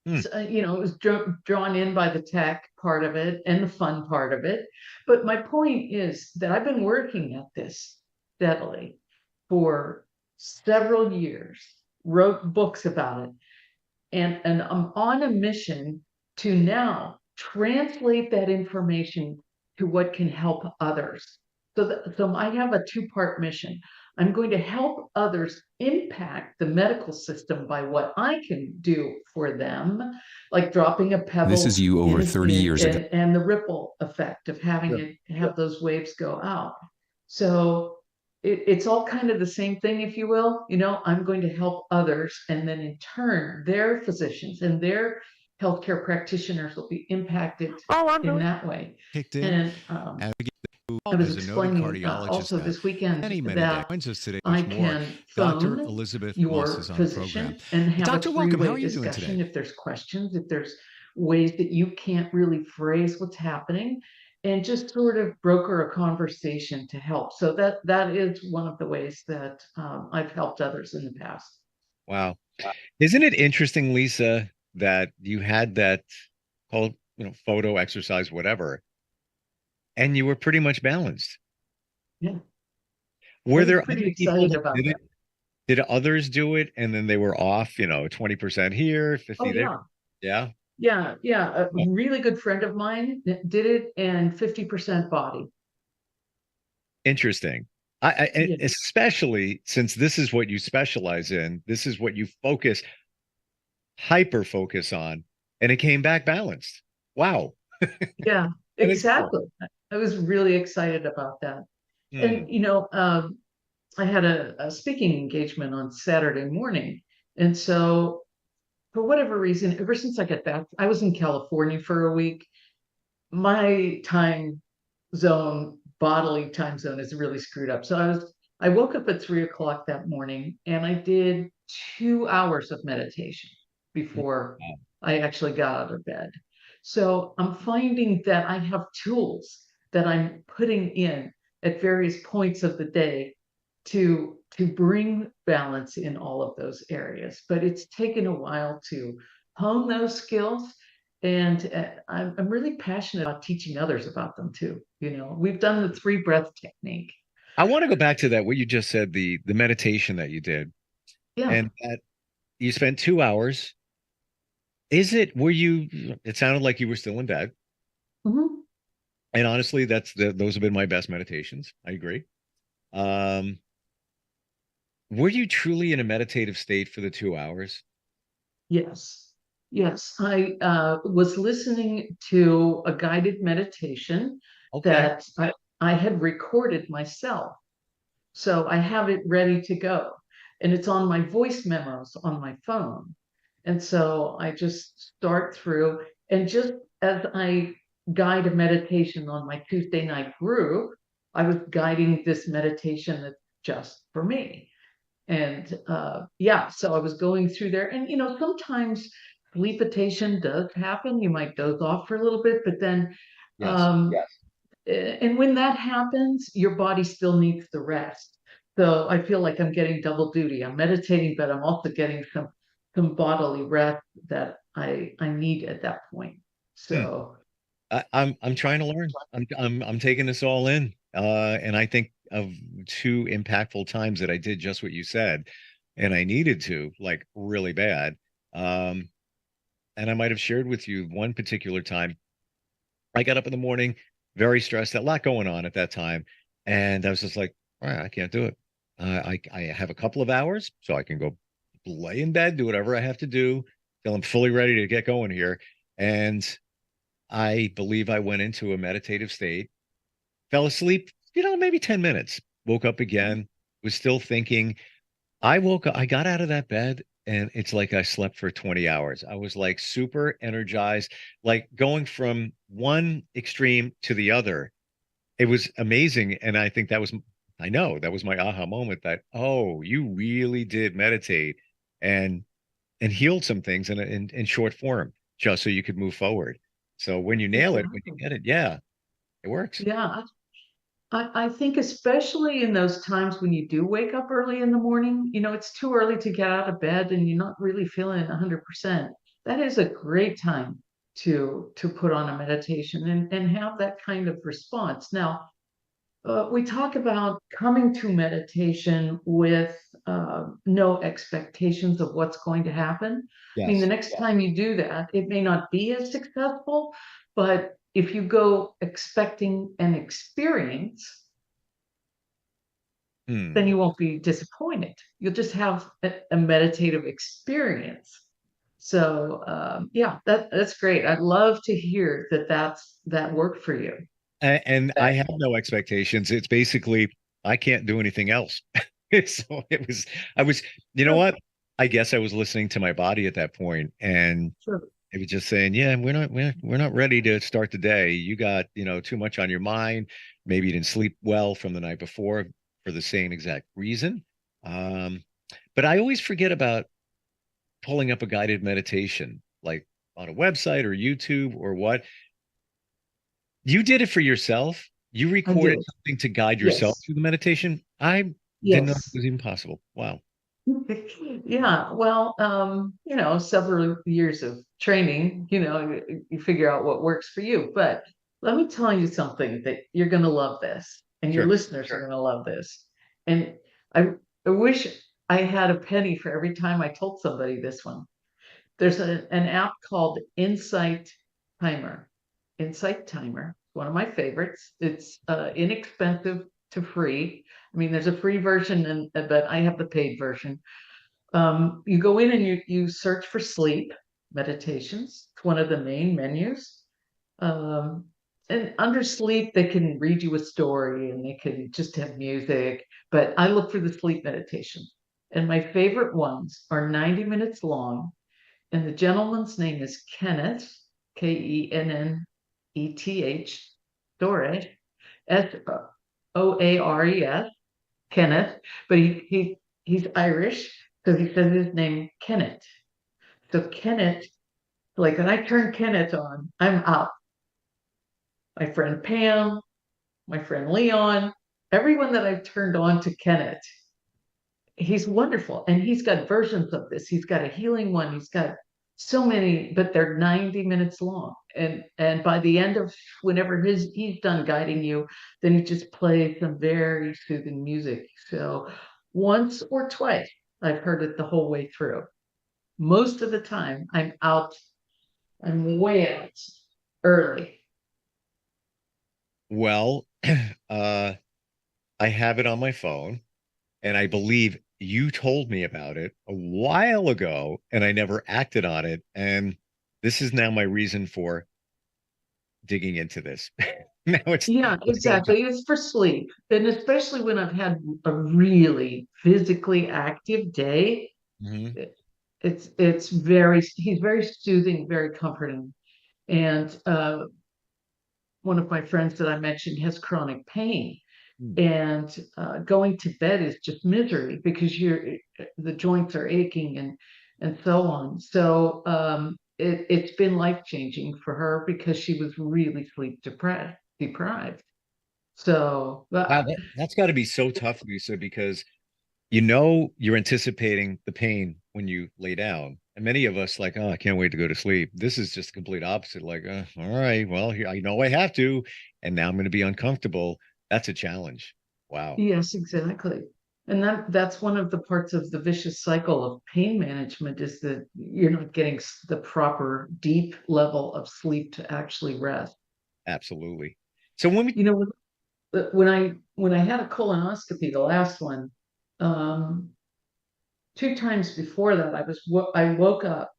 it was drawn in by the tech part of it and the fun part of it. But my point is that I've been working at this steadily for several years, wrote books about it, and I'm on a mission to now translate that information to what can help others. So I have a two-part mission. I'm going to help others impact the medical system by what I can do for them, like dropping a pebble. This is you over 30 years ago. And the ripple effect of having it have those waves go out. So it's all kind of the same thing, if you will. I'm going to help others, and then in turn, their physicians and their healthcare practitioners will be impacted in that way. Kicked in. And I was explaining also this weekend that I can Dr. phone Elizabeth your Moss is on the physician program. and have Dr. a Welcome, how are three-way you doing discussion today? if there's questions, if there's ways that you can't really phrase what's happening, and just sort of broker a conversation to help. So that is one of the ways that I've helped others in the past. Wow. Isn't it interesting, Lisa, that you had that whole, photo exercise, whatever, and you were pretty much balanced? Yeah. Were there pretty other people excited that about did that. it? Did others do it and then they were off, 20% here, 50 Oh, there? Yeah. Yeah. A really good friend of mine did it, and 50% body. Interesting. And especially since this is what you specialize in, this is what you hyper focus on, and it came back balanced. Wow. Yeah, That is cool. exactly. I was really excited about that. And, I had a speaking engagement on Saturday morning. And so for whatever reason, ever since I got back, I was in California for a week. My bodily time zone is really screwed up. So I woke up at 3 o'clock that morning and I did 2 hours of meditation before I actually got out of bed. So I'm finding that I have tools that I'm putting in at various points of the day to bring balance in all of those areas. But it's taken a while to hone those skills. And I'm really passionate about teaching others about them too. We've done the 3 breath technique. I want to go back to that, what you just said, the meditation that you did. Yeah. And that you spent 2 hours. It sounded like you were still in bed. Mm-hmm. And honestly, those have been my best meditations. I agree. Were you truly in a meditative state for the 2 hours? Yes. Yes. I was listening to a guided meditation that I had recorded myself. So I have it ready to go. And it's on my voice memos on my phone. And so I just start through, and just as I guide a meditation on my Tuesday night group, I was guiding this meditation that's just for me. And so I was going through there. And, sometimes sleepitation does happen. You might doze off for a little bit, but then, and when that happens, your body still needs the rest. So I feel like I'm getting double duty. I'm meditating, but I'm also getting some bodily rest that I need at that point. So I'm trying to learn. I'm taking this all in. And I think of 2 impactful times that I did just what you said, and I needed to, like, really bad. And I might have shared with you one particular time. I got up in the morning, very stressed, a lot going on at that time, and I was just like, all right, I can't do it. I have a couple of hours, so I can go lay in bed, do whatever I have to do till I'm fully ready to get going here. And I believe I went into a meditative state, fell asleep, maybe 10 minutes, woke up again, was still thinking. I got out of that bed and it's like I slept for 20 hours. I was like super energized, like going from one extreme to the other. It was amazing. And I know that was my aha moment that, oh, you really did meditate and healed some things in short form, just so you could move forward. So when you nail it, when you get it, it works. Yeah. I think especially in those times when you do wake up early in the morning, it's too early to get out of bed and you're not really feeling 100%. That is a great time to put on a meditation and have that kind of response. Now, we talk about coming to meditation with no expectations of what's going to happen. I mean, the next time you do that, it may not be as successful, but if you go expecting an experience, then you won't be disappointed. You'll just have a meditative experience. So that's great. I'd love to hear that worked for you. And I have no expectations. It's basically, I can't do anything else. So what? I guess I was listening to my body at that point, and it was just saying, yeah, we're not ready to start the day. You got, too much on your mind. Maybe you didn't sleep well from the night before for the same exact reason. But I always forget about pulling up a guided meditation, like on a website or YouTube or what. You did it for yourself. You recorded something to guide yourself through the meditation. I didn't know it was even possible. Wow. Yeah, well, several years of training, you figure out what works for you. But let me tell you something that you're going to love this, and your listeners are going to love this. And I wish I had a penny for every time I told somebody this one. There's an app called Insight Timer. Insight Timer, one of my favorites. It's inexpensive to free. I mean, there's a free version, but I have the paid version. You go in and you search for sleep meditations. It's one of the main menus. And and under sleep, they can read you a story and they can just have music, but I look for the sleep meditation. And my favorite ones are 90 minutes long. And the gentleman's name is Kenneth, Kenneth, Dores, Soares, Kenneth, but he's Irish, so he says his name Kenneth. So Kenneth, like when I turn Kenneth on, I'm out. My friend Pam, my friend Leon, everyone that I've turned on to Kenneth, he's wonderful. And he's got versions of this. He's got a healing one. He's got so many, but they're 90 minutes long. And by the end of whenever he's done guiding you, then he just plays some very soothing music. So once or twice, I've heard it the whole way through. Most of the time, I'm way out early. Well, I have it on my phone, and I believe you told me about it a while ago, and I never acted on it. And this is now my reason for digging into this. Now Exactly. It's for sleep. And especially when I've had a really physically active day, he's very soothing, very comforting. And one of my friends that I mentioned has chronic pain. And going to bed is just misery because the joints are aching and so on. So it's been life-changing for her because she was really sleep deprived. So wow, that's got to be so tough, Lisa, because you're anticipating the pain when you lay down. And many of us like, oh, I can't wait to go to sleep. This is just the complete opposite. Like, all right, well, here, I know I have to, and now I'm going to be uncomfortable. That's a challenge. Wow. Yes, exactly. And that's one of the parts of the vicious cycle of pain management is that you're not getting the proper deep level of sleep to actually rest. Absolutely. So when I had a colonoscopy, the last one, 2 times before that, I woke up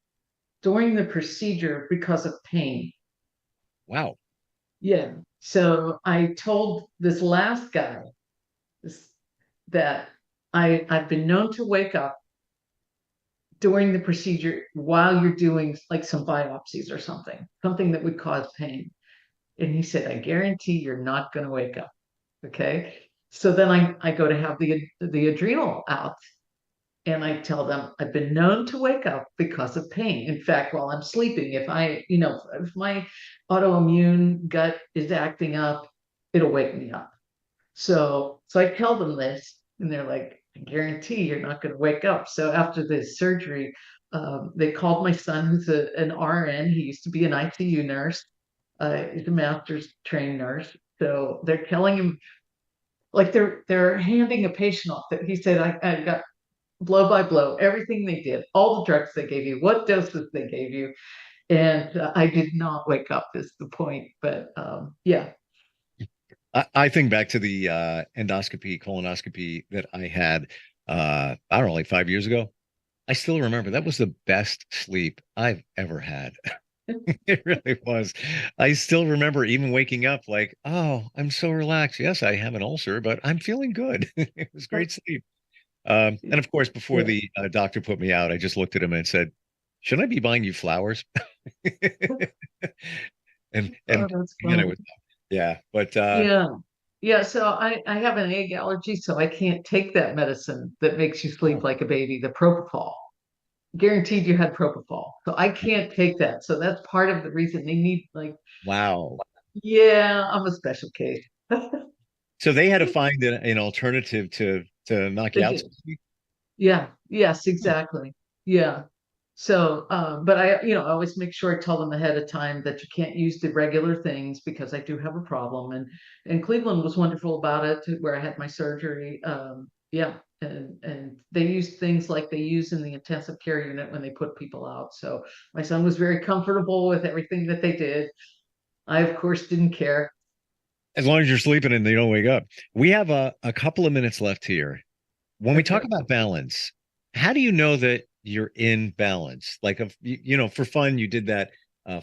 during the procedure because of pain. Wow. Yeah. So I told this last guy that I've been known to wake up during the procedure while you're doing like some biopsies or something that would cause pain. And he said, I guarantee you're not going to wake up. Okay. So then I go to have the adrenal out. And I tell them I've been known to wake up because of pain. In fact, while I'm sleeping, if my autoimmune gut is acting up, it'll wake me up. So I tell them this, and they're like, I guarantee you're not going to wake up. So after the surgery, they called my son, who's an RN. He used to be an ICU nurse. He's a master's trained nurse. So they're telling him, like they're handing a patient off that he said, I got blow by blow, everything they did, all the drugs they gave you, what doses they gave you. And I did not wake up is the point. But yeah. I think back to the colonoscopy that I had, I don't know, like 5 years ago. I still remember that was the best sleep I've ever had. It really was. I still remember even waking up like, oh, I'm so relaxed. Yes, I have an ulcer, but I'm feeling good. It was great sleep. And of course, before the doctor put me out, I just looked at him and said, should I be buying you flowers? and again, it was, yeah, but yeah. So I have an egg allergy, so I can't take that medicine that makes you sleep like a baby, the propofol. Guaranteed you had propofol. So I can't take that. So that's part of the reason they need wow. Yeah, I'm a special case. So they had to find an alternative to knock you out. Yeah. Yes, exactly. Yeah. So, but I always make sure I tell them ahead of time that you can't use the regular things because I do have a problem. And Cleveland was wonderful about it, where I had my surgery. Yeah. And they use things like they use in the intensive care unit when they put people out. So my son was very comfortable with everything that they did. I, of course, didn't care. As long as you're sleeping and they don't wake up. We have a couple of minutes left here. When we talk about balance, how do you know that you're in balance? Like, for fun, you did that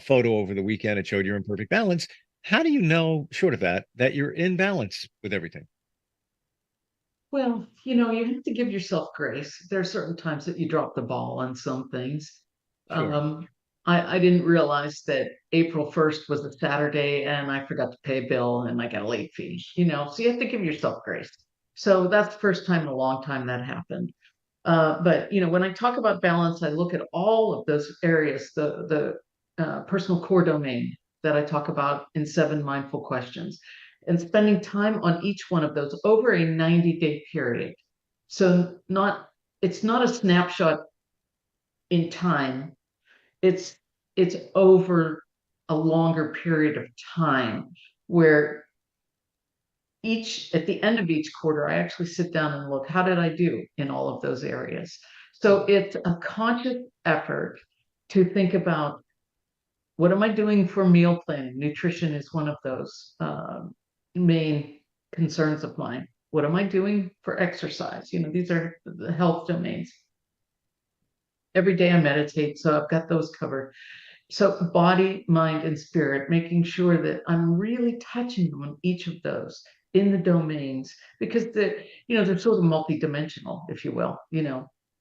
photo over the weekend. It showed you're in perfect balance. how do you know, short of that you're in balance with everything? Well, you have to give yourself grace. There are certain times that you drop the ball on some things. Sure. I didn't realize that April 1st was a Saturday and I forgot to pay a bill and I got a late fee, so you have to give yourself grace. So that's the first time in a long time that happened. But when I talk about balance, I look at all of those areas, the personal core domain that I talk about in 7 mindful questions, and spending time on each one of those over a 90-day period. So it's not a snapshot in time. It's over a longer period of time where at the end of each quarter, I actually sit down and look, how did I do in all of those areas? So it's a conscious effort to think about, what am I doing for meal planning? Nutrition is one of those main concerns of mine. What am I doing for exercise? These are the health domains. Every day I meditate, so I've got those covered. So body, mind, and spirit, making sure that I'm really touching on each of those in the domains, because they're sort of multidimensional, if you will.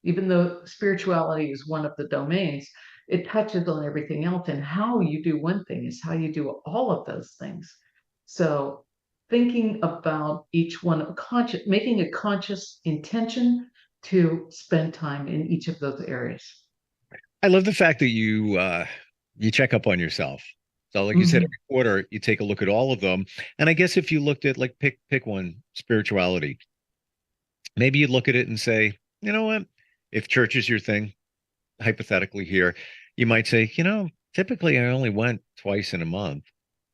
Even though spirituality is one of the domains, it touches on everything else, and how you do one thing is how you do all of those things. So thinking about each one, making a conscious intention to spend time in each of those areas. I love the fact that you check up on yourself. So like you said, every quarter you take a look at all of them. And I guess if you looked at, like, pick one, spirituality, maybe you look at it and say, you know what, if church is your thing, hypothetically here, you might say, typically I only went twice in a month.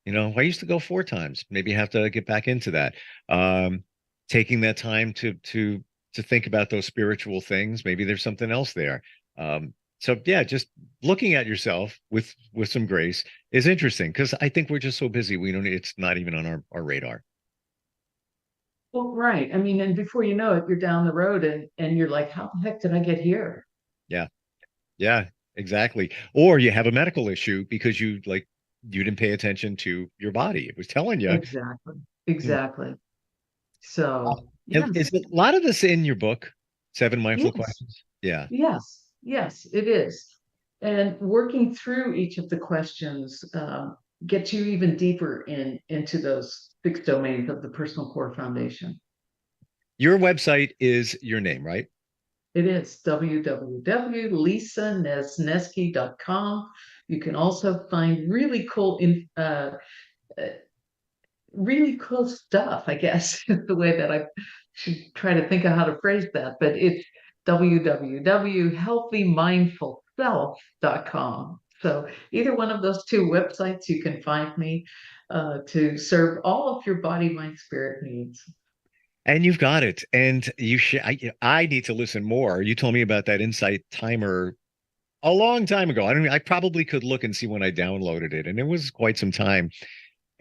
I used to go 4 times. Maybe you have to get back into that. Taking that time to think about those spiritual things. Maybe there's something else there. So yeah, just looking at yourself with some grace is interesting, because I think we're just so busy. It's not even on our radar. Well, right. I mean, and before you know it, you're down the road and you're like, how the heck did I get here? Yeah. Yeah, exactly. Or you have a medical issue because you didn't pay attention to your body. It was telling you. Exactly. So is a lot of this in your book, 7 Mindful Questions? Yeah. Yes, it is. And working through each of the questions gets you even deeper into those 6 domains of the personal core foundation. Your website is your name, right? It is www.lisanesneski.com. You can also find really cool stuff, I guess, is the way that I should try to think of how to phrase that. But it's www.healthymindfulself.com. So either one of those 2 websites, you can find me to serve all of your body, mind, spirit needs. And you've got it. And I need to listen more. You told me about that Insight timer a long time ago. I probably could look and see when I downloaded it, and it was quite some time.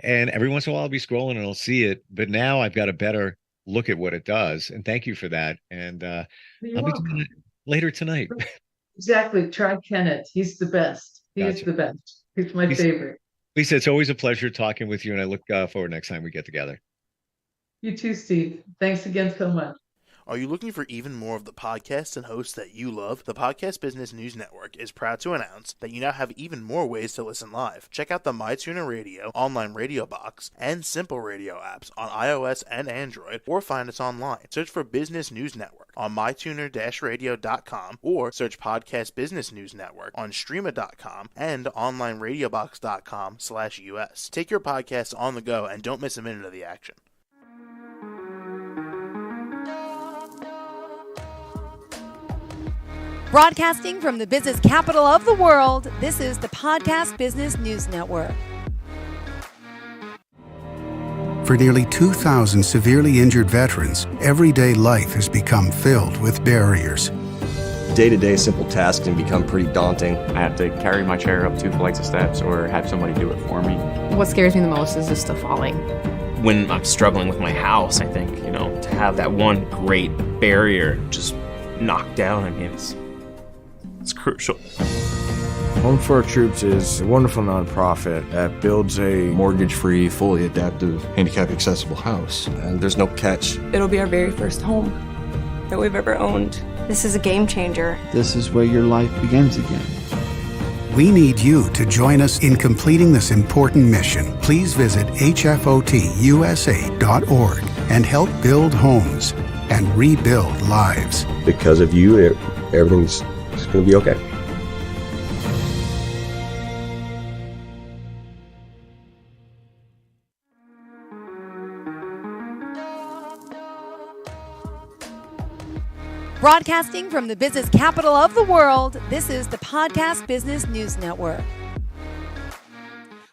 And every once in a while I'll be scrolling and I'll see it, but now I've got a better look at what it does. And thank you for that. And I'll be doing it later tonight. Exactly. Try Kenneth. He's the best. He's the best. He's my favorite. Lisa, it's always a pleasure talking with you, and I look forward next time we get together. You too, Steve. Thanks again so much. Are you looking for even more of the podcasts and hosts that you love? The Podcast Business News Network is proud to announce that you now have even more ways to listen live. Check out the MyTuner Radio, online radio box, and Simple Radio apps on iOS and Android, or find us online. Search for Business News Network on mytuner-radio.com, or search Podcast Business News Network on streama.com and onlineradiobox.com/US. Take your podcast on the go and don't miss a minute of the action. Broadcasting from the business capital of the world, this is the Podcast Business News Network. For nearly 2,000 severely injured veterans, everyday life has become filled with barriers. Day-to-day simple tasks can become pretty daunting. I have to carry my chair up 2 flights of steps or have somebody do it for me. What scares me the most is just the falling. When I'm struggling with my house, I think, to have that one great barrier just knocked down, it's crucial. Home for Our Troops is a wonderful nonprofit that builds a mortgage-free, fully adaptive, handicap-accessible house. And there's no catch. It'll be our very first home that we've ever owned. This is a game changer. This is where your life begins again. We need you to join us in completing this important mission. Please visit hfotusa.org and help build homes and rebuild lives. Because of you, everything's going to be okay. Broadcasting from the business capital of the world, this is the Podcast Business News Network.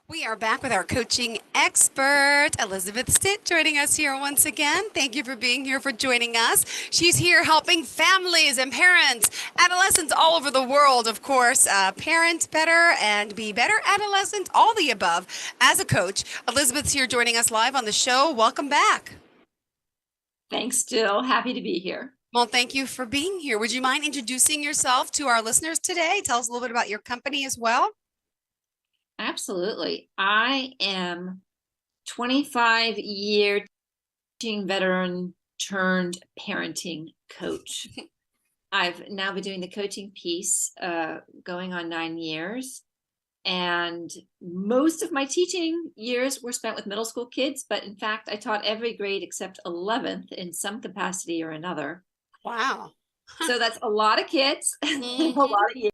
We are back with our coaching expert, Elizabeth Stitt, joining us here once again. Thank you for being here, for joining us. She's here helping families and parents, adolescents all over the world, of course, parent better and be better adolescents, all the above. As a coach, Elizabeth's here joining us live on the show. Welcome back. Thanks, Jill. Happy to be here. Well, thank you for being here. Would you mind introducing yourself to our listeners today? Tell us a little bit about your company as well. Absolutely. I am 25-year teaching veteran turned parenting coach. I've now been doing the coaching piece going on 9 years. And most of my teaching years were spent with middle school kids. But in fact, I taught every grade except 11th in some capacity or another. Wow. So that's a lot of kids, a lot of years,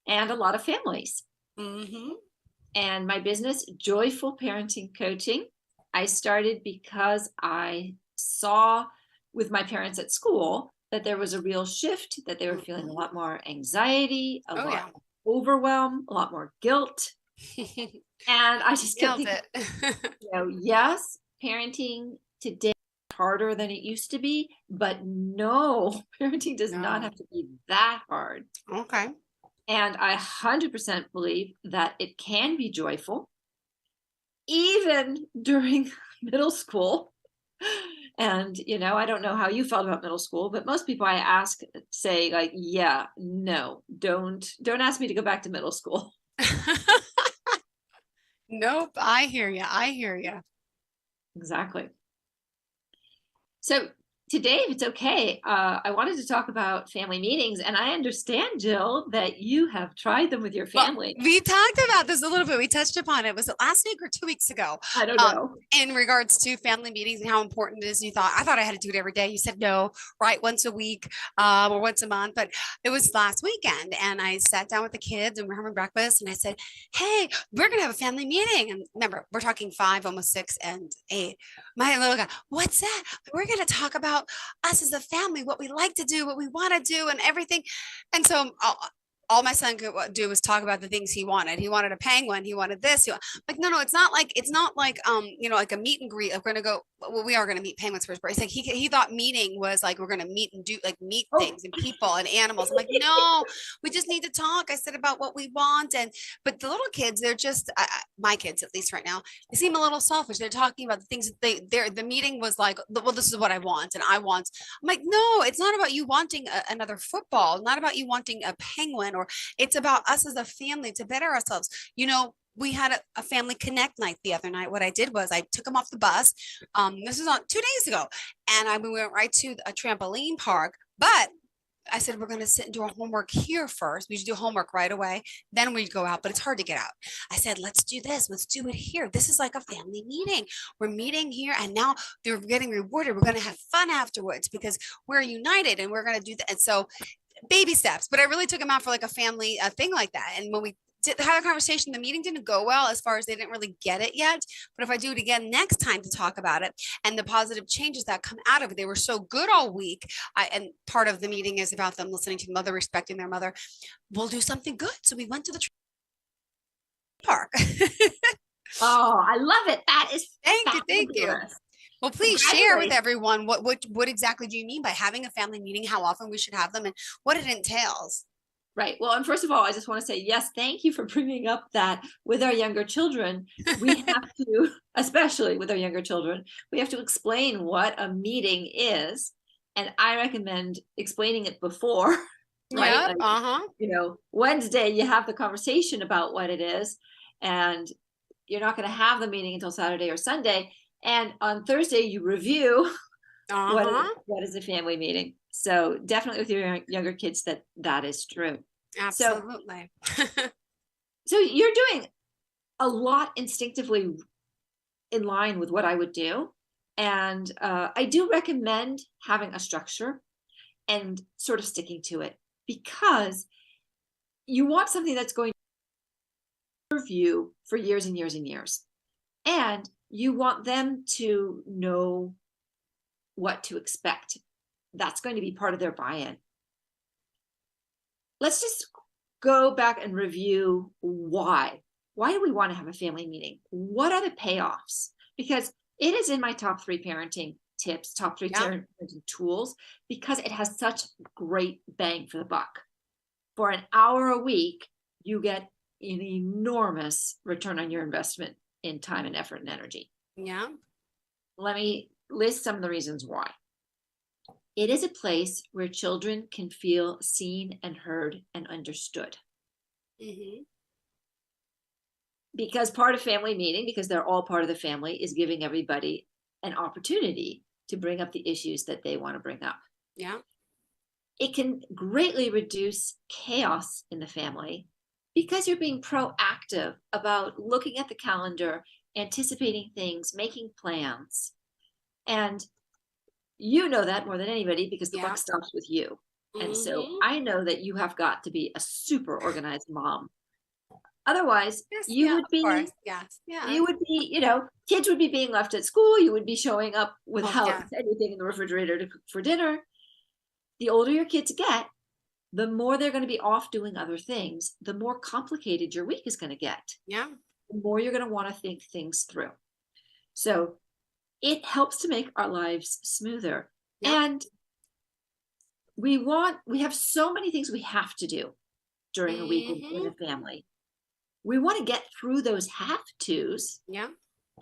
and a lot of families. And my business, Joyful Parenting Coaching, I started because I saw with my parents at school that there was a real shift, that they were feeling a lot more anxiety, a lot more overwhelm, a lot more guilt. And I just kept thinking, yes, parenting today harder than it used to be, but no, parenting does not have to be that hard. Okay. And I 100% believe that it can be joyful, even during middle school. And, I don't know how you felt about middle school, but most people I ask say like, yeah, no, don't ask me to go back to middle school. Nope. I hear you. Exactly. So today, if it's okay, I wanted to talk about family meetings, and I understand, Jill, that you have tried them with your family. Well, we talked about this a little bit. We touched upon it. Was it last week or 2 weeks ago? I don't know. In regards to family meetings and how important it is. You I thought I had to do it every day. You said no, right? Once a week or once a month. But it was last weekend, and I sat down with the kids and we're having breakfast, and I said, hey, we're going to have a family meeting. And remember, we're talking 5, almost 6 and 8. My little guy, what's that? We're going to talk about us as a family, what we like to do, what we want to do, and everything. And so all my son could do was talk about the things he wanted. He wanted a penguin. He wanted this. Like, no, it's not like like a meet and greet. We're going to go, well, we are going to meet penguins for his birthday. It's like he thought meeting was like, we're going to meet and do like meet things and people and animals. I'm like, no, we just need to talk. I said about what we want. But the little kids, they're just, my kids, at least right now, they seem a little selfish. They're talking about the things that the meeting was like, well, this is what I want. And I want, I'm like, no, it's not about you wanting another football, not about you wanting a penguin, or it's about us as a family to better ourselves. We had a family connect night the other night. What I did was I took them off the bus. This was on 2 days ago. And we went right to a trampoline park, but I said, we're going to sit and do our homework here first. We should do homework right away. Then we'd go out, but it's hard to get out. I said, let's do this. Let's do it here. This is like a family meeting. We're meeting here, and now they're getting rewarded. We're going to have fun afterwards because we're united, and we're going to do that. And so baby steps, but I really took them out for like a family thing like that. And when we had a conversation, the meeting didn't go well as far as they didn't really get it yet. But if I do it again next time to talk about it and the positive changes that come out of it, they were so good all week. And part of the meeting is about them listening to the mother, respecting their mother. We'll do something good. So we went to the park. Oh, I love it. That is Thank you. Well, please share with everyone what exactly do you mean by having a family meeting, how often we should have them, and what it entails. Right. Well, and first of all, I just want to say, yes, thank you for bringing up that with our younger children, we have to, especially with our younger children, we have to explain what a meeting is. And I recommend explaining it before right? Yeah. Like, Uh-huh. Wednesday, you have the conversation about what it is, and you're not going to have the meeting until Saturday or Sunday. And on Thursday, you review what is a family meeting. So definitely with your younger kids, that is true. Absolutely. So you're doing a lot instinctively in line with what I would do. And I do recommend having a structure and sort of sticking to it, because you want something that's going to serve you for years and years and years. And you want them to know what to expect. That's going to be part of their buy-in. Let's just go back and review why. Why do we want to have a family meeting? What are the payoffs? Because it is in my top 3 parenting tips, top 3 parenting tools, because it has such great bang for the buck. For an hour a week, you get an enormous return on your investment in time and effort and energy. Yeah. Let me list some of the reasons why. It is a place where children can feel seen and heard and understood. Mm-hmm. Because part of family meeting, because they're all part of the family, is giving everybody an opportunity to bring up the issues that they want to bring up. Yeah. It can greatly reduce chaos in the family because you're being proactive about looking at the calendar, anticipating things, making plans. And you know that more than anybody because the buck stops with you. And so I know that you have got to be a super organized mom. Otherwise, you would be, kids would be being left at school. You would be showing up without anything in the refrigerator to cook for dinner. The older your kids get, the more they're going to be off doing other things, the more complicated your week is going to get. Yeah. The more you're going to want to think things through. So it helps to make our lives smoother. Yeah. And we have so many things we have to do during a week with a family. We want to get through those have-tos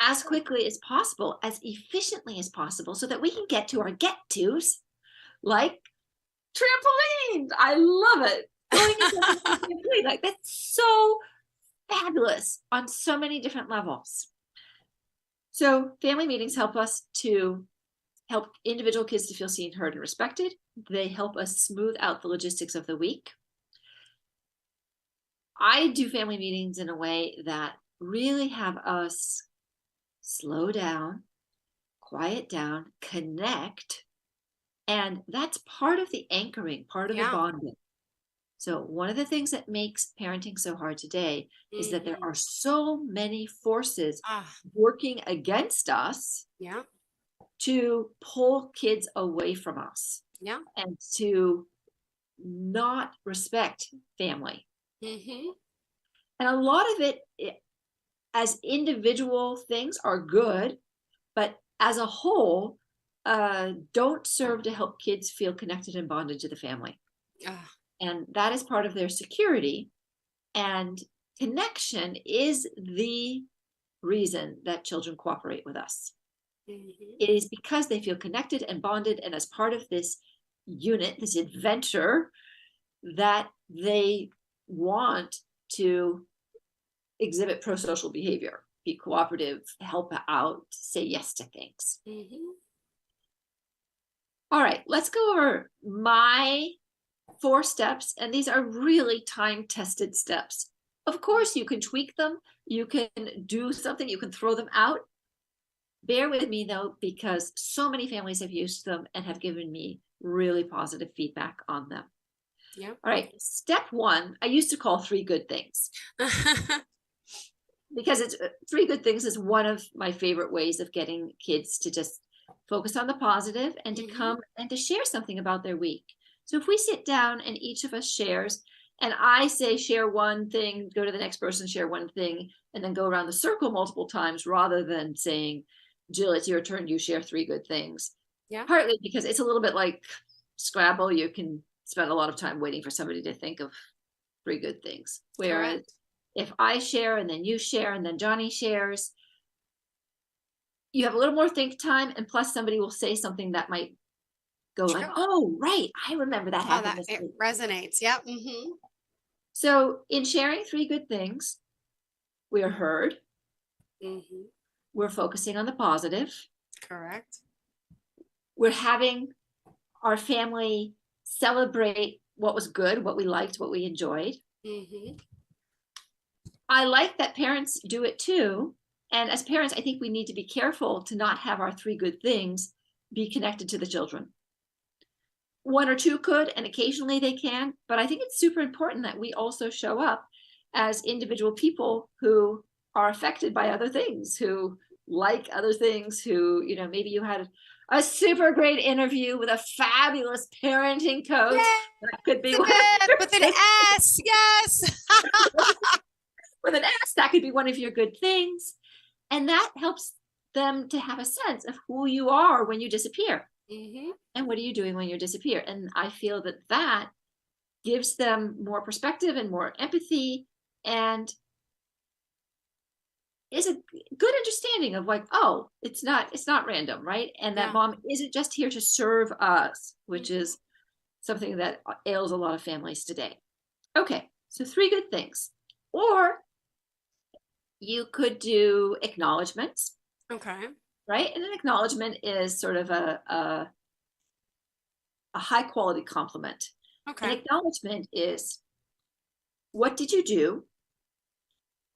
as quickly as possible, as efficiently as possible, so that we can get to our get-tos, like trampolines. I love it. Going into a trampoline, like that's so fabulous on so many different levels. So family meetings help us to help individual kids to feel seen, heard, and respected. They help us smooth out the logistics of the week. I do family meetings in a way that really have us slow down, quiet down, connect. And that's part of the anchoring, part of the bonding. So one of the things that makes parenting so hard today is that there are so many forces working against us to pull kids away from us and to not respect family. And a lot of it, as individual things, are good, but as a whole, don't serve to help kids feel connected and bonded to the family. And that is part of their security. And connection is the reason that children cooperate with us. It is because they feel connected and bonded, and as part of this unit, this adventure, that they want to exhibit pro-social behavior, be cooperative, help out, say yes to things. All right, let's go over my 4 steps, and these are really time-tested steps. Of course, you can tweak them, you can do something, you can throw them out. Bear with me though, because so many families have used them and have given me really positive feedback on them. All right, step 1, I used to call 3 good things. Because it's 3 good things is one of my favorite ways of getting kids to just focus on the positive and to come and to share something about their week. So if we sit down and each of us shares, and I say share one thing, go to the next person, share one thing, and then go around the circle multiple times rather than saying, Jill, it's your turn, you share 3 good things. Partly because it's a little bit like Scrabble. You can spend a lot of time waiting for somebody to think of 3 good things. Whereas if I share and then you share and then Johnny shares, you have a little more think time, and plus somebody will say something that might go like, oh, right, I remember that How happened that this week. it resonates. Yep. Mm-hmm. So in sharing 3 good things, we are heard. Mm-hmm. We're focusing on the positive. Correct. We're having our family celebrate what was good, what we liked, what we enjoyed. Mm-hmm. I like that parents do it too. And as parents, I think we need to be careful to not have our 3 good things be connected to the children. 1 or 2 could, and occasionally they can, but I think it's super important that we also show up as individual people who are affected by other things, who like other things, who, you know, maybe you had a super great interview with a fabulous parenting coach. Yay! That could be with an S. Yes. With an S, that could be one of your good things. And that helps them to have a sense of who you are when you disappear. Mm-hmm. And what are you doing when you disappear? And I feel that that gives them more perspective and more empathy, and is a good understanding of like, oh, it's not random, right? And that mom isn't just here to serve us, which is something that ails a lot of families today. Okay, so 3 good things. Or you could do acknowledgements. Okay. Right? And an acknowledgement is sort of a high quality compliment. Okay. An acknowledgement is, what did you do?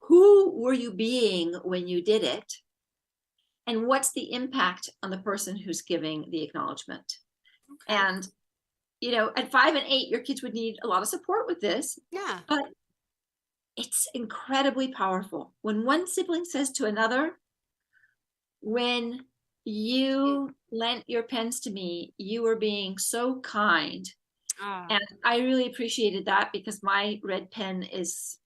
Who were you being when you did it? And what's the impact on the person who's giving the acknowledgement? Okay. And, you know, at 5 and 8, your kids would need a lot of support with this. Yeah. But it's incredibly powerful. When one sibling says to another, when you lent your pens to me, you were being so kind. And I really appreciated that because my red pen is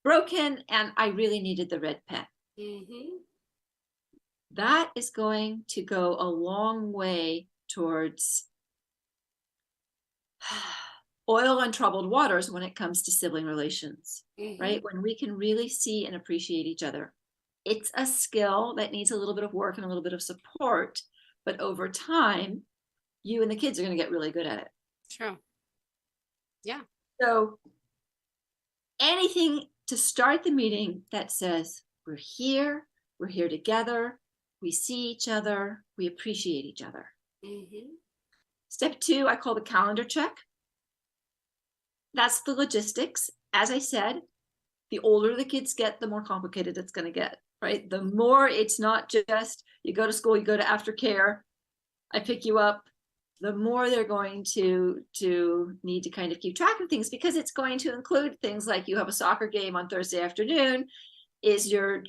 broken and I really needed the red pen. Mm-hmm. That is going to go a long way towards oil and troubled waters when it comes to sibling relations, right? When we can really see and appreciate each other. It's a skill that needs a little bit of work and a little bit of support, but over time, you and the kids are going to get really good at it. True. Yeah. So anything to start the meeting that says, we're here together, we see each other, we appreciate each other. Mm-hmm. Step 2, I call the calendar check. That's the logistics. As I said, the older the kids get, the more complicated it's going to get, right? The more it's not just you go to school, you go to aftercare, I pick you up, the more they're going to need to kind of keep track of things, because it's going to include things like you have a soccer game on Thursday afternoon. Is your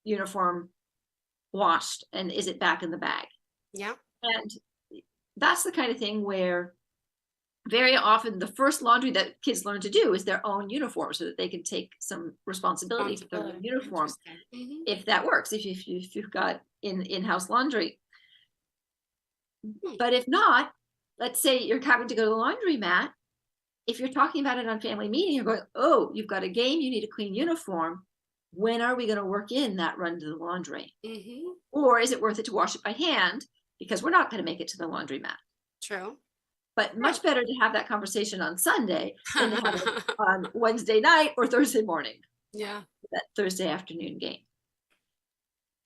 uniform washed and is it back in the bag? Yeah. And that's the kind of thing where very often the first laundry that kids learn to do is their own uniform so that they can take some responsibility for their own uniform. Mm-hmm. If that works, if you've got in-house laundry. But if not, let's say you're having to go to the laundromat. If you're talking about it on family meeting, you're going, oh, you've got a game, you need a clean uniform. When are we going to work in that run to the laundry? Mm-hmm. Or is it worth it to wash it by hand? Because we're not going to make it to the laundromat. True. But much better to have that conversation on Sunday than to have it on Wednesday night or Thursday morning. Yeah. That Thursday afternoon game.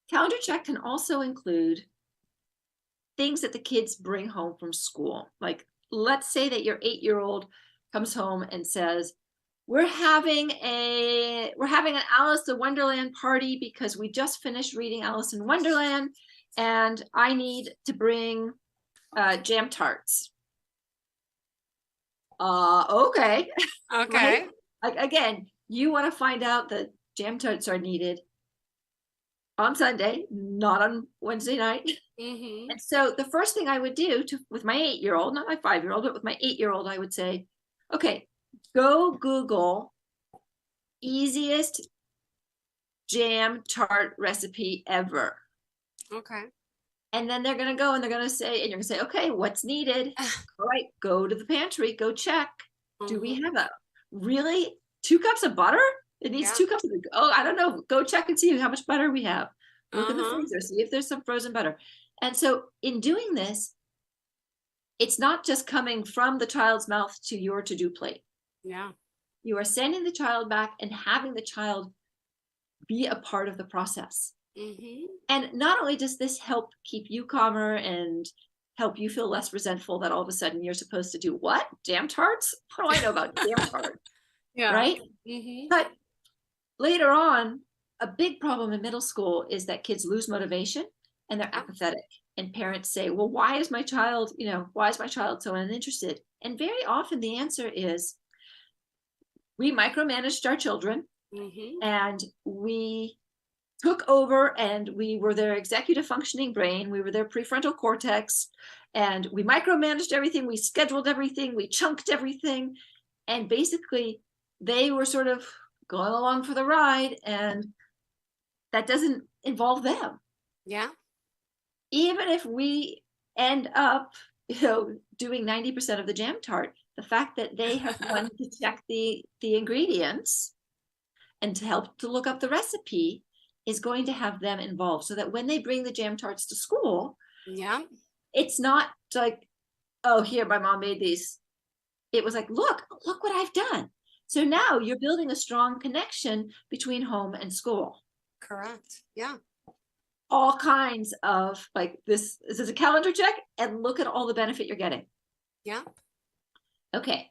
Calendar check can also include things that the kids bring home from school. Like, let's say that your 8-year-old comes home and says, we're having an Alice in Wonderland party because we just finished reading Alice in Wonderland and I need to bring jam tarts. Okay. Okay. Right? Like, again, you want to find out that jam tarts are needed on Sunday, not on Wednesday night. Mm-hmm. And so the first thing I would do with my 8-year-old, not my 5-year-old, but with my 8-year-old, I would say, okay, go Google easiest jam tart recipe ever. Okay. And then they're going to go and they're going to say, and you're going to say, okay, what's needed? All right, go to the pantry, go check. Do we have really 2 cups of butter? It needs 2 cups of, I don't know. Go check and see how much butter we have. Look in the freezer, see if there's some frozen butter. And so in doing this, it's not just coming from the child's mouth to your to-do plate. Yeah. You are sending the child back and having the child be a part of the process. Mm-hmm. And not only does this help keep you calmer and help you feel less resentful that all of a sudden you're supposed to do what? Jam tarts? What do I know about jam tarts? Yeah. Right? Mm-hmm. But later on, a big problem in middle school is that kids lose motivation and they're apathetic. And parents say, well, why is my child so uninterested? And very often the answer is, we micromanaged our children, and we took over, and we were their executive functioning brain. We were their prefrontal cortex, and we micromanaged everything. We scheduled everything. We chunked everything. And basically they were sort of going along for the ride, and that doesn't involve them. Yeah. Even if we end up, doing 90% of the jam tart, the fact that they have one to check the ingredients and to help to look up the recipe is going to have them involved, so that when they bring the jam tarts to school, it's not like, oh, here, my mom made these. It was like, look what I've done. So now you're building a strong connection between home and school. Correct. Yeah. All kinds of, like, this is a calendar check, and look at all the benefit you're getting. Yeah. Okay.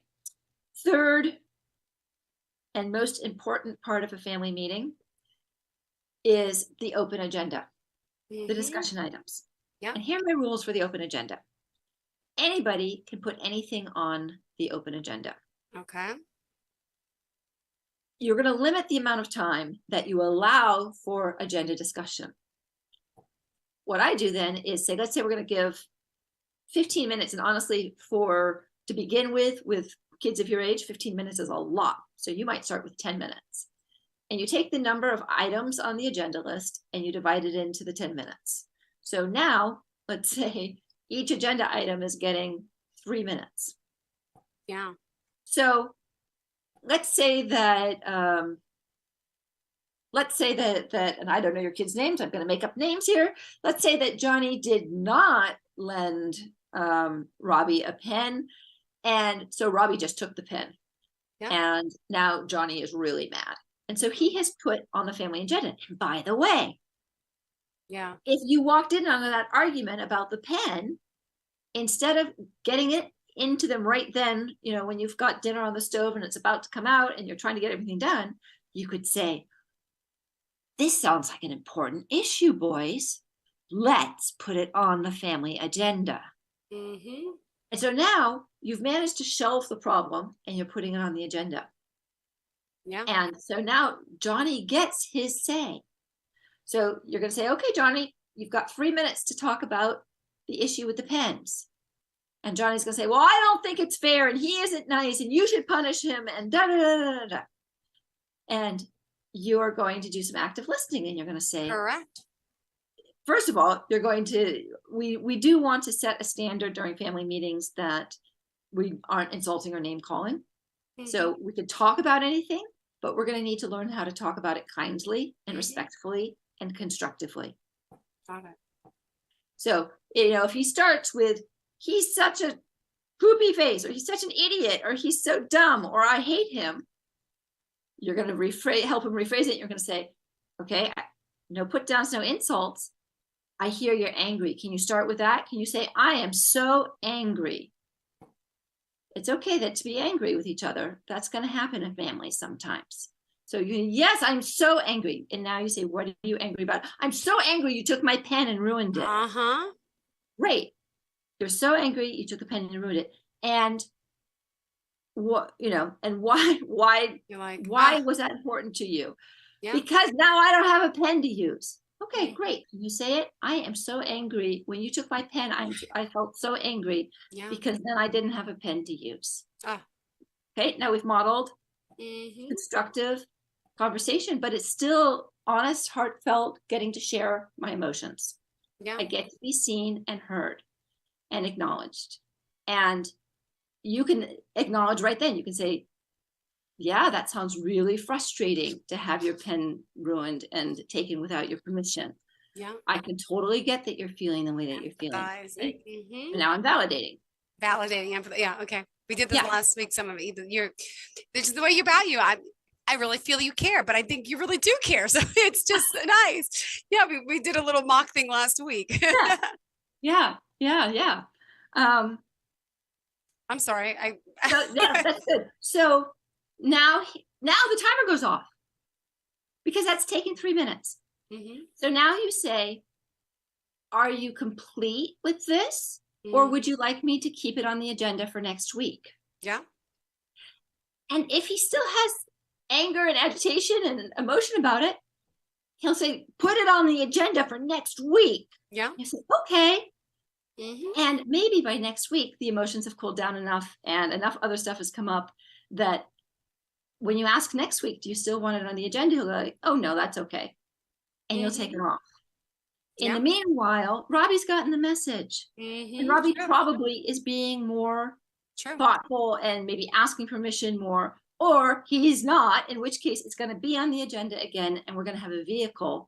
Third and most important part of a family meeting is the open agenda, the discussion items. Yeah. And here are my rules for the open agenda. Anybody can put anything on the open agenda. Okay. You're going to limit the amount of time that you allow for agenda discussion. What I do then is say, let's say we're going to give 15 minutes. And honestly, to begin with kids of your age, 15 minutes is a lot. So you might start with 10 minutes. And you take the number of items on the agenda list and you divide it into the 10 minutes. So now, let's say each agenda item is getting 3 minutes. Yeah. So let's say that, and I don't know your kids' names, I'm going to make up names here. Let's say that Johnny did not lend Robbie a pen. And so Robbie just took the pen. Yeah. And now Johnny is really mad. And so he has put on the family agenda. And by the way, if you walked in on that argument about the pen, instead of getting it into them right then, when you've got dinner on the stove and it's about to come out and you're trying to get everything done, you could say, this sounds like an important issue, boys. Let's put it on the family agenda. And so now you've managed to shelve the problem and you're putting it on the agenda. Yeah. And so now Johnny gets his say. So you're going to say, okay, Johnny, you've got 3 minutes to talk about the issue with the pens. And Johnny's going to say, well, I don't think it's fair, and he isn't nice, and you should punish him, and da da da da da. And you're going to do some active listening, and you're going to say, correct. First of all, we do want to set a standard during family meetings that we aren't insulting or name calling. So we could talk about anything, but we're going to need to learn how to talk about it kindly and respectfully and constructively. Got it. So, if he starts with, he's such a poopy face, or he's such an idiot, or he's so dumb, or I hate him, you're going to help him rephrase it. You're going to say, okay, no put downs, no insults. I hear you're angry. Can you start with that? Can you say, I am so angry? It's okay to be angry with each other. That's going to happen in families sometimes. So yes, I'm so angry. And now you say, what are you angry about? I'm so angry you took my pen and ruined it. Great. You're so angry you took a pen and ruined it. And what, and why was that important to you? Yeah. Because now I don't have a pen to use. Okay, great. Can you say it? I am so angry. When you took my pen, I felt so angry because then I didn't have a pen to use. Okay, now we've modeled constructive conversation, but it's still honest, heartfelt, getting to share my emotions. I get to be seen and heard and acknowledged. And you can acknowledge right then. You can say, yeah, that sounds really frustrating to have your pen ruined and taken without your permission. Yeah. I can totally get that you're feeling the way that you're feeling. Now I'm validating. Validating empathy. Yeah. Okay. We did this last week. Some of it. This is the way you value. I really feel you care, but I think you really do care. So it's just nice. Yeah. We did a little mock thing last week. Yeah. I'm sorry. That's good. So now the timer goes off because that's taken 3 minutes. So now you say, are you complete with this? Or would you like me to keep it on the agenda for next week? Yeah. And if he still has anger and agitation and emotion about it, he'll say, put it on the agenda for next week. Yeah. You say, okay. And maybe by next week, the emotions have cooled down enough and enough other stuff has come up that when you ask next week, do you still want it on the agenda? He'll go like, oh no, that's okay. And you'll take it off. In the meanwhile, Robbie's gotten the message. And Robbie probably is being more thoughtful and maybe asking permission more, or he's not, in which case it's going to be on the agenda again, and we're going to have a vehicle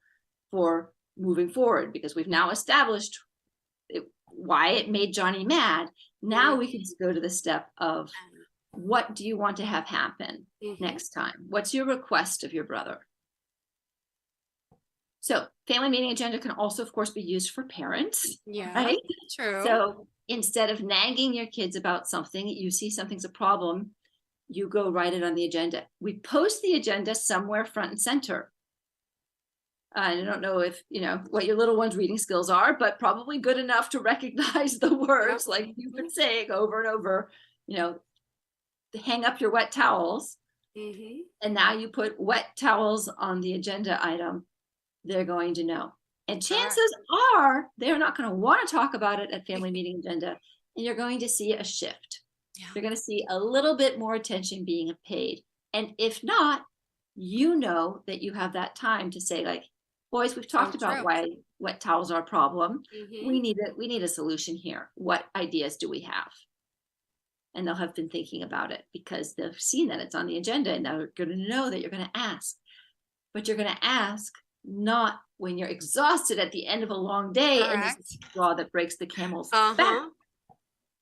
for moving forward because we've now established why it made Johnny mad. Now we can go to the step of what do you want to have happen next time? What's your request of your brother? So family meeting agenda can also, of course, be used for parents. Yeah, right? True. So instead of nagging your kids about something, you see something's a problem, you go write it on the agenda. We post the agenda somewhere front and center. I don't know if, what your little one's reading skills are, but probably good enough to recognize the words like you've been saying over and over, hang up your wet towels. And now you put wet towels on the agenda item. They're going to know. And chances are they're not going to want to talk about it at family meeting agenda. And you're going to see a shift. You're going to see a little bit more attention being paid. And if not, you know that you have that time to say, like, boys, we've talked about why wet towels are a problem. We need a solution here. What ideas do we have? And they'll have been thinking about it because they've seen that it's on the agenda and they're going to know that you're going to ask. But you're going to ask not when you're exhausted at the end of a long day and this is the straw that breaks the camel's back.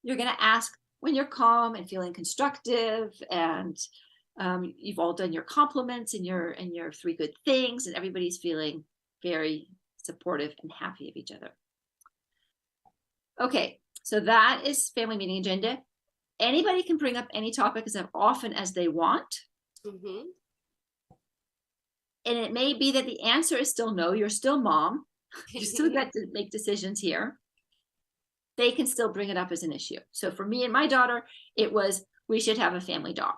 You're going to ask when you're calm and feeling constructive and you've all done your compliments and your 3 good things and everybody's feeling very supportive and happy of each other. Okay, so that is family meeting agenda. Anybody can bring up any topic as often as they want. And it may be that the answer is still no, you're still mom. You still get to make decisions here. They can still bring it up as an issue. So for me and my daughter, it was, we should have a family dog.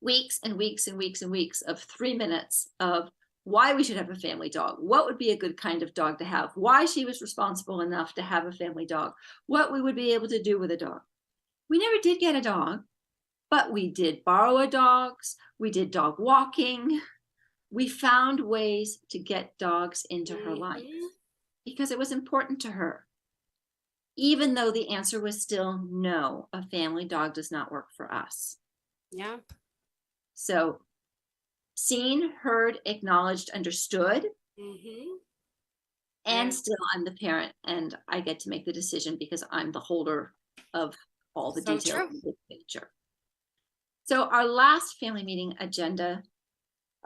Weeks and weeks and weeks and weeks of 3 minutes of why we should have a family dog. What would be a good kind of dog to have? Why she was responsible enough to have a family dog. What we would be able to do with a dog. We never did get a dog, but we did borrow dogs. We did dog walking. We found ways to get dogs into her life because it was important to her. Even though the answer was still no, a family dog does not work for us. Yep. So seen, heard, acknowledged, understood. And still I'm the parent and I get to make the decision because I'm the holder of all the details of the picture. So our last family meeting agenda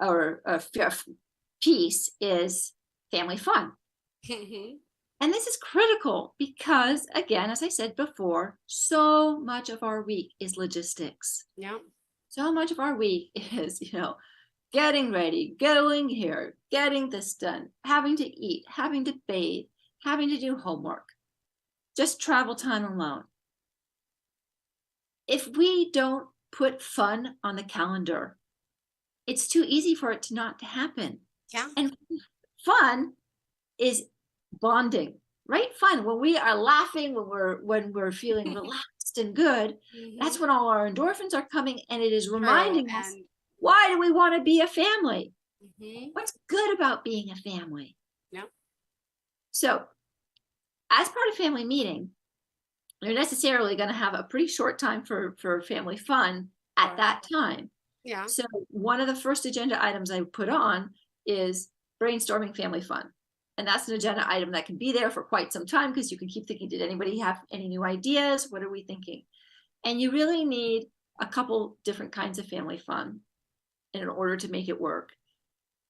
or piece is family fun. And this is critical because, again, as I said before, so much of our week is logistics. Yeah. So much of our week is, getting ready, going here, getting this done, having to eat, having to bathe, having to do homework, just travel time alone. If we don't put fun on the calendar, it's too easy for it to not to happen. Yeah. And fun is bonding, right? Fun when we are laughing, when we're feeling relaxed and good, that's when all our endorphins are coming and it is reminding us, why do we want to be a family? What's good about being a family? Yep. So as part of family meeting, you're necessarily going to have a pretty short time for family fun at that time. Yeah. So one of the first agenda items I put on is brainstorming family fun. And that's an agenda item that can be there for quite some time because you can keep thinking, did anybody have any new ideas? What are we thinking? And you really need a couple different kinds of family fun in order to make it work.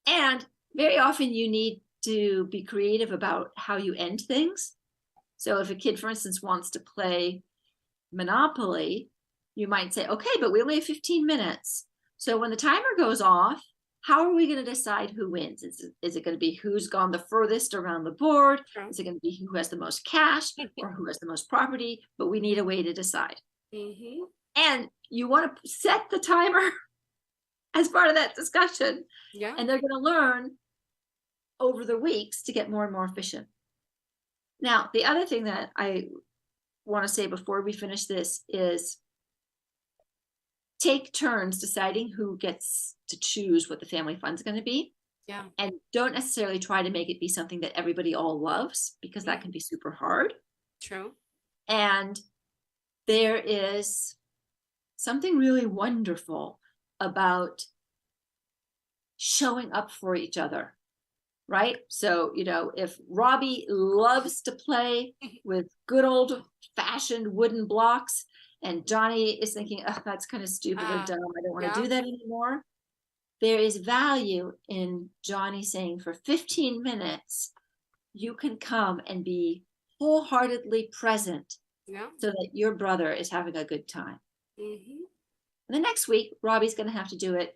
And very often you need to be creative about how you end things. So if a kid, for instance, wants to play Monopoly, you might say, okay, but we only have 15 minutes. So when the timer goes off, how are we going to decide who wins? Is it going to be who's gone the furthest around the board? Is it going to be who has the most cash or who has the most property? But we need a way to decide. Mm-hmm. And you want to set the timer as part of that discussion. Yeah. And they're going to learn over the weeks to get more and more efficient. Now, the other thing that I want to say before we finish this is take turns deciding who gets to choose what the family fun's going to be. Yeah. And don't necessarily try to make it be something that everybody all loves, because that can be super hard. True. And there is something really wonderful about showing up for each other, right? So, if Robbie loves to play with good old fashioned wooden blocks, and Johnny is thinking, oh, that's kind of stupid or dumb, I don't want to do that anymore. There is value in Johnny saying, for 15 minutes, you can come and be wholeheartedly present so that your brother is having a good time. Mm-hmm. And the next week, Robbie's going to have to do it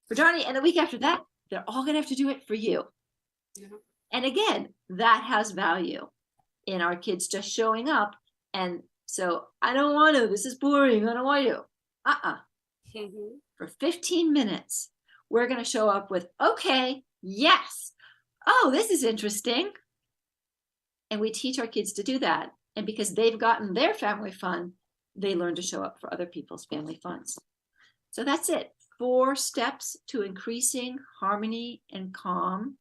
for Johnny. And the week after that, they're all going to have to do it for you. Yeah. And again, that has value in our kids just showing up. And so I don't want to, this is boring, I don't want to. Mm-hmm. For 15 minutes, we're going to show up with, okay, yes. Oh, this is interesting. And we teach our kids to do that. And because they've gotten their family fun, they learn to show up for other people's family funs. So that's it. 4 steps to increasing harmony and calm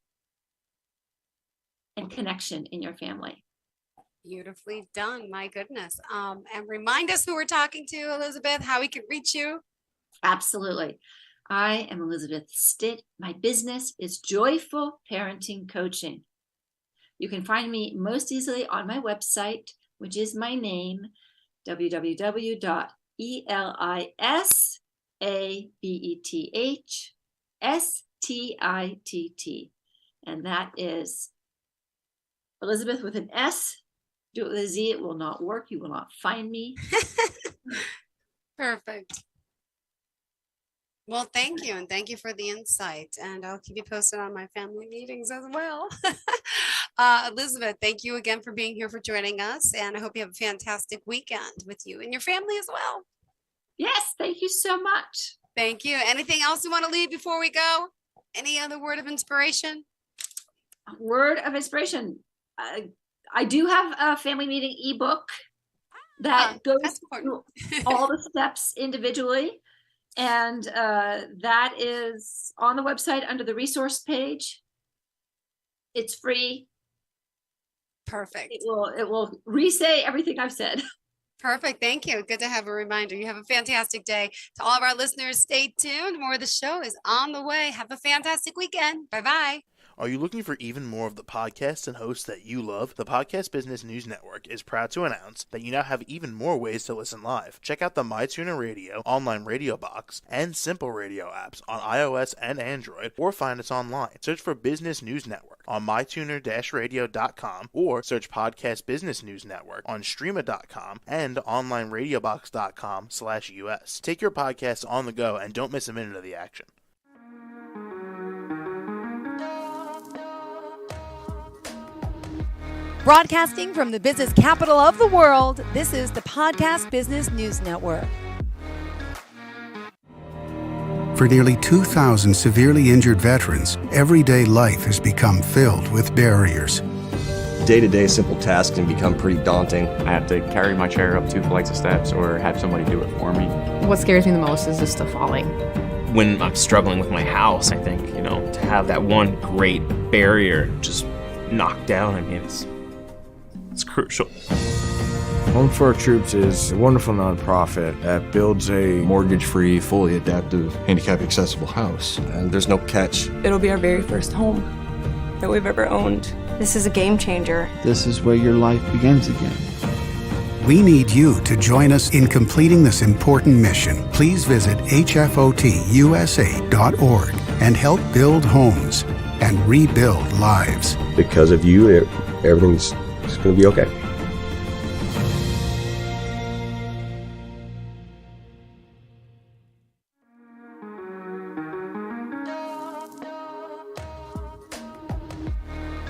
and connection in your family. Beautifully done. My goodness. And remind us who we're talking to, Elizabeth, how we can reach you. Absolutely. I am Elizabeth Stitt. My business is Joyful Parenting Coaching. You can find me most easily on my website, which is my name, www.elisabethstitt. And that is Elizabeth with an S. Do it with a Z, it will not work. You will not find me. Perfect. Well, thank you. And thank you for the insight. And I'll keep you posted on my family meetings as well. Elizabeth, thank you again for being here, for joining us. And I hope you have a fantastic weekend with you and your family as well. Yes, thank you so much. Thank you. Anything else you want to leave before we go? Any other word of inspiration? Word of inspiration. I do have a family meeting ebook that goes through all the steps individually. And that is on the website under the resource page. It's free. Perfect. It will re-say everything I've said. Perfect. Thank you. Good to have a reminder. You have a fantastic day. To all of our listeners, stay tuned. More of the show is on the way. Have a fantastic weekend. Bye-bye. Are you looking for even more of the podcasts and hosts that you love? The Podcast Business News Network is proud to announce that you now have even more ways to listen live. Check out the MyTuner Radio, online radio box, and Simple Radio apps on iOS and Android, or find us online. Search for Business News Network on mytuner-radio.com, or search Podcast Business News Network on streama.com and onlineradiobox.com/US. Take your podcast on the go and don't miss a minute of the action. Broadcasting from the business capital of the world, this is the Podcast Business News Network. For nearly 2,000 severely injured veterans, everyday life has become filled with barriers. Day-to-day simple tasks can become pretty daunting. I have to carry my chair up 2 flights of steps or have somebody do it for me. What scares me the most is just the falling. When I'm struggling with my house, I think, to have that one great barrier just knocked down, it's crucial. Home for Our Troops is a wonderful nonprofit that builds a mortgage-free, fully adaptive, handicap-accessible house. And there's no catch. It'll be our very first home. that we've ever owned. This is a game changer. This is where your life begins again. We need you to join us in completing this important mission. Please visit hfotusa.org and help build homes and rebuild lives. Because of you, everything's going to be okay.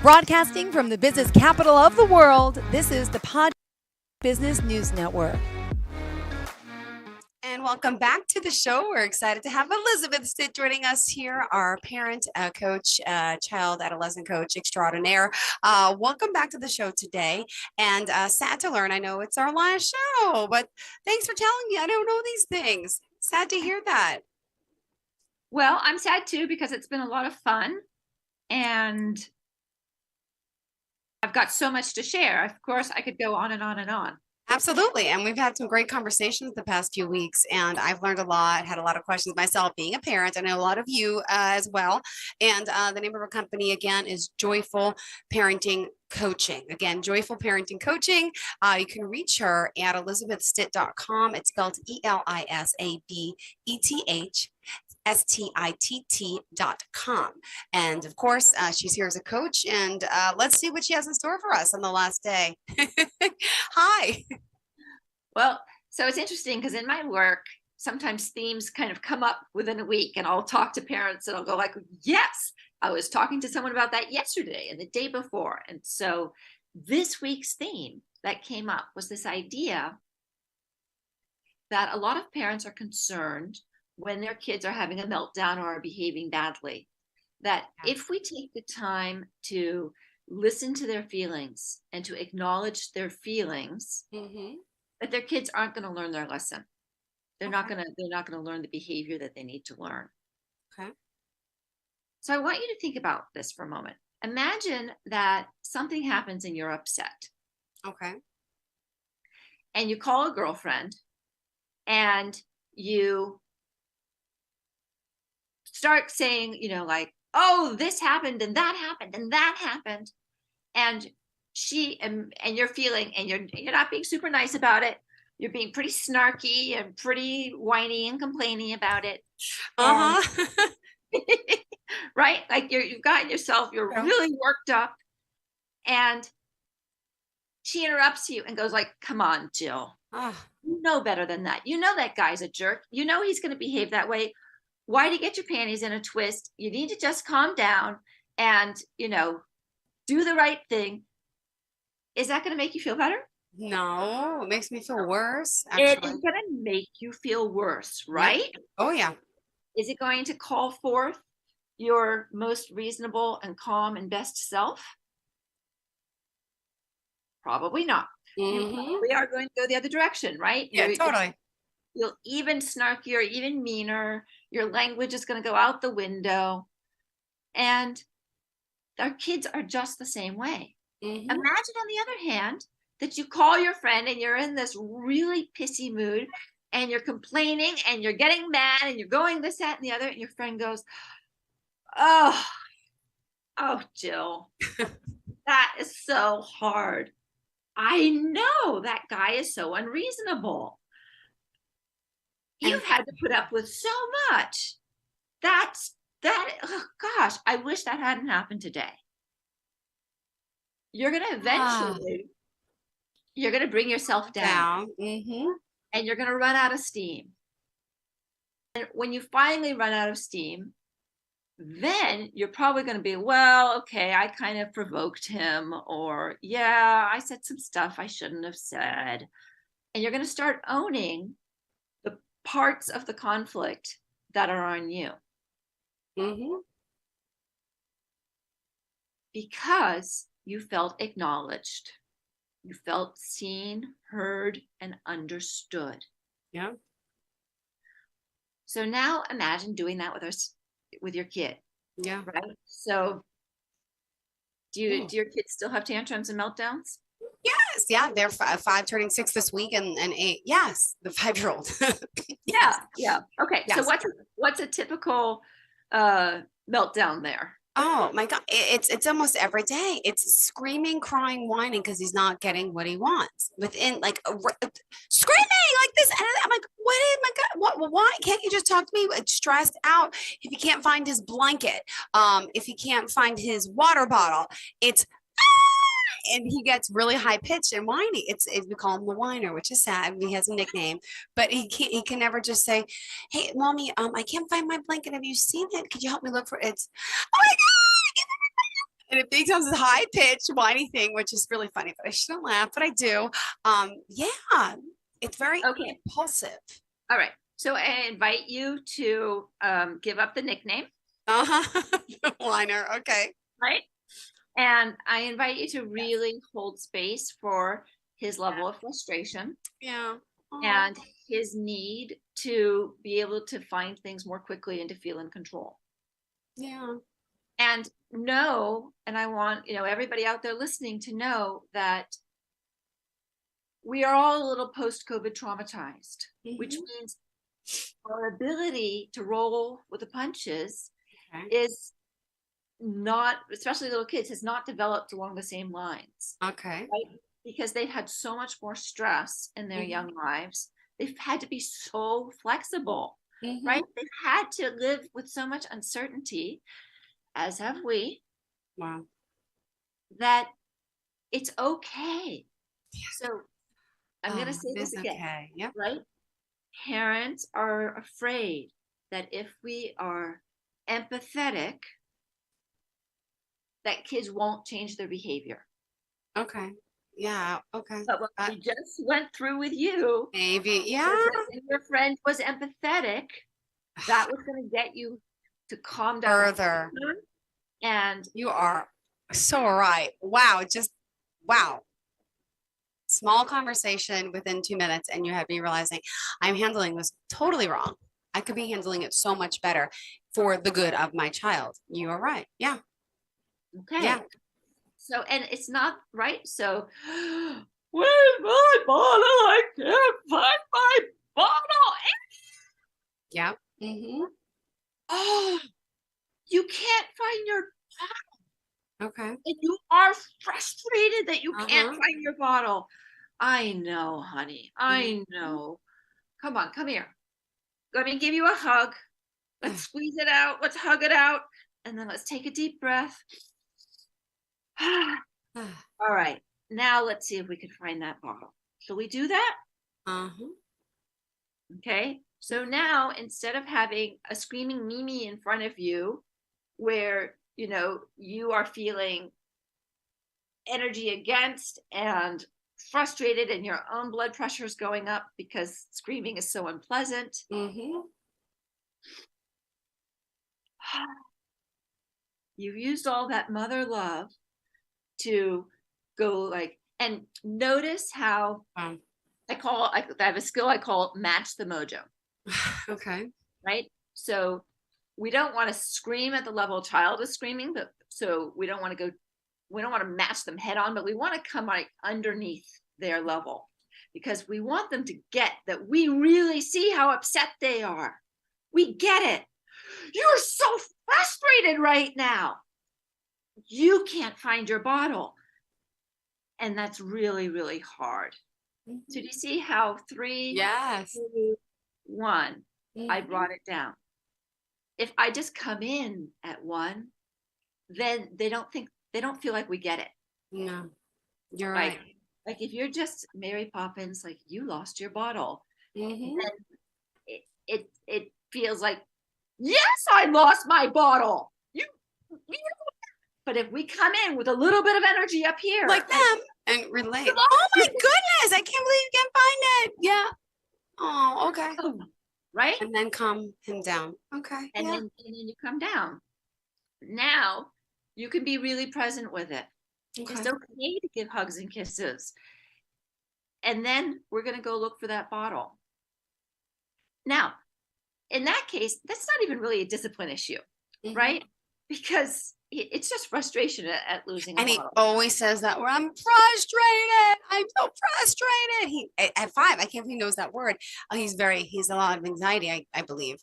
Broadcasting from the business capital of the world, this is the Podcast Business News Network. And welcome back to the show. We're excited to have Elizabeth Stitt joining us here, our parent, coach, child adolescent coach extraordinaire. Welcome back to the show today. And sad to learn, I know it's our last show, but thanks for telling me. I don't know these things. Sad to hear that. Well, I'm sad too, because it's been a lot of fun. And I've got so much to share. Of course, I could go on and on and on. Absolutely. And we've had some great conversations the past few weeks, and I've learned a lot, had a lot of questions myself being a parent. I know a lot of you as well. And the name of our company, again, is Joyful Parenting Coaching. Again, Joyful Parenting Coaching. You can reach her at elizabethstitt.com. It's spelled ELISABETH. STITT.com. And of course, she's here as a coach, and let's see what she has in store for us on the last day. Hi. Well, so it's interesting because in my work, sometimes themes kind of come up within a week, and I'll talk to parents and I'll go like, yes, I was talking to someone about that yesterday and the day before. And so this week's theme that came up was this idea that a lot of parents are concerned when their kids are having a meltdown or are behaving badly, that if we take the time to listen to their feelings and to acknowledge their feelings, that their kids aren't going to learn their lesson. They're not going to learn the behavior that they need to learn. Okay. So I want you to think about this for a moment. Imagine that something happens and you're upset. Okay. And you call a girlfriend and you start saying, like, oh, this happened and that happened and that happened. And and you're feeling, and you're not being super nice about it. You're being pretty snarky and pretty whiny and complaining about it. Right? Like you've gotten yourself, you're really worked up, and she interrupts you and goes like, come on, Jill. You know better than that. You know that guy's a jerk. You know he's going to behave that way. Why do you get your panties in a twist? You need to just calm down and, do the right thing. Is that going to make you feel better? No, it makes me feel worse. Actually. It is going to make you feel worse, right? Yeah. Oh, yeah. Is it going to call forth your most reasonable and calm and best self? Probably not. We are going to go the other direction, right? Yeah, totally. You'll even snarkier, even meaner. Your language is going to go out the window. And our kids are just the same way. Imagine, on the other hand, that you call your friend and you're in this really pissy mood and you're complaining and you're getting mad and you're going this, that, and the other. And your friend goes, oh, Jill, that is so hard. I know that guy is so unreasonable. You've had to put up with so much. Oh gosh, I wish that hadn't happened today. You're going to eventually, you're going to bring yourself down. And you're going to run out of steam. And when you finally run out of steam, then you're probably going to be, well, okay, I kind of provoked him, or yeah, I said some stuff I shouldn't have said. And you're going to start owning the parts of the conflict that are on you. Because you felt acknowledged. You felt seen, heard, and understood. Yeah. So now imagine doing that with your kid. Yeah. Right. So do your kids still have tantrums and meltdowns? Yes. Yeah. They're 5 turning 6 this week and 8. Yes. The 5-year-old. Yeah. Okay. Yes. So what's a typical meltdown there? Oh my God. It's almost every day. It's screaming, crying, whining because he's not getting what he wants within like screaming like this. And I'm like, what is my God? Why can't you just talk to me? It's stressed out. If he can't find his blanket, if he can't find his water bottle, it's and he gets really high pitched and whiny. We call him the whiner, which is sad. He has a nickname, but he can never just say, "Hey, mommy, I can't find my blanket. Have you seen it? Could you help me look for it?" It's, "Oh my God." And it becomes a high pitched whiny thing, which is really funny, but I shouldn't laugh, but I do. Yeah, it's very impulsive. All right. So I invite you to give up the nickname. The whiner. Okay. Right. And I invite you to really hold space for his level of frustration. Yeah. And his need to be able to find things more quickly and to feel in control. Yeah. And know, and I want, everybody out there listening to know that we are all a little post-COVID traumatized, which means our ability to roll with the punches is not, especially little kids, has not developed along the same lines. Okay. Right? Because they've had so much more stress in their young lives. They've had to be so flexible, right? They've had to live with so much uncertainty, as have we. Wow. That it's okay. Yeah. So I'm going to say this again, okay. Yep. right? Parents are afraid that if we are empathetic, that kids won't change their behavior. Okay. Yeah. Okay. But what we just went through with you, maybe, yeah. If your friend was empathetic, that was going to get you to calm down further. And you are so right. Wow. Wow. Small conversation within 2 minutes, and you had me realizing I'm handling this totally wrong. I could be handling it so much better for the good of my child. You are right. Yeah. Okay. Yeah. So, and it's not right. So, where's my bottle? I can't find my bottle. Yeah. Oh, you can't find your bottle. Okay. And you are frustrated that you can't find your bottle. I know, honey. I know. Come on, come here. Let me give you a hug. Let's squeeze it out. Let's hug it out. And then let's take a deep breath. All right. Now let's see if we can find that bottle. Shall we do that? Okay. So now instead of having a screaming Mimi in front of you where, you are feeling energy against and frustrated and your own blood pressure is going up because screaming is so unpleasant. You've used all that mother love to go and notice how I have a skill I call match the mojo. Okay. Right. So we don't want to scream at the level a child is screaming, but so we don't want to match them head on, but we want to come underneath their level because we want them to get that we really see how upset they are. We get it. You're so frustrated right now. You can't find your bottle. And that's really, really hard. So do you see how 3, yes. 2, 1, I brought it down. If I just come in at 1, then they don't feel like we get it. No, you're right. Like if you're just Mary Poppins, like you lost your bottle, then it feels like, yes, I lost my bottle. You. But if we come in with a little bit of energy up here, like them, and relate. Oh my goodness! I can't believe you can't find it. Yeah. Oh, okay. Right. And then calm him down. Okay. And then you come down. Now you can be really present with it. Okay. It's okay to give hugs and kisses. And then we're going to go look for that bottle. Now, in that case, that's not even really a discipline issue, right? Because it's just frustration at losing a And he model. always says that word. I'm frustrated. I'm so frustrated. At 5, I can't believe he knows that word. He's a lot of anxiety, I believe.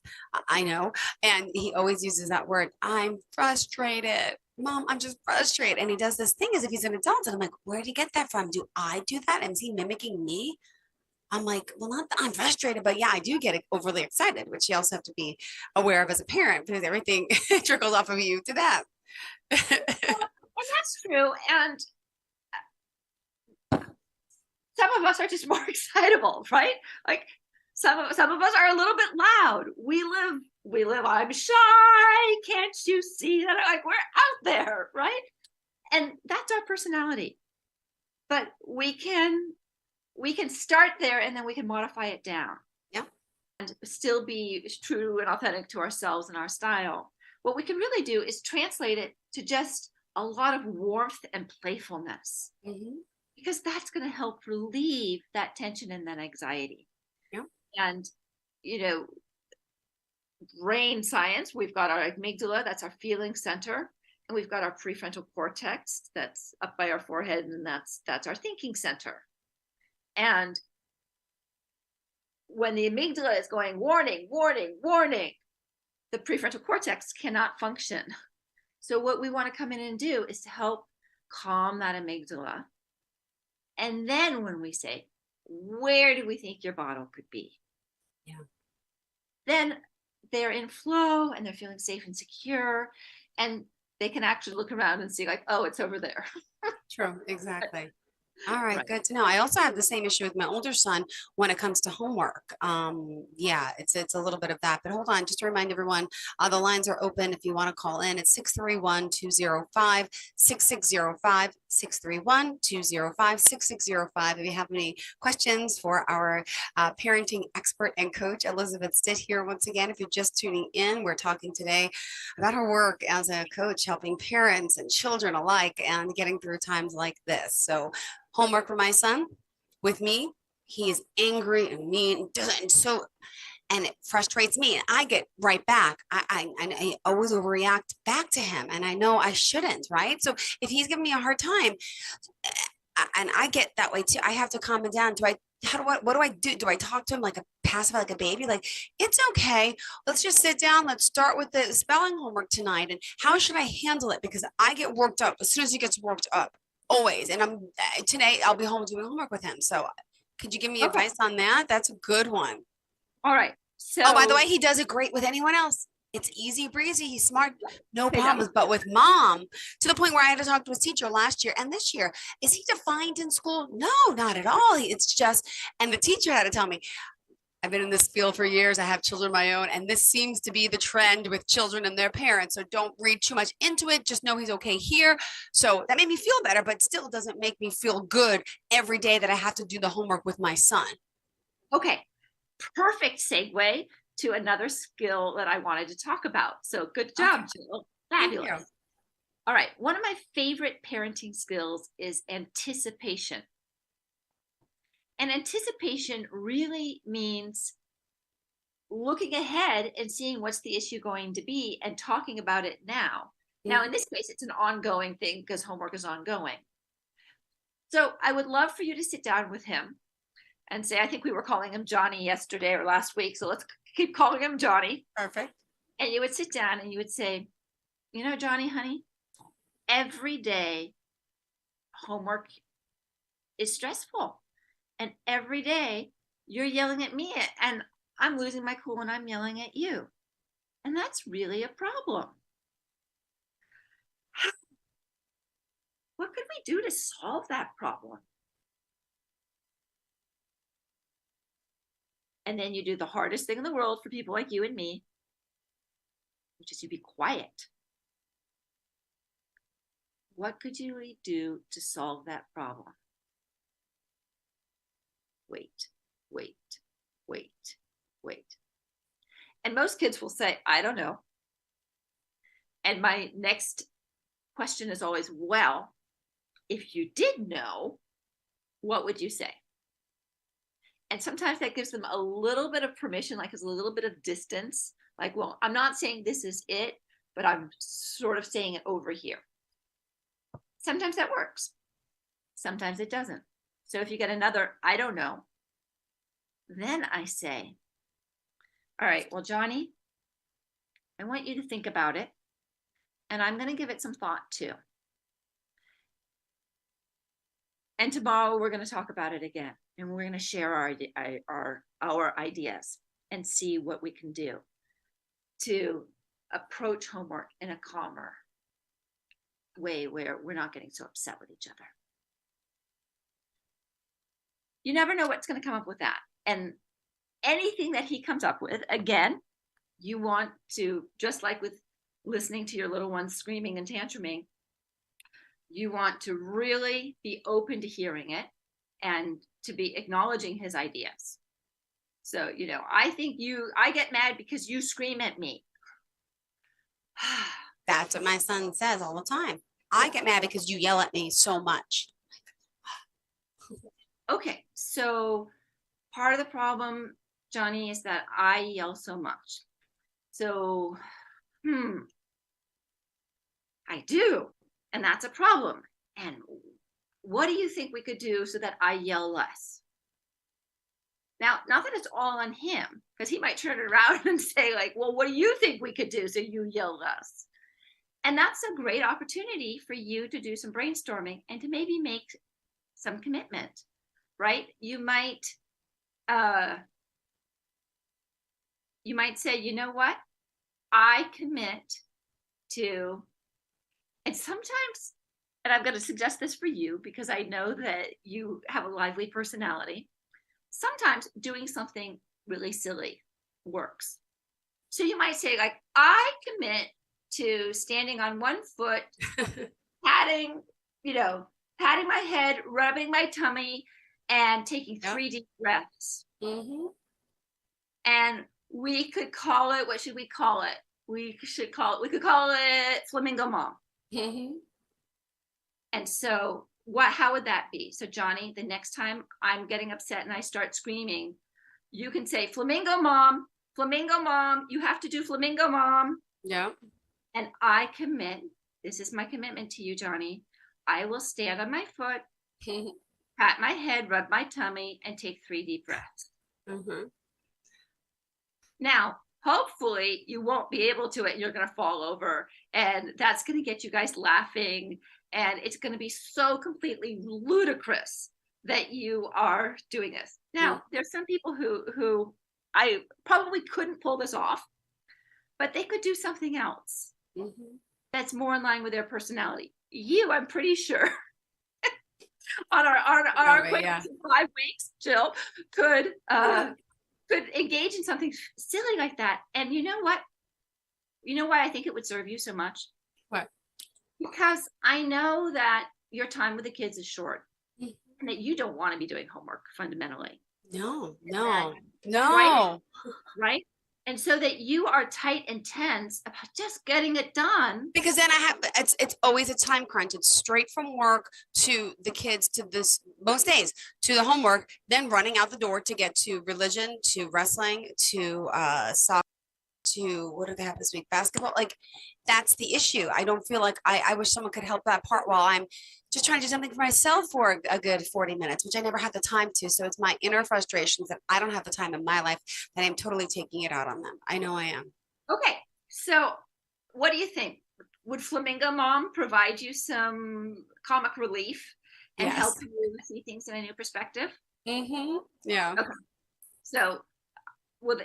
I know. And he always uses that word. I'm frustrated. Mom, I'm just frustrated. And he does this thing as if he's an adult. And I'm like, where did he get that from? Do I do that? And is he mimicking me? I'm like, well, not that I'm frustrated, but yeah, I do get overly excited, which you also have to be aware of as a parent because everything trickles off of you to them. And that's true. And some of us are just more excitable, right? Like some of us are a little bit loud. We live, I'm shy. Can't you see that? Like we're out there, right? And that's our personality. But we can start there and then we can modify it down. Yeah. And still be true and authentic to ourselves and our style. What we can really do is translate it to just a lot of warmth and playfulness, because that's going to help relieve that tension and that anxiety. Yeah. And, brain science, we've got our amygdala, that's our feeling center. And we've got our prefrontal cortex that's up by our forehead, and that's our thinking center. And when the amygdala is going, warning, warning, warning, the prefrontal cortex cannot function. So what we want to come in and do is to help calm that amygdala. And then when we say, where do we think your bottle could be? Yeah. Then they're in flow and they're feeling safe and secure. And they can actually look around and see like, oh, it's over there. True, exactly. All right, good to know. I also have the same issue with my older son when it comes to homework. Yeah, it's a little bit of that. But hold on, just to remind everyone, the lines are open if you want to call in. It's 631-205-6605, 631-205-6605. If you have any questions for our parenting expert and coach, Elizabeth Stitt here once again. If you're just tuning in, we're talking today about her work as a coach, helping parents and children alike and getting through times like this. So homework for my son with me, he is angry and mean and it frustrates me and I get right back. I always overreact back to him and I know I shouldn't, right? So if he's giving me a hard time and I get that way too, I have to calm him down. What do I do? Do I talk to him like a passive, like a baby? Like, it's okay. Let's just sit down. Let's start with the spelling homework tonight. And how should I handle it? Because I get worked up as soon as he gets worked up. Always. And today I'll be home doing homework with him. So could you give me advice on that? That's a good one. All right. So, by the way, he does it great with anyone else. It's easy breezy. He's smart. No problems. But with mom, to the point where I had to talk to his teacher last year and this year, is he defined in school? No, not at all. It's just, and the teacher had to tell me, I've been in this field for years. I have children of my own, and this seems to be the trend with children and their parents. So don't read too much into it. Just know he's okay here. So that made me feel better, but still doesn't make me feel good every day that I have to do the homework with my son. Okay, perfect segue to another skill that I wanted to talk about. So good job, Jill. Fabulous. All right, one of my favorite parenting skills is anticipation. And anticipation really means looking ahead and seeing what's the issue going to be and talking about it now. Now, in this case, it's an ongoing thing because homework is ongoing. So I would love for you to sit down with him and say, I think we were calling him Johnny yesterday or last week, so let's keep calling him Johnny. Perfect. And you would sit down and you would say, Johnny, honey, every day homework is stressful. And every day you're yelling at me and I'm losing my cool when I'm yelling at you. And that's really a problem. What could we do to solve that problem? And then you do the hardest thing in the world for people like you and me, which is you be quiet. What could you do to solve that problem? Wait. And most kids will say, I don't know. And my next question is always, well, if you did know, what would you say? And sometimes that gives them a little bit of permission, like a little bit of distance. Like, well, I'm not saying this is it, but I'm sort of saying it over here. Sometimes that works. Sometimes it doesn't. So if you get another, I don't know, then I say, all right, well, Johnny, I want you to think about it, and I'm going to give it some thought too. And tomorrow we're going to talk about it again, and we're going to share our ideas and see what we can do to approach homework in a calmer way where we're not getting so upset with each other. You never know what's going to come up with that. And anything that he comes up with, again, you want to, just like with listening to your little ones screaming and tantruming, you want to really be open to hearing it and to be acknowledging his ideas. So, I think I get mad because you scream at me. That's what my son says all the time. I get mad because you yell at me so much. Okay, so part of the problem, Johnny, is that I yell so much. So, I do, and that's a problem. And what do you think we could do so that I yell less? Now, not that it's all on him, because he might turn it around and say, like, well, what do you think we could do so you yell less? And that's a great opportunity for you to do some brainstorming and to maybe make some commitment, right? You might say, you know what? I commit to, and sometimes, and I'm going to suggest this for you because I know that you have a lively personality. Sometimes doing something really silly works. So you might say, like, I commit to standing on one foot, patting my head, rubbing my tummy, and taking 3 deep breaths. Mm-hmm. And we could call it, what should we call it? We could call it Flamingo Mom. Mm-hmm. And so how would that be? So Johnny, the next time I'm getting upset and I start screaming, you can say, Flamingo Mom, you have to do Flamingo Mom. Yeah. And I commit, this is my commitment to you, Johnny. I will stand on my foot, pat my head, rub my tummy, and take 3 deep breaths. Mm-hmm. Now, hopefully you won't be able to, and you're going to fall over, and that's going to get you guys laughing, and it's going to be so completely ludicrous that you are doing this. Now, there's some people who I probably couldn't pull this off, but they could do something else that's more in line with their personality. You, I'm pretty sure, on our quick 5 weeks, Jill could engage in something silly like that. And you know what? You know why I think it would serve you so much? What? Because I know that your time with the kids is short and that you don't want to be doing homework fundamentally. No. Right? And so that you are tight and tense about just getting it done. Because then it's always a time crunch. It's straight from work to the kids to this, most days, to the homework, then running out the door to get to religion, to wrestling, to soccer, to what do they have this week? Basketball. Like, that's the issue. I don't feel like I wish someone could help that part while I'm just trying to do something for myself for a good 40 minutes, which I never had the time to. So it's my inner frustrations that I don't have the time in my life that I'm totally taking it out on them. I know I am. Okay. So what do you think? Would Flamingo Mom provide you some comic relief and help you see things in a new perspective? Mm-hmm. Yeah. Okay. So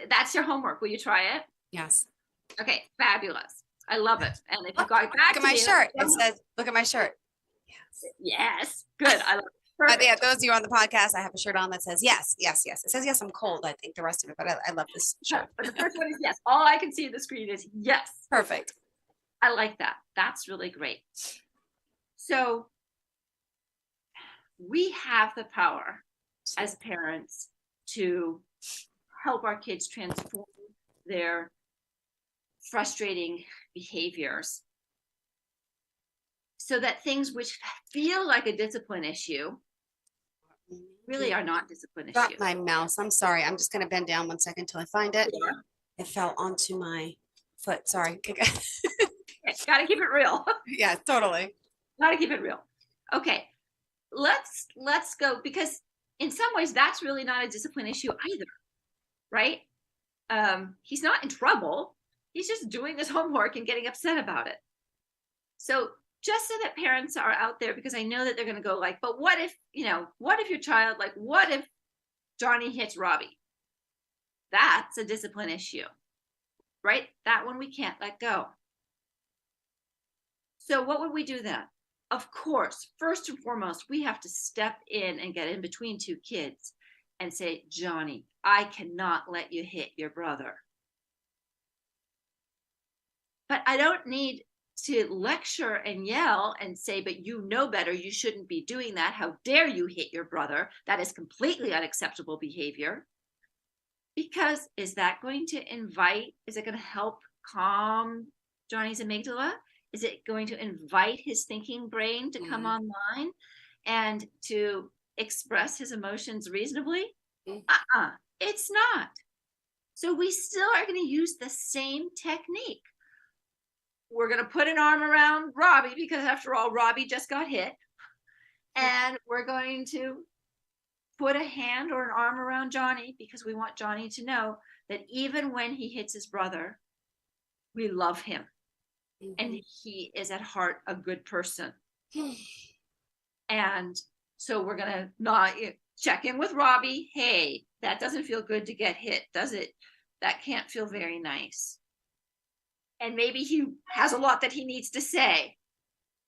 that's your homework. Will you try it? Yes. Okay. Fabulous. I love it. And if you go back look at my shirt, it says, look at my shirt. Yes. Good. I love it. But yeah, those of you on the podcast, I have a shirt on that says yes. It says yes, I'm cold, I think, the rest of it, but I love this shirt. But the first one is yes. All I can see on the screen is yes. Perfect. I like that. That's really great. So we have the power as parents to help our kids transform their frustrating behaviors so that things which feel like a discipline issue really are not discipline issues. Got my mouse. I'm sorry. I'm just going to bend down 1 second until I find it. It fell onto my foot. Sorry. Gotta keep it real. Yeah, totally. Gotta keep it real. Okay, let's go, because in some ways that's really not a discipline issue either, right? He's not in trouble. He's just doing his homework and getting upset about it. So just so that parents are out there, because I know that they're going to go like, but what if your child, like, what if Johnny hits Robbie? That's a discipline issue, right? That one we can't let go. So what would we do then? Of course, first and foremost, we have to step in and get in between two kids and say, Johnny, I cannot let you hit your brother. But I don't need to lecture and yell and say, but you know better, you shouldn't be doing that. How dare you hit your brother? That is completely unacceptable behavior. Because is it going to help calm Johnny's amygdala? Is it going to invite his thinking brain to come online and to express his emotions reasonably? It's not. So we still are going to use the same technique. We're going to put an arm around Robbie, because after all, Robbie just got hit. And we're going to put a hand or an arm around Johnny, because we want Johnny to know that even when he hits his brother, we love him. And he is at heart a good person. And so we're going to not check in with Robbie. Hey, that doesn't feel good to get hit, does it? That can't feel very nice. And maybe he has a lot that he needs to say.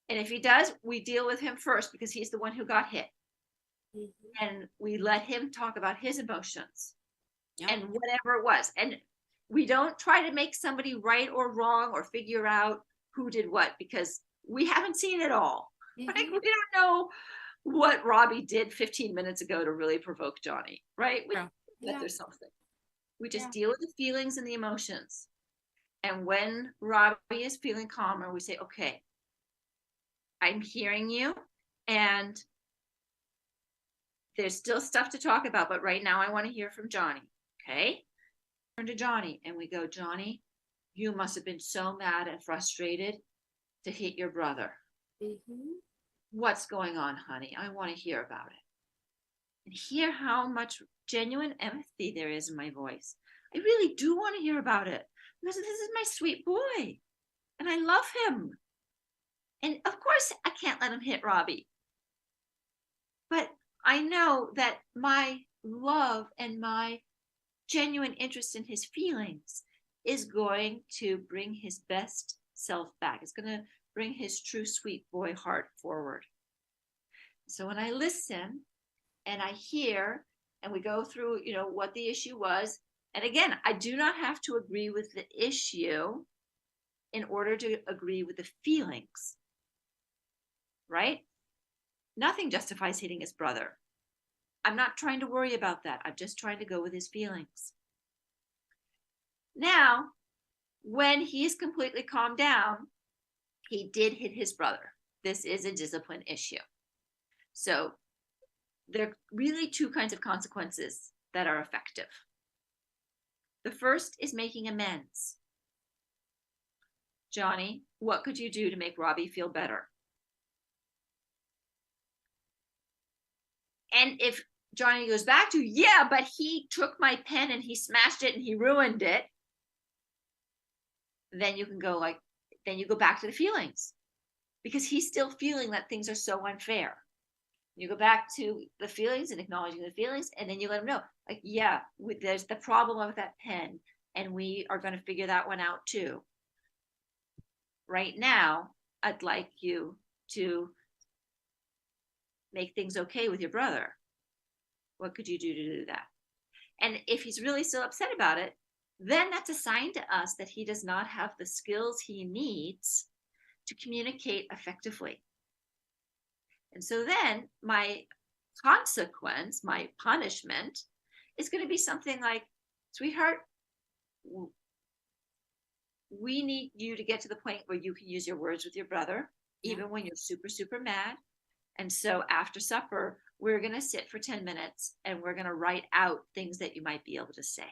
And if he does, we deal with him first, because he's the one who got hit. And we let him talk about his emotions and whatever it was. And we don't try to make somebody right or wrong or figure out who did what, because we haven't seen it all. Like, we don't know what Robbie did 15 minutes ago to really provoke Johnny, right? There's something. We just deal with the feelings and the emotions. And when Robbie is feeling calmer, we say, okay, I'm hearing you, and there's still stuff to talk about, but right now I want to hear from Johnny. Okay? Turn to Johnny and we go, Johnny, you must have been so mad and frustrated to hit your brother. What's going on, honey? I want to hear about it. And hear how much genuine empathy there is in my voice. I really do want to hear about it, because this is my sweet boy and I love him. And of course I can't let him hit Robbie. But I know that my love and my genuine interest in his feelings is going to bring his best self back. It's going to bring his true sweet boy heart forward. So when I listen and I hear, and we go through, what the issue was. And again, I do not have to agree with the issue in order to agree with the feelings, right? Nothing justifies hitting his brother. I'm not trying to worry about that. I'm just trying to go with his feelings. Now, when he's completely calmed down, he did hit his brother. This is a discipline issue. So there are really two kinds of consequences that are effective. The first is making amends. Johnny, what could you do to make Robbie feel better? And if Johnny goes back to, yeah, but he took my pen and he smashed it and he ruined it, then you can go then you go back to the feelings, because he's still feeling that things are so unfair. You go back to the feelings and acknowledging the feelings, and then you let him know, there's the problem with that pen, and we are going to figure that one out too. Right now, I'd like you to make things okay with your brother. What could you do to do that? And if he's really still upset about it, then that's a sign to us that he does not have the skills he needs to communicate effectively. And so then my consequence, my punishment, is going to be something like, sweetheart, we need you to get to the point where you can use your words with your brother, even when you're super, super mad. And so after supper, we're going to sit for 10 minutes and we're going to write out things that you might be able to say.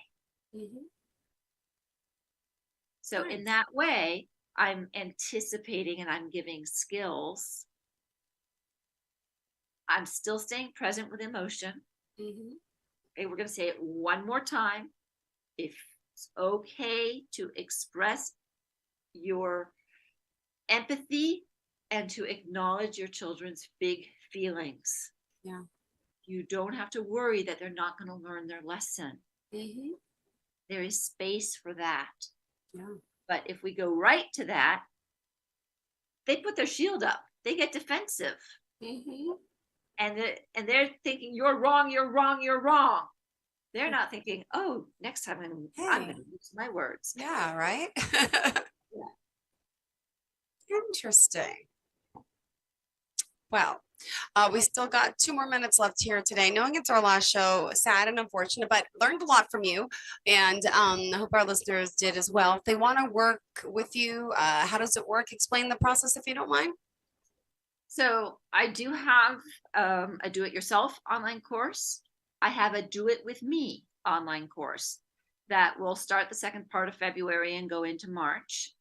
So in that way, I'm anticipating and I'm giving skills, I'm still staying present with emotion. Okay, we're going to say it one more time. If it's okay to express your empathy and to acknowledge your children's big feelings. Yeah. You don't have to worry that they're not going to learn their lesson. There is space for that. Yeah. But if we go right to that, they put their shield up. They get defensive. And they're thinking, you're wrong, you're wrong, you're wrong. They're not thinking, oh, next time I'm going to use my words. Yeah, right? Interesting. Well, we still got 2 more minutes left here today. Knowing it's our last show, sad and unfortunate, but learned a lot from you. And I hope our listeners did as well. If they want to work with you, how does it work? Explain the process if you don't mind. So I do have a do-it-yourself online course. I have a do-it-with-me online course that will start the second part of February and go into March.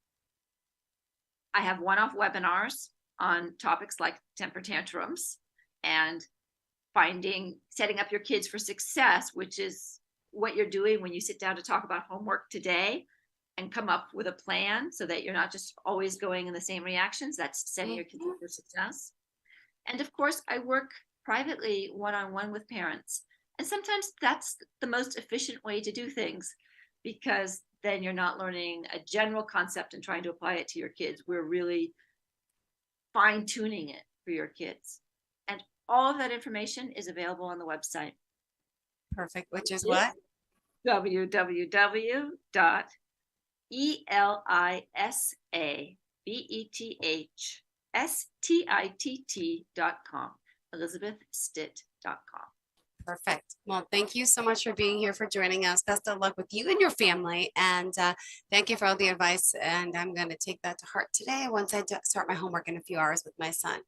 I have one-off webinars on topics like temper tantrums and setting up your kids for success, which is what you're doing when you sit down to talk about homework today and come up with a plan so that you're not just always going in the same reactions. That's setting your kids up for success. And of course, I work privately one-on-one with parents. And sometimes that's the most efficient way to do things, because then you're not learning a general concept and trying to apply it to your kids. We're really fine-tuning it for your kids. And all of that information is available on the website. Perfect. Which is what? www.elisabethitt.com. ElizabethStitt.com. Perfect. Well, thank you so much for being here, for joining us. Best of luck with you and your family. And thank you for all the advice. And I'm going to take that to heart today once I start my homework in a few hours with my son.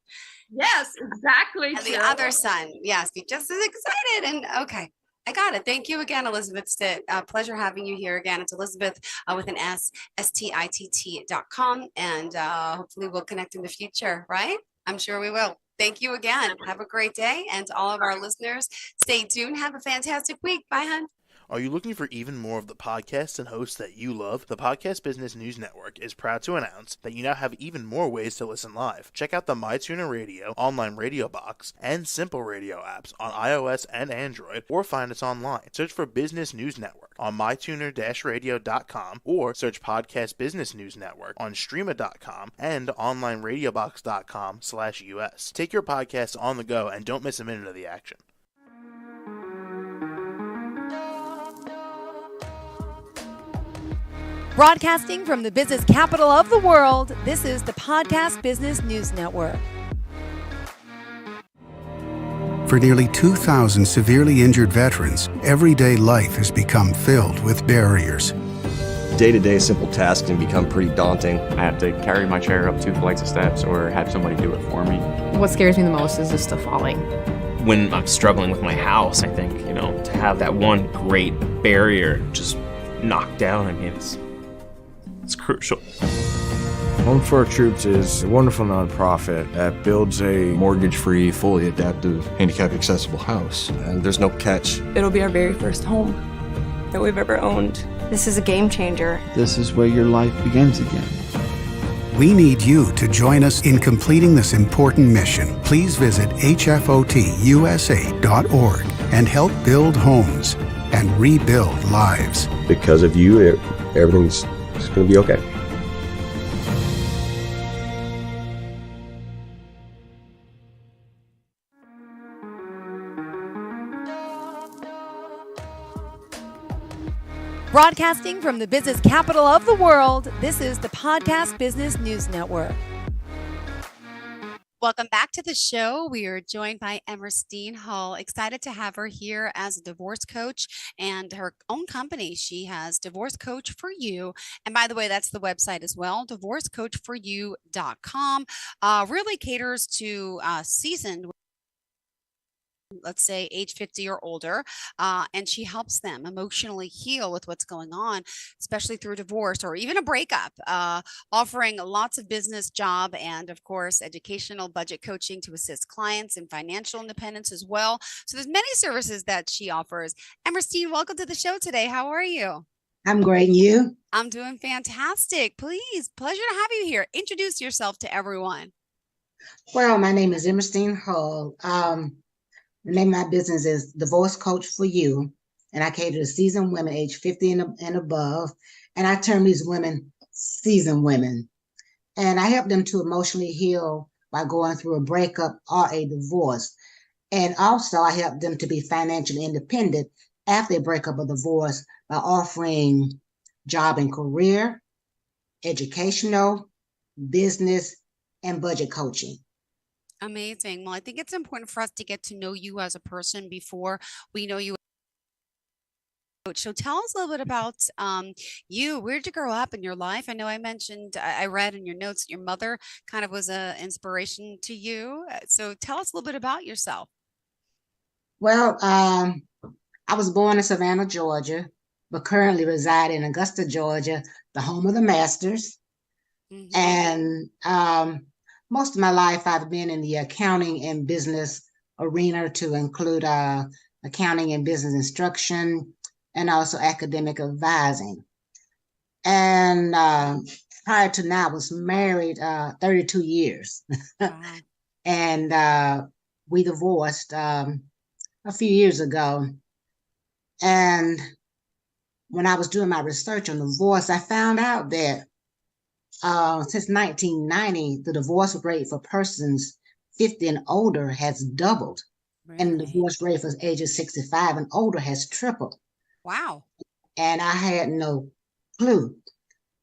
Yes, exactly. And the other son. Yes, be just as excited. And okay. I got it. Thank you again, Elizabeth Stitt. Pleasure having you here again. It's Elizabeth with an S, STITT.com. And hopefully we'll connect in the future, right? I'm sure we will. Thank you again. Have a great day. And to all of our listeners, stay tuned. Have a fantastic week. Bye, hon. Are you looking for even more of the podcasts and hosts that you love? The Podcast Business News Network is proud to announce that you now have even more ways to listen live. Check out the MyTuner Radio, online radio box, and Simple Radio apps on iOS and Android, or find us online. Search for Business News Network on mytuner-radio.com, or search Podcast Business News Network on streama.com and onlineradiobox.com/US. Take your podcasts on the go and don't miss a minute of the action. Broadcasting from the business capital of the world, this is the Podcast Business News Network. For nearly 2,000 severely injured veterans, everyday life has become filled with barriers. Day-to-day simple tasks can become pretty daunting. I have to carry my chair up 2 flights of steps or have somebody do it for me. What scares me the most is just the falling. When I'm struggling with my house, I think, to have that one great barrier just knocked down, it's crucial. Home for Our Troops is a wonderful nonprofit that builds a mortgage-free, fully adaptive, handicap-accessible house. And there's no catch. It'll be our very first home that we've ever owned. This is a game changer. This is where your life begins again. We need you to join us in completing this important mission. Please visit hfotusa.org and help build homes and rebuild lives. Because of you, everything's just going to be okay. Broadcasting from the business capital of the world, this is the Podcast Business News Network. Welcome back to the show. We are joined by Emerstine Hull. Excited to have her here as a divorce coach and her own company. She has Divorce Coach for You. And by the way, that's the website as well, divorcecoachforyou.com. Really caters to seasoned let's say age 50 or older, and she helps them emotionally heal with what's going on, especially through divorce or even a breakup, offering lots of business, job, and of course, educational budget coaching to assist clients in financial independence as well. So there's many services that she offers. Emerstine, welcome to the show today. How are you? I'm great. And you? I'm doing fantastic. Please, pleasure to have you here. Introduce yourself to everyone. Well, my name is Emerstine Hull. The name of my business is Divorce Coach for You, and I cater to seasoned women age 50 and above, and I term these women seasoned women. And I help them to emotionally heal by going through a breakup or a divorce. And also I help them to be financially independent after a breakup or divorce by offering job and career, educational, business, and budget coaching. Amazing. Well, I think it's important for us to get to know you as a person before we know you. So tell us a little bit about you. Where did you grow up in your life? I know I mentioned, I read in your notes, your mother kind of was an inspiration to you. So tell us a little bit about yourself. Well, I was born in Savannah, Georgia, but currently reside in Augusta, Georgia, the home of the Masters. And most of my life, I've been in the accounting and business arena, to include accounting and business instruction, and also academic advising. And prior to now, I was married 32 years. Wow. And we divorced a few years ago. And when I was doing my research on divorce, I found out that since 1990, the divorce rate for persons 50 and older has doubled. Really? And the divorce rate for ages 65 and older has tripled. Wow. And I had no clue.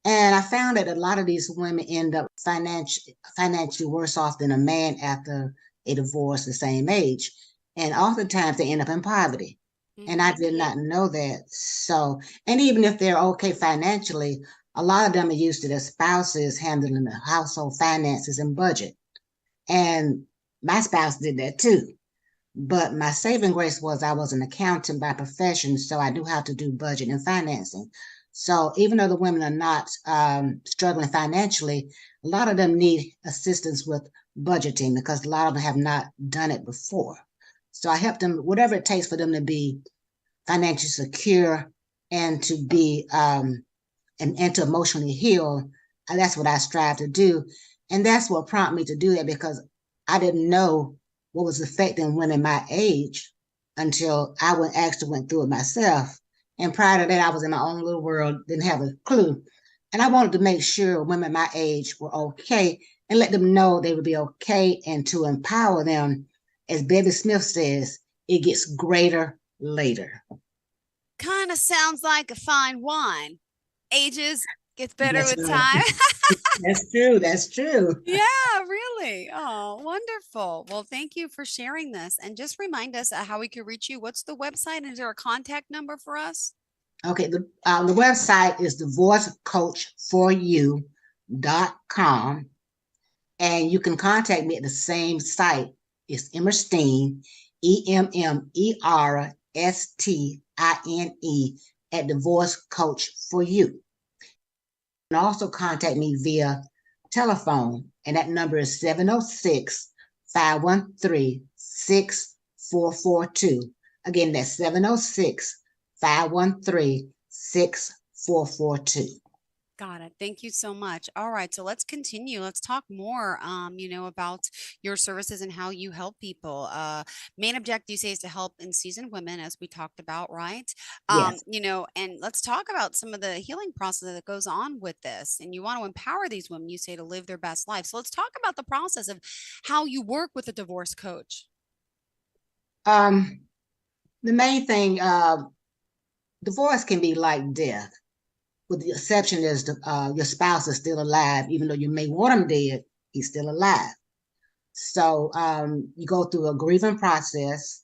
And I found that a lot of these women end up financially worse off than a man after a divorce the same age. And oftentimes they end up in poverty. And I did not know that. So, and even if they're okay financially, a lot of them are used to their spouses handling the household finances and budget. And my spouse did that too. But my saving grace was I was an accountant by profession, so I do have to do budget and financing. So even though the women are not struggling financially, a lot of them need assistance with budgeting because a lot of them have not done it before. So I help them, whatever it takes for them to be financially secure and to be and to emotionally heal. And that's what I strive to do. And that's what prompted me to do that, because I didn't know what was affecting women my age until I actually went through it myself. And prior to that, I was in my own little world, didn't have a clue. And I wanted to make sure women my age were okay and let them know they would be okay, and to empower them. As Bevy Smith says, it gets greater later. Kind of sounds like a fine wine. Ages gets better That's with right. time. That's true. That's true. Yeah, really. Oh, wonderful. Well, thank you for sharing this. And just remind us how we can reach you. What's the website? Is there a contact number for us? Okay, the website is divorcecoachforyou.com. And you can contact me at the same site. It's Emerstine, EMMERSTINE at Divorce Coach for You. You can also contact me via telephone, and that number is 706-513-6442. Again, that's 706-513-6442. Got it. Thank you so much. All right. So let's continue. Let's talk more, about your services and how you help people. Main objective, you say, is to help in seasoned women, as we talked about, right? Yes. And let's talk about some of the healing process that goes on with this. And you want to empower these women, you say, to live their best life. So let's talk about the process of how you work with a divorce coach. The main thing, divorce can be like death, with the exception is your spouse is still alive. Even though you may want him dead, he's still alive. So you go through a grieving process.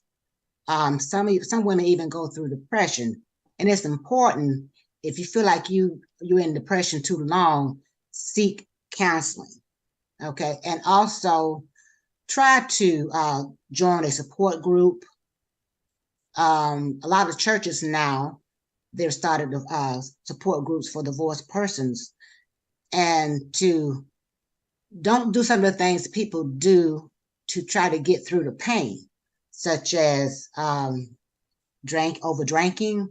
Some women even go through depression, and it's important, if you feel like you're in depression too long, seek counseling. Okay, and also try to join a support group a lot of churches now, they've started support groups for divorced persons, and to don't do some of the things people do to try to get through the pain, such as over drinking.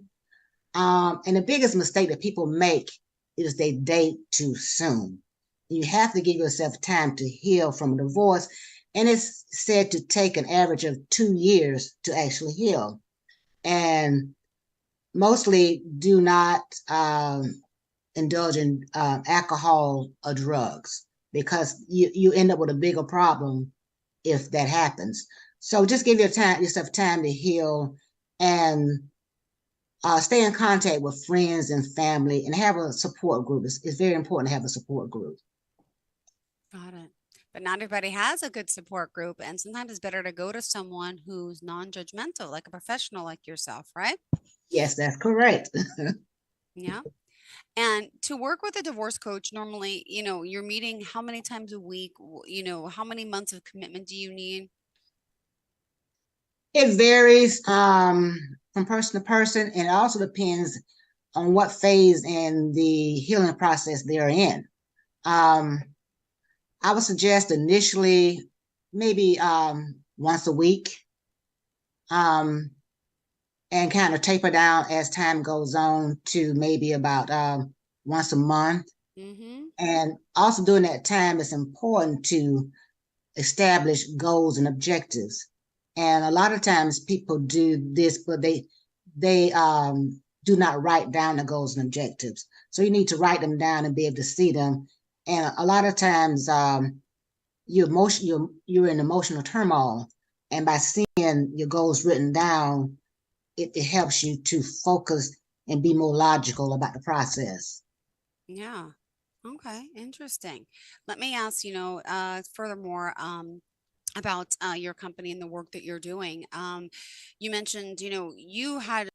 And the biggest mistake that people make is they date too soon. You have to give yourself time to heal from a divorce. And it's said to take an average of 2 years to actually heal. And mostly do not indulge in alcohol or drugs, because you end up with a bigger problem if that happens. So just give yourself time to heal, and stay in contact with friends and family, and have a support group. It's very important to have a support group. Got it. But not everybody has a good support group. And sometimes it's better to go to someone who's non-judgmental, like a professional like yourself, right? Yes, that's correct. Yeah. And to work with a divorce coach, normally, you're meeting how many times a week? How many months of commitment do you need? It varies from person to person, and it also depends on what phase in the healing process they're in. I would suggest initially maybe once a week, and kind of taper down as time goes on to maybe about once a month. Mm-hmm. And also during that time, it's important to establish goals and objectives. And a lot of times people do this, but they do not write down the goals and objectives. So you need to write them down and be able to see them. And a lot of times you're in emotional turmoil, and by seeing your goals written down, it helps you to focus and be more logical about the process. Yeah. Okay. Interesting. Let me ask, furthermore, about your company and the work that you're doing. You mentioned, you had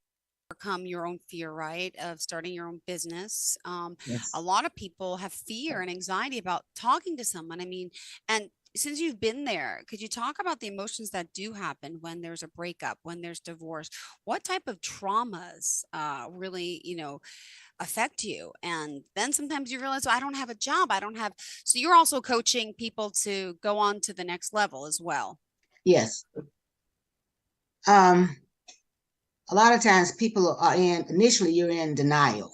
overcome your own fear, right, of starting your own business. Yes. A lot of people have fear and anxiety about talking to someone. I mean, and since you've been there, could you talk about the emotions that do happen when there's a breakup, when there's divorce? What type of traumas really, affect you? And then sometimes you realize, well, I don't have a job. So you're also coaching people to go on to the next level as well. Yes. A lot of times people are initially you're in denial.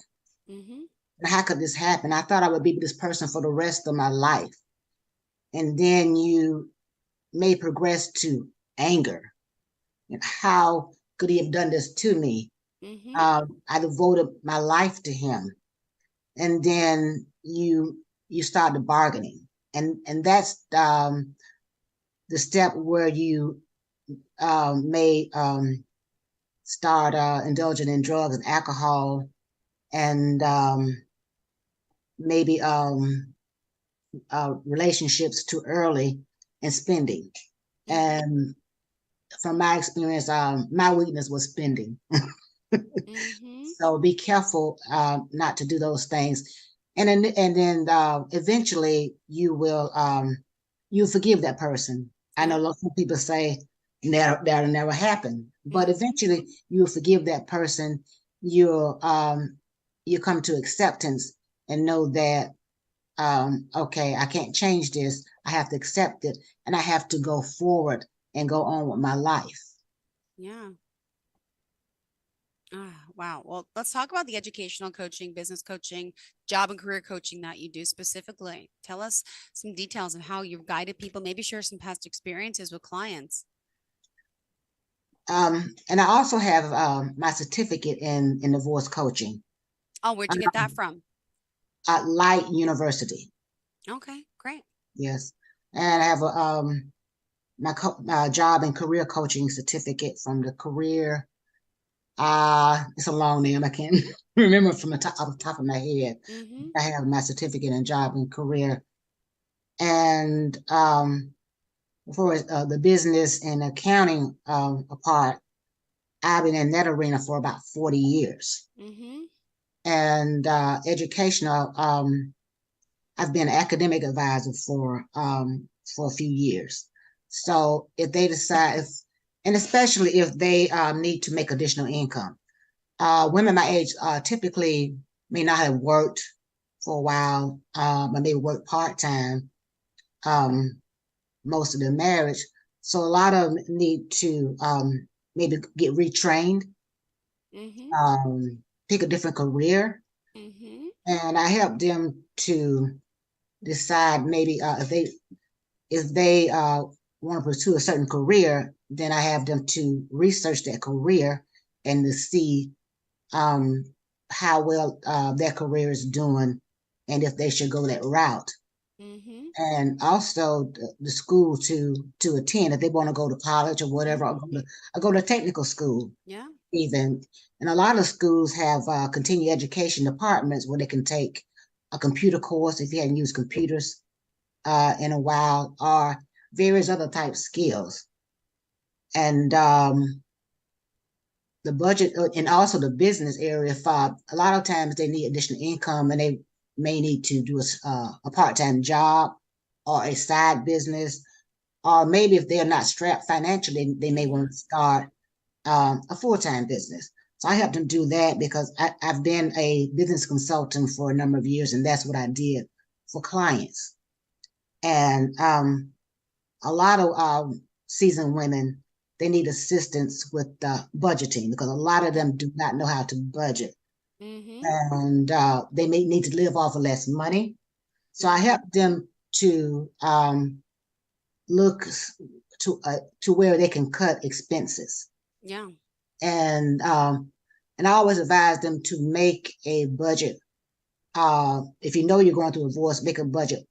Mm-hmm. How could this happen? I thought I would be with this person for the rest of my life. And then you may progress to anger. How could he have done this to me? Mm-hmm. I devoted my life to him. And then you start the bargaining. And that's the step where you may start indulging in drugs and alcohol, and maybe relationships too early, and spending. And from my experience, my weakness was spending. Mm-hmm. So be careful not to do those things. And then eventually you will you forgive that person. I know lots of people say that'll never happen, but eventually you'll forgive that person. You come to acceptance and know that okay, I can't change this. I have to accept it, and I have to go forward and go on with my life. Yeah. Wow. Well, let's talk about the educational coaching, business coaching, job and career coaching that you do specifically. Tell us some details of how you've guided people, maybe share some past experiences with clients. And I also have my certificate in divorce coaching. Oh, where'd you get that from? At Light University. Okay, great. Yes. And I have my job and career coaching certificate from the career. It's a long name. I can't remember from off the top of my head. Mm-hmm. I have my certificate in job and career. And for the business and accounting part, I've been in that arena for about 40 years. Mm-hmm. And educational, I've been an academic advisor for a few years. So if they decide, and especially if they need to make additional income. Women my age typically may not have worked for a while, but maybe work part-time most of their marriage. So a lot of them need to maybe get retrained, pick a different career. And I help them to decide maybe if they want to pursue a certain career, then I have them to research that career and to see how well their career is doing and if they should go that route. And also the school to attend if they want to go to college or whatever, or go to technical school. Yeah. Even. And a lot of schools have continuing education departments where they can take a computer course if you hadn't used computers in a while, or various other type skills. And the budget and also the business area, a lot of times they need additional income and they may need to do a part-time job or a side business, or maybe if they're not strapped financially, they may want to start a full-time business. So I help them do that because I've been a business consultant for a number of years, and that's what I did for clients. And a lot of seasoned women, they need assistance with budgeting because a lot of them do not know how to budget. And they may need to live off of less money. So I help them to look to where they can cut expenses. Yeah. And I always advise them to make a budget. If you know you're going through a divorce, make a budget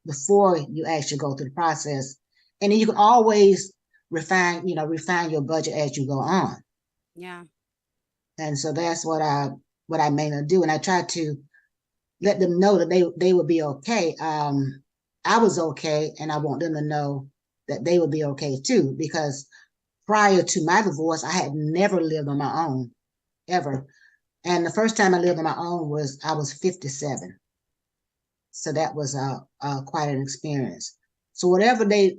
before you actually go through the process. And then you can always refine your budget as you go on. Yeah. And so that's what I mainly do. And I try to let them know that they would be okay. I was okay, and I want them to know that they would be okay too, because prior to my divorce, I had never lived on my own, ever. And the first time I lived on my own I was 57. So that was quite an experience. So whatever they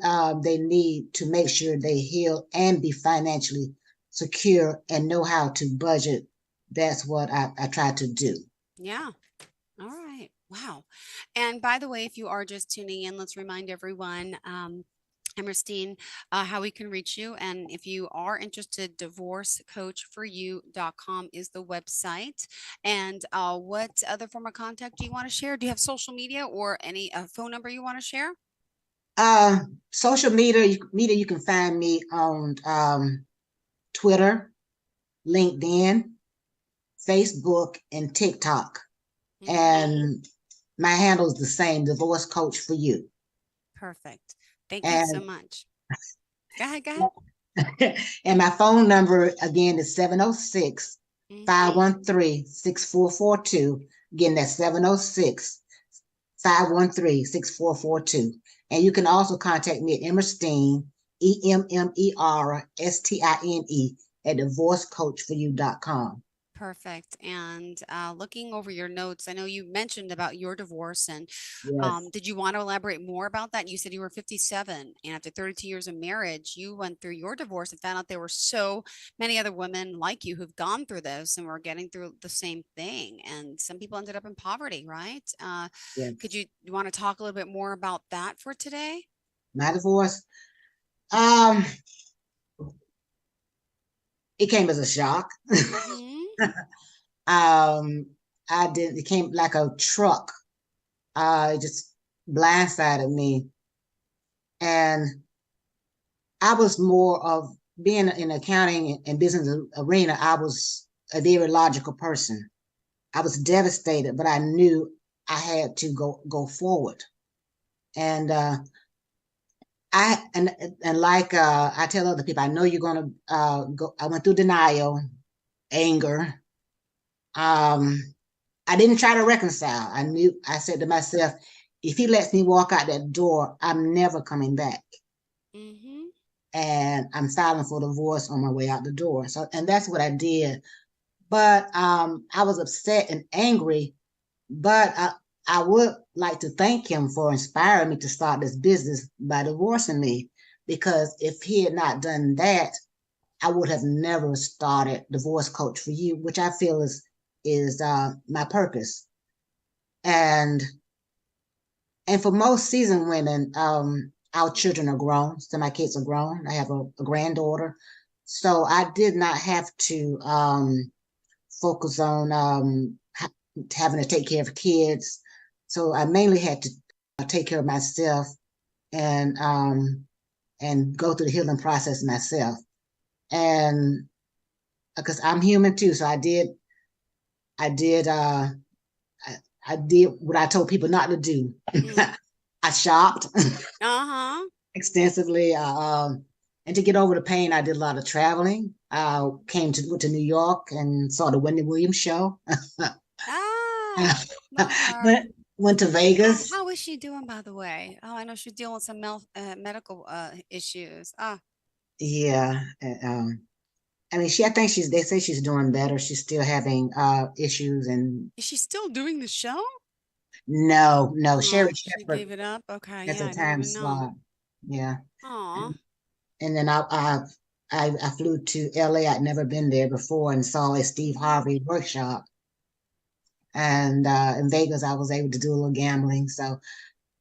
need to make sure they heal and be financially secure and know how to budget, that's what I try to do. Yeah. All right. Wow. And by the way, if you are just tuning in, let's remind everyone, Christine, how we can reach you. And if you are interested, divorcecoachforyou.com is the website. And what other form of contact do you want to share? Do you have social media or any phone number you want to share? Social media, you can find me on Twitter, LinkedIn, Facebook, and TikTok. And my handle is the same, Divorce Coach for You. Perfect. Thank you so much. Go ahead. And my phone number, again, is 706-513-6442. Again, that's 706-513-6442. And you can also contact me at Emerstine, EMMERSTINE, at divorcecoachforyou.com. Perfect. And looking over your notes, I know you mentioned about your divorce, and Yes. did you want to elaborate more about that? You said you were 57, and after 32 years of marriage, you went through your divorce and found out there were so many other women like you who've gone through this and were getting through the same thing. And some people ended up in poverty, right? Yes. Could you want to talk a little bit more about that for today? My divorce, it came as a shock. It came like a truck. It just blindsided me. And I was more of being in accounting and business arena. I was a very logical person. I was devastated, but I knew I had to go forward. And I tell other people, I know you're gonna go. I went through denial, anger. I didn't try to reconcile. I said to myself, if he lets me walk out that door, I'm never coming back. And I'm filing for divorce on my way out the door. And that's what I did. But I was upset and angry, but I would like to thank him for inspiring me to start this business by divorcing me, because if he had not done that, I would have never started Divorce Coach for You, which I feel is my purpose. And for most seasoned women, our children are grown. So my kids are grown. I have a granddaughter. So I did not have to focus on having to take care of kids. So I mainly had to take care of myself and go through the healing process myself. And because I'm human too, so I did what I told people not to do. I shopped extensively. And to get over the pain, I did a lot of traveling. I went to New York and saw the Wendy Williams show. Went to Vegas. How is she doing, by the way? Oh, I know she's dealing with some medical issues. Yeah. I mean, I think they say she's doing better. She's still having issues. And is she still doing the show? No. Sherry Shepherd gave it up. Okay, that's a time slot. Yeah. Aw. And then I flew to LA. I'd never been there before and saw a Steve Harvey workshop. And in Vegas, I was able to do a little gambling. So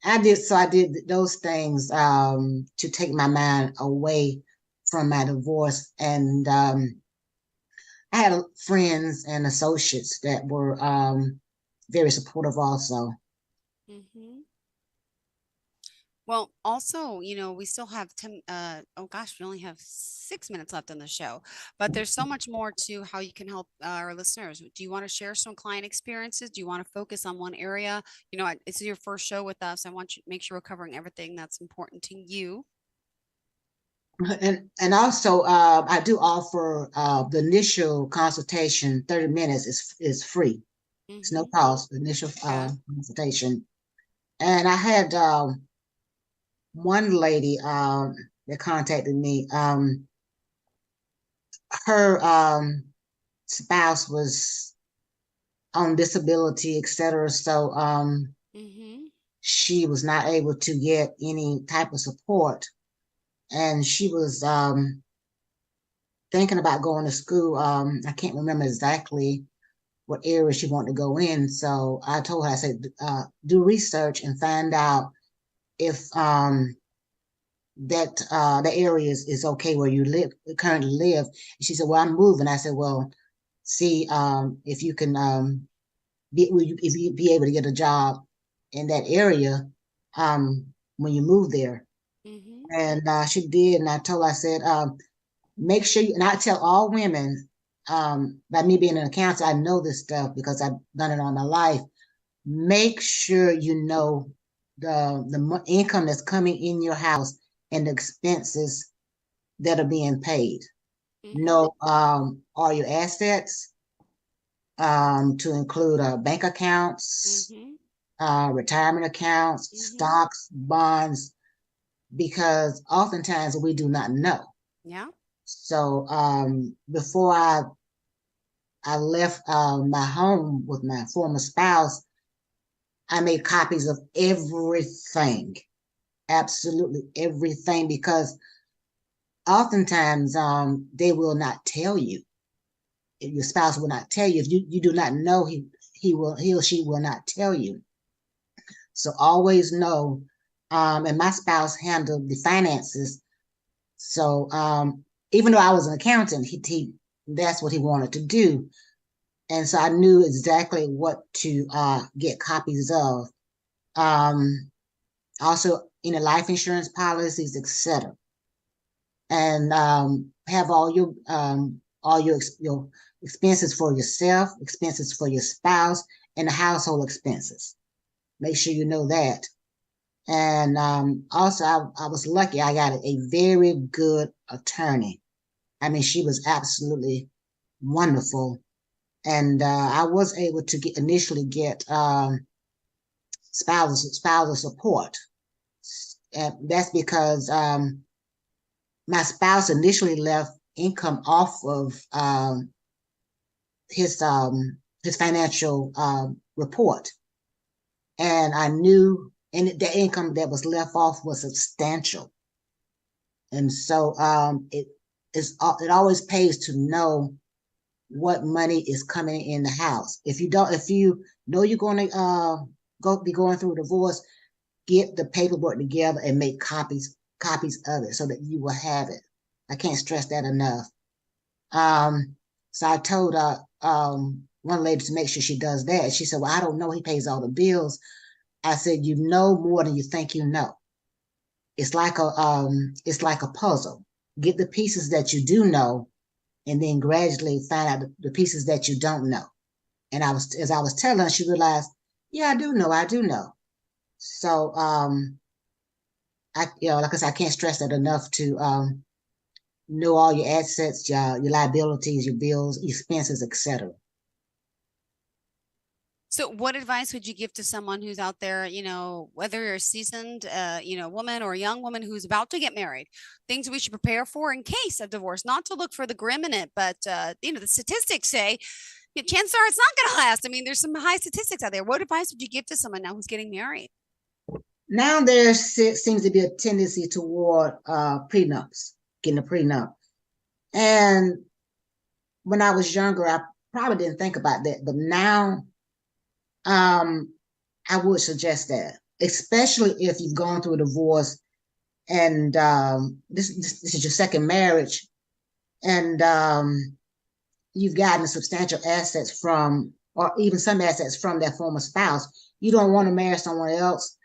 I did those things to take my mind away from my divorce. And I had friends and associates that were very supportive also. Well, also, we still have 10, we only have 6 minutes left on the show, but there's so much more to how you can help our listeners. Do you want to share some client experiences? Do you want to focus on one area? This is your first show with us. I want you to make sure we're covering everything that's important to you. And also, I do offer the initial consultation, 30 minutes is free. It's no cost, the initial consultation. And I had one lady that contacted me. Her spouse was on disability, etc. So she was not able to get any type of support. And she was thinking about going to school. I can't remember exactly what area she wanted to go in. So I told her, I said, do research and find out if that the area is okay where you currently live. And she said, well, I'm moving. I said, well, see if you can if you be able to get a job in that area when you move there. And she did. And I told her, I said, make sure and I tell all women, by me being an accountant, I know this stuff because I've done it all my life. Make sure you know the income that's coming in your house and the expenses that are being paid. Know all your assets, to include bank accounts, retirement accounts, stocks, bonds, because oftentimes we do not know. Yeah. So before I left my home with my former spouse, I made copies of everything, absolutely everything, because oftentimes they will not tell you. Your spouse will not tell you. If you do not know, he or she will not tell you. So always know. And my spouse handled the finances. So even though I was an accountant, he that's what he wanted to do. And so I knew exactly what to get copies of. Also, life insurance policies, etc. And have all your expenses for yourself, expenses for your spouse, and the household expenses. Make sure you know that. And also, I was lucky. I got a very good attorney. I mean, she was absolutely wonderful. And I was able to initially get spousal support. And that's because my spouse initially left income off of his financial report. And I knew, and the income that was left off was substantial. And so it always pays to know what money is coming in the house. If you know you're going to be going through a divorce, get the paperwork together and make copies of it so that you will have it. I can't stress that enough. So I told one lady to make sure she does that. She said, well, I don't know. He pays all the bills. I said, you know more than you think you know. It's like a puzzle. Get the pieces that you do know, and then gradually find out the pieces that you don't know. And as I was telling her, she realized, yeah, I do know. So like I said, I can't stress that enough to know all your assets, your liabilities, your bills, expenses, etc. So what advice would you give to someone who's out there, whether you're a seasoned, woman or a young woman who's about to get married, things we should prepare for in case of divorce, not to look for the grim in it, but, the statistics say, chances are it's not going to last. I mean, there's some high statistics out there. What advice would you give to someone now who's getting married? Now there seems to be a tendency toward prenups, getting a prenup. And when I was younger, I probably didn't think about that. But now I would suggest that, especially if you've gone through a divorce and this is your second marriage, and you've gotten substantial assets from, or even some assets from that former spouse. You don't want to marry someone else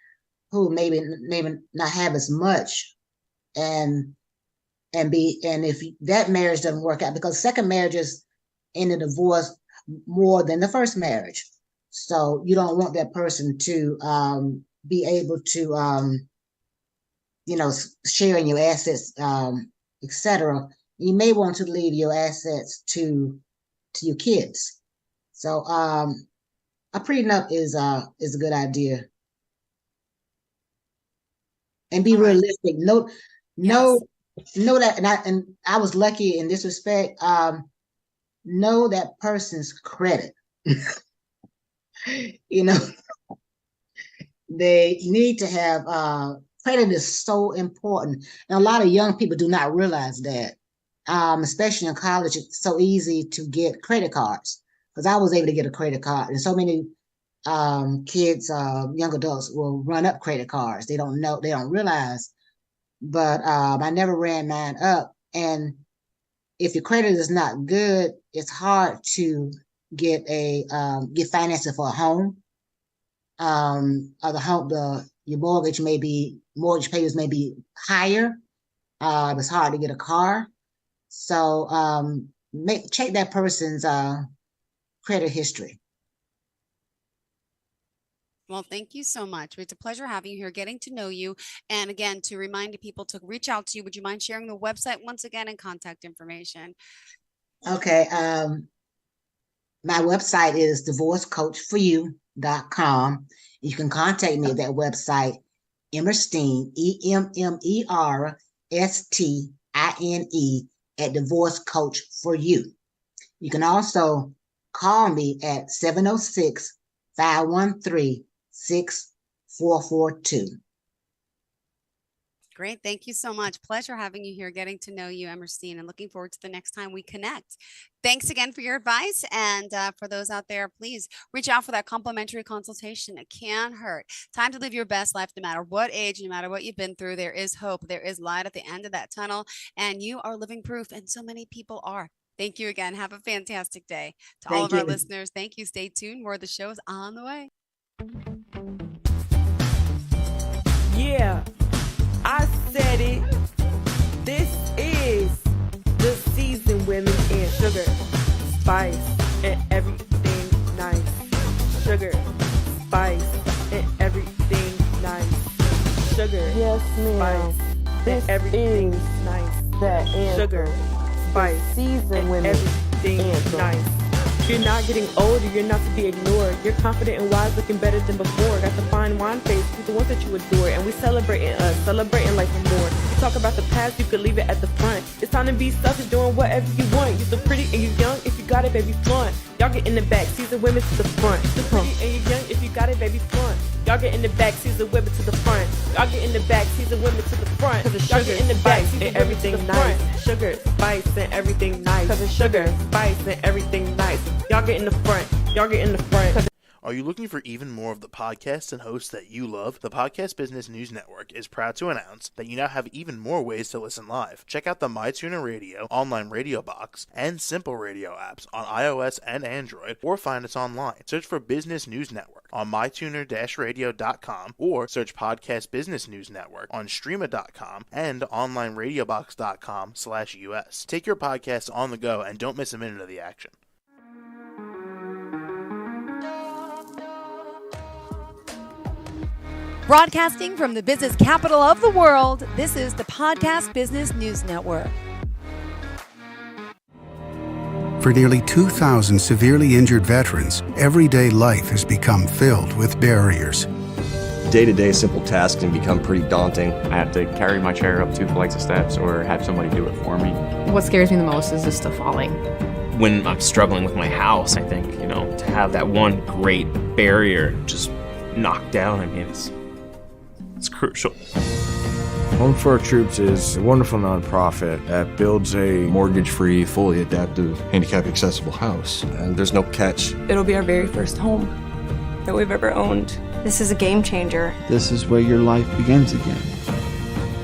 who maybe not have as much, and if that marriage doesn't work out, because second marriages end in divorce more than the first marriage. So you don't want that person to be able to, share in your assets, etc. You may want to leave your assets to your kids. So a prenup is a good idea. And be realistic. Know that, and I was lucky in this respect. Know that person's credit. They need to have credit is so important, and a lot of young people do not realize that. Especially in college, it's so easy to get credit cards, because I was able to get a credit card, and so many kids, young adults will run up credit cards. They don't know, they don't realize. But I never ran mine up, and if your credit is not good, it's hard to get financing for a home. Your mortgage payments may be higher. It's hard to get a car. So check that person's credit history. Well, thank you so much. It's a pleasure having you here, getting to know you. And again, to remind people to reach out to you, would you mind sharing the website once again and contact information? Okay. My website is divorcecoachforyou.com. You can contact me at that website, Emmerstein, EMMERSTINE at Divorce Coach for You. You can also call me at 706-513-6442. Great. Thank you so much. Pleasure having you here, getting to know you, Emmerstein, and looking forward to the next time we connect. Thanks again for your advice. And for those out there, please reach out for that complimentary consultation. It can't hurt. Time to live your best life, no matter what age, no matter what you've been through. There is hope. There is light at the end of that tunnel. And you are living proof. And so many people are. Thank you again. Have a fantastic day. To all of our listeners, thank you. Stay tuned. More of the show is on the way. Yeah. I said it. This is the season, women, and sugar, spice, and everything nice. Sugar, spice, and everything nice. Sugar, yes, ma'am. Spice, and everything nice. That sugar, spice, season, and women, everything nice. You're not getting older, you're not to be ignored. You're confident and wise, looking better than before. Got the fine wine face, with the ones that you adore. And we celebrating us, celebrating life and more. You talk about the past, you could leave it at the front. It's time to be selfish, doing whatever you want. You're so pretty and you're young, if you got it, baby, flaunt. Y'all get in the back, season women to the front. You're pretty and you're young, if you got it, baby, front. Y'all get in the back, season women to the front. Y'all get in the back, season women to the front. Cause it's sugar, in the back, and everything nice. Sugar, spice, and everything nice. Cause it's sugar, spice, and everything nice. Y'all get in the front. Y'all get in the front. Are you looking for even more of the podcasts and hosts that you love? The Podcast Business News Network is proud to announce that you now have even more ways to listen live. Check out the MyTuner Radio, online radio box, and Simple Radio apps on iOS and Android, or find us online. Search for Business News Network on mytuner-radio.com, or search Podcast Business News Network on streama.com and onlineradiobox.com/US. Take your podcast on the go and don't miss a minute of the action. Broadcasting from the business capital of the world, this is the Podcast Business News Network. For nearly 2,000 severely injured veterans, everyday life has become filled with barriers. Day-to-day simple tasks can become pretty daunting. I have to carry my chair up 2 flights of steps or have somebody do it for me. What scares me the most is just the falling. When I'm struggling with my house, I think, to have that one great barrier just knocked down, I mean, it's crucial. Home for Our Troops is a wonderful nonprofit that builds a mortgage-free, fully adaptive, handicap-accessible house. And there's no catch. It'll be our very first home that we've ever owned. This is a game changer. This is where your life begins again.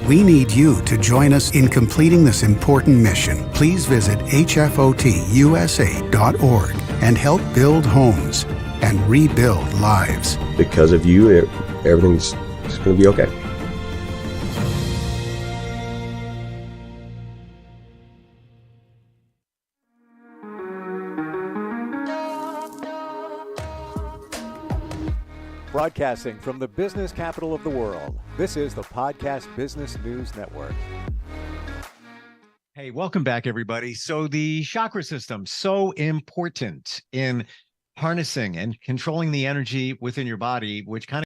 We need you to join us in completing this important mission. Please visit hfotusa.org and help build homes and rebuild lives. Because of you, everything's going to be okay. Broadcasting from the business capital of the world, this is the Podcast Business News Network. Hey, welcome back, everybody. So the chakra system, so important in harnessing and controlling the energy within your body, which kind of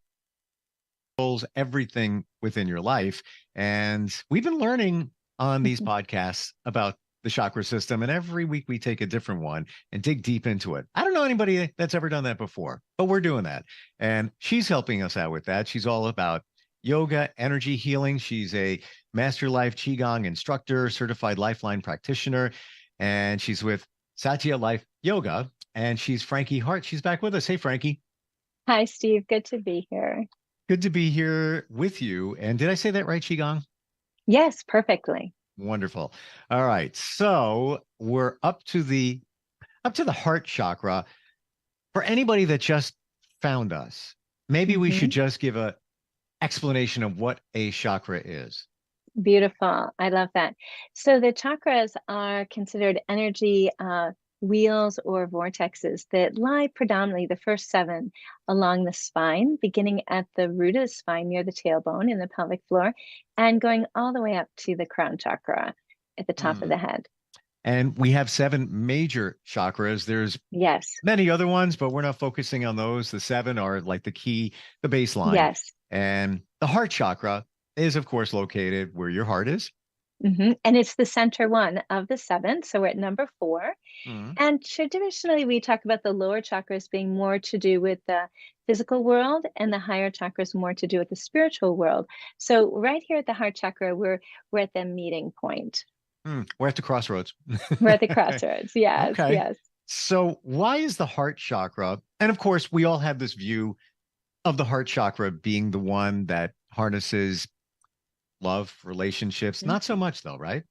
controls everything within your life. And we've been learning on these podcasts about the chakra system, and every week we take a different one and dig deep into it. I don't know anybody that's ever done that before, but we're doing that. And she's helping us out with that. She's all about yoga, energy healing. She's a Master Life Qigong instructor, certified Lifeline practitioner, and she's with Satya Life Yoga, and she's Frankie Hart. She's back with us. Hey, Frankie. Hi, Steve. Good to be here. Good to be here with you. And did I say that right, Qigong? Yes, perfectly. Wonderful. All right. So we're up to the heart chakra. For anybody that just found us, maybe we should just give a explanation of what a chakra is. Beautiful. I love that. So the chakras are considered energy wheels or vortexes that lie predominantly, the first 7, along the spine, beginning at the root of the spine near the tailbone in the pelvic floor, and going all the way up to the crown chakra at the top of the head. And we have 7 major chakras. There's many other ones, but we're not focusing on those. The 7 are like the key, the baseline. Yes. And the heart chakra is, of course, located where your heart is. And it's the center one of the 7. So we're at number 4. And traditionally, we talk about the lower chakras being more to do with the physical world and the higher chakras more to do with the spiritual world. So right here at the heart chakra, we're at the meeting point. We're at the crossroads. We're at the crossroads. Yes. Okay. Yes. So why is the heart chakra? And of course, we all have this view of the heart chakra being the one that harnesses love, relationships. Not so much though, right?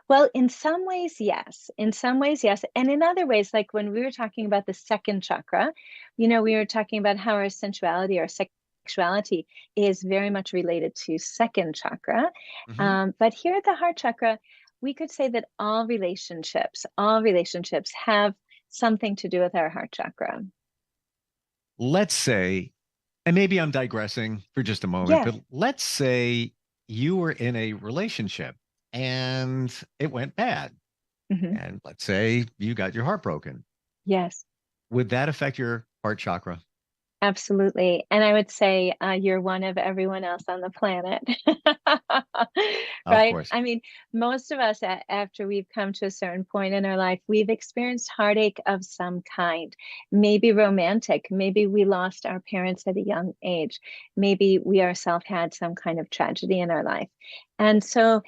Well, in some ways, yes. In some ways, yes. And in other ways, like when we were talking about the second chakra, we were talking about how our sensuality, our sexuality is very much related to second chakra. But here at the heart chakra, we could say that all relationships have something to do with our heart chakra. Let's say, and maybe I'm digressing for just a moment, but let's say you were in a relationship and it went bad. And let's say you got your heart broken. Yes. Would that affect your heart chakra? Absolutely. And I would say you're one of everyone else on the planet. Of Right? course. I mean, most of us, after we've come to a certain point in our life, we've experienced heartache of some kind, maybe romantic. Maybe we lost our parents at a young age. Maybe we ourselves had some kind of tragedy in our life. And so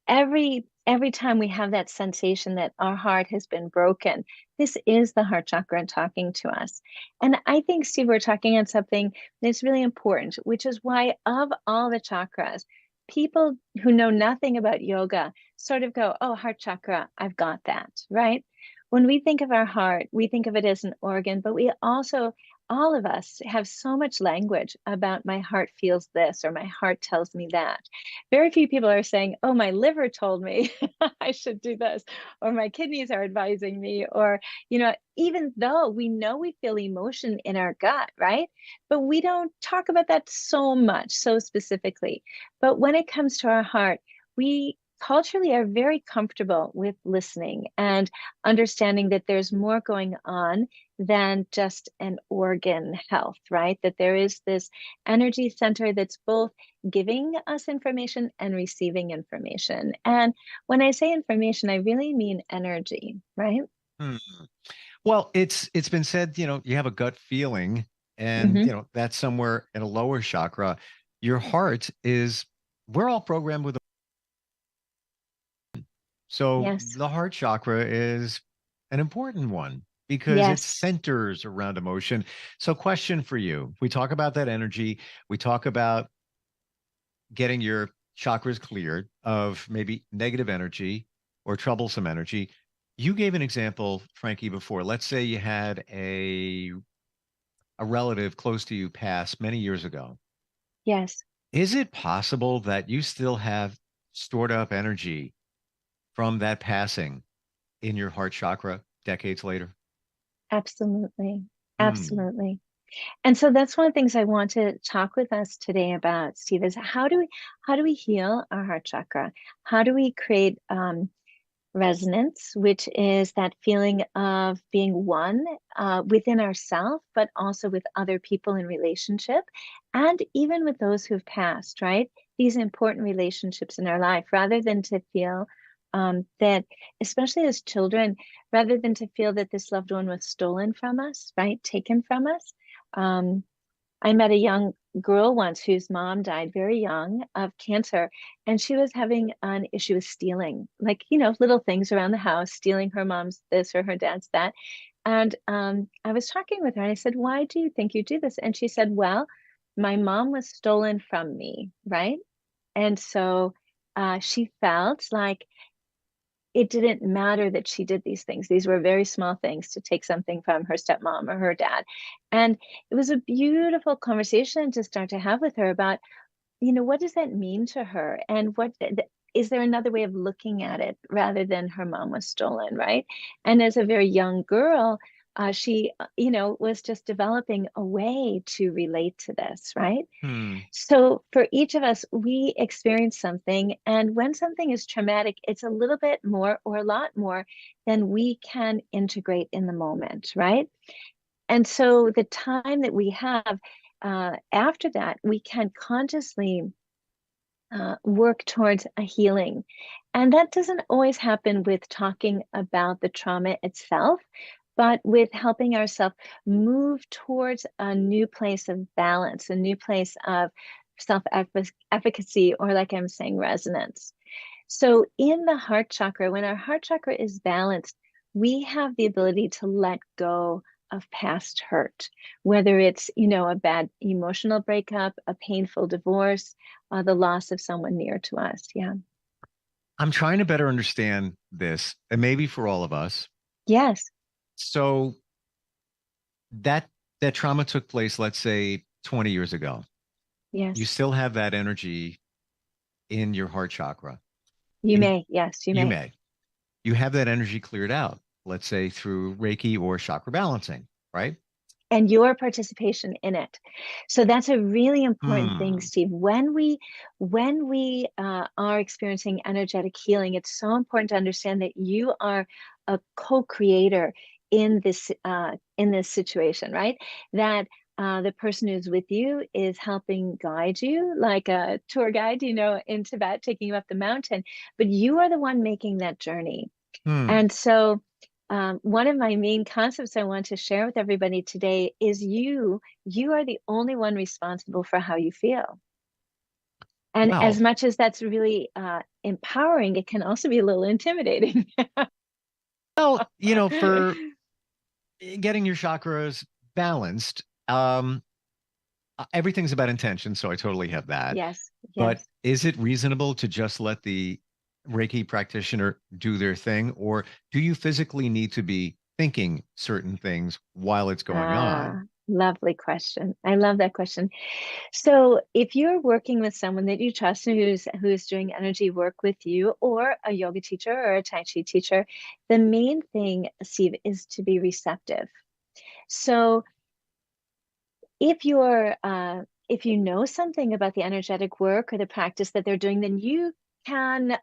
every time we have that sensation that our heart has been broken, this is the heart chakra talking to us. And I think, Steve, we're talking on something that's really important, which is why of all the chakras, people who know nothing about yoga sort of go, oh, heart chakra, I've got that, right? When we think of our heart, we think of it as an organ, but we also, all of us have so much language about my heart feels this or my heart tells me that. Very few people are saying, oh, my liver told me I should do this, or my kidneys are advising me, or, even though we know we feel emotion in our gut, right? But we don't talk about that so much, so specifically. But when it comes to our heart, we culturally are very comfortable with listening and understanding that there's more going on than just an organ health, right? That there is this energy center that's both giving us information and receiving information. And when I say information, I really mean energy, right? Well, it's been said, you have a gut feeling, and that's somewhere in a lower chakra. Your heart is, we're all programmed with. So Yes. the heart chakra is an important one because it Yes. centers around emotion. So question for you. We talk about that energy. We talk about getting your chakras cleared of maybe negative energy or troublesome energy. You gave an example, Frankie, before. Let's say you had a relative close to you pass many years ago. Yes. Is it possible that you still have stored up energy from that passing in your heart chakra decades later? Absolutely. Absolutely. And so that's one of the things I want to talk with us today about, Steve, is how do we heal our heart chakra? How do we create resonance, which is that feeling of being one within ourselves, but also with other people in relationship, and even with those who've passed, right? These important relationships in our life, rather than to feel that, especially as children, rather than to feel that this loved one was stolen from us, right? Taken from us. I met a young girl once whose mom died very young of cancer, and she was having an issue with stealing, like, little things around the house, stealing her mom's this or her dad's that. And I was talking with her and I said, why do you think you do this? And she said, well, my mom was stolen from me, right? And so she felt like it didn't matter that she did these things. These were very small things to take something from her stepmom or her dad. And it was a beautiful conversation to start to have with her about, what does that mean to her? And is there another way of looking at it rather than her mom was stolen, right? And as a very young girl, she, was just developing a way to relate to this, right? So for each of us, we experience something. And when something is traumatic, it's a little bit more or a lot more than we can integrate in the moment, right? And so the time that we have after that, we can consciously work towards a healing. And that doesn't always happen with talking about the trauma itself, but with helping ourselves move towards a new place of balance, a new place of self-efficacy, or like I'm saying, resonance. So in the heart chakra, when our heart chakra is balanced, we have the ability to let go of past hurt, whether it's, a bad emotional breakup, a painful divorce, the loss of someone near to us. Yeah. I'm trying to better understand this, and maybe for all of us. Yes. So that trauma took place, let's say 20 years ago. Yes. You still have that energy in your heart chakra. You may. Yes, you may. You may. You have that energy cleared out, let's say through Reiki or chakra balancing, right? And your participation in it. So that's a really important thing, Steve. When we are experiencing energetic healing, it's so important to understand that you are a co-creator in this situation, right? That The person who's with you is helping guide you, like a tour guide, in Tibet, taking you up the mountain, but you are the one making that journey. And so one of my main concepts I want to share with everybody today is you are the only one responsible for how you feel. And as much as that's really empowering, it can also be a little intimidating. Well, for getting your chakras balanced, everything's about intention, so I totally have that. Yes. But is it reasonable to just let the Reiki practitioner do their thing, or do you physically need to be thinking certain things while it's going on? Lovely question. I love that question. So if you're working with someone that you trust who's doing energy work with you, or a yoga teacher or a Tai Chi teacher, the main thing, Steve, is to be receptive. So if you know something about the energetic work or the practice that they're doing, then you can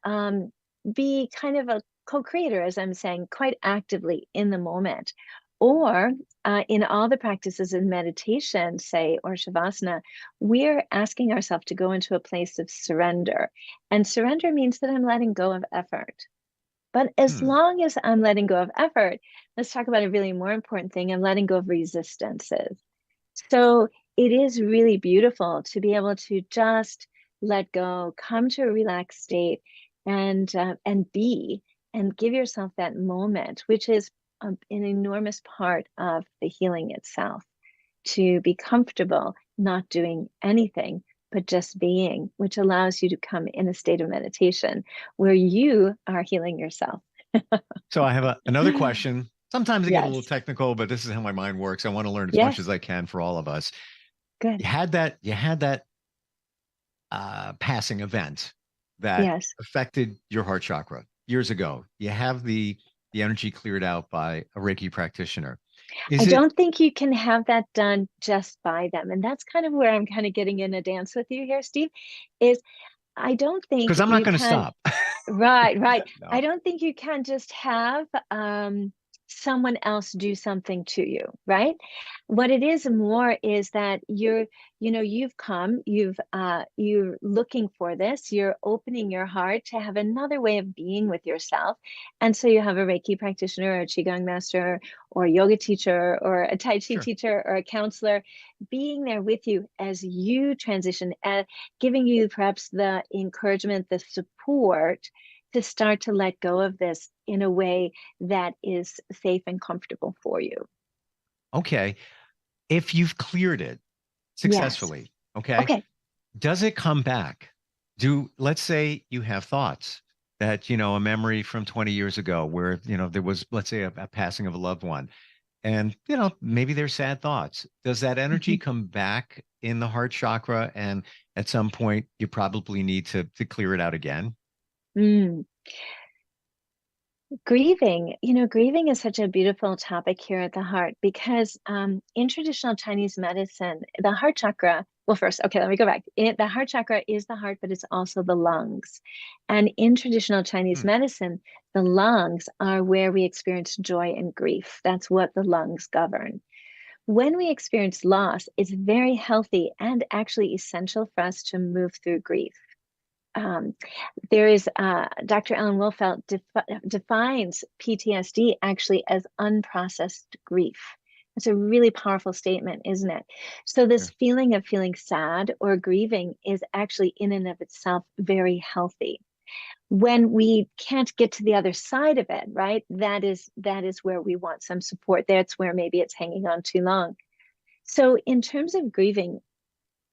be kind of a co-creator, as I'm saying, quite actively in the moment. Or in all the practices in meditation, say, or Shavasana, we're asking ourselves to go into a place of surrender. And surrender means that I'm letting go of effort. But as long as I'm letting go of effort, let's talk about a really more important thing. I'm letting go of resistances. So it is really beautiful to be able to just let go, come to a relaxed state, and be, and give yourself that moment, which is an enormous part of the healing itself. To be comfortable, not doing anything, but just being, which allows you to come in a state of meditation where you are healing yourself. So I have another question. Sometimes I get a little Yes. technical, but this is how my mind works. I want to learn as Yes. much as I can for all of us. Good. You had that passing event that affected your heart chakra years ago. You have the energy cleared out by a Reiki practitioner. I don't think you can have that done just by them. And that's kind of where I'm kind of getting in a dance with you here, Steve, is I don't think because I'm not you going to can- stop. Right. No. I don't think you can just have someone else do something to you, right? What it is more is that you've come, you're looking for this, you're opening your heart to have another way of being with yourself. And so you have a Reiki practitioner or a Qigong master or a yoga teacher or a Tai Chi teacher or a counselor being there with you as you transition, giving you perhaps the encouragement, the support to start to let go of this in a way that is safe and comfortable for you. Okay. If you've cleared it successfully, okay, does it come back? Let's say you have thoughts that, a memory from 20 years ago where, there was, let's say, a passing of a loved one. And, maybe they're sad thoughts. Does that energy come back in the heart chakra? And at some point, you probably need to clear it out again? Grieving, grieving is such a beautiful topic here at the heart because in traditional Chinese medicine, the heart chakra, well, first, okay, let me go back. The heart chakra is the heart, but it's also the lungs. And in traditional Chinese medicine, the lungs are where we experience joy and grief. That's what the lungs govern. When we experience loss, it's very healthy and actually essential for us to move through grief. There is Dr. Ellen Wolfelt defines PTSD actually as unprocessed grief. It's a really powerful statement, isn't it? So this feeling of feeling sad or grieving is actually in and of itself very healthy. When we can't get to the other side of it, right? That is where we want some support. That's where maybe it's hanging on too long. So in terms of grieving,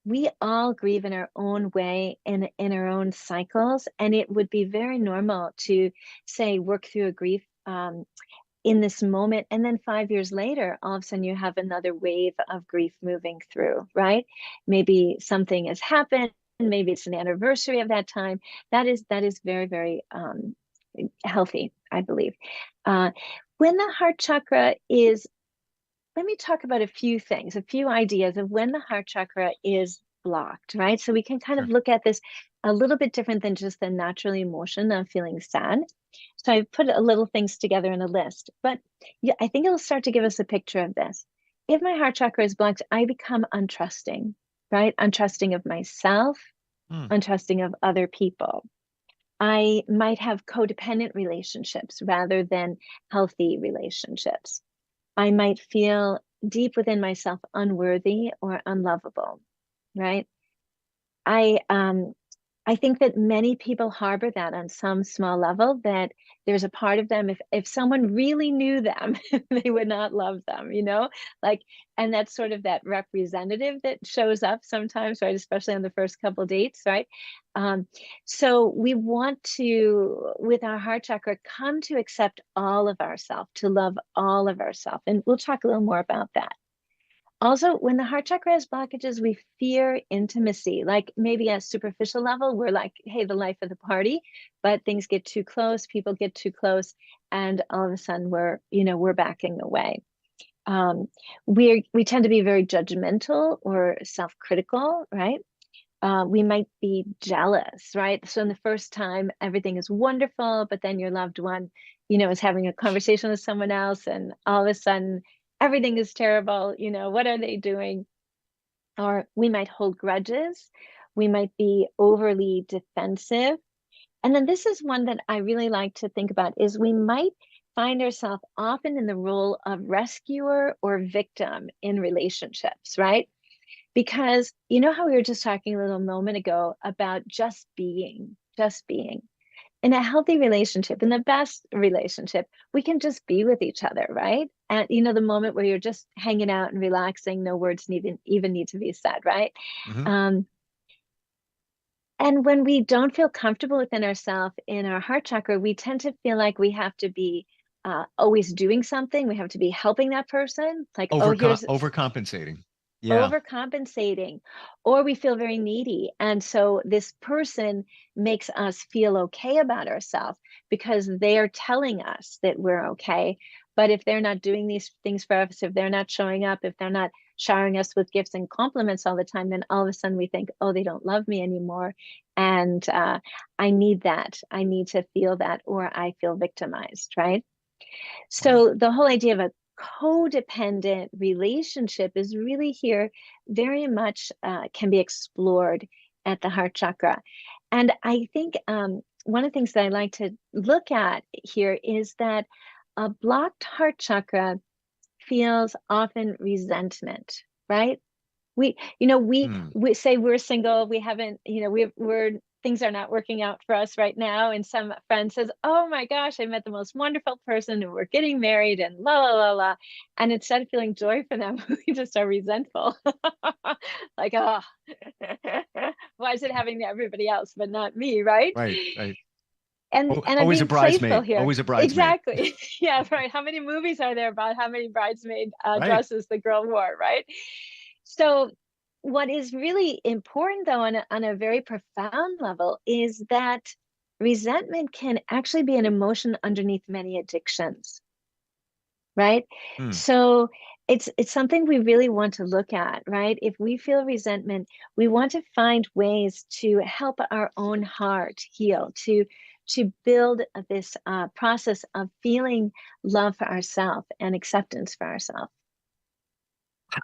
we all grieve in our own way and in our own cycles. And it would be very normal to say, work through a grief in this moment. And then 5 years later, all of a sudden you have another wave of grief moving through, right? Maybe something has happened. Maybe it's an anniversary of that time. That is very, very healthy, I believe. When the heart chakra is, let me talk about a few things, a few ideas of when the heart chakra is blocked, right? So we can kind of look at this a little bit different than just the natural emotion of feeling sad. So I put a little things together in a list, but yeah, I think it'll start to give us a picture of this. if my heart chakra is blocked, I become untrusting, right? Untrusting of myself, untrusting of other people. I might have codependent relationships rather than healthy relationships. I might feel deep within myself unworthy or unlovable, right? I think that many people harbor that on some small level, that there's a part of them, if someone really knew them, they would not love them, like, and that's sort of that representative that shows up sometimes, right? Especially on the first couple dates, right? So we want to, with our heart chakra, come to accept all of ourselves, to love all of ourselves. And we'll talk a little more about that. Also, when the heart chakra has blockages, we fear intimacy. Like maybe at a superficial level, we're like, hey, the life of the party, but things get too close, people get too close, and all of a sudden we're backing away. We tend to be very judgmental or self-critical, right? We might be jealous, right? So in the first time, everything is wonderful, but then your loved one, is having a conversation with someone else, and all of a sudden, everything is terrible. What are they doing? Or we might hold grudges. We might be overly defensive. And then this is one that I really like to think about, is we might find ourselves often in the role of rescuer or victim in relationships, right? Because you know how we were just talking a little moment ago about just being. In a healthy relationship, in the best relationship, we can just be with each other, right? And the moment where you're just hanging out and relaxing, no words even need to be said, right? And when we don't feel comfortable within ourselves, in our heart chakra, we tend to feel like we have to be always doing something. We have to be helping that person. Like, overcompensating. Yeah. Overcompensating, or we feel very needy. And so this person makes us feel okay about ourselves because they're telling us that we're okay. But if they're not doing these things for us, if they're not showing up, if they're not showering us with gifts and compliments all the time, then all of a sudden we think, oh, they don't love me anymore. And I need that. I need to feel that, or I feel victimized, right? So the whole idea of a codependent relationship is really here very much can be explored at the heart chakra. And I think one of the things that I like to look at here is that a blocked heart chakra feels often resentment, right? We say we're single, we haven't, we're things are not working out for us right now. And some friend says, oh my gosh, I met the most wonderful person and we're getting married and la la la la. And instead of feeling joy for them, we just are resentful. Like, oh, why is it happening to everybody else but not me, right? Right. And I'm always being a bridesmaid. playful here. Always a bridesmaid. Exactly. Yeah, right. How many movies are there about how many bridesmaid dresses the girl wore, right? So what is really important, though, on a very profound level, is that resentment can actually be an emotion underneath many addictions, right? So it's something we really want to look at, right? If we feel resentment, we want to find ways to help our own heart heal, to build this process of feeling love for ourselves and acceptance for ourselves.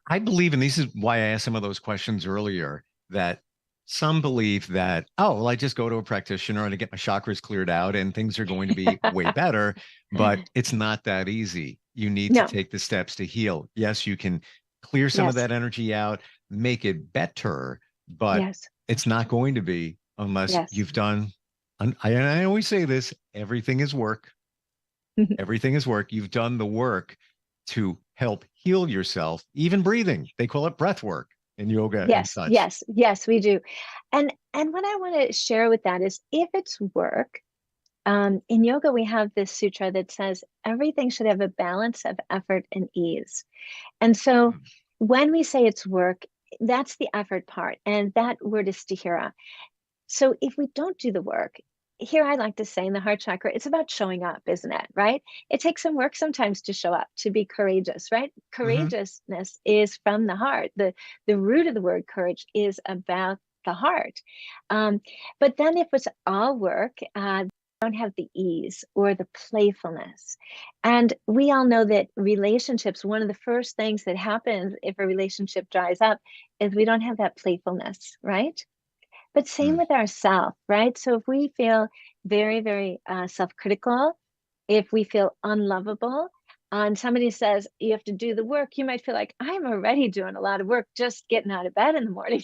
I believe, and this is why I asked some of those questions earlier, that some believe that, oh, well, I just go to a practitioner and I get my chakras cleared out and things are going to be way better. But it's not that easy. You need to take the steps to heal. Yes, you can clear some of that energy out, make it better, but it's not going to be unless you've done, I always say this, everything is work. Everything is work. You've done the work to help heal yourself, even breathing. They call it breath work in yoga and such. Yes, we do. And what I want to share with that is, if it's work, in yoga, we have this sutra that says everything should have a balance of effort and ease. And so when we say it's work, that's the effort part. And that word is stihira. So if we don't do the work, here I like to say in the heart chakra, it's about showing up, isn't it? Right? It takes some work sometimes to show up, to be courageous, right? Courageousness is from the heart. The root of the word courage is about the heart. But then if it's all work, don't have the ease or the playfulness. And we all know that relationships, one of the first things that happens if a relationship dries up is we don't have that playfulness, right? But same with ourselves, right? So if we feel very, very self-critical, if we feel unlovable, and somebody says you have to do the work, you might feel like I'm already doing a lot of work just getting out of bed in the morning.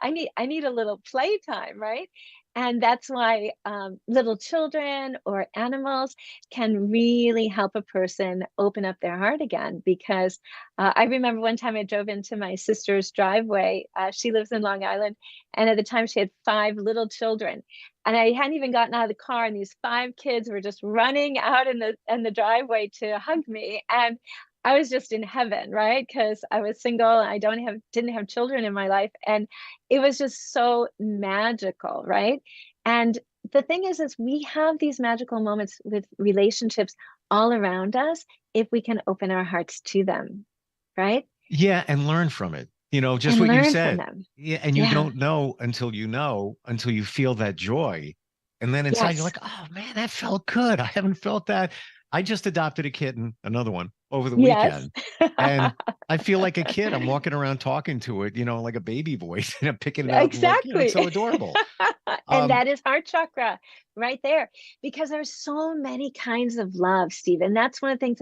I need a little playtime, right? And that's why little children or animals can really help a person open up their heart again. Because I remember one time I drove into my sister's driveway. She lives in Long Island, and at the time she had 5 little children. And I hadn't even gotten out of the car, and these 5 kids were just running out in the driveway to hug me. And I was just in heaven, right? Because I was single and I didn't have children in my life. And it was just so magical, right? And the thing is we have these magical moments with relationships all around us if we can open our hearts to them, right? Yeah, and learn from it. Just And what you learn from said. them. Yeah, and you Yeah. don't know until you feel that joy. And then inside you're Yes. like, oh man, that felt good. I haven't felt that. I just adopted a kitten, another one, over the Yes. weekend. And I feel like a kid. I'm walking around talking to it, like a baby voice, and I'm picking it up. And like, it's Exactly. so adorable. And that is heart chakra right there, because there's so many kinds of love, Steve. And that's one of the things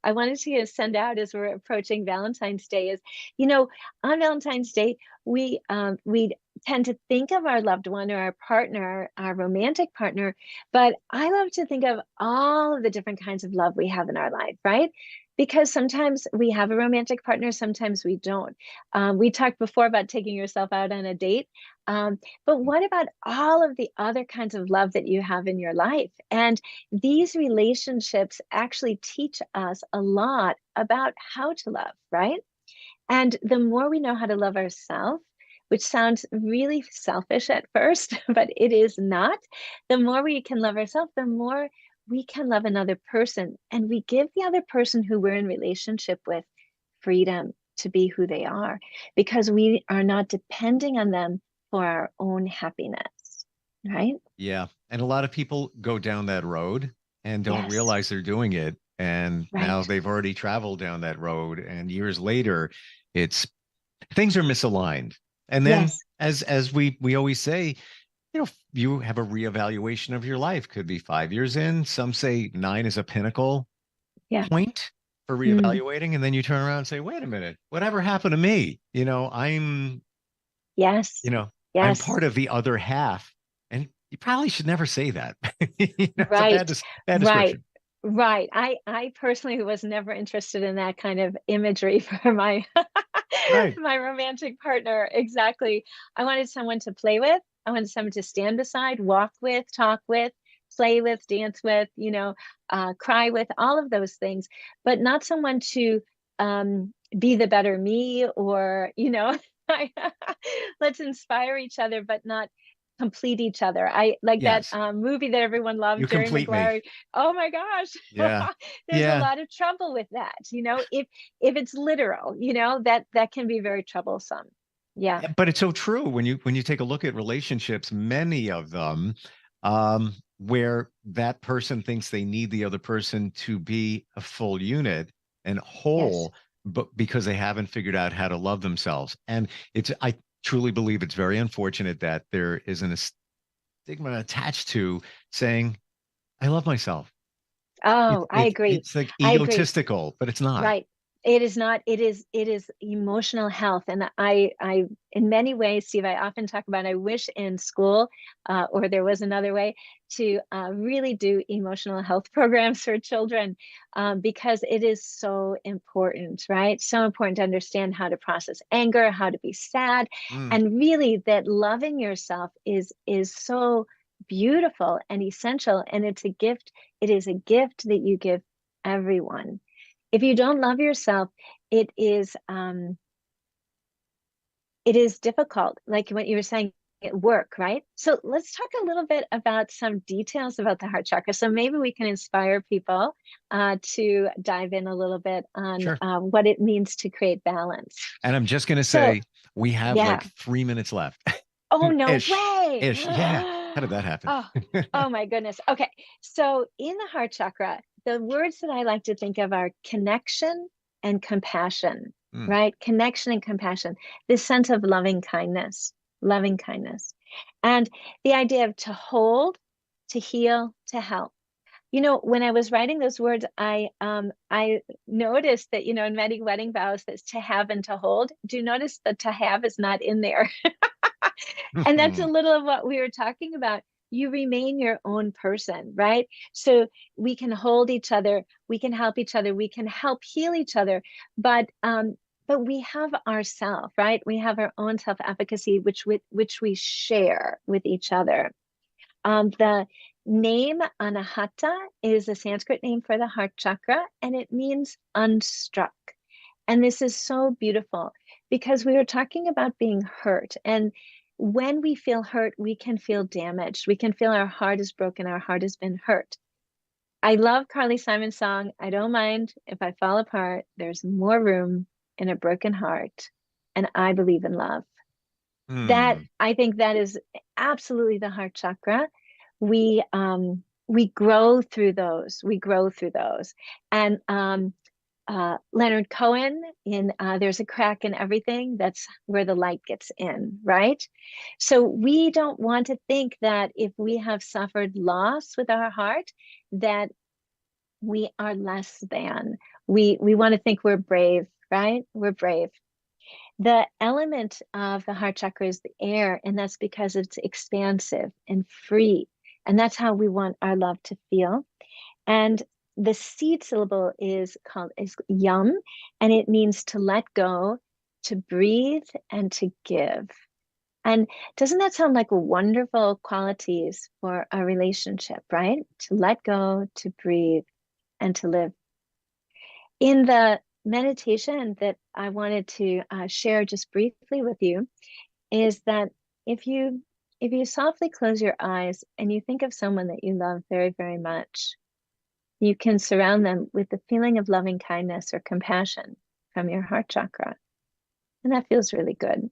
I wanted to send out as we're approaching Valentine's Day is, on Valentine's Day, we tend to think of our loved one or our partner, our romantic partner, but I love to think of all of the different kinds of love we have in our life, right? Because sometimes we have a romantic partner, sometimes we don't. We talked before about taking yourself out on a date. But what about all of the other kinds of love that you have in your life? And these relationships actually teach us a lot about how to love, right? And the more we know how to love ourselves, which sounds really selfish at first, but it is not, the more we can love ourselves, the more we can love another person. And we give the other person who we're in relationship with freedom to be who they are, because we are not depending on them for our own happiness, right? Yeah. And a lot of people go down that road and don't Yes. realize they're doing it. And now Right. they've already traveled down that road. And years later, things are misaligned. And then Yes. as we always say, you have a reevaluation of your life. Could be 5 years in. Some say 9 is a pinnacle Yeah. point for reevaluating. And then you turn around and say, wait a minute, whatever happened to me? I'm Yes. I'm Yes. part of the other half. And you probably should never say that. It's a Right. bad Right. description. Right. I personally was never interested in that kind of imagery for my Right. my romantic partner. Exactly. I wanted someone to play with. I wanted someone to stand beside, walk with, talk with, play with, dance with, cry with, all of those things, but not someone to be the better me or, let's inspire each other, but not complete each other. I like that Yes. movie that everyone loved, You Jerry complete me. Maguire. Oh my gosh. Yeah. There's a Yeah. lot of trouble with that. If it's literal, that can be very troublesome. Yeah. But it's so true when you take a look at relationships, many of them, where that person thinks they need the other person to be a full unit and whole, but because they haven't figured out how to love themselves. And I truly believe it's very unfortunate that there isn't a stigma attached to saying, I love myself. Oh, I agree. It's like I agree. egotistical, but it's not. Right. It is not. It is emotional health. And I in many ways, Steve, I often talk about, I wish in school, or there was another way to really do emotional health programs for children, because it is so important, right? So important to understand how to process anger, how to be sad, and really that loving yourself is so beautiful and essential. And it's a gift. It is a gift that you give everyone. If you don't love yourself, it is difficult, like what you were saying at work, right? So let's talk a little bit about some details about the heart chakra. So maybe we can inspire people to dive in a little bit on what it means to create balance. And I'm just going to say, we have like 3 minutes left. Oh, no Ish. way. Yeah. How did that happen? Oh my goodness. Okay. So in the heart chakra, the words that I like to think of are connection and compassion, right? Connection and compassion, this sense of loving kindness. And the idea of to hold, to heal, to help. You know, when I was writing those words, I noticed that, you know, in many wedding vows, that's to have and to hold. Do you notice that to have is not in there? And that's a little of what we were talking about. You remain your own person, right? So we can hold each other, we can help each other, we can help heal each other, but we have ourself, right? We have our own self-efficacy, which we share with each other. The name Anahata is a Sanskrit name for the heart chakra, and it means unstruck. And this is so beautiful because we were talking about being hurt. And when we feel hurt, we can feel damaged. We can feel our heart is broken, our heart has been hurt. I love Carly Simon's song, I don't mind if I fall apart. There's more room in a broken heart, and I believe in love. That, I think that is absolutely the heart chakra. We grow through those. And Leonard Cohen in There's a Crack in Everything, that's where the light gets in, right? So we don't want to think that if we have suffered loss with our heart, that we are less than. We want to think we're brave, right? We're brave. The element of the heart chakra is the air, and that's because it's expansive and free. And that's how we want our love to feel. And the seed syllable is yum, and it means to let go, to breathe, and to give. And doesn't that sound like wonderful qualities for a relationship, right? To let go, to breathe, and to live. In the meditation that I wanted to share just briefly with you is that if you softly close your eyes and you think of someone that you love very, very much, you can surround them with the feeling of loving kindness or compassion from your heart chakra. And that feels really good.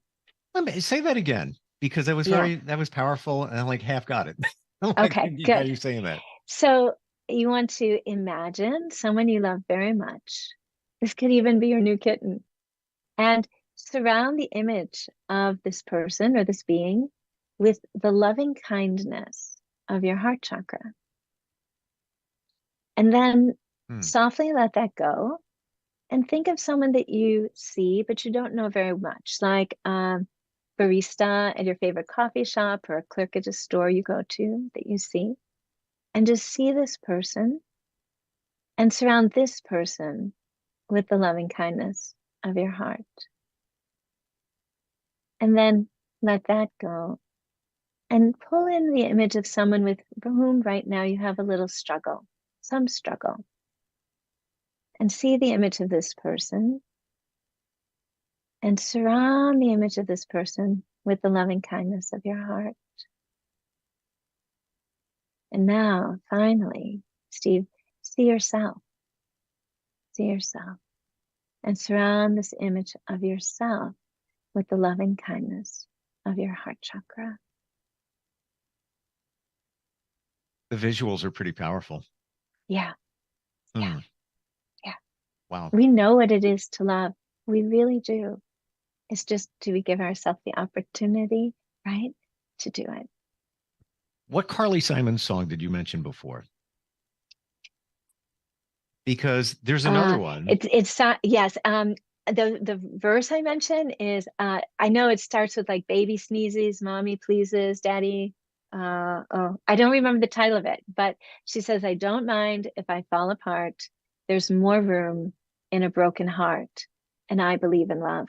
Say that again, because that was that was powerful, and I like half got it. Okay, good. How you're saying that. So you want to imagine someone you love very much. This could even be your new kitten. And surround the image of this person or this being with the loving kindness of your heart chakra. And then softly let that go and think of someone that you see, but you don't know very much, like a barista at your favorite coffee shop or a clerk at a store you go to that you see. And just see this person and surround this person with the loving kindness of your heart. And then let that go and pull in the image of someone with whom right now you have a little struggle, some struggle. And see the image of this person and surround the image of this person with the loving kindness of your heart. And now, finally, Steve, see yourself. See yourself. And surround this image of yourself with the loving kindness of your heart chakra. The visuals are pretty powerful. Yeah. Yeah. Yeah. Wow. We know what it is to love. We really do. It's just, do we give ourselves the opportunity, right, to do it? What Carly Simon song did you mention before? Because there's another one. It's yes. The verse I mentioned is I know it starts with like baby sneezes, mommy pleases, daddy. I don't remember the title of it, but she says, I don't mind if I fall apart. There's more room in a broken heart, and I believe in love.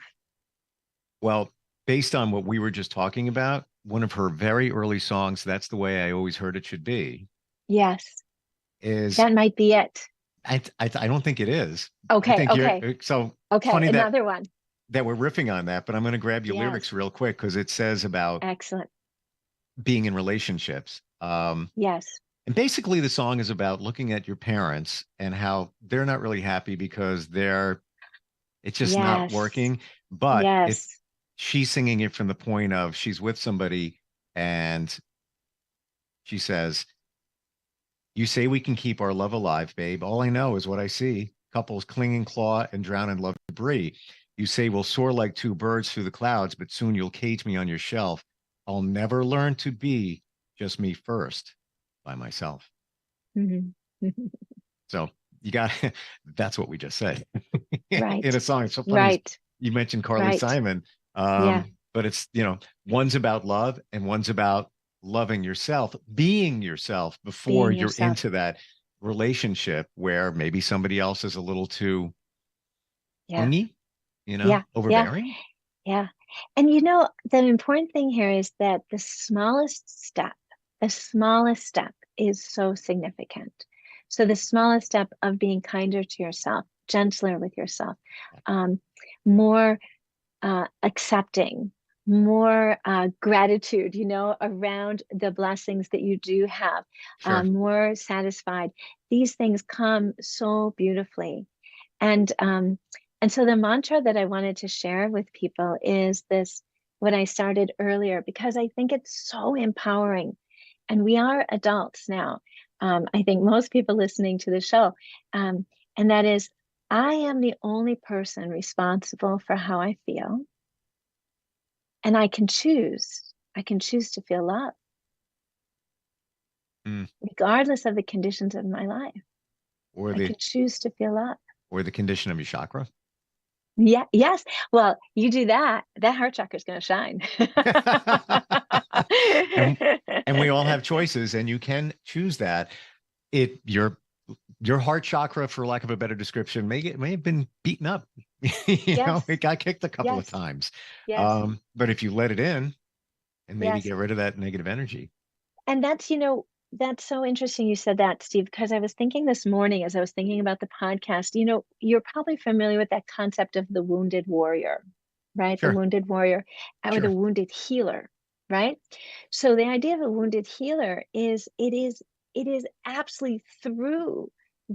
Well, based on what we were just talking about, one of her very early songs, That's the Way I Always Heard It Should Be. Yes. That might be it. I don't think it is. Okay. Funny another one that we're riffing on that, but I'm going to grab your lyrics real quick because it says about excellent being in relationships. Yes. And basically the song is about looking at your parents and how they're not really happy because it's just not working. But she's singing it from the point of she's with somebody and She says, "You say we can keep our love alive, babe. All I know is what I see. Couples cling and claw and drown in love debris. You say we'll soar like two birds through the clouds, but soon you'll cage me on your shelf. I'll never learn to be just me first by myself." Mm-hmm. So you got that's what we just said Right. in a song. It's so funny. Right. You mentioned Carly Right. Simon. Yeah. But it's, one's about love and one's about loving yourself, being yourself before Being you're yourself. into that relationship where maybe somebody else is a little too clingy, Yeah. overbearing. Yeah. And the important thing here is that the smallest step is so significant. So the smallest step of being kinder to yourself, gentler with yourself, more accepting, more gratitude, around the blessings that you do have, Sure. more satisfied. These things come so beautifully. And so the mantra that I wanted to share with people is this, what I started earlier, because I think it's so empowering. And we are adults now. I think most people listening to the show, and that is, I am the only person responsible for how I feel. And I can choose to feel love, regardless of the conditions of my life. I can choose to feel love. Or the condition of your chakra. Yeah. Yes. Well, you do that heart chakra is going to shine. and we all have choices, and you can choose that. Your heart chakra, for lack of a better description, may have been beaten up. It got kicked a couple of times. Yes. But if you let it in and maybe Yes. get rid of that negative energy. And that's so interesting you said that, Steve, because I was thinking this morning as I was thinking about the podcast, you're probably familiar with that concept of the wounded warrior, right? Sure. The wounded warrior or Sure. the wounded healer, right? So the idea of a wounded healer is it is absolutely through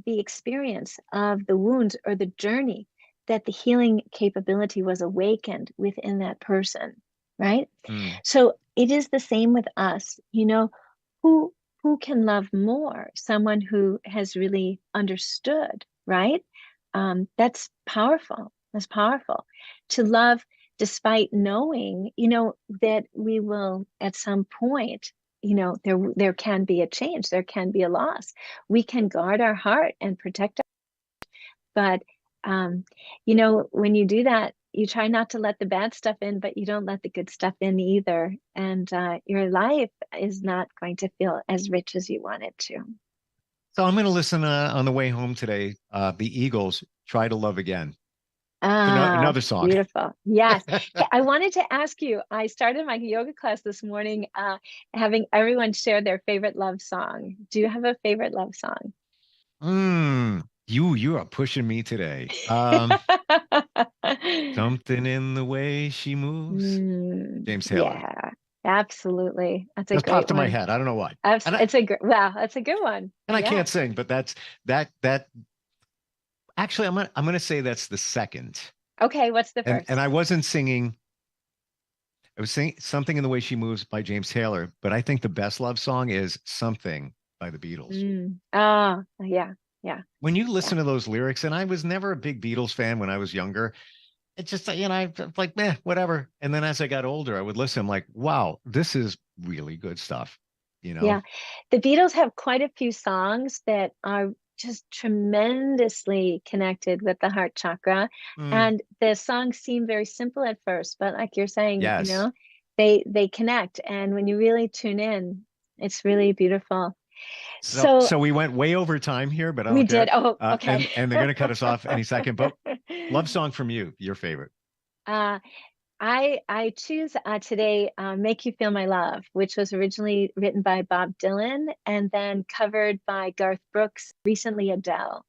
the experience of the wounds or the journey that the healing capability was awakened within that person, right? So it is the same with us, who can love more? Someone who has really understood, right? That's powerful. That's powerful. To love despite knowing, that we will at some point, there can be a change, there can be a loss. We can guard our heart and protect our, but when you do that, you try not to let the bad stuff in, but you don't let the good stuff in either. And your life is not going to feel as rich as you want it to. So I'm going to listen on the way home today. The Eagles, "Try to Love Again." Another song. Beautiful. Yes. Hey, I wanted to ask you, I started my yoga class this morning, having everyone share their favorite love song. Do you have a favorite love song? You are pushing me today. Something in the way she moves. James Taylor. Yeah, absolutely. That's a Just great popped in my one. head. I don't know why. That's a good one. And I Yeah. can't sing, but that actually I'm gonna say that's the second. Okay, what's the first? And I wasn't singing. I was singing Something in the Way She Moves by James Taylor, but I think the best love song is Something by the Beatles. Oh, yeah. Yeah. When you listen to those lyrics, and I was never a big Beatles fan when I was younger, it's just, I like, meh, whatever. And then as I got older, I would listen, I'm like, wow, this is really good stuff. Yeah. The Beatles have quite a few songs that are just tremendously connected with the heart chakra. And the songs seem very simple at first, but like you're saying, Yes. they connect. And when you really tune in, it's really beautiful. So we went way over time here, but I we don't care. did. Oh, okay. And they're going to cut us off any second. But love song from you, your favorite. I choose today "Make You Feel My Love," which was originally written by Bob Dylan and then covered by Garth Brooks, recently Adele.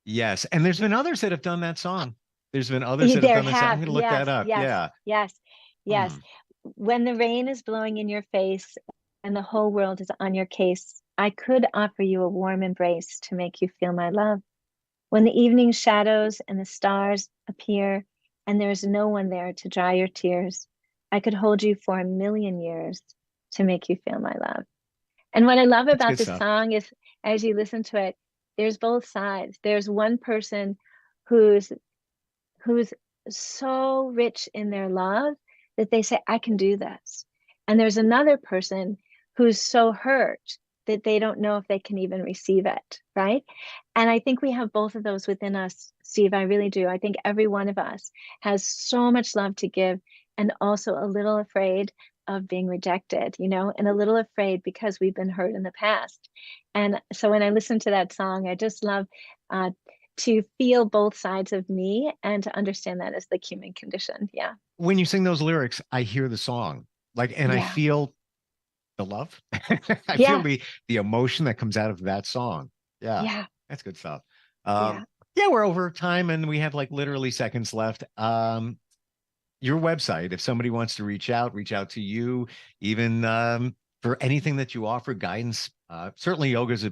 Yes, and there's been others that have done that song. There's been others that have done this. I'm going to look that up. Yes. When the rain is blowing in your face and the whole world is on your case, I could offer you a warm embrace to make you feel my love. When the evening shadows and the stars appear and there's no one there to dry your tears, I could hold you for 1,000,000 years to make you feel my love. And what I love That's about good this stuff. song is, as you listen to it, there's both sides. There's one person who's so rich in their love that they say, I can do this. And there's another person who's so hurt that they don't know if they can even receive it, right? And I think we have both of those within us, Steve. I really do. I think every one of us has so much love to give and also a little afraid of being rejected, and a little afraid because we've been hurt in the past. And so when I listen to that song, I just love to feel both sides of me and to understand that as the human condition. Yeah. When you sing those lyrics, I hear the song, and I feel the love. I feel the emotion that comes out of that song. Yeah. Yeah. That's good stuff. Yeah. Yeah, we're over time and we have literally seconds left. Your website, if somebody wants to reach out to you, even for anything that you offer, guidance. Certainly yoga is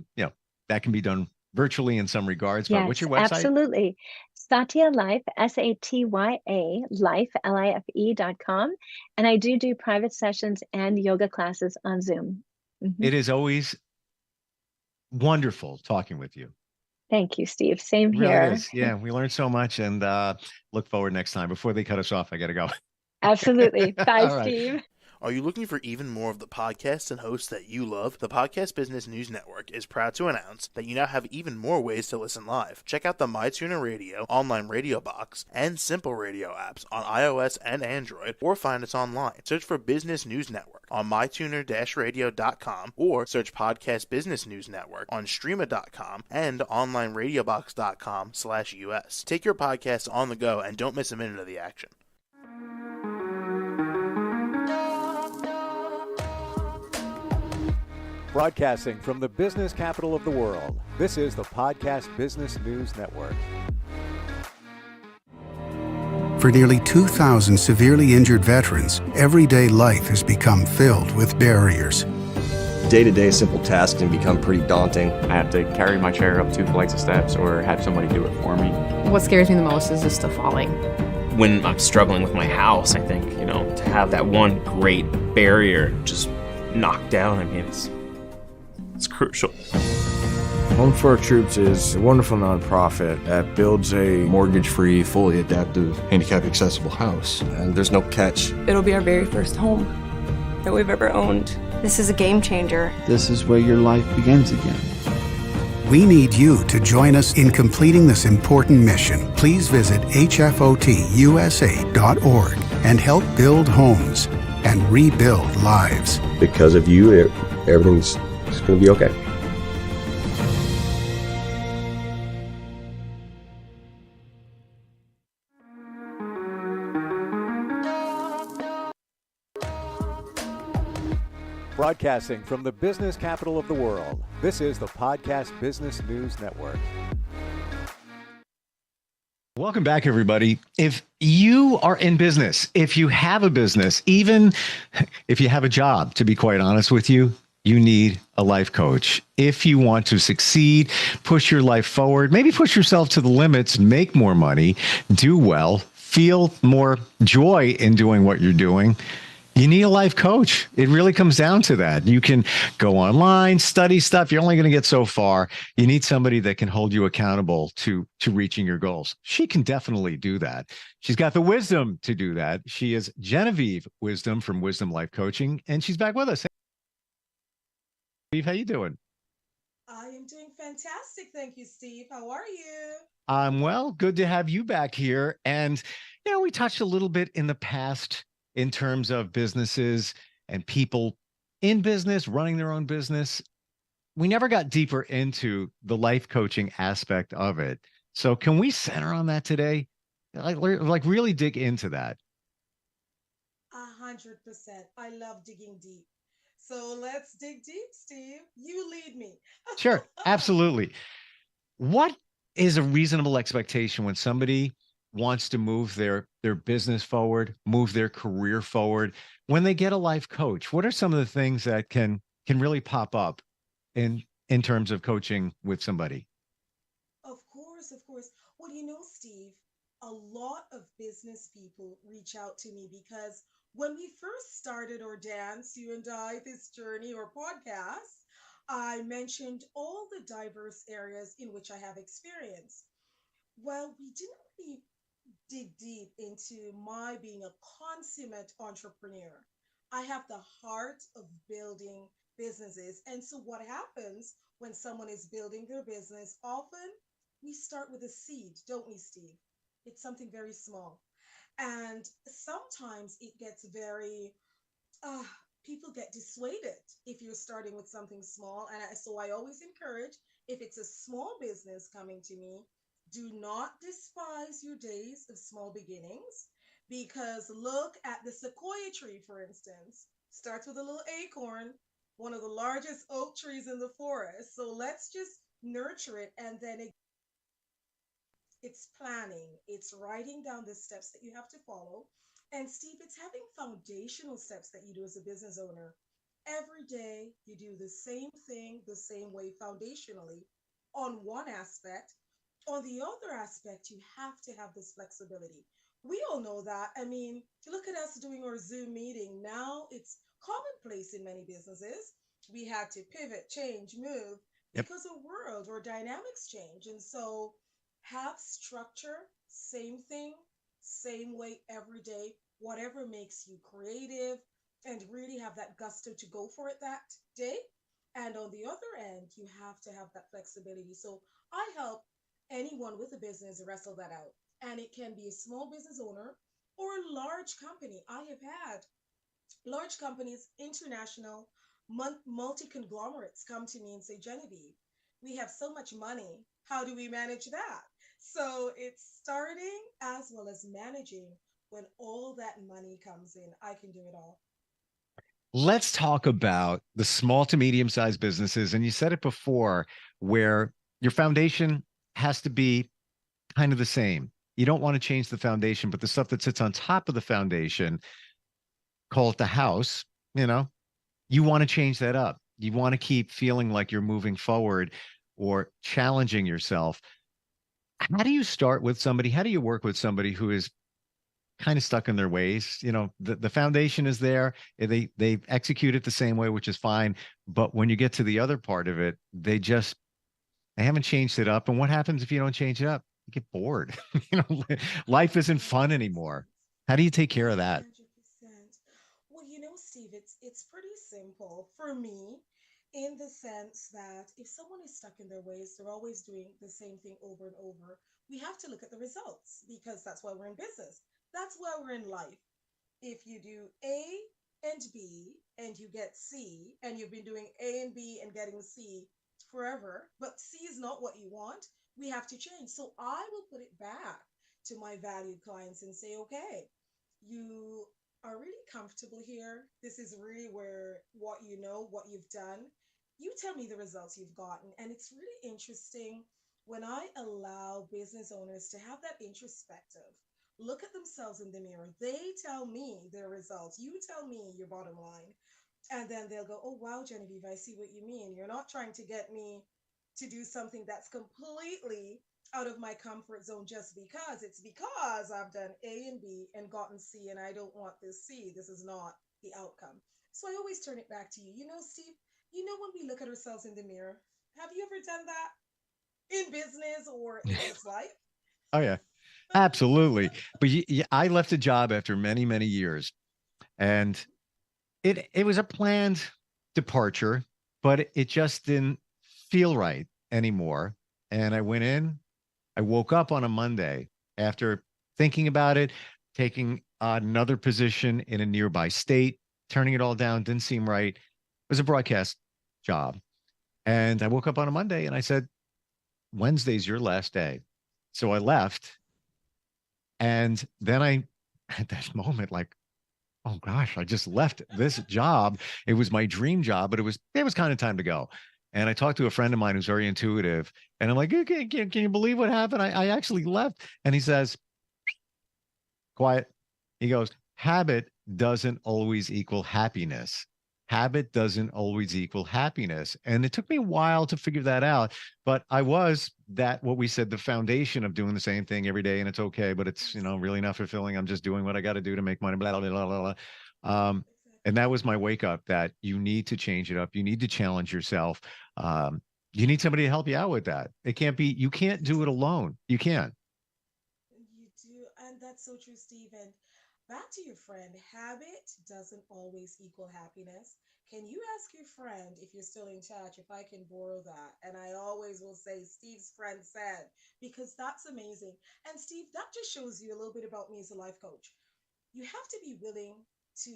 that can be done virtually in some regards, but what's Yes, your website? absolutely. Satya Life, SATYA, life, LIFE.com. And I do private sessions and yoga classes on Zoom. It is always wonderful talking with you. Thank you, Steve. Same It really here. is. Yeah, we learned so much and look forward next time. Before they cut us off, I got to go. Absolutely. Bye, All right. Steve. Are you looking for even more of the podcasts and hosts that you love? The Podcast Business News Network is proud to announce that you now have even more ways to listen live. Check out the MyTuner Radio, online radio box, and Simple Radio apps on iOS and Android, or find us online. Search for Business News Network on mytuner-radio.com, or search Podcast Business News Network on streama.com and onlineradiobox.com/US. Take your podcast on the go and don't miss a minute of the action. Broadcasting from the business capital of the world, this is the Podcast Business News Network. For nearly 2,000 severely injured veterans, everyday life has become filled with barriers. Day-to-day simple tasks can become pretty daunting. I have to carry my chair up 2 flights of steps or have somebody do it for me. What scares me the most is just the falling. When I'm struggling with my house, I think, to have that one great barrier just knocked down, it's crucial. Home for Our Troops is a wonderful nonprofit that builds a mortgage-free, fully adaptive, handicap-accessible house. And there's no catch. It'll be our very first home that we've ever owned. This is a game changer. This is where your life begins again. We need you to join us in completing this important mission. Please visit hfotusa.org and help build homes and rebuild lives. Because of you, everything's just going to be okay. Broadcasting from the business capital of the world, this is the Podcast Business News Network. Welcome back, everybody. If you are in business, if you have a business, even if you have a job, to be quite honest with you, you need a life coach. If you want to succeed, push your life forward, maybe push yourself to the limits, make more money, do well, feel more joy in doing what you're doing, you need a life coach. It really comes down to that. You can go online, study stuff. You're only going to get so far. You need somebody that can hold you accountable to reaching your goals. She can definitely do that. She's got the wisdom to do that. She is Genevieve Wisdom from Wisdom Life Coaching, and she's back with us. Hey, Genevieve, how you doing? I am doing fantastic. Thank you, Steve. How are you? Well, good to have you back here. And, we touched a little bit in the past in terms of businesses and people in business, running their own business. We never got deeper into the life coaching aspect of it. So can we center on that today? Like really dig into that. 100%. I love digging deep. So let's dig deep, Steve. You lead me. Sure, absolutely. What is a reasonable expectation when somebody wants to move their business forward, move their career forward? When they get a life coach, what are some of the things that can really pop up in terms of coaching with somebody? Of course. Well, Steve, a lot of business people reach out to me because when we first started our dance, you and I, this journey or podcast, I mentioned all the diverse areas in which I have experience. Well, we didn't really dig deep into my being a consummate entrepreneur. I have the heart of building businesses. And so, what happens when someone is building their business? Often we start with a seed, don't we, Steve? It's something very small. And sometimes it gets very uh, people get dissuaded if you're starting with something small. And so I always encourage, if it's a small business coming to me, do not despise your days of small beginnings, because look at the sequoia tree, for instance. Starts with a little acorn, one of the largest oak trees in the forest. So let's just nurture it, and then it's planning, it's writing down the steps that you have to follow. And Steve, it's having foundational steps that you do as a business owner. Every day, you do the same thing the same way foundationally on one aspect. On the other aspect, you have to have this flexibility. We all know that. I mean, look at us doing our Zoom meeting. Now it's commonplace in many businesses. We had to pivot, change, move Yep. because the world or dynamics change. And so, have structure, same thing, same way every day, whatever makes you creative, and really have that gusto to go for it that day. And on the other end, you have to have that flexibility. So I help anyone with a business wrestle that out. And it can be a small business owner or a large company. I have had large companies, international, multi conglomerates come to me and say, Genevieve, we have so much money. How do we manage that? So it's starting as well as managing. When all that money comes in, I can do it all. Let's talk about the small to medium sized businesses. And you said it before, where your foundation has to be kind of the same. You don't want to change the foundation, but the stuff that sits on top of the foundation, call it the house, you know, you want to change that up. You want to keep feeling like you're moving forward or challenging yourself. How do you start with somebody? How do you work with somebody who is kind of stuck in their ways? You know, the foundation is there. They execute it the same way, which is fine. But when you get to the other part of it, they haven't changed it up. And what happens if you don't change it up? You get bored. You know, life isn't fun anymore. How do you take care of that? 100%. Well, Steve, it's pretty simple for me, in the sense that if someone is stuck in their ways, they're always doing the same thing over and over. We have to look at the results, because that's why we're in business. That's why we're in life. If you do A and B and you get C, and you've been doing A and B and getting C forever, but C is not what you want, we have to change. So I will put it back to my valued clients and say, okay, you are really comfortable here. This is really where what you know, what you've done. You tell me the results you've gotten. And it's really interesting when I allow business owners to have that introspective look at themselves in the mirror. They tell me their results. You tell me your bottom line. And then they'll go, oh, wow, Genevieve, I see what you mean. You're not trying to get me to do something that's completely out of my comfort zone just because. It's because I've done A and B and gotten C, and I don't want this C. This is not the outcome. So I always turn it back to you. Steve, when we look at ourselves in the mirror, have you ever done that in business or in just life? Oh, yeah, absolutely. But I left a job after many, many years, and it was a planned departure, but it just didn't feel right anymore. And I went in, I woke up on a Monday after thinking about it, taking another position in a nearby state, turning it all down, didn't seem right. It was a broadcast job. And I woke up on a Monday and I said, Wednesday's your last day. So I left. And then I, at that moment, like, oh gosh, I just left this job. It was my dream job, but it was kind of time to go. And I talked to a friend of mine who's very intuitive, and I'm like, can you believe what happened? I actually left. And he says, quiet. He goes, habit doesn't always equal happiness. Habit doesn't always equal happiness. And it took me a while to figure that out, but I was what we said, the foundation of doing the same thing every day. And it's okay, but it's, really not fulfilling. I'm just doing what I got to do to make money, blah, blah, blah, blah, blah. And that was my wake up that you need to change it up. You need to challenge yourself. You need somebody to help you out with that. It can't be, you can't do it alone. You can't. You do, and that's so true, Steve. And back to your friend, habit doesn't always equal happiness. Can you ask your friend if you're still in touch, if I can borrow that? And I always will say, Steve's friend said, because that's amazing. And Steve, that just shows you a little bit about me as a life coach. You have to be willing to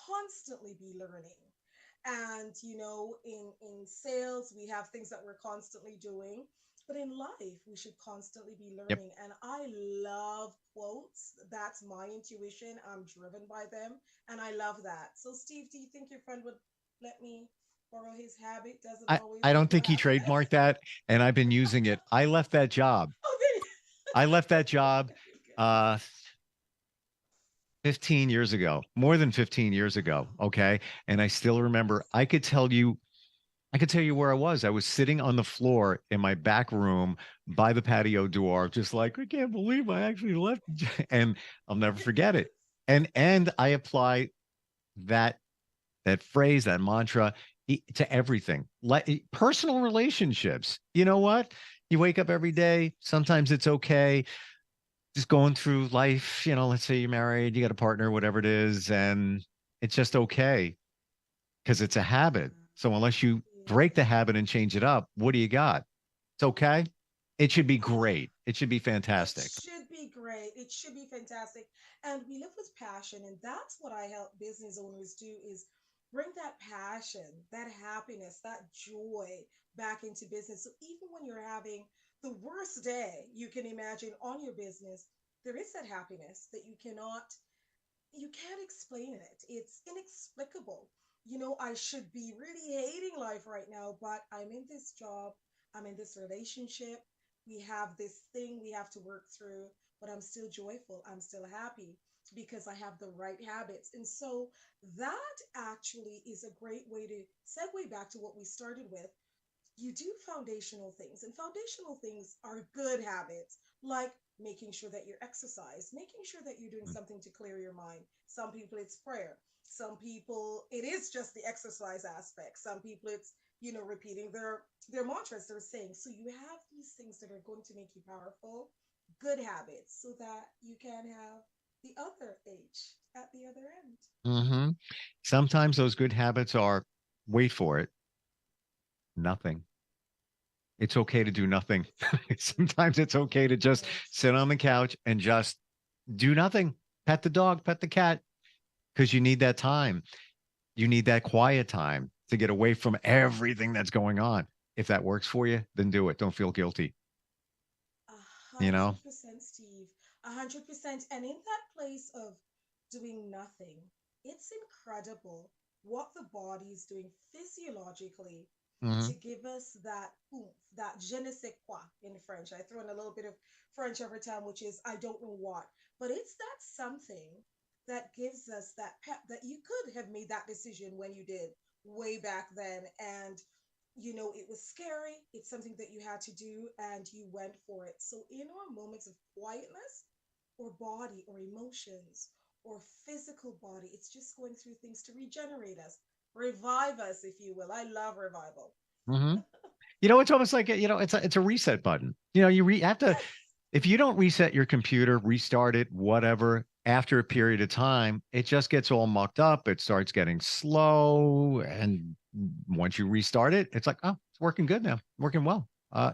constantly be learning. And in sales we have things that we're constantly doing, but in life we should constantly be Yep. learning. And I love quotes. That's my intuition. I'm driven by them, and I love that. So Steve, do you think your friend would let me borrow his habit doesn't always I don't equal think he happiness? trademarked that, and I've been using it. I left that job. Oh, did I left that job uh 15 years ago, more than 15 years ago. Okay. And I still remember, I could tell you where I was. I was sitting on the floor in my back room by the patio door, just like, I can't believe I actually left. And I'll never forget it. And I apply that that phrase, that mantra to everything. Like personal relationships. You know what? You wake up every day. Sometimes it's okay just going through life, let's say you're married, you got a partner, whatever it is, and it's just okay because it's a habit. So unless you break the habit and change it up, what do you got? It's okay. It should be great. It should be It fantastic. should be great. It should be fantastic. And we live with passion, and that's what I help business owners do is bring that passion, that happiness, that joy back into business. So even when you're having the worst day you can imagine on your business, there is that happiness that you can't explain it. It's inexplicable. I should be really hating life right now, but I'm in this job, I'm in this relationship, we have this thing we have to work through, but I'm still joyful, I'm still happy because I have the right habits. And so that actually is a great way to segue back to what we started with. You do foundational things, and foundational things are good habits, like making sure that you're exercise, making sure that you're doing something to clear your mind. Some people it's prayer, some people it is just the exercise aspect, some people it's repeating their mantras they're saying. So you have these things that are going to make you powerful, good habits, so that you can have the other H at the other end. Hmm. Sometimes those good habits are, wait for it, nothing. It's okay to do nothing. Sometimes it's okay to just Right. sit on the couch and just do nothing. Pet the dog, pet the cat, because you need that time. You need that quiet time to get away from everything that's going on. If that works for you, then do it. Don't feel guilty. A You know? hundred percent, Steve. 100%. And in that place of doing nothing, it's incredible what the body is doing physiologically Hmm. to give us that oomph, that je ne sais quoi in French. I throw in a little bit of French every time, which is I don't know what. But it's that something that gives us that pep that you could have made that decision when you did way back then. And it was scary. It's something that you had to do and you went for it. So, in our moments of quietness, or body, or emotions, or physical body, it's just going through things to regenerate us, revive us, if you will. I love revival. Hmm. It's almost like it's a reset button. Have to, Yes. if you don't reset your computer, restart it, whatever, after a period of time, it just gets all mucked up. It starts getting slow. And once you restart it, it's like, oh, it's working good now, working well.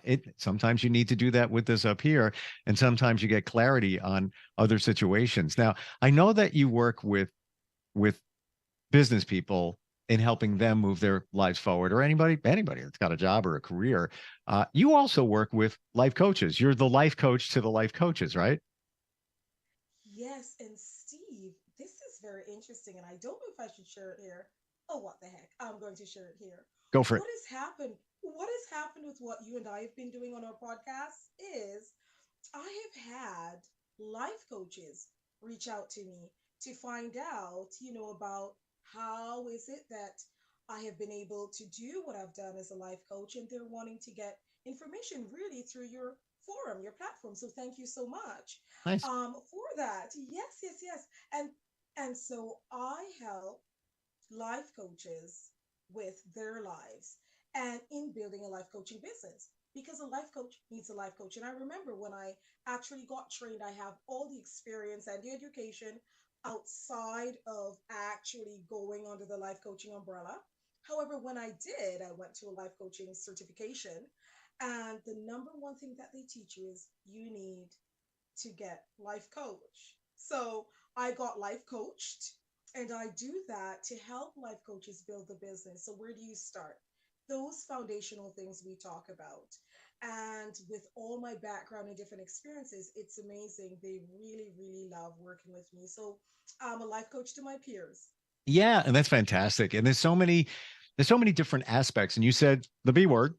It sometimes you need to do that with this up here, and sometimes you get clarity on other situations. Now, I know that you work with business people in helping them move their lives forward, or anybody that's got a job or a career. You also work with life coaches. You're the life coach to the life coaches, right? Yes, and Steve, this is very interesting, and I don't know if I should share it here. Oh, what the heck? I'm going to share it here. Go for it. What has happened? What has happened with what you and I have been doing on our podcast is I have had life coaches reach out to me to find out, about how is it that I have been able to do what I've done as a life coach, and they're wanting to get information really through your forum, your platform. So thank you so much Nice. for that. Yes, yes, yes. And so I help. life coaches with their lives and in building a life coaching business, because a life coach needs a life coach. And I remember when I actually got trained, I have all the experience and the education outside of actually going under the life coaching umbrella. However, when I did, I went to a life coaching certification. And the number one thing that they teach you is you need to get life coach. So I got life coached, and I do that to help life coaches build the business. So where do you start? Those foundational things we talk about. And with all my background and different experiences, it's amazing. They really, really love working with me. So I'm a life coach to my peers. Yeah, and that's fantastic. And there's so many different aspects. And you said the B word,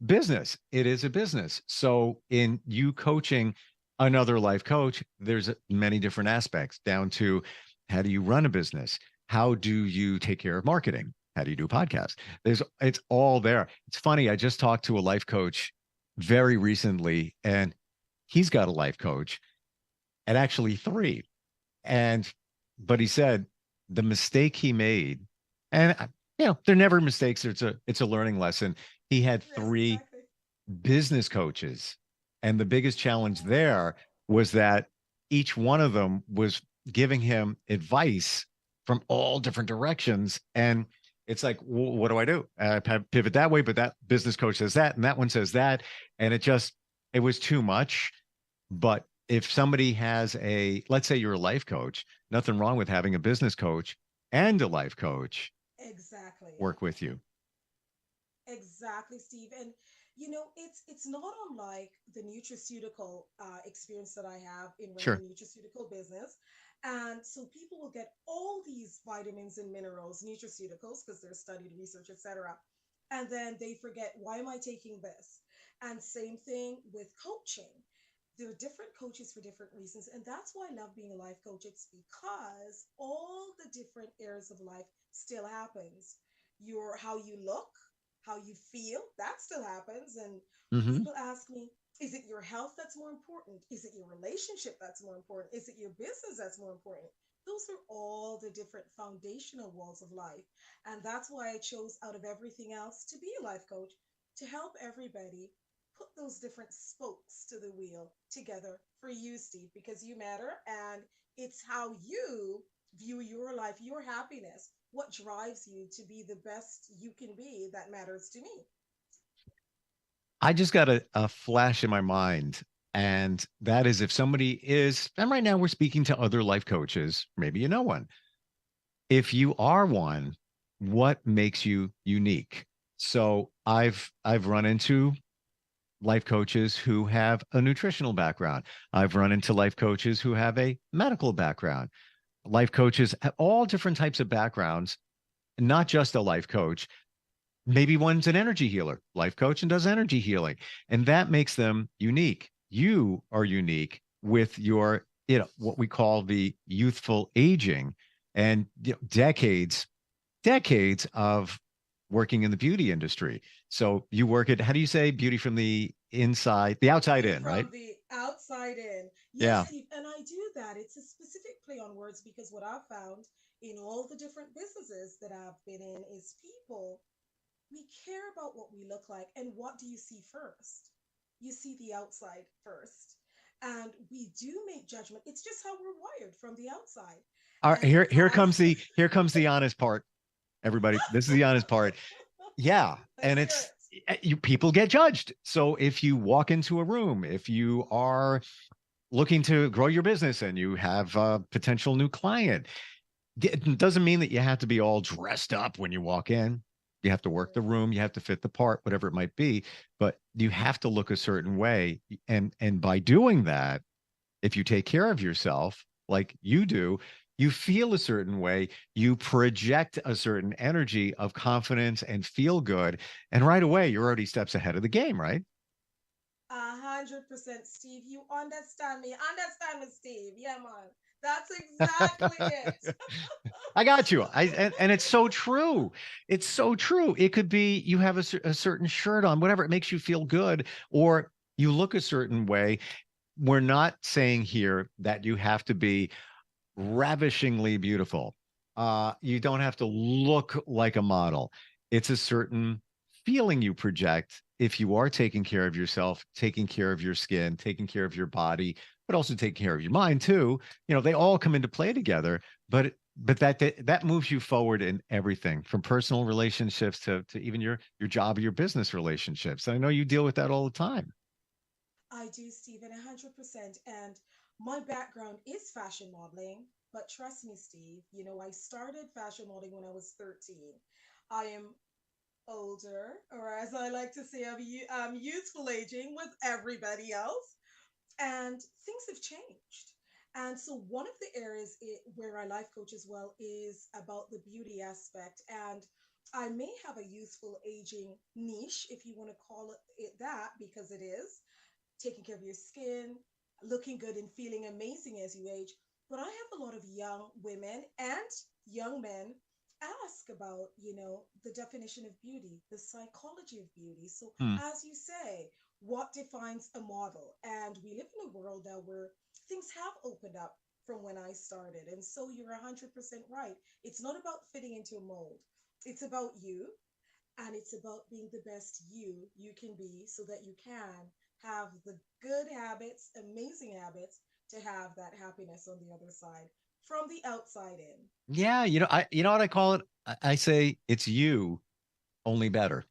business. It is a business. So in you coaching another life coach, there's many different aspects down to how do you run a business? How do you take care of marketing? How do you do a podcast? It's all there. It's funny. I just talked to a life coach very recently, and he's got a life coach, and actually three. And but he said the mistake he made, and they're never mistakes. It's a learning lesson. He had three business coaches, and the biggest challenge there was that each one of them was giving him advice from all different directions, and it's like, well, what do I do? I pivot that way, but that business coach says that, and that one says that, and it was too much. But if somebody has let's say you're a life coach, nothing wrong with having a business coach and a life coach Exactly. work with you. Exactly, Steve. And it's not unlike the nutraceutical experience that I have in running Sure. a nutraceutical business. And so people will get all these vitamins and minerals, nutraceuticals, because they're studied research, etc. And then they forget, why am I taking this? And same thing with coaching. There are different coaches for different reasons. And that's why I love being a life coach. It's because all the different areas of life still happens. How you look, how you feel, that still happens. And Mm-hmm. people ask me, is it your health that's more important? Is it your relationship that's more important? Is it your business that's more important? Those are all the different foundational walls of life. And that's why I chose, out of everything else, to be a life coach, to help everybody put those different spokes to the wheel together for you, Steve, because you matter. And it's how you view your life, your happiness, what drives you to be the best you can be, that matters to me. I just got a flash in my mind, and that is if somebody is, and right now we're speaking to other life coaches, maybe you know one. If you are one, what makes you unique? So I've run into life coaches who have a nutritional background. I've run into life coaches who have a medical background. Life coaches have all different types of backgrounds, not just a life coach. Maybe one's an energy healer, life coach, and does energy healing. And that makes them unique. You are unique with your, what we call the youthful aging and decades of working in the beauty industry. So you work at, how do you say beauty from the inside, the outside in, right? From the outside in. Yeah. Yes, and I do that. It's a specific play on words, because what I've found in all the different businesses that I've been in is people, we care about what we look like. And what do you see first? You see the outside first. And we do make judgment. It's just how we're wired from the outside. All right, And here because here comes the honest part, everybody. This is the honest part. Yeah, and it's people get judged. So if you walk into a room, if you are looking to grow your business and you have a potential new client, it doesn't mean that you have to be all dressed up when you walk in. You have to work the room, you have to fit the part, whatever it might be, but you have to look a certain way. And by doing that, if you take care of yourself like you do, you feel a certain way, you project a certain energy of confidence and feel good. And right away, you're already steps ahead of the game, right? 100%, Steve. You understand me. Understand me, Steve. Yeah, man. That's exactly it. I got you. And it's so true. It's so true. It could be you have a certain shirt on, whatever, it makes you feel good, or you look a certain way. We're not saying here that you have to be ravishingly beautiful. You don't have to look like a model. It's a certain feeling you project if you are taking care of yourself, taking care of your skin, taking care of your body, but also taking care of your mind too. They all come into play together, but that moves you forward in everything from personal relationships to even your job or your business relationships. And I know you deal with that all the time. I do, Stephen, 100%. And my background is fashion modeling. But trust me, Steve, I started fashion modeling when I was 13. I am older, or as I like to say, I'm youthful aging with everybody else. And things have changed. And so, one of the areas where I life coach as well is about the beauty aspect. And I may have a youthful aging niche, if you want to call it that, because it is taking care of your skin, looking good and feeling amazing as you age. But I have a lot of young women and young men ask about, the definition of beauty, the psychology of beauty. So, Hmm. as you say, what defines a model? And we live in a world now where things have opened up from when I started. And so you're 100% right. It's not about fitting into a mold. It's about you, and it's about being the best you can be so that you can have the good habits, amazing habits, to have that happiness on the other side from the outside in. Yeah, you know what I call it? I say it's you, only better.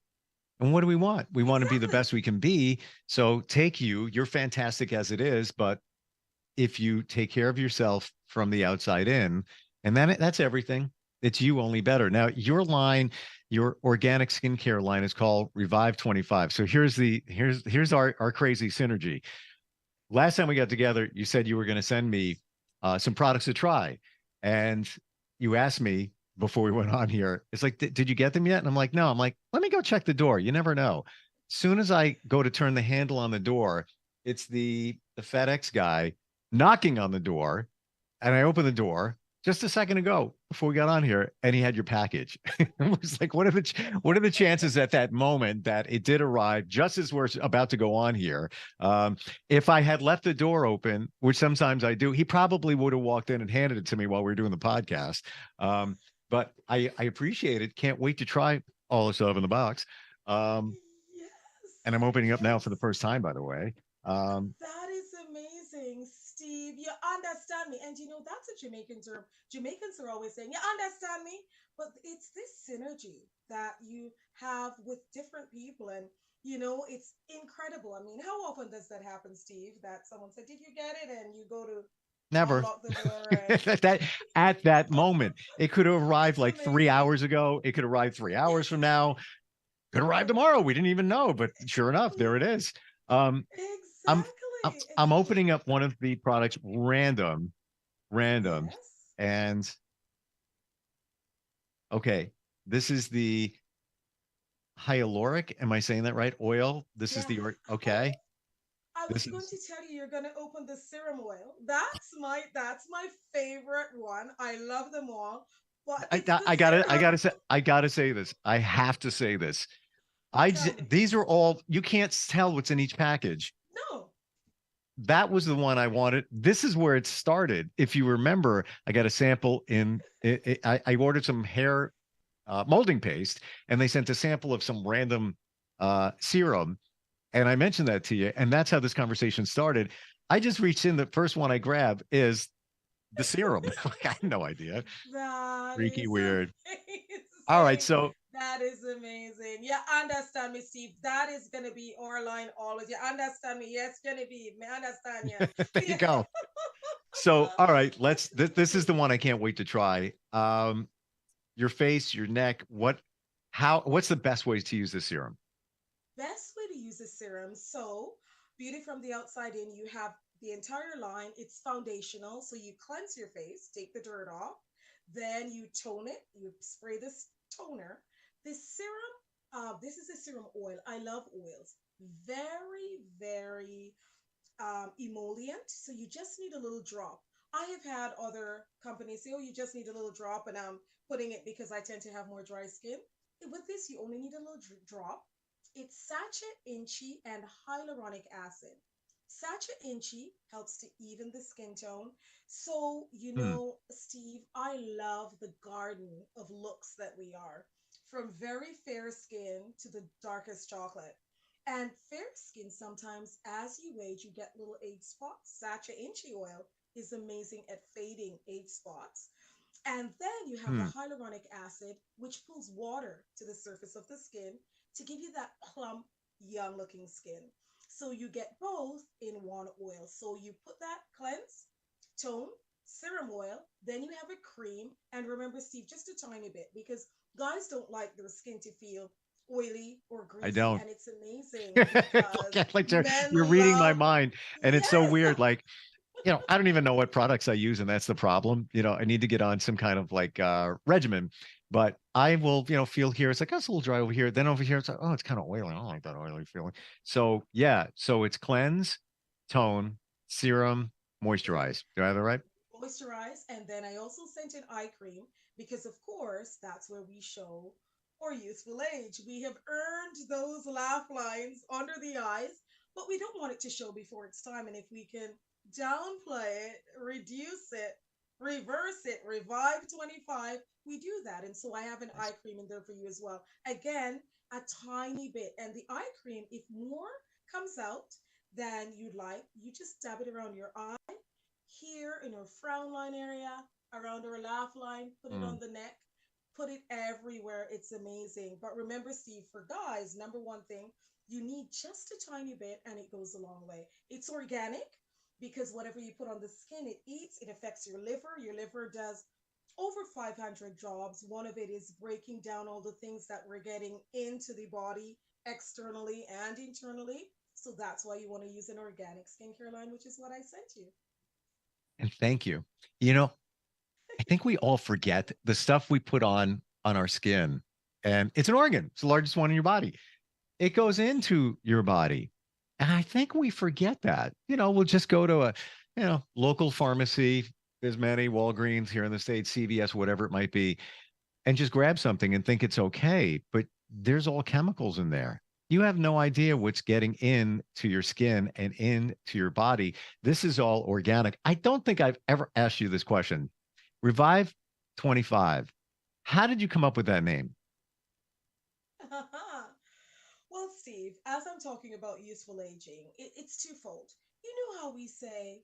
And what do we want? We want to be the Exactly. best we can be. So take you. You're fantastic as it is, but if you take care of yourself from the outside in, and that's everything. It's you, only better. Now, your organic skincare line is called Revive 25. So here's our crazy synergy. Last time we got together, you said you were going to send me some products to try, and you asked me before we went on here. It's like, did you get them yet? And I'm like, no. I'm like, let me go check the door. You never know. Soon as I go to turn the handle on the door, it's the FedEx guy knocking on the door, and I open the door just a second ago before we got on here, and he had your package. It was like, what are the chances at that moment that it did arrive just as we're about to go on here? If I had left the door open, which sometimes I do, he probably would have walked in and handed it to me while we were doing the podcast. But I appreciate it. Can't wait to try all the stuff in the box. Yes, And I'm opening up now for the yes. first time, by the way. That is amazing, Steve. You understand me. And that's a Jamaican term. Jamaicans are always saying, you understand me? But it's this synergy that you have with different people. And, it's incredible. I mean, how often does that happen, Steve? That someone said, did you get it? And you go to Never. unlock the door and At that moment, it could have arrived it's like three amazing. hours ago. It could arrive 3 hours from now. Could arrive tomorrow. We didn't even know, but sure enough, there it is. Um, I'm I'm, Exactly. I'm Exactly. opening up one of the products random, Yes. and okay, this is the hyaluronic. Am I saying that right? Oil. This is Yeah. the Oh, okay. I was This going is to tell you you're gonna open the serum oil. That's my favorite one. I love them all, but it's the serum. I gotta say this. I have to say this. Tell me. These are all you can't tell what's in each package. No. That was the one I wanted. This is where it started. If you remember, I got a sample I ordered some hair molding paste, and they sent a sample of some random serum, and I mentioned that to you, and that's how this conversation started. I just reached in. The first one I grab is the serum. I had no idea. That Freaky is weird. All right, amazing. so That is amazing. You understand me, Steve. That is gonna be our line always. You understand me? Yes, Genevieve. Me understand you. there you go. So, all right, this is the one I can't wait to try. Your face, your neck, what's the best ways to use this serum? Best way to use a serum. So, beauty from the outside in, you have the entire line. It's foundational. So, you cleanse your face, take the dirt off, then you tone it, you spray this toner. This serum, this is a serum oil. I love oils. Very, very emollient. So, you just need a little drop. I have had other companies say, oh, you just need a little drop, and I'm putting it because I tend to have more dry skin. With this, you only need a little drop. It's sachet, inchi, and hyaluronic acid. Sacha Inchi helps to even the skin tone. So, Hmm. Steve, I love the garden of looks that we are, from very fair skin to the darkest chocolate. And fair skin, sometimes as you age, you get little age spots. Sacha Inchi oil is amazing at fading age spots. And then you have the Hmm. hyaluronic acid, which pulls water to the surface of the skin to give you that plump, young looking skin. So you get both in one oil. So you put that cleanse, tone, serum oil, then you have a cream. And remember, Steve, just a tiny bit because guys don't like their skin to feel oily or I greasy. don't. And it's amazing because Like men you're reading my love, mind, and it's so yes. weird. Like, I don't even know what products I use, and that's the problem. I need to get on some kind of like regimen, but I will, feel here. It's like, oh, it's a little dry over here. Then over here, it's like, oh, it's kind of oily. I don't like that oily feeling. So yeah, so it's cleanse, tone, serum, moisturize. Do I have that right? Moisturize, and then I also sent an eye cream because, of course, that's where we show our youthful age. We have earned those laugh lines under the eyes, but we don't want it to show before it's time. And if we can downplay it, reduce it, reverse it, revive 25, we do that. And so I have an eye cream in there for you as well. Again, a tiny bit. And the eye cream, if more comes out than you'd like, you just dab it around your eye, here in our frown line area, around our laugh line, put it Mm. on the neck, put it everywhere. It's amazing. But remember, Steve, for guys, number one thing, you need just a tiny bit and it goes a long way. It's organic because whatever you put on the skin, it eats, it affects your liver. Your liver does over 500 jobs. One of it is breaking down all the things that we're getting into the body externally and internally. So that's why you want to use an organic skincare line, which is what I sent you. And thank you. You know, I think we all forget the stuff we put on our skin, and it's an organ. It's the largest one in your body. It goes into your body, and I think we forget that. We'll just go to a local pharmacy. There's many Walgreens here in the States, CVS, whatever it might be, and just grab something and think it's okay. But there's all chemicals in there. You have no idea what's getting into your skin and into your body. This is all organic. I don't think I've ever asked you this question. Revive 25. How did you come up with that name? Well, Steve, as I'm talking about useful aging, it's twofold. You know how we say,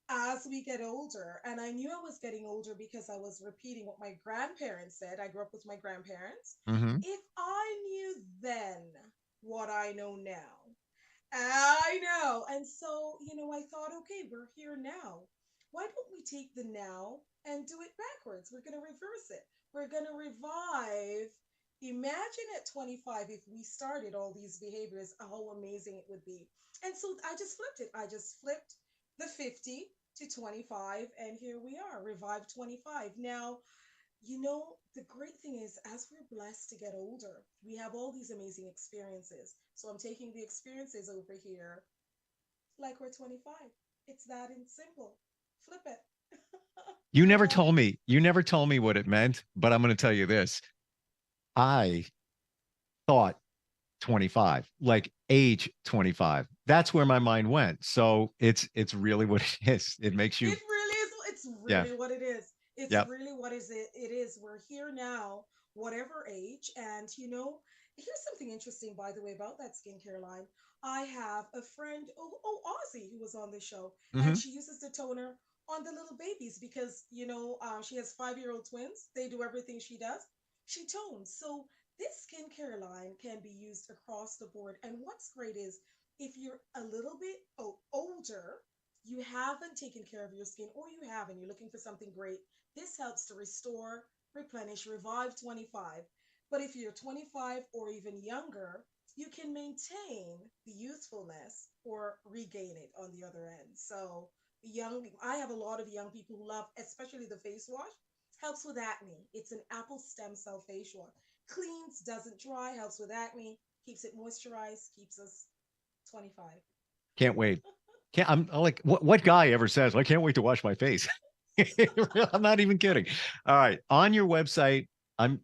as we get older, and I knew I was getting older because I was repeating what my grandparents said. I grew up with my grandparents. Mm-hmm. If I knew then what I know now, I know. And so, I thought, okay, we're here now. Why don't we take the now and do it backwards? We're going to reverse it. We're going to revive. Imagine at 25, if we started all these behaviors, how amazing it would be. And so I just flipped it. I just flipped the 50 to 25, and here we are, revive 25. Now, the great thing is, as we're blessed to get older, we have all these amazing experiences. So I'm taking the experiences over here like we're 25. It's that and simple. Flip it. Revive. You never told me what it meant, but I'm going to tell you this. I thought 25, like age 25. That's where my mind went. So it's really what it is. It makes you. It really is. It's Yeah. really what it is. It's Yep. really what is it. It is. We're here now, whatever age. And here's something interesting, by the way, about that skincare line. I have a friend, Ozzy, who was on the show, and Mm-hmm. she uses the toner on the little babies because she has 5-year-old twins. They do everything she does. She tones. So this skincare line can be used across the board. And what's great is if you're a little bit older, you haven't taken care of your skin, or you haven't, you're looking for something great, this helps to restore, replenish, revive 25. But if you're 25 or even younger, you can maintain the youthfulness or regain it on the other end. So, I have a lot of young people who love, especially the face wash. Helps with acne. It's an apple stem cell face wash. Cleans, doesn't dry, helps with acne, keeps it moisturized, keeps us 25. Can't wait. I'm like, what guy ever says, I can't wait to wash my face? I'm not even kidding. All right. On your website,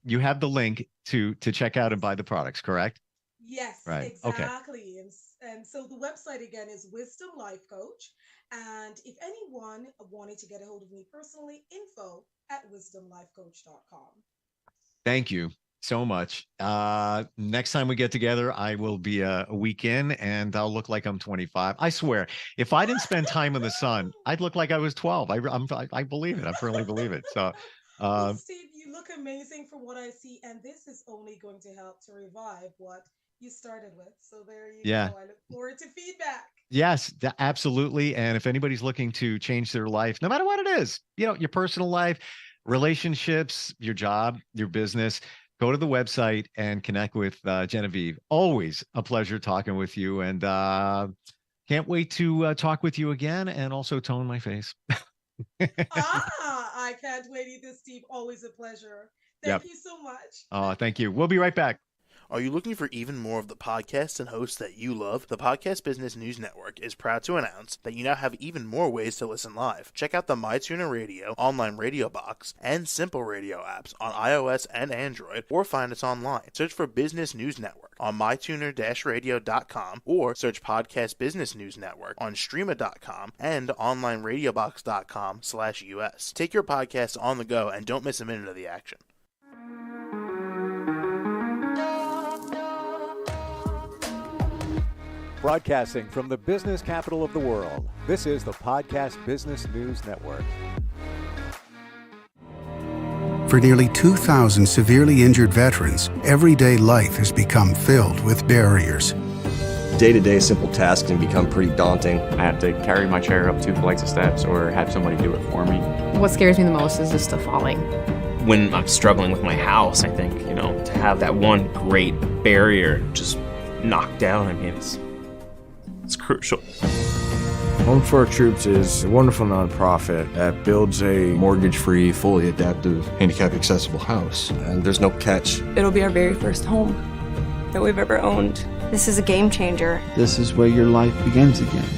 you have the link to check out and buy the products, correct? Yes, Right. Okay. exactly. And so the website again is Wisdom Life Coach. And if anyone wanted to get a hold of me personally, info@wisdomlifecoach.com. Thank you so much. Next time we get together, I will be a week in and I'll look like I'm 25. I swear, if I didn't spend time in the sun, I'd look like I was 12. I believe it. I firmly believe it. So, Well, Steve, you look amazing from what I see, and this is only going to help to revive what you started with. So there you yeah. go. I look forward to feedback. Yes, absolutely. And if anybody's looking to change their life, no matter what it is, your personal life, relationships, your job, your business, go to the website and connect with Genevieve. Always a pleasure talking with you. And can't wait to talk with you again and also tone my face. I can't wait either, Steve. Always a pleasure. Thank Yep. you so much. Thank you. We'll be right back. Are you looking for even more of the podcasts and hosts that you love? The Podcast Business News Network is proud to announce that you now have even more ways to listen live. Check out the MyTuner Radio, online radio box, and Simple Radio apps on iOS and Android, or find us online. Search for Business News Network on mytuner-radio.com, or search Podcast Business News Network on streama.com and onlineradiobox.com/US. Take your podcast on the go and don't miss a minute of the action. Broadcasting from the business capital of the world, this is the Podcast Business News Network. For nearly 2,000 severely injured veterans, everyday life has become filled with barriers. Day-to-day simple tasks can become pretty daunting. I have to carry my chair up 2 flights of steps or have somebody do it for me. What scares me the most is just the falling. When I'm struggling with my house, I think, to have that one great barrier just knocked down, it's crucial. Home for Our Troops is a wonderful nonprofit that builds a mortgage-free, fully adaptive, handicap-accessible house. And there's no catch. It'll be our very first home that we've ever owned. This is a game changer. This is where your life begins again.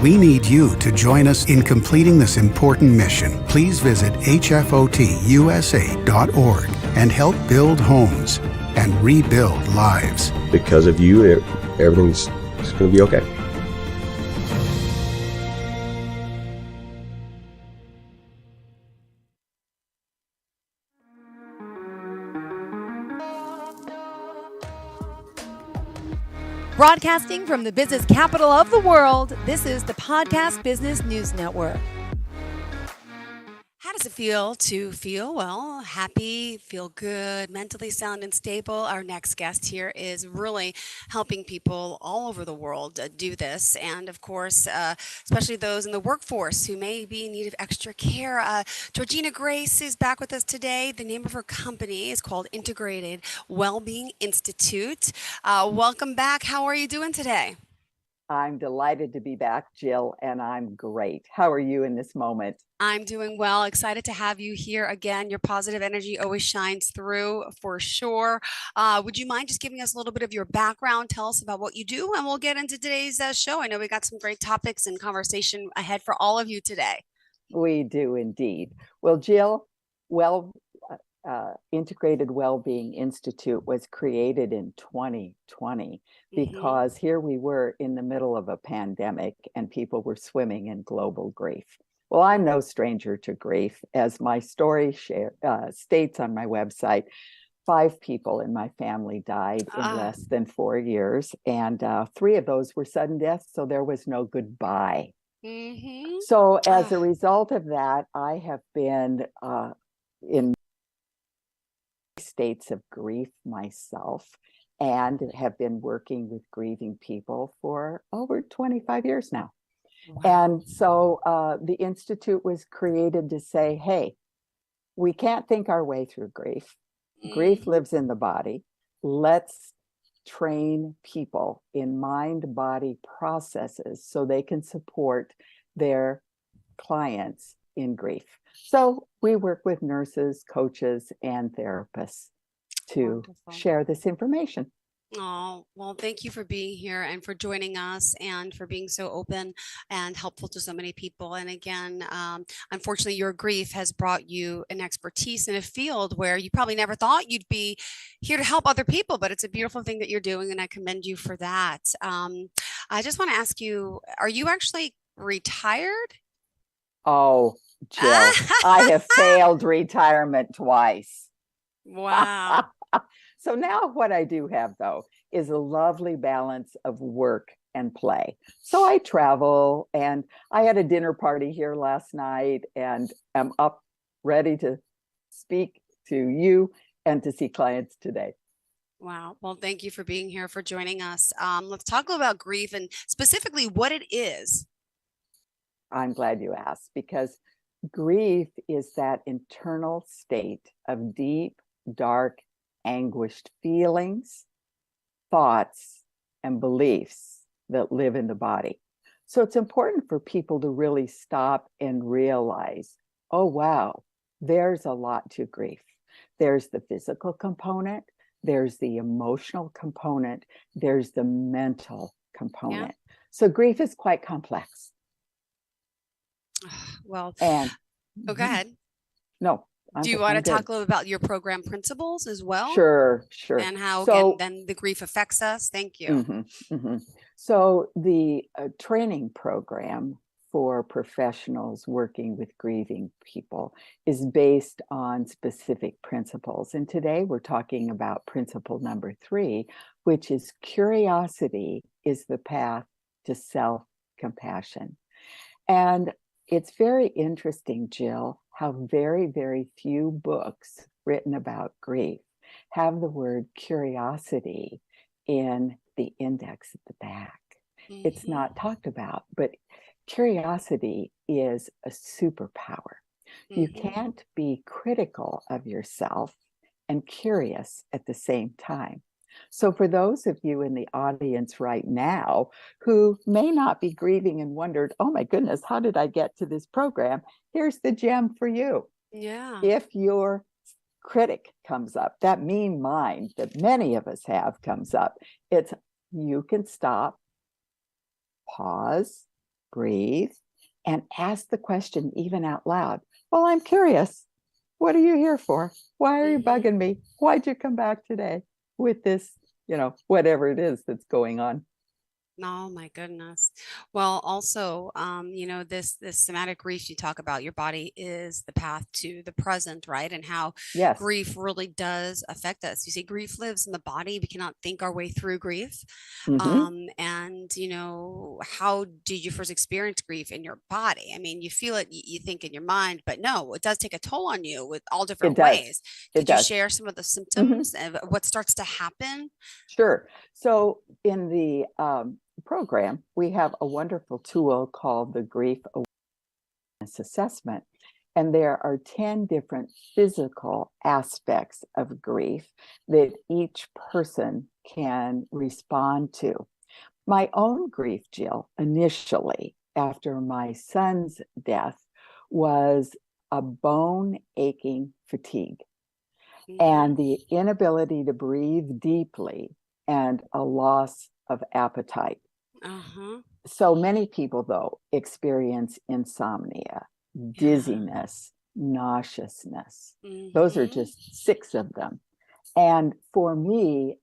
We need you to join us in completing this important mission. Please visit hfotusa.org and help build homes and rebuild lives. Because of you, everything's going to be okay. Broadcasting from the business capital of the world, this is the Podcast Business News Network. How does it feel to feel, well, happy, feel good, mentally sound and stable? Our next guest here is really helping people all over the world do this. And of course, especially those in the workforce who may be in need of extra care. Georgina Grace is back with us today. The name of her company is called Integrated Wellbeing Institute. Welcome back. How are you doing today? I'm delighted to be back, Jill, and I'm great. How are you in this moment? I'm doing well. Excited to have you here again. Your positive energy always shines through for sure. Would you mind just giving us a little bit of your background? Tell us about what you do, and we'll get into today's show. I know we got some great topics and conversation ahead for all of you today. We do indeed. Well, Jill, Integrated Wellbeing Institute was created in 2020 because here we were in the middle of a pandemic and people were swimming in global grief. Well, I'm no stranger to grief. As my story states on my website, 5 people in my family died in less than 4 years, and 3 of those were sudden deaths, so there was no goodbye. So as a result of that, I have been in states of grief myself and have been working with grieving people for over 25 years now. Wow. And so the Institute was created to say, hey, we can't think our way through grief. Grief lives in the body. Let's train people in mind-body processes so they can support their clients in grief. So we work with nurses, coaches, and therapists to share this information. Oh, well, thank you for being here and for joining us and for being so open and helpful to so many people. And again, unfortunately, your grief has brought you an expertise in a field where you probably never thought you'd be here to help other people, but it's a beautiful thing that you're doing, and I commend you for that. I just want to ask you, are you actually retired? Oh, Jill, I have failed retirement twice. Wow. So now what I do have, though, is a lovely balance of work and play. So I travel, and I had a dinner party here last night, and I'm up ready to speak to you and to see clients today. Wow. Well, thank you for being here, for joining us. Let's talk about grief and specifically what it is. I'm glad you asked, because grief is that internal state of deep, dark, anguished feelings, thoughts, and beliefs that live in the body. So it's important for people to really stop and realize, oh, wow, there's a lot to grief. There's the physical component, there's the emotional component, there's the mental component. Yeah. So grief is quite complex. Well, and go ahead. No. Do you want to talk a little about your program principles as well? Sure. And how, again, then the grief affects us? Thank you. So the training program for professionals working with grieving people is based on specific principles. And today we're talking about principle number 3, which is curiosity is the path to self-compassion. And it's very interesting, Jill, how very, very few books written about grief have the word curiosity in the index at the back. It's not talked about, but curiosity is a superpower. You can't be critical of yourself and curious at the same time. So for those of you in the audience right now who may not be grieving and wondered, oh my goodness, how did I get to this program? Here's the gem for you. Yeah. If your critic comes up, that mean mind that many of us have comes up, it's you can stop, pause, breathe, and ask the question even out loud. Well, I'm curious. What are you here for? Why are you bugging me? Why'd you come back today with this, whatever it is that's going on? Oh my goodness. Well, also, this somatic grief you talk about, your body is the path to the present, right? And how grief really does affect us. You see, grief lives in the body. We cannot think our way through grief. And how did you first experience grief in your body? I mean, you feel it, you think in your mind, but no, it does take a toll on you with all different ways. Could you share some of the symptoms of what starts to happen? Sure. So in the program, we have a wonderful tool called the Grief Awareness Assessment. And there are 10 different physical aspects of grief that each person can respond to. My own grief, Jill, initially after my son's death was a bone aching fatigue and the inability to breathe deeply and a loss of appetite. So many people, though, experience insomnia, dizziness, nauseousness. Those are just 6 of them. And for me,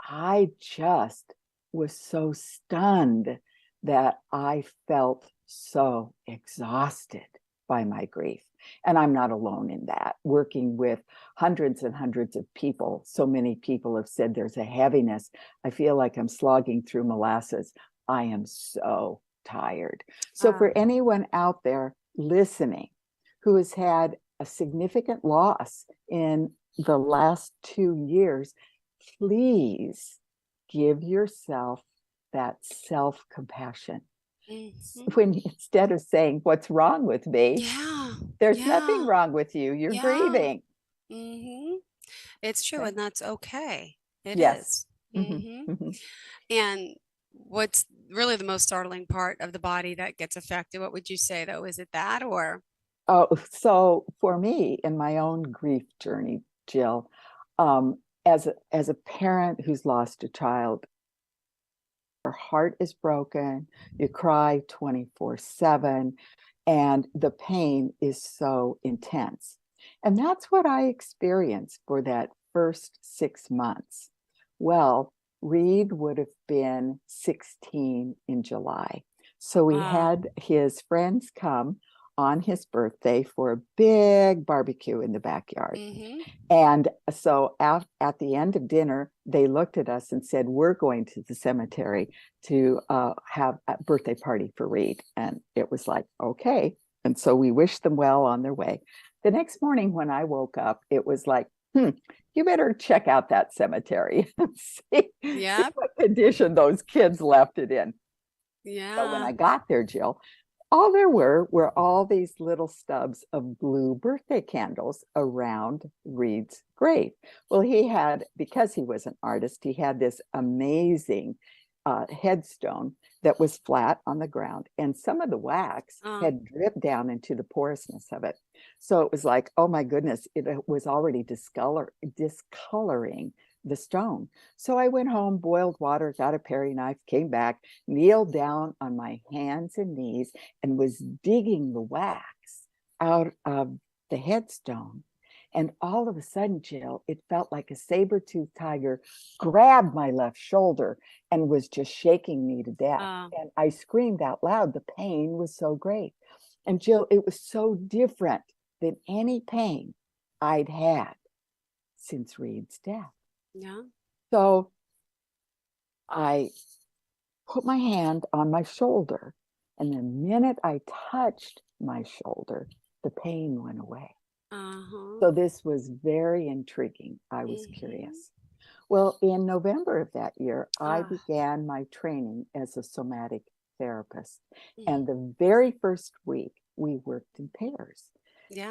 I just was so stunned that I felt so exhausted by my grief. And I'm not alone in that. Working with hundreds and hundreds of people, so many people have said there's a heaviness. I feel like I'm slogging through molasses. I am so tired. So for anyone out there listening who has had a significant loss in the last 2 years, please give yourself that self-compassion. When instead of saying, what's wrong with me? There's nothing wrong with you. You're grieving. It's true. And that's okay. It is. And what's really the most startling part of the body that gets affected? What would you say, though? Is it that or? Oh, so for me, in my own grief journey, Jill, as a parent who's lost a child, your heart is broken, you cry 24/7, and the pain is so intense. And that's what I experienced for that first 6 months. Well, Reed would have been 16 in July. So we had his friends come on his birthday for a big barbecue in the backyard. And so at the end of dinner, they looked at us and said, we're going to the cemetery to have a birthday party for Reed. And it was like, okay. And so we wished them well on their way. The next morning when I woke up, it was like, you better check out that cemetery and see what condition those kids left it in. So when I got there, Jill, all there were all these little stubs of blue birthday candles around Reed's grave. Well, he had, because he was an artist, he had this amazing headstone that was flat on the ground, and some of the wax had dripped down into the porousness of it. So it was like, oh my goodness, it was already discoloring the stone. So I went home, boiled water, got a paring knife, came back, kneeled down on my hands and knees, and was digging the wax out of the headstone. And all of a sudden, Jill, it felt like a saber-toothed tiger grabbed my left shoulder and was just shaking me to death. And I screamed out loud. The pain was so great. And Jill, it was so different than any pain I'd had since Reed's death. Yeah. So I put my hand on my shoulder, and the minute I touched my shoulder, the pain went away. So this was very intriguing. I was curious. Well, in November of that year, I began my training as a somatic therapist. And the very first week, we worked in pairs.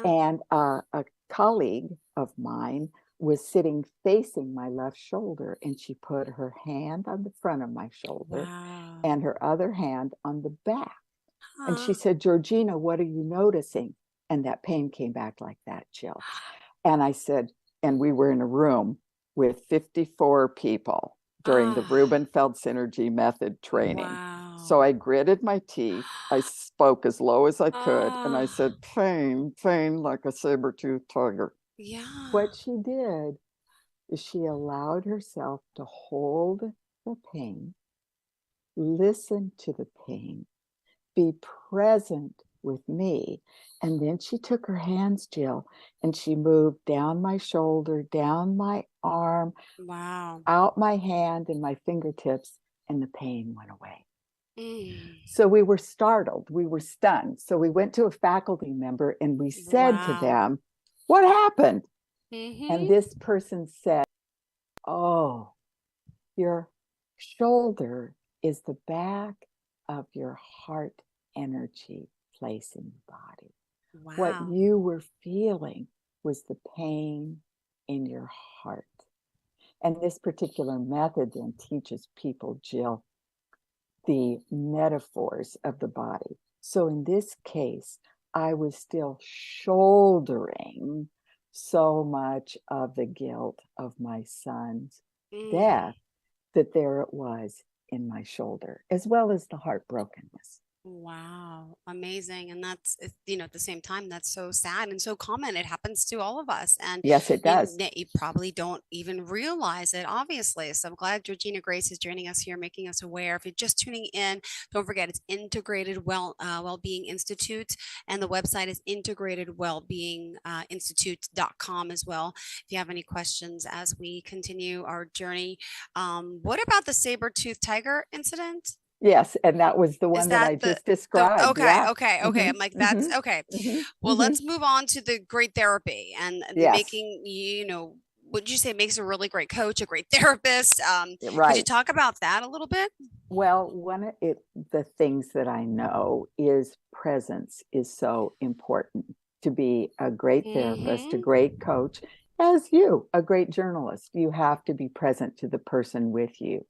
And a colleague of mine was sitting facing my left shoulder, and she put her hand on the front of my shoulder and her other hand on the back. And she said, Georgina, what are you noticing? And that pain came back like that, Jill. And I said, and we were in a room with 54 people during the Rubenfeld Synergy Method training. So I gritted my teeth. I spoke as low as I could. And I said, pain, pain like a saber-toothed tiger. What she did is she allowed herself to hold the pain, listen to the pain, be present with me. And then she took her hands, Jill, and she moved down my shoulder, down my arm, out my hand and my fingertips, and the pain went away. So we were startled, we were stunned. So we went to a faculty member and we said to them, what happened? And this person said, oh, your shoulder is the back of your heart energy place in the body. What you were feeling was the pain in your heart. And this particular method then teaches people, Jill, the metaphors of the body. So in this case, I was still shouldering so much of the guilt of my son's death, that there it was in my shoulder, as well as the heartbrokenness. Wow, amazing. And that's, at the same time, that's so sad and so common. It happens to all of us. And yes, it does. You probably don't even realize it, obviously. So I'm glad Georgina Grace is joining us here, making us aware. If you're just tuning in, don't forget it's Integrated Wellbeing Institute, and the website is integratedwellbeinginstitute.com as well. If you have any questions as we continue our journey. What about the saber-toothed tiger incident? Yes, and that was the one that I just described. Okay. I'm like, that's okay. Well, let's move on to the great therapy and making, would you say makes a really great coach, a great therapist? Could you talk about that a little bit? Well, the things that I know is presence is so important. To be a great therapist, a great coach, as you, a great journalist, you have to be present to the person with you.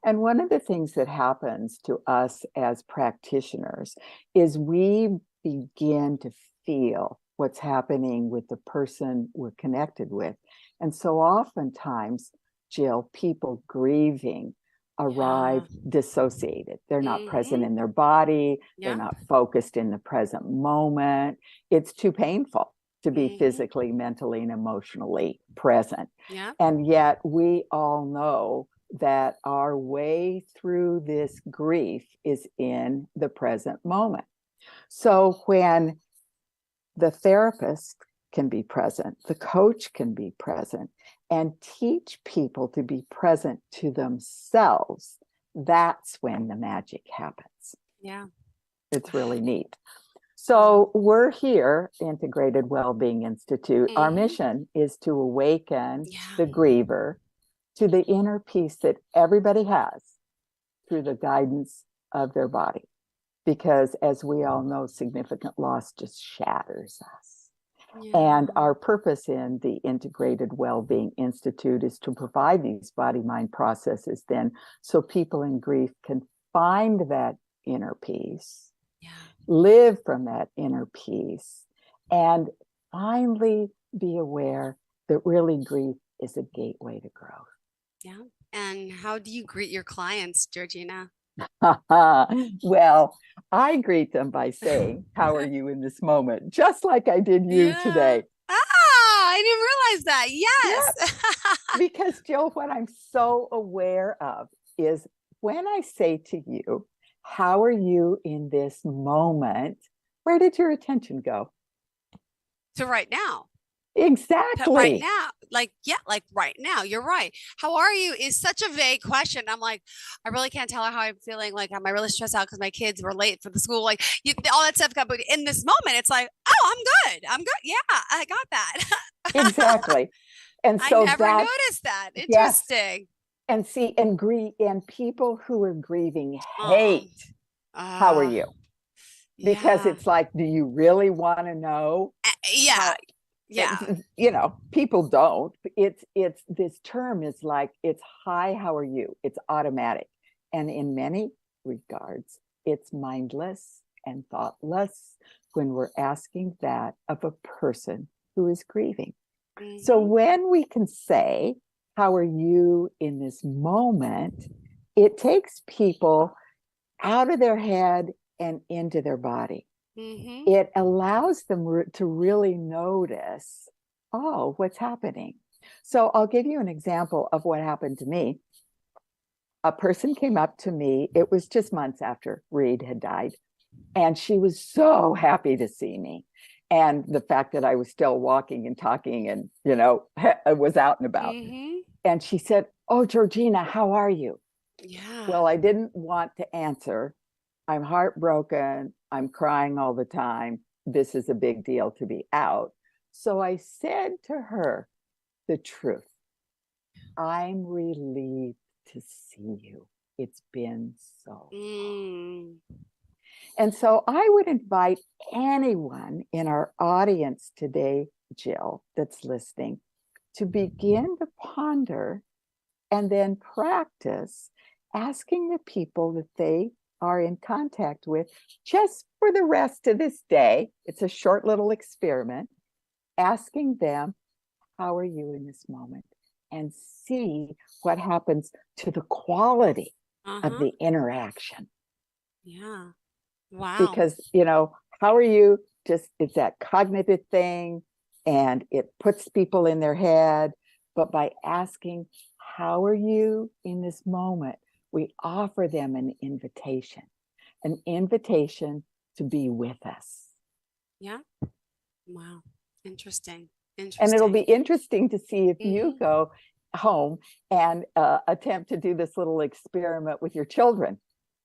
And one of the things that happens to us as practitioners is we begin to feel what's happening with the person we're connected with. And so oftentimes, Jill, people grieving arrive dissociated. They're not present in their body. They're not focused in the present moment. It's too painful to be physically, mentally, and emotionally present. And yet we all know that our way through this grief is in the present moment. So when the therapist can be present, the coach can be present, and teach people to be present to themselves, that's when the magic happens. Yeah. It's really neat. So we're here, Integrated Wellbeing Institute. Our mission is to awaken the griever to the inner peace that everybody has through the guidance of their body. Because as we all know, significant loss just shatters us. And our purpose in the Integrated Wellbeing Institute is to provide these body-mind processes then so people in grief can find that inner peace, live from that inner peace, and finally be aware that really grief is a gateway to growth. Yeah. And how do you greet your clients, Georgina? Well, I greet them by saying, how are you in this moment? Just like I did you today. I didn't realize that. Yes. Because Jill, what I'm so aware of is when I say to you, how are you in this moment? Where did your attention go? To right now. Exactly. Right now. Like right now. You're right. How are you is such a vague question. I'm like, I really can't tell her how I'm feeling. Like, am I really stressed out because my kids were late for the school? Like all that stuff. But in this moment, it's like, oh, I'm good. I'm good. Yeah, I got that. Exactly. And so I never noticed that. Interesting. Yes. And see, and people who are grieving hate, how are you? Because it's like, do you really want to know? Yeah. You know, people don't. It's this term is like, it's hi, how are you? It's automatic. And in many regards, it's mindless and thoughtless when we're asking that of a person who is grieving. So when we can say, how are you in this moment? It takes people out of their head and into their body. It allows them to really notice, oh, what's happening. So I'll give you an example of what happened to me. A person came up to me, it was just months after Reed had died, and she was so happy to see me. And the fact that I was still walking and talking and, you know, I was out and about. And she said, oh, Georgina, how are you? Yeah. Well, I didn't want to answer. I'm heartbroken. I'm crying all the time. This is a big deal to be out. So I said to her the truth. I'm relieved to see you. It's been so long. And so I would invite anyone in our audience today, Jill, that's listening, to begin to ponder and then practice asking the people that they are in contact with just for the rest of this day. It's a short little experiment, asking them, how are you in this moment? And see what happens to the quality of the interaction. Yeah. Wow. Because, you know, how are you? Just it's that cognitive thing and it puts people in their head. But by asking, how are you in this moment? We offer them an invitation to be with us. Yeah. Wow. Interesting. And it'll be interesting to see if you go home and attempt to do this little experiment with your children.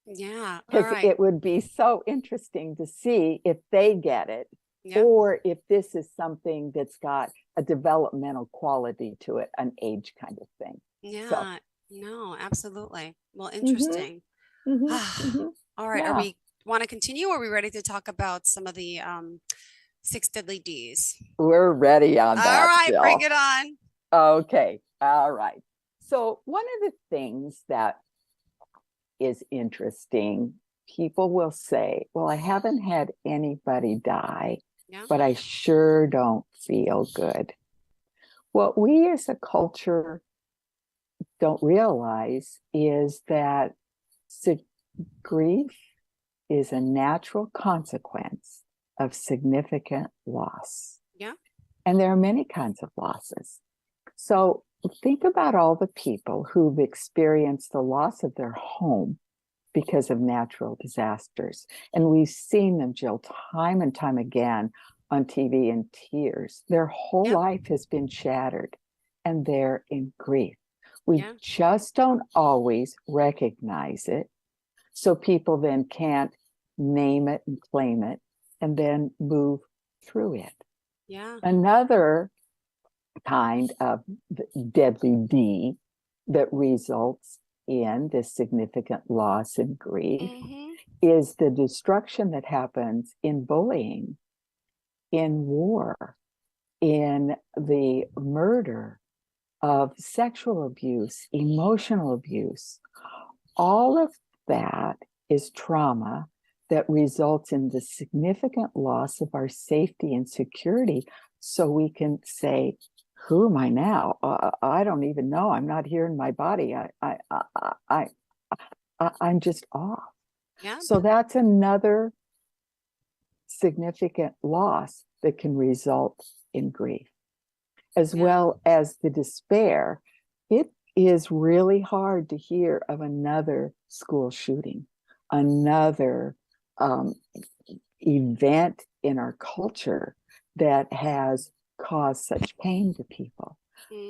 Yeah. Because it would be so interesting to see if they get it, or if this is something that's got a developmental quality to it, an age kind of thing. Yeah. So. No, absolutely. Well, interesting. All right. Are we want to continue, or are we ready to talk about some of the 6 deadly D's? We're ready on that. All right, Jill. bring it on. Okay. All right. So one of the things that is interesting, people will say, well, I haven't had anybody die but I sure don't feel good. What we as a culture don't realize is that grief is a natural consequence of significant loss. Yeah. And there are many kinds of losses. So think about all the people who've experienced the loss of their home because of natural disasters. And we've seen them, Jill, time and time again on TV in tears. Their whole life has been shattered and they're in grief. We just don't always recognize it. So people then can't name it and claim it and then move through it. Yeah. Another kind of deadly D that results in this significant loss and grief is the destruction that happens in bullying, in war, in the murder of sexual abuse, emotional abuse. All of that is trauma that results in the significant loss of our safety and security. So we can say, who am I now? I don't even know. I'm not here in my body. I'm just off. Yeah. So that's another significant loss that can result in grief, as well as the despair. It is really hard to hear of another school shooting, another event in our culture that has caused such pain to people.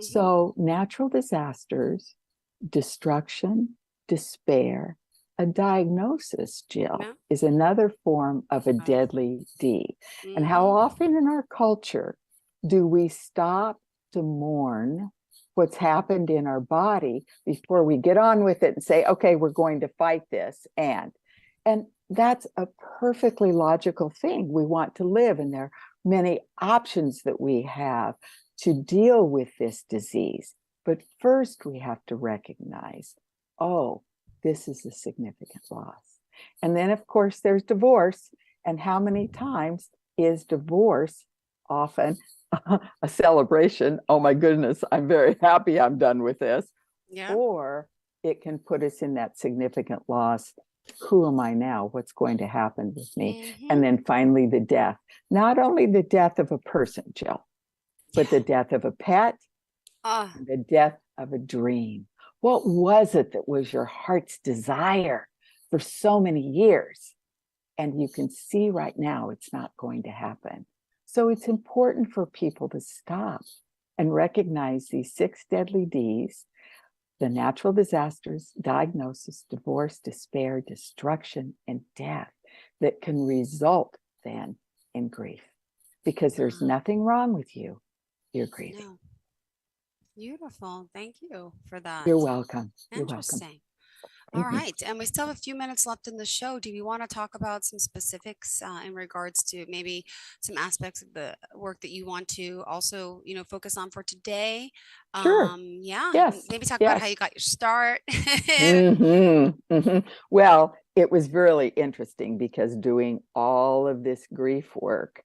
So natural disasters, destruction, despair, a diagnosis, Jill, is another form of a deadly D. And how often in our culture do we stop to mourn what's happened in our body before we get on with it and say, okay, we're going to fight this? And that's a perfectly logical thing. We want to live, and there are many options that we have to deal with this disease. But first, we have to recognize, oh, this is a significant loss. And then, of course, there's divorce. And how many times is divorce often a celebration? Oh, my goodness, I'm very happy I'm done with this. Yeah. Or it can put us in that significant loss. Who am I now? What's going to happen with me? And then finally, the death. Not only the death of a person, Jill, but the death of a pet, and the death of a dream. What was it that was your heart's desire for so many years? And you can see right now it's not going to happen. So it's important for people to stop and recognize these 6 deadly Ds: the natural disasters, diagnosis, divorce, despair, destruction, and death that can result then in grief. Because there's nothing wrong with you. You're grieving. No. Beautiful. Thank you for that. You're welcome. You're welcome. Interesting. All right. And we still have a few minutes left in the show. Do you want to talk about some specifics in regards to maybe some aspects of the work that you want to also, focus on for today? Sure. Yeah. Yes. Maybe talk about how you got your start. Well, it was really interesting because doing all of this grief work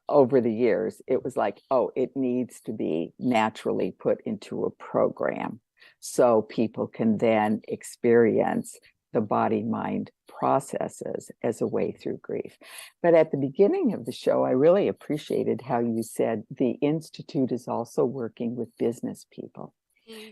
over the years, it was like, oh, it needs to be naturally put into a program so people can then experience the body-mind processes as a way through grief. But at the beginning of the show, I really appreciated how you said the Institute is also working with business people.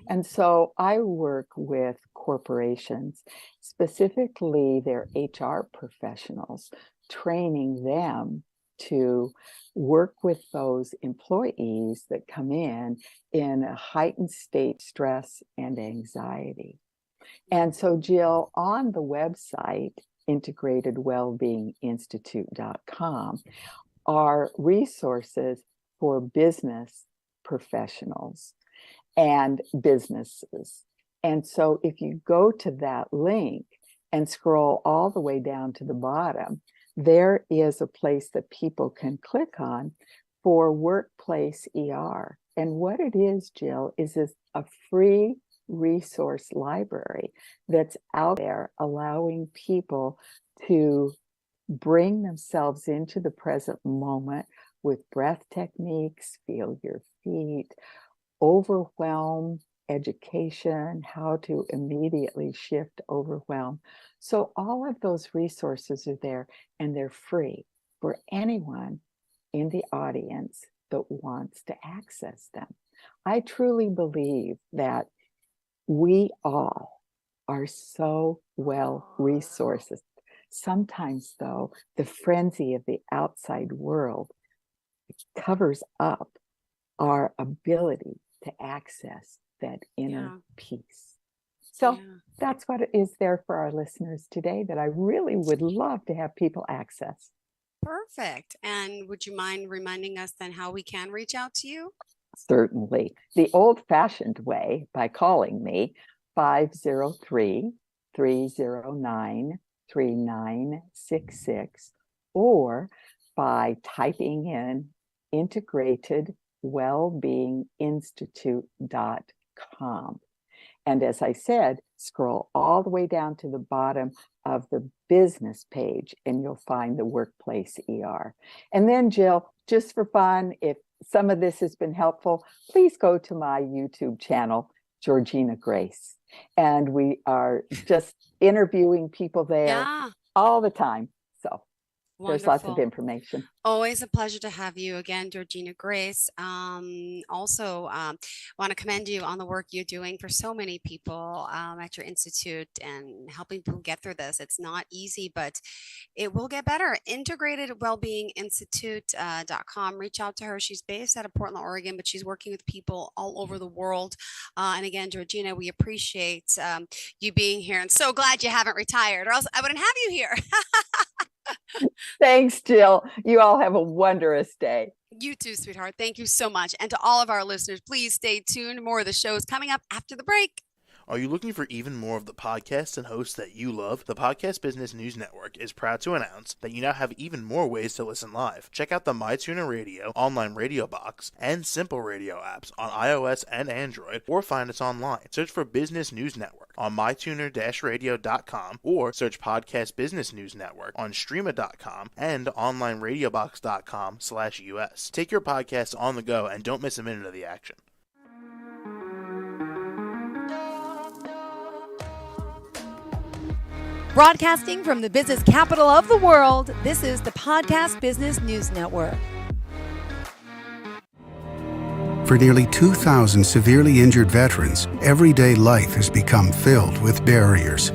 And so I work with corporations, specifically their HR professionals, training them to work with those employees that come in a heightened state, stress and anxiety. And so, Jill, on the website, integratedwellbeinginstitute.com, are resources for business professionals and businesses. And so if you go to that link and scroll all the way down to the bottom, there is a place that people can click on for workplace ER. And what it is, Jill, is a free resource library that's out there allowing people to bring themselves into the present moment with breath techniques, feel your feet, overwhelm education, how to immediately shift overwhelm. So all of those resources are there and they're free for anyone in the audience that wants to access them. I truly believe that we all are so well resourced. Sometimes, though, the frenzy of the outside world covers up our ability to access that inner peace. So that's what is there for our listeners today that I really would love to have people access. Perfect. And would you mind reminding us then how we can reach out to you? Certainly. The old-fashioned way, by calling me 503-309-3966, or by typing in integratedwellbeinginstitute.com. And as I said, scroll all the way down to the bottom of the business page and you'll find the workplace ER. And then, Jill, just for fun, if some of this has been helpful, please go to my YouTube channel, Georgina Grace. And we are just interviewing people there all the time. So there's lots of information. Always a pleasure to have you again, Georgina Grace. Also, want to commend you on the work you're doing for so many people at your institute and helping people get through this. It's not easy, but it will get better. IntegratedWellbeinginstitute.com. Reach out to her. She's based out of Portland, Oregon, but she's working with people all over the world. And again, Georgina, we appreciate you being here and so glad you haven't retired or else I wouldn't have you here. Thanks, Jill. You all have a wondrous day. You too, sweetheart. Thank you so much. And to all of our listeners, please stay tuned. More of the shows coming up after the break. Are you looking for even more of the podcasts and hosts that you love? The Podcast Business News Network is proud to announce that you now have even more ways to listen live. Check out the MyTuner Radio, online radio box, and Simple Radio apps on iOS and Android, or find us online. Search for Business News Network on mytuner-radio.com or search Podcast Business News Network on streama.com and onlineradiobox.com/US. Take your podcast on the go and don't miss a minute of the action. Broadcasting from the business capital of the world, this is the Podcast Business News Network. For nearly 2,000 severely injured veterans, everyday life has become filled with barriers.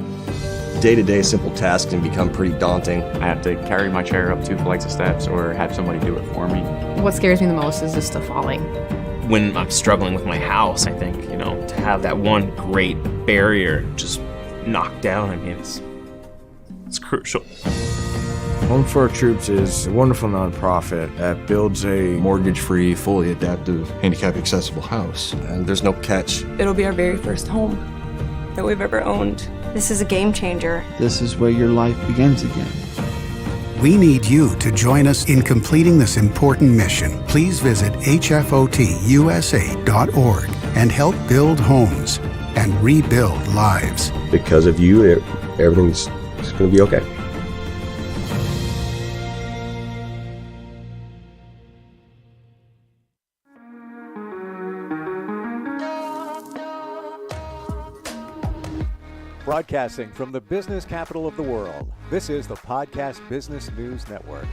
Day-to-day simple tasks can become pretty daunting. I have to carry my chair up 2 flights of steps or have somebody do it for me. What scares me the most is just the falling. When I'm struggling with my house, I think, to have that one great barrier just knocked down, it's crucial. Home for Our Troops is a wonderful nonprofit that builds a mortgage-free, fully adaptive, handicap-accessible house. And there's no catch. It'll be our very first home that we've ever owned. This is a game changer. This is where your life begins again. We need you to join us in completing this important mission. Please visit hfotusa.org and help build homes and rebuild lives. Because of you, everything's going to be okay. Broadcasting from the business capital of the world, this is the Podcast Business News Network.